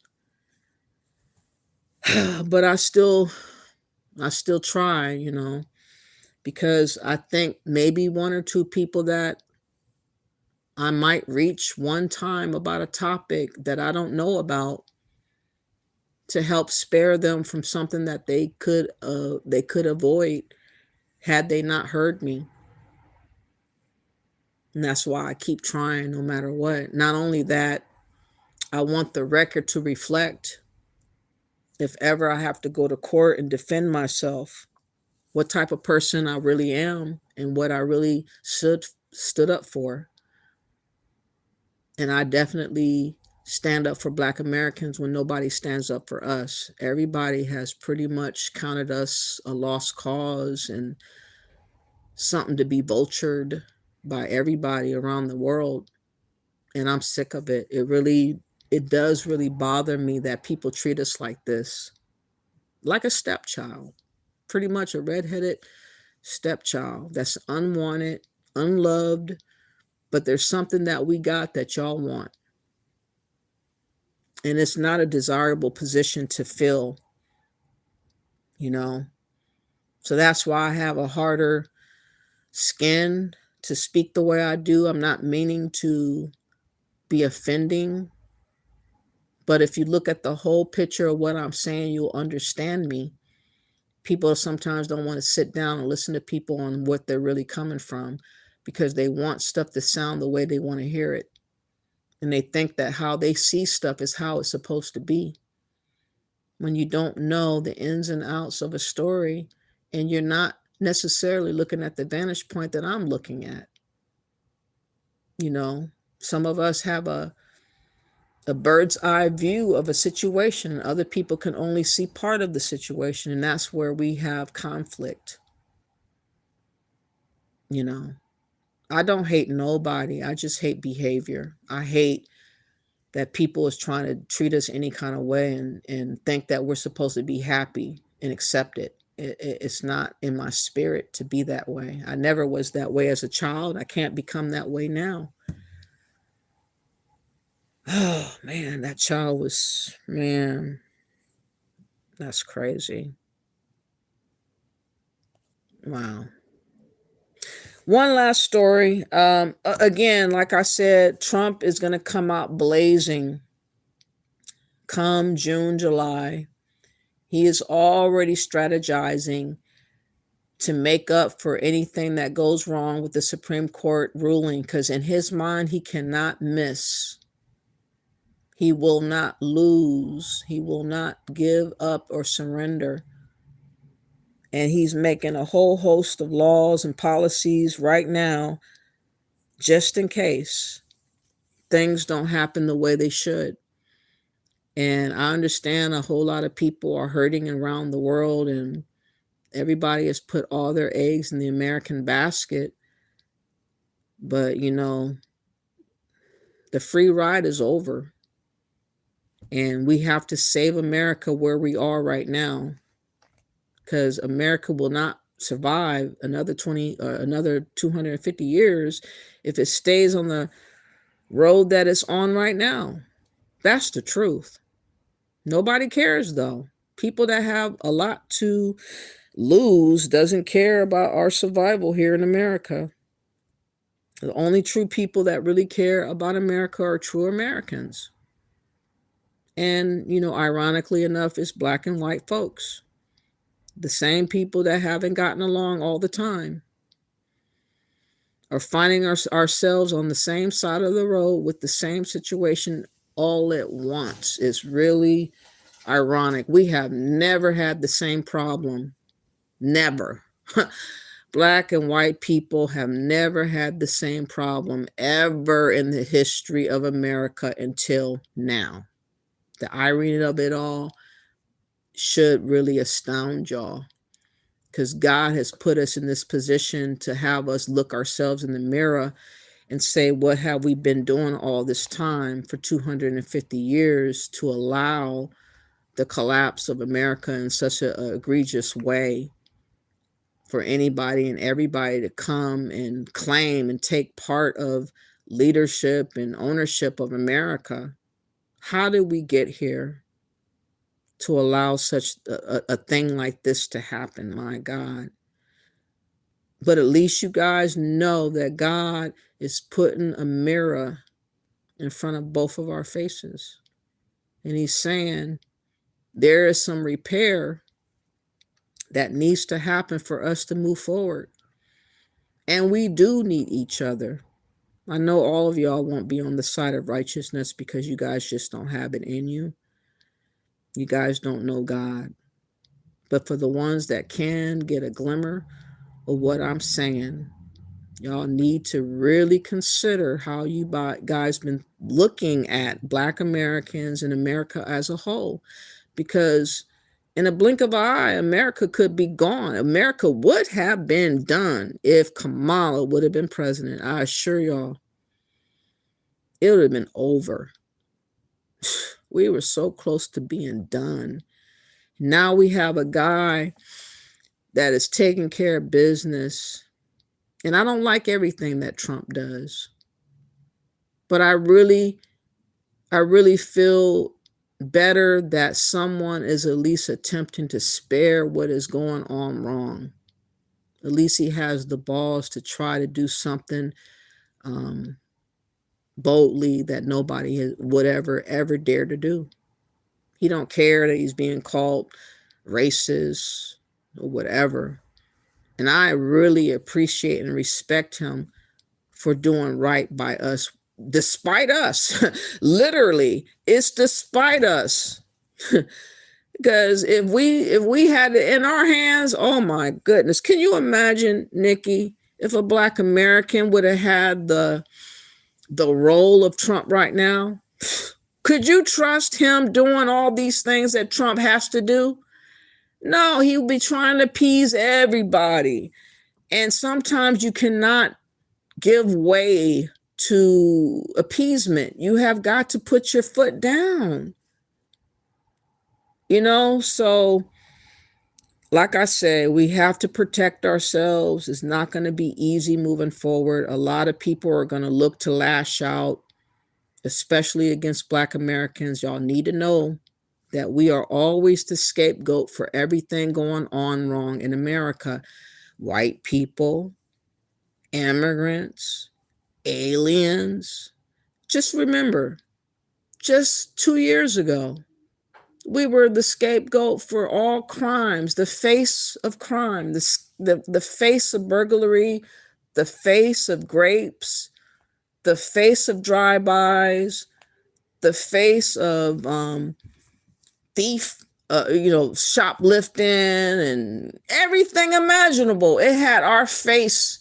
S1: But I still try, you know, because I think maybe one or two people that I might reach one time about a topic that I don't know about to help spare them from something that they could avoid had they not heard me. And that's why I keep trying no matter what. Not only that, I want the record to reflect, if ever I have to go to court and defend myself, what type of person I really am and what I really stood up for. And I definitely stand up for Black Americans when nobody stands up for us. Everybody has pretty much counted us a lost cause and something to be vultured by everybody around the world. And I'm sick of it. It does really bother me that people treat us like this, like a stepchild, pretty much a redheaded stepchild that's unwanted, unloved, but there's something that we got that y'all want. And it's not a desirable position to fill, you know? So that's why I have a harder skin to speak the way I do. I'm not meaning to be offending, but if you look at the whole picture of what I'm saying, you'll understand me. People sometimes don't want to sit down and listen to people on what they're really coming from because they want stuff to sound the way they want to hear it. And they think that how they see stuff is how it's supposed to be. When you don't know the ins and outs of a story and you're not necessarily looking at the vantage point that I'm looking at. You know, some of us have a bird's eye view of a situation, and other people can only see part of the situation, and that's where we have conflict. You know, I don't hate nobody. I just hate behavior. I hate that people is trying to treat us any kind of way and think that we're supposed to be happy and accept it. It's not in my spirit to be that way. I never was that way as a child. I can't become that way now. Oh, man, that child was, man, that's crazy. Wow. One last story. Again, like I said, Trump is going to come out blazing come June, July. He is already strategizing to make up for anything that goes wrong with the Supreme Court ruling, because in his mind, he cannot miss. He will not lose. He will not give up or surrender. And he's making a whole host of laws and policies right now, just in case things don't happen the way they should. And I understand a whole lot of people are hurting around the world, and everybody has put all their eggs in the American basket. But, you know, the free ride is over. And we have to save America where we are right now, because America will not survive another 250 years if it stays on the road that it's on right now. That's the truth. Nobody cares though. People that have a lot to lose doesn't care about our survival here in America. The only true people that really care about America are true Americans. And, ironically enough, it's black and white folks. The same people that haven't gotten along all the time are finding ourselves on the same side of the road with the same situation all at once. It's really ironic. We have never had the same problem. Never. Black and white people have never had the same problem ever in the history of America until now. The irony of it all should really astound y'all, because God has put us in this position to have us look ourselves in the mirror and say, what have we been doing all this time for 250 years to allow the collapse of America in such an egregious way for anybody and everybody to come and claim and take part of leadership and ownership of America? How did we get here to allow such a thing like this to happen? My God. But at least you guys know that God is putting a mirror in front of both of our faces. And he's saying there is some repair that needs to happen for us to move forward. And we do need each other. I know all of y'all won't be on the side of righteousness because you guys just don't have it in you. You guys don't know God. But for the ones that can get a glimmer of what I'm saying, y'all need to really consider how you guys been looking at Black Americans and America as a whole. Because in a blink of an eye, America could be gone. America would have been done if Kamala would have been president. I assure y'all, it would have been over. We were so close to being done. Now we have a guy that is taking care of business. And I don't like everything that Trump does. But I really feel better that someone is at least attempting to spare what is going on wrong. At least he has the balls to try to do something boldly that nobody would ever dare to do. He don't care that he's being called racist or whatever. And I really appreciate and respect him for doing right by us, despite us. Literally, it's despite us. Because if we had it in our hands, oh my goodness. Can you imagine, Nikki, if a Black American would have had the role of Trump right now? Could you trust him doing all these things that Trump has to do? No, he would be trying to appease everybody. And sometimes you cannot give way to appeasement. You have got to put your foot down. So like I said, we have to protect ourselves. It's not going to be easy moving forward. A lot of people are going to look to lash out, especially against Black Americans. Y'all need to know that we are always the scapegoat for everything going on wrong in America. White people, immigrants, aliens. Just remember, just 2 years ago, we were the scapegoat for all crimes, the face of crime, the face of burglary, the face of grapes, the face of drive-bys, the face of thief, shoplifting and everything imaginable. It had our face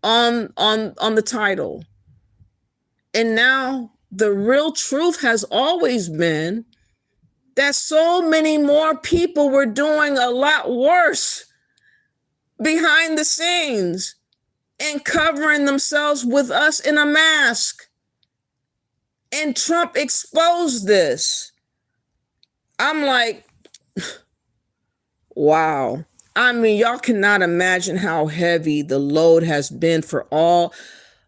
S1: on the title. And now the real truth has always been that so many more people were doing a lot worse behind the scenes and covering themselves with us in a mask. And Trump exposed this. I'm like, wow. I mean, y'all cannot imagine how heavy the load has been for all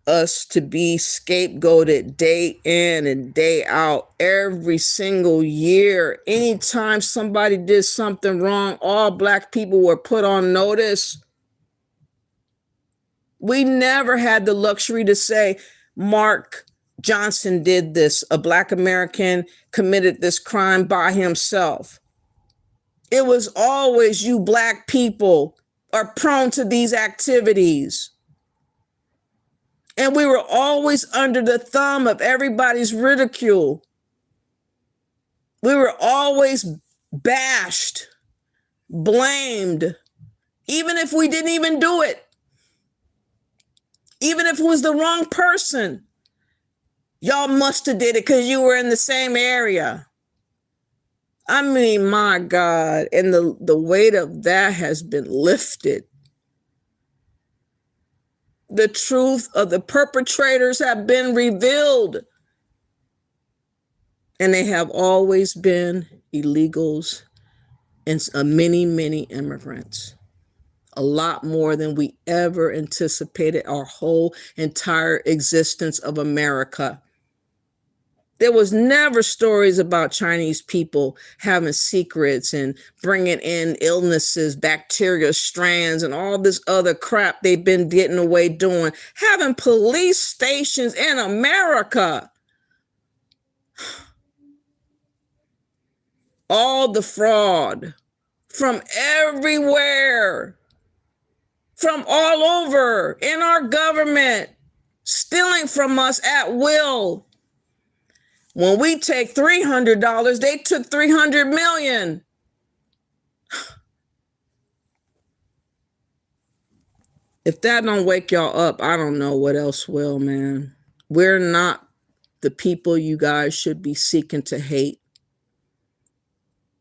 S1: us to be scapegoated day in and day out every single year. Anytime somebody did something wrong, all black people were put on notice. We never had the luxury to say, Mark Johnson did this. A black American committed this crime by himself. It was always you black people are prone to these activities. And we were always under the thumb of everybody's ridicule. We were always bashed, blamed, even if we didn't even do it. Even if it was the wrong person. Y'all must have did it because you were in the same area. I mean, my God. And the weight of that has been lifted. The truth of the perpetrators have been revealed. And they have always been illegals and many, many immigrants. A lot more than we ever anticipated our whole entire existence of America. There was never stories about Chinese people having secrets and bringing in illnesses, bacteria strands, and all this other crap they've been getting away doing. Having police stations in America. All the fraud from everywhere, from all over in our government, stealing from us at will. When we take $300, they took $300 million. If that don't wake y'all up, I don't know what else will, man. We're not the people you guys should be seeking to hate.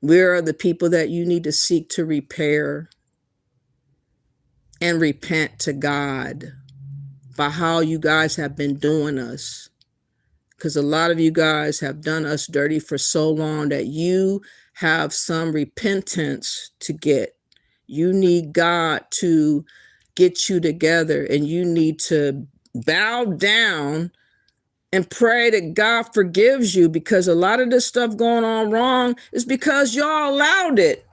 S1: We are the people that you need to seek to repair and repent to God by how you guys have been doing us. Because a lot of you guys have done us dirty for so long that you have some repentance to get. You need God to get you together, and you need to bow down and pray that God forgives you, because a lot of this stuff going on wrong is because y'all allowed it.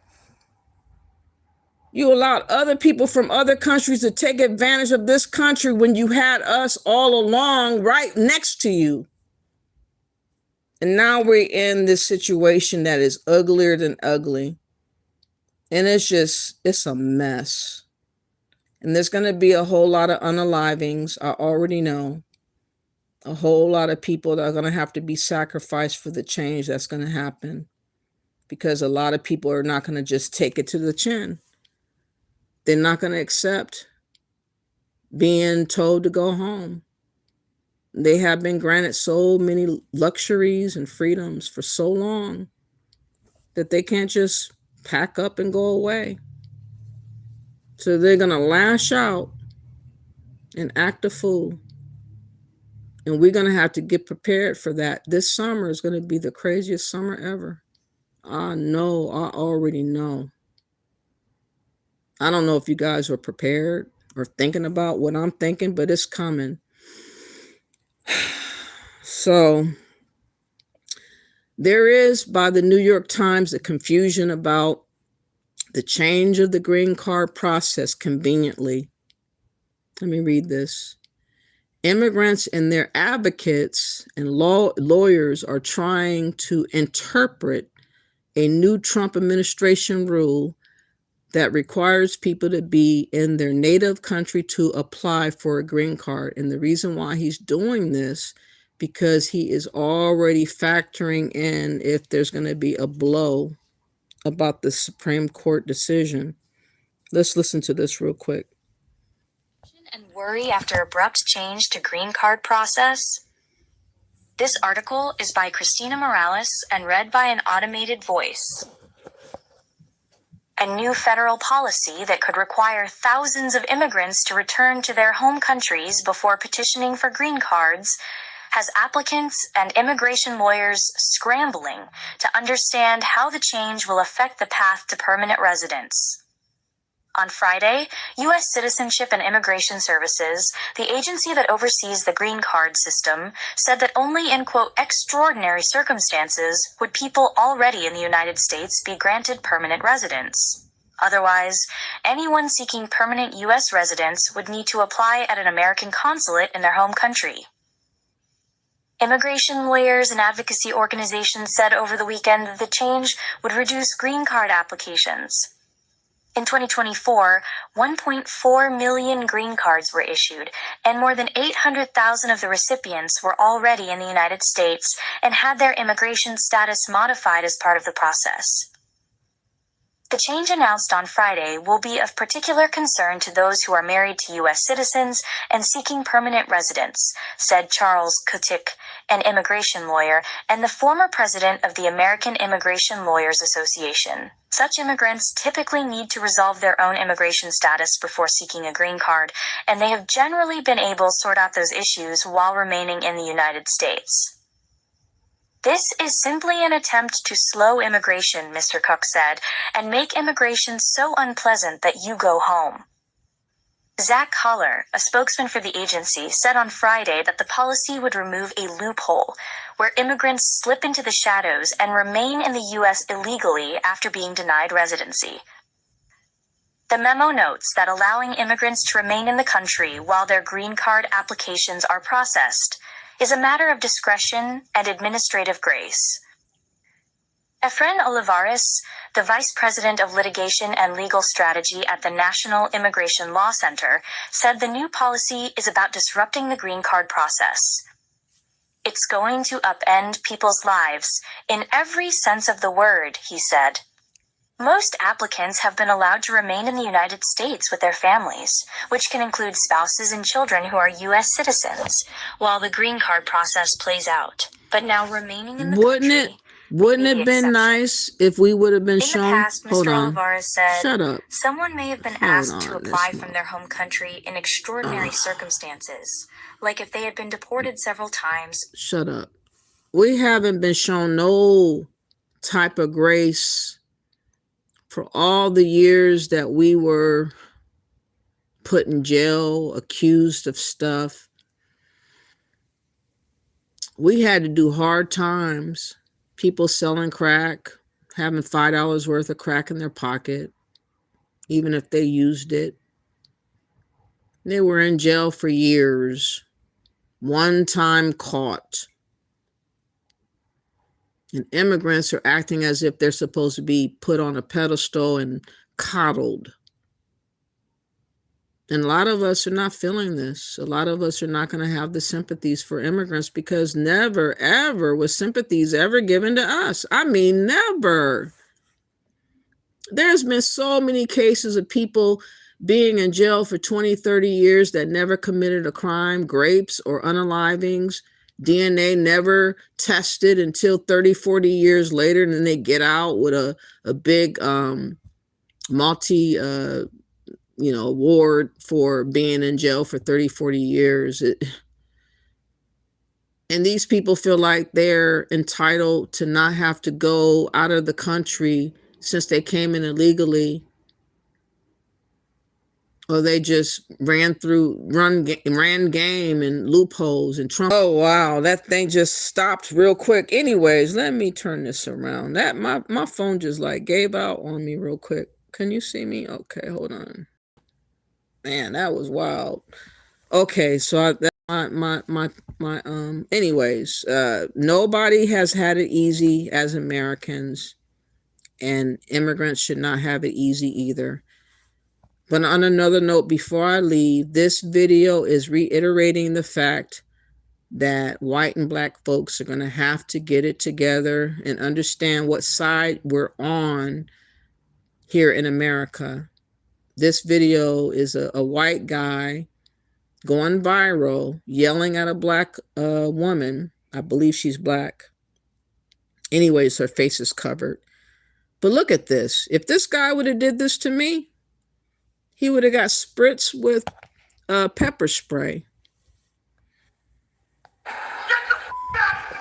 S1: You allowed other people from other countries to take advantage of this country when you had us all along right next to you. And now we're in this situation that is uglier than ugly. And it's a mess. And there's going to be a whole lot of unalivings. I already know. A whole lot of people that are going to have to be sacrificed for the change that's going to happen. Because a lot of people are not going to just take it to the chin. They're not going to accept being told to go home. They have been granted so many luxuries and freedoms for so long that they can't just pack up and go away. So they're going to lash out and act a fool. And we're going to have to get prepared for that. This summer is going to be the craziest summer ever. I know, I already know. I don't know if you guys are prepared or thinking about what I'm thinking, but it's coming. So there is, by the New York Times, a confusion about the change of the green card process conveniently. Let me read this. Immigrants and their advocates and lawyers are trying to interpret a new Trump administration rule that requires people to be in their native country to apply for a green card. And the reason why he's doing this, because he is already factoring in if there's going to be a blow about the Supreme Court decision. Let's listen to this real quick.
S11: And worry after abrupt change to green card process? This article is by Christina Morales and read by an automated voice. A new federal policy that could require thousands of immigrants to return to their home countries before petitioning for green cards has applicants and immigration lawyers scrambling to understand how the change will affect the path to permanent residence. On Friday, U.S. Citizenship and Immigration Services, the agency that oversees the green card system, said that only in, quote, extraordinary circumstances would people already in the United States be granted permanent residence. Otherwise, anyone seeking permanent U.S. residence would need to apply at an American consulate in their home country. Immigration lawyers and advocacy organizations said over the weekend that the change would reduce green card applications. In 2024, 1.4 million green cards were issued, and more than 800,000 of the recipients were already in the United States and had their immigration status modified as part of the process. The change announced on Friday will be of particular concern to those who are married to U.S. citizens and seeking permanent residence, said Charles Kutik, an immigration lawyer and the former president of the American Immigration Lawyers Association. Such immigrants typically need to resolve their own immigration status before seeking a green card, and they have generally been able to sort out those issues while remaining in the United States. This is simply an attempt to slow immigration, Mr. Cook said, and make immigration so unpleasant that you go home. Zach Haller, a spokesman for the agency, said on Friday that the policy would remove a loophole where immigrants slip into the shadows and remain in the U.S. illegally after being denied residency. The memo notes that allowing immigrants to remain in the country while their green card applications are processed is a matter of discretion and administrative grace. Efren Olivares, the Vice President of Litigation and Legal Strategy at the National Immigration Law Center, said the new policy is about disrupting the green card process. It's going to upend people's lives in every sense of the word, he said. Most applicants have been allowed to remain in the United States with their families, which can include spouses and children who are U.S. citizens, while the green card process plays out. But now remaining in the country...
S1: Wouldn't it have been nice if we would have been shown?
S11: In the past, Mr. Olivares said,
S1: Shut up.
S11: Someone may have been asked to apply from their home country in extraordinary circumstances, like if they had been deported several times.
S1: Shut up. We haven't been shown no type of grace for all the years that we were put in jail, accused of stuff. We had to do hard times. People selling crack, having $5 worth of crack in their pocket, even if they used it. They were in jail for years. One time caught. And immigrants are acting as if they're supposed to be put on a pedestal and coddled. And a lot of us are not feeling this. A lot of us are not going to have the sympathies for immigrants because never, ever was sympathies ever given to us. I mean, never. There's been so many cases of people being in jail for 20, 30 years that never committed a crime, grapes or unalivings, DNA never tested until 30, 40 years later, and then they get out with a big award for being in jail for 30, 40 years. And these people feel like they're entitled to not have to go out of the country since they came in illegally, or they just ran game and loopholes and Trump. Oh, wow. That thing just stopped real quick. Anyways, let me turn this around. That my phone just like gave out on me real quick. Can you see me? Okay, hold on. Man, that was wild. Okay, so anyways, nobody has had it easy as Americans, and immigrants should not have it easy either. But on another note, before I leave, this video is reiterating the fact that white and black folks are going to have to get it together and understand what side we're on here in America. This video is a white guy going viral, yelling at a black woman. I believe she's black. Anyways, her face is covered. But look at this. If this guy would have did this to me, he would have got spritzed with pepper spray.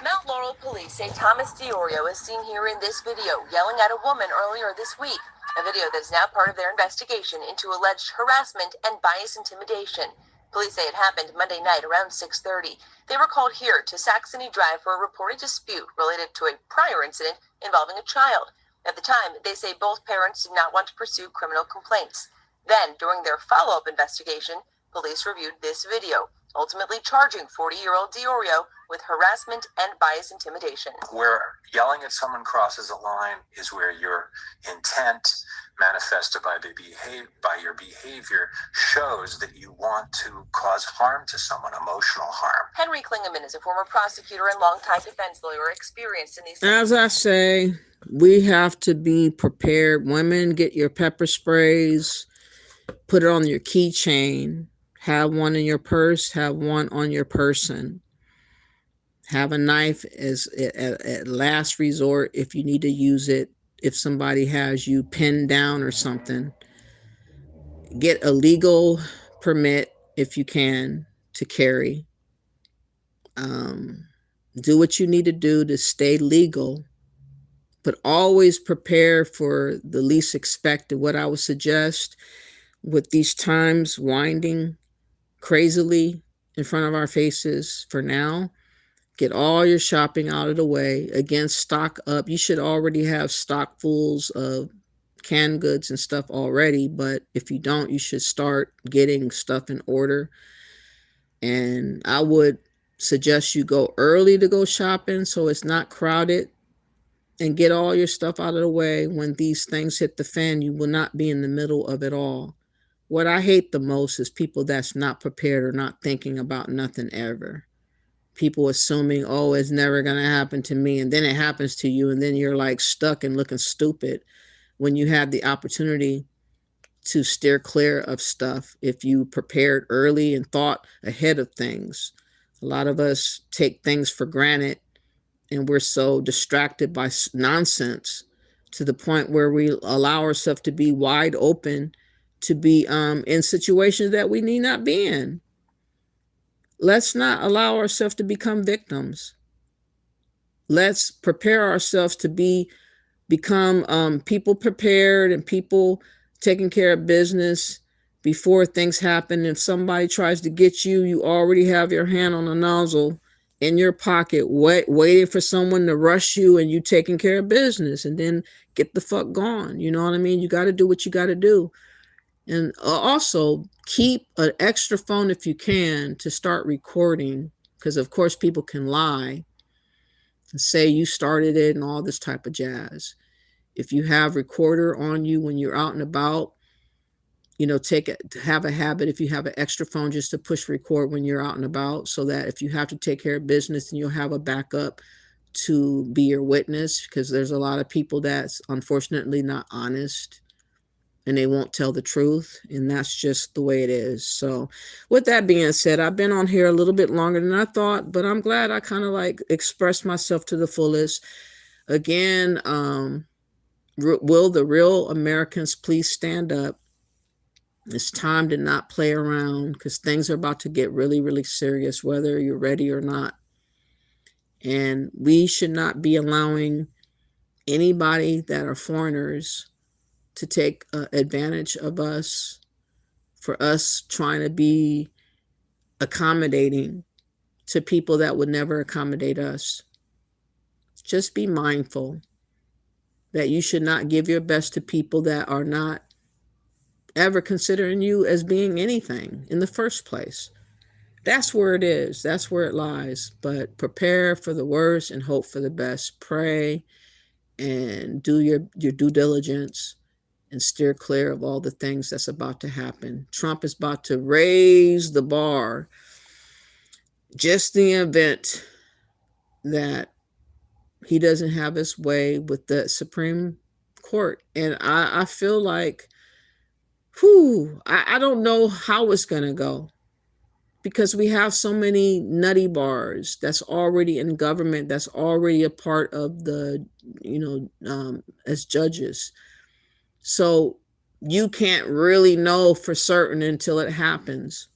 S13: Mount Laurel police say Thomas DiOrio is seen here in this video yelling at a woman earlier this week.
S14: a video that is now part of their investigation into alleged harassment and bias intimidation. Police say it happened Monday night around 6:30. They were called here to Saxony Drive for a reported dispute related to a prior incident involving a child. At the time, they say both parents did not want to pursue criminal complaints. Then, during their follow-up investigation, police reviewed this video, ultimately charging 40-year-old Diorio with harassment and bias intimidation.
S15: Where yelling at someone crosses a line is where your intent manifested by your behavior shows that you want to cause harm to someone, emotional harm.
S14: Henry Klingeman is a former prosecutor and longtime defense lawyer experienced in these...
S1: As I say, we have to be prepared. Women, get your pepper sprays, put it on your keychain, have one in your purse, have one on your person. Have a knife as at last resort if you need to use it. If somebody has you pinned down or something, get a legal permit if you can to carry. Do what you need to do to stay legal, but always prepare for the least expected. What I would suggest with these times winding crazily in front of our faces for now, get all your shopping out of the way. Again, stock up. You should already have stock fulls of canned goods and stuff already, but if you don't, you should start getting stuff in order. And I would suggest you go early to go shopping so it's not crowded, and get all your stuff out of the way. When these things hit the fan, you will not be in the middle of it all. What I hate the most is people that's not prepared or not thinking about nothing ever. People assuming, oh, it's never going to happen to me. And then it happens to you. And then you're like stuck and looking stupid when you have the opportunity to steer clear of stuff if you prepared early and thought ahead of things. A lot of us take things for granted, and we're so distracted by nonsense to the point where we allow ourselves to be wide open to be in situations that we need not be in. Let's not allow ourselves to become victims. Let's prepare ourselves to become people prepared and people taking care of business before things happen. If somebody tries to get you, you already have your hand on the nozzle in your pocket, waiting for someone to rush you, and you taking care of business, and then get the fuck gone. You know what I mean? You got to do what you got to do. And also keep an extra phone if you can to start recording, because of course people can lie and say you started it and all this type of jazz. If you have recorder on you when you're out and about, you know, have a habit, if you have an extra phone, just to push record when you're out and about, so that if you have to take care of business, then you'll have a backup to be your witness, because there's a lot of people that's unfortunately not honest, and they won't tell the truth, and that's just the way it is. So with that being said, I've been on here a little bit longer than I thought, but I'm glad I kind of like expressed myself to the fullest. Again, will the real Americans please stand up? It's time to not play around, because things are about to get really, really serious, whether you're ready or not. And we should not be allowing anybody that are foreigners to take advantage of us, for us trying to be accommodating to people that would never accommodate us. Just be mindful that you should not give your best to people that are not ever considering you as being anything in the first place. That's where it is. That's where it lies. But prepare for the worst and hope for the best. Pray and do your due diligence, and steer clear of all the things that's about to happen. Trump is about to raise the bar, just in the event that he doesn't have his way with the Supreme Court. And I feel like, I don't know how it's going to go, because we have so many nutty bars that's already in government, that's already a part of the, as judges. So you can't really know for certain until it happens.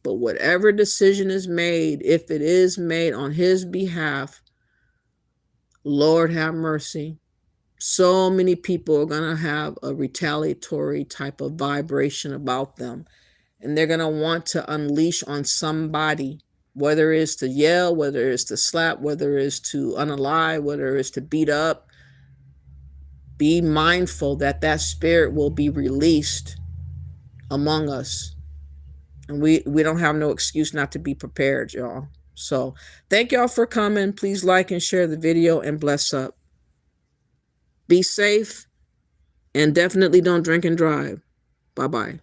S1: But whatever decision is made, if it is made on his behalf, Lord have mercy. So many people are going to have a retaliatory type of vibration about them. And they're going to want to unleash on somebody, whether it's to yell, whether it's to slap, whether it's to unalive, whether it's to beat up. Be mindful that that spirit will be released among us. And we don't have no excuse not to be prepared, y'all. So thank y'all for coming. Please like and share the video and bless up. Be safe and definitely don't drink and drive. Bye-bye.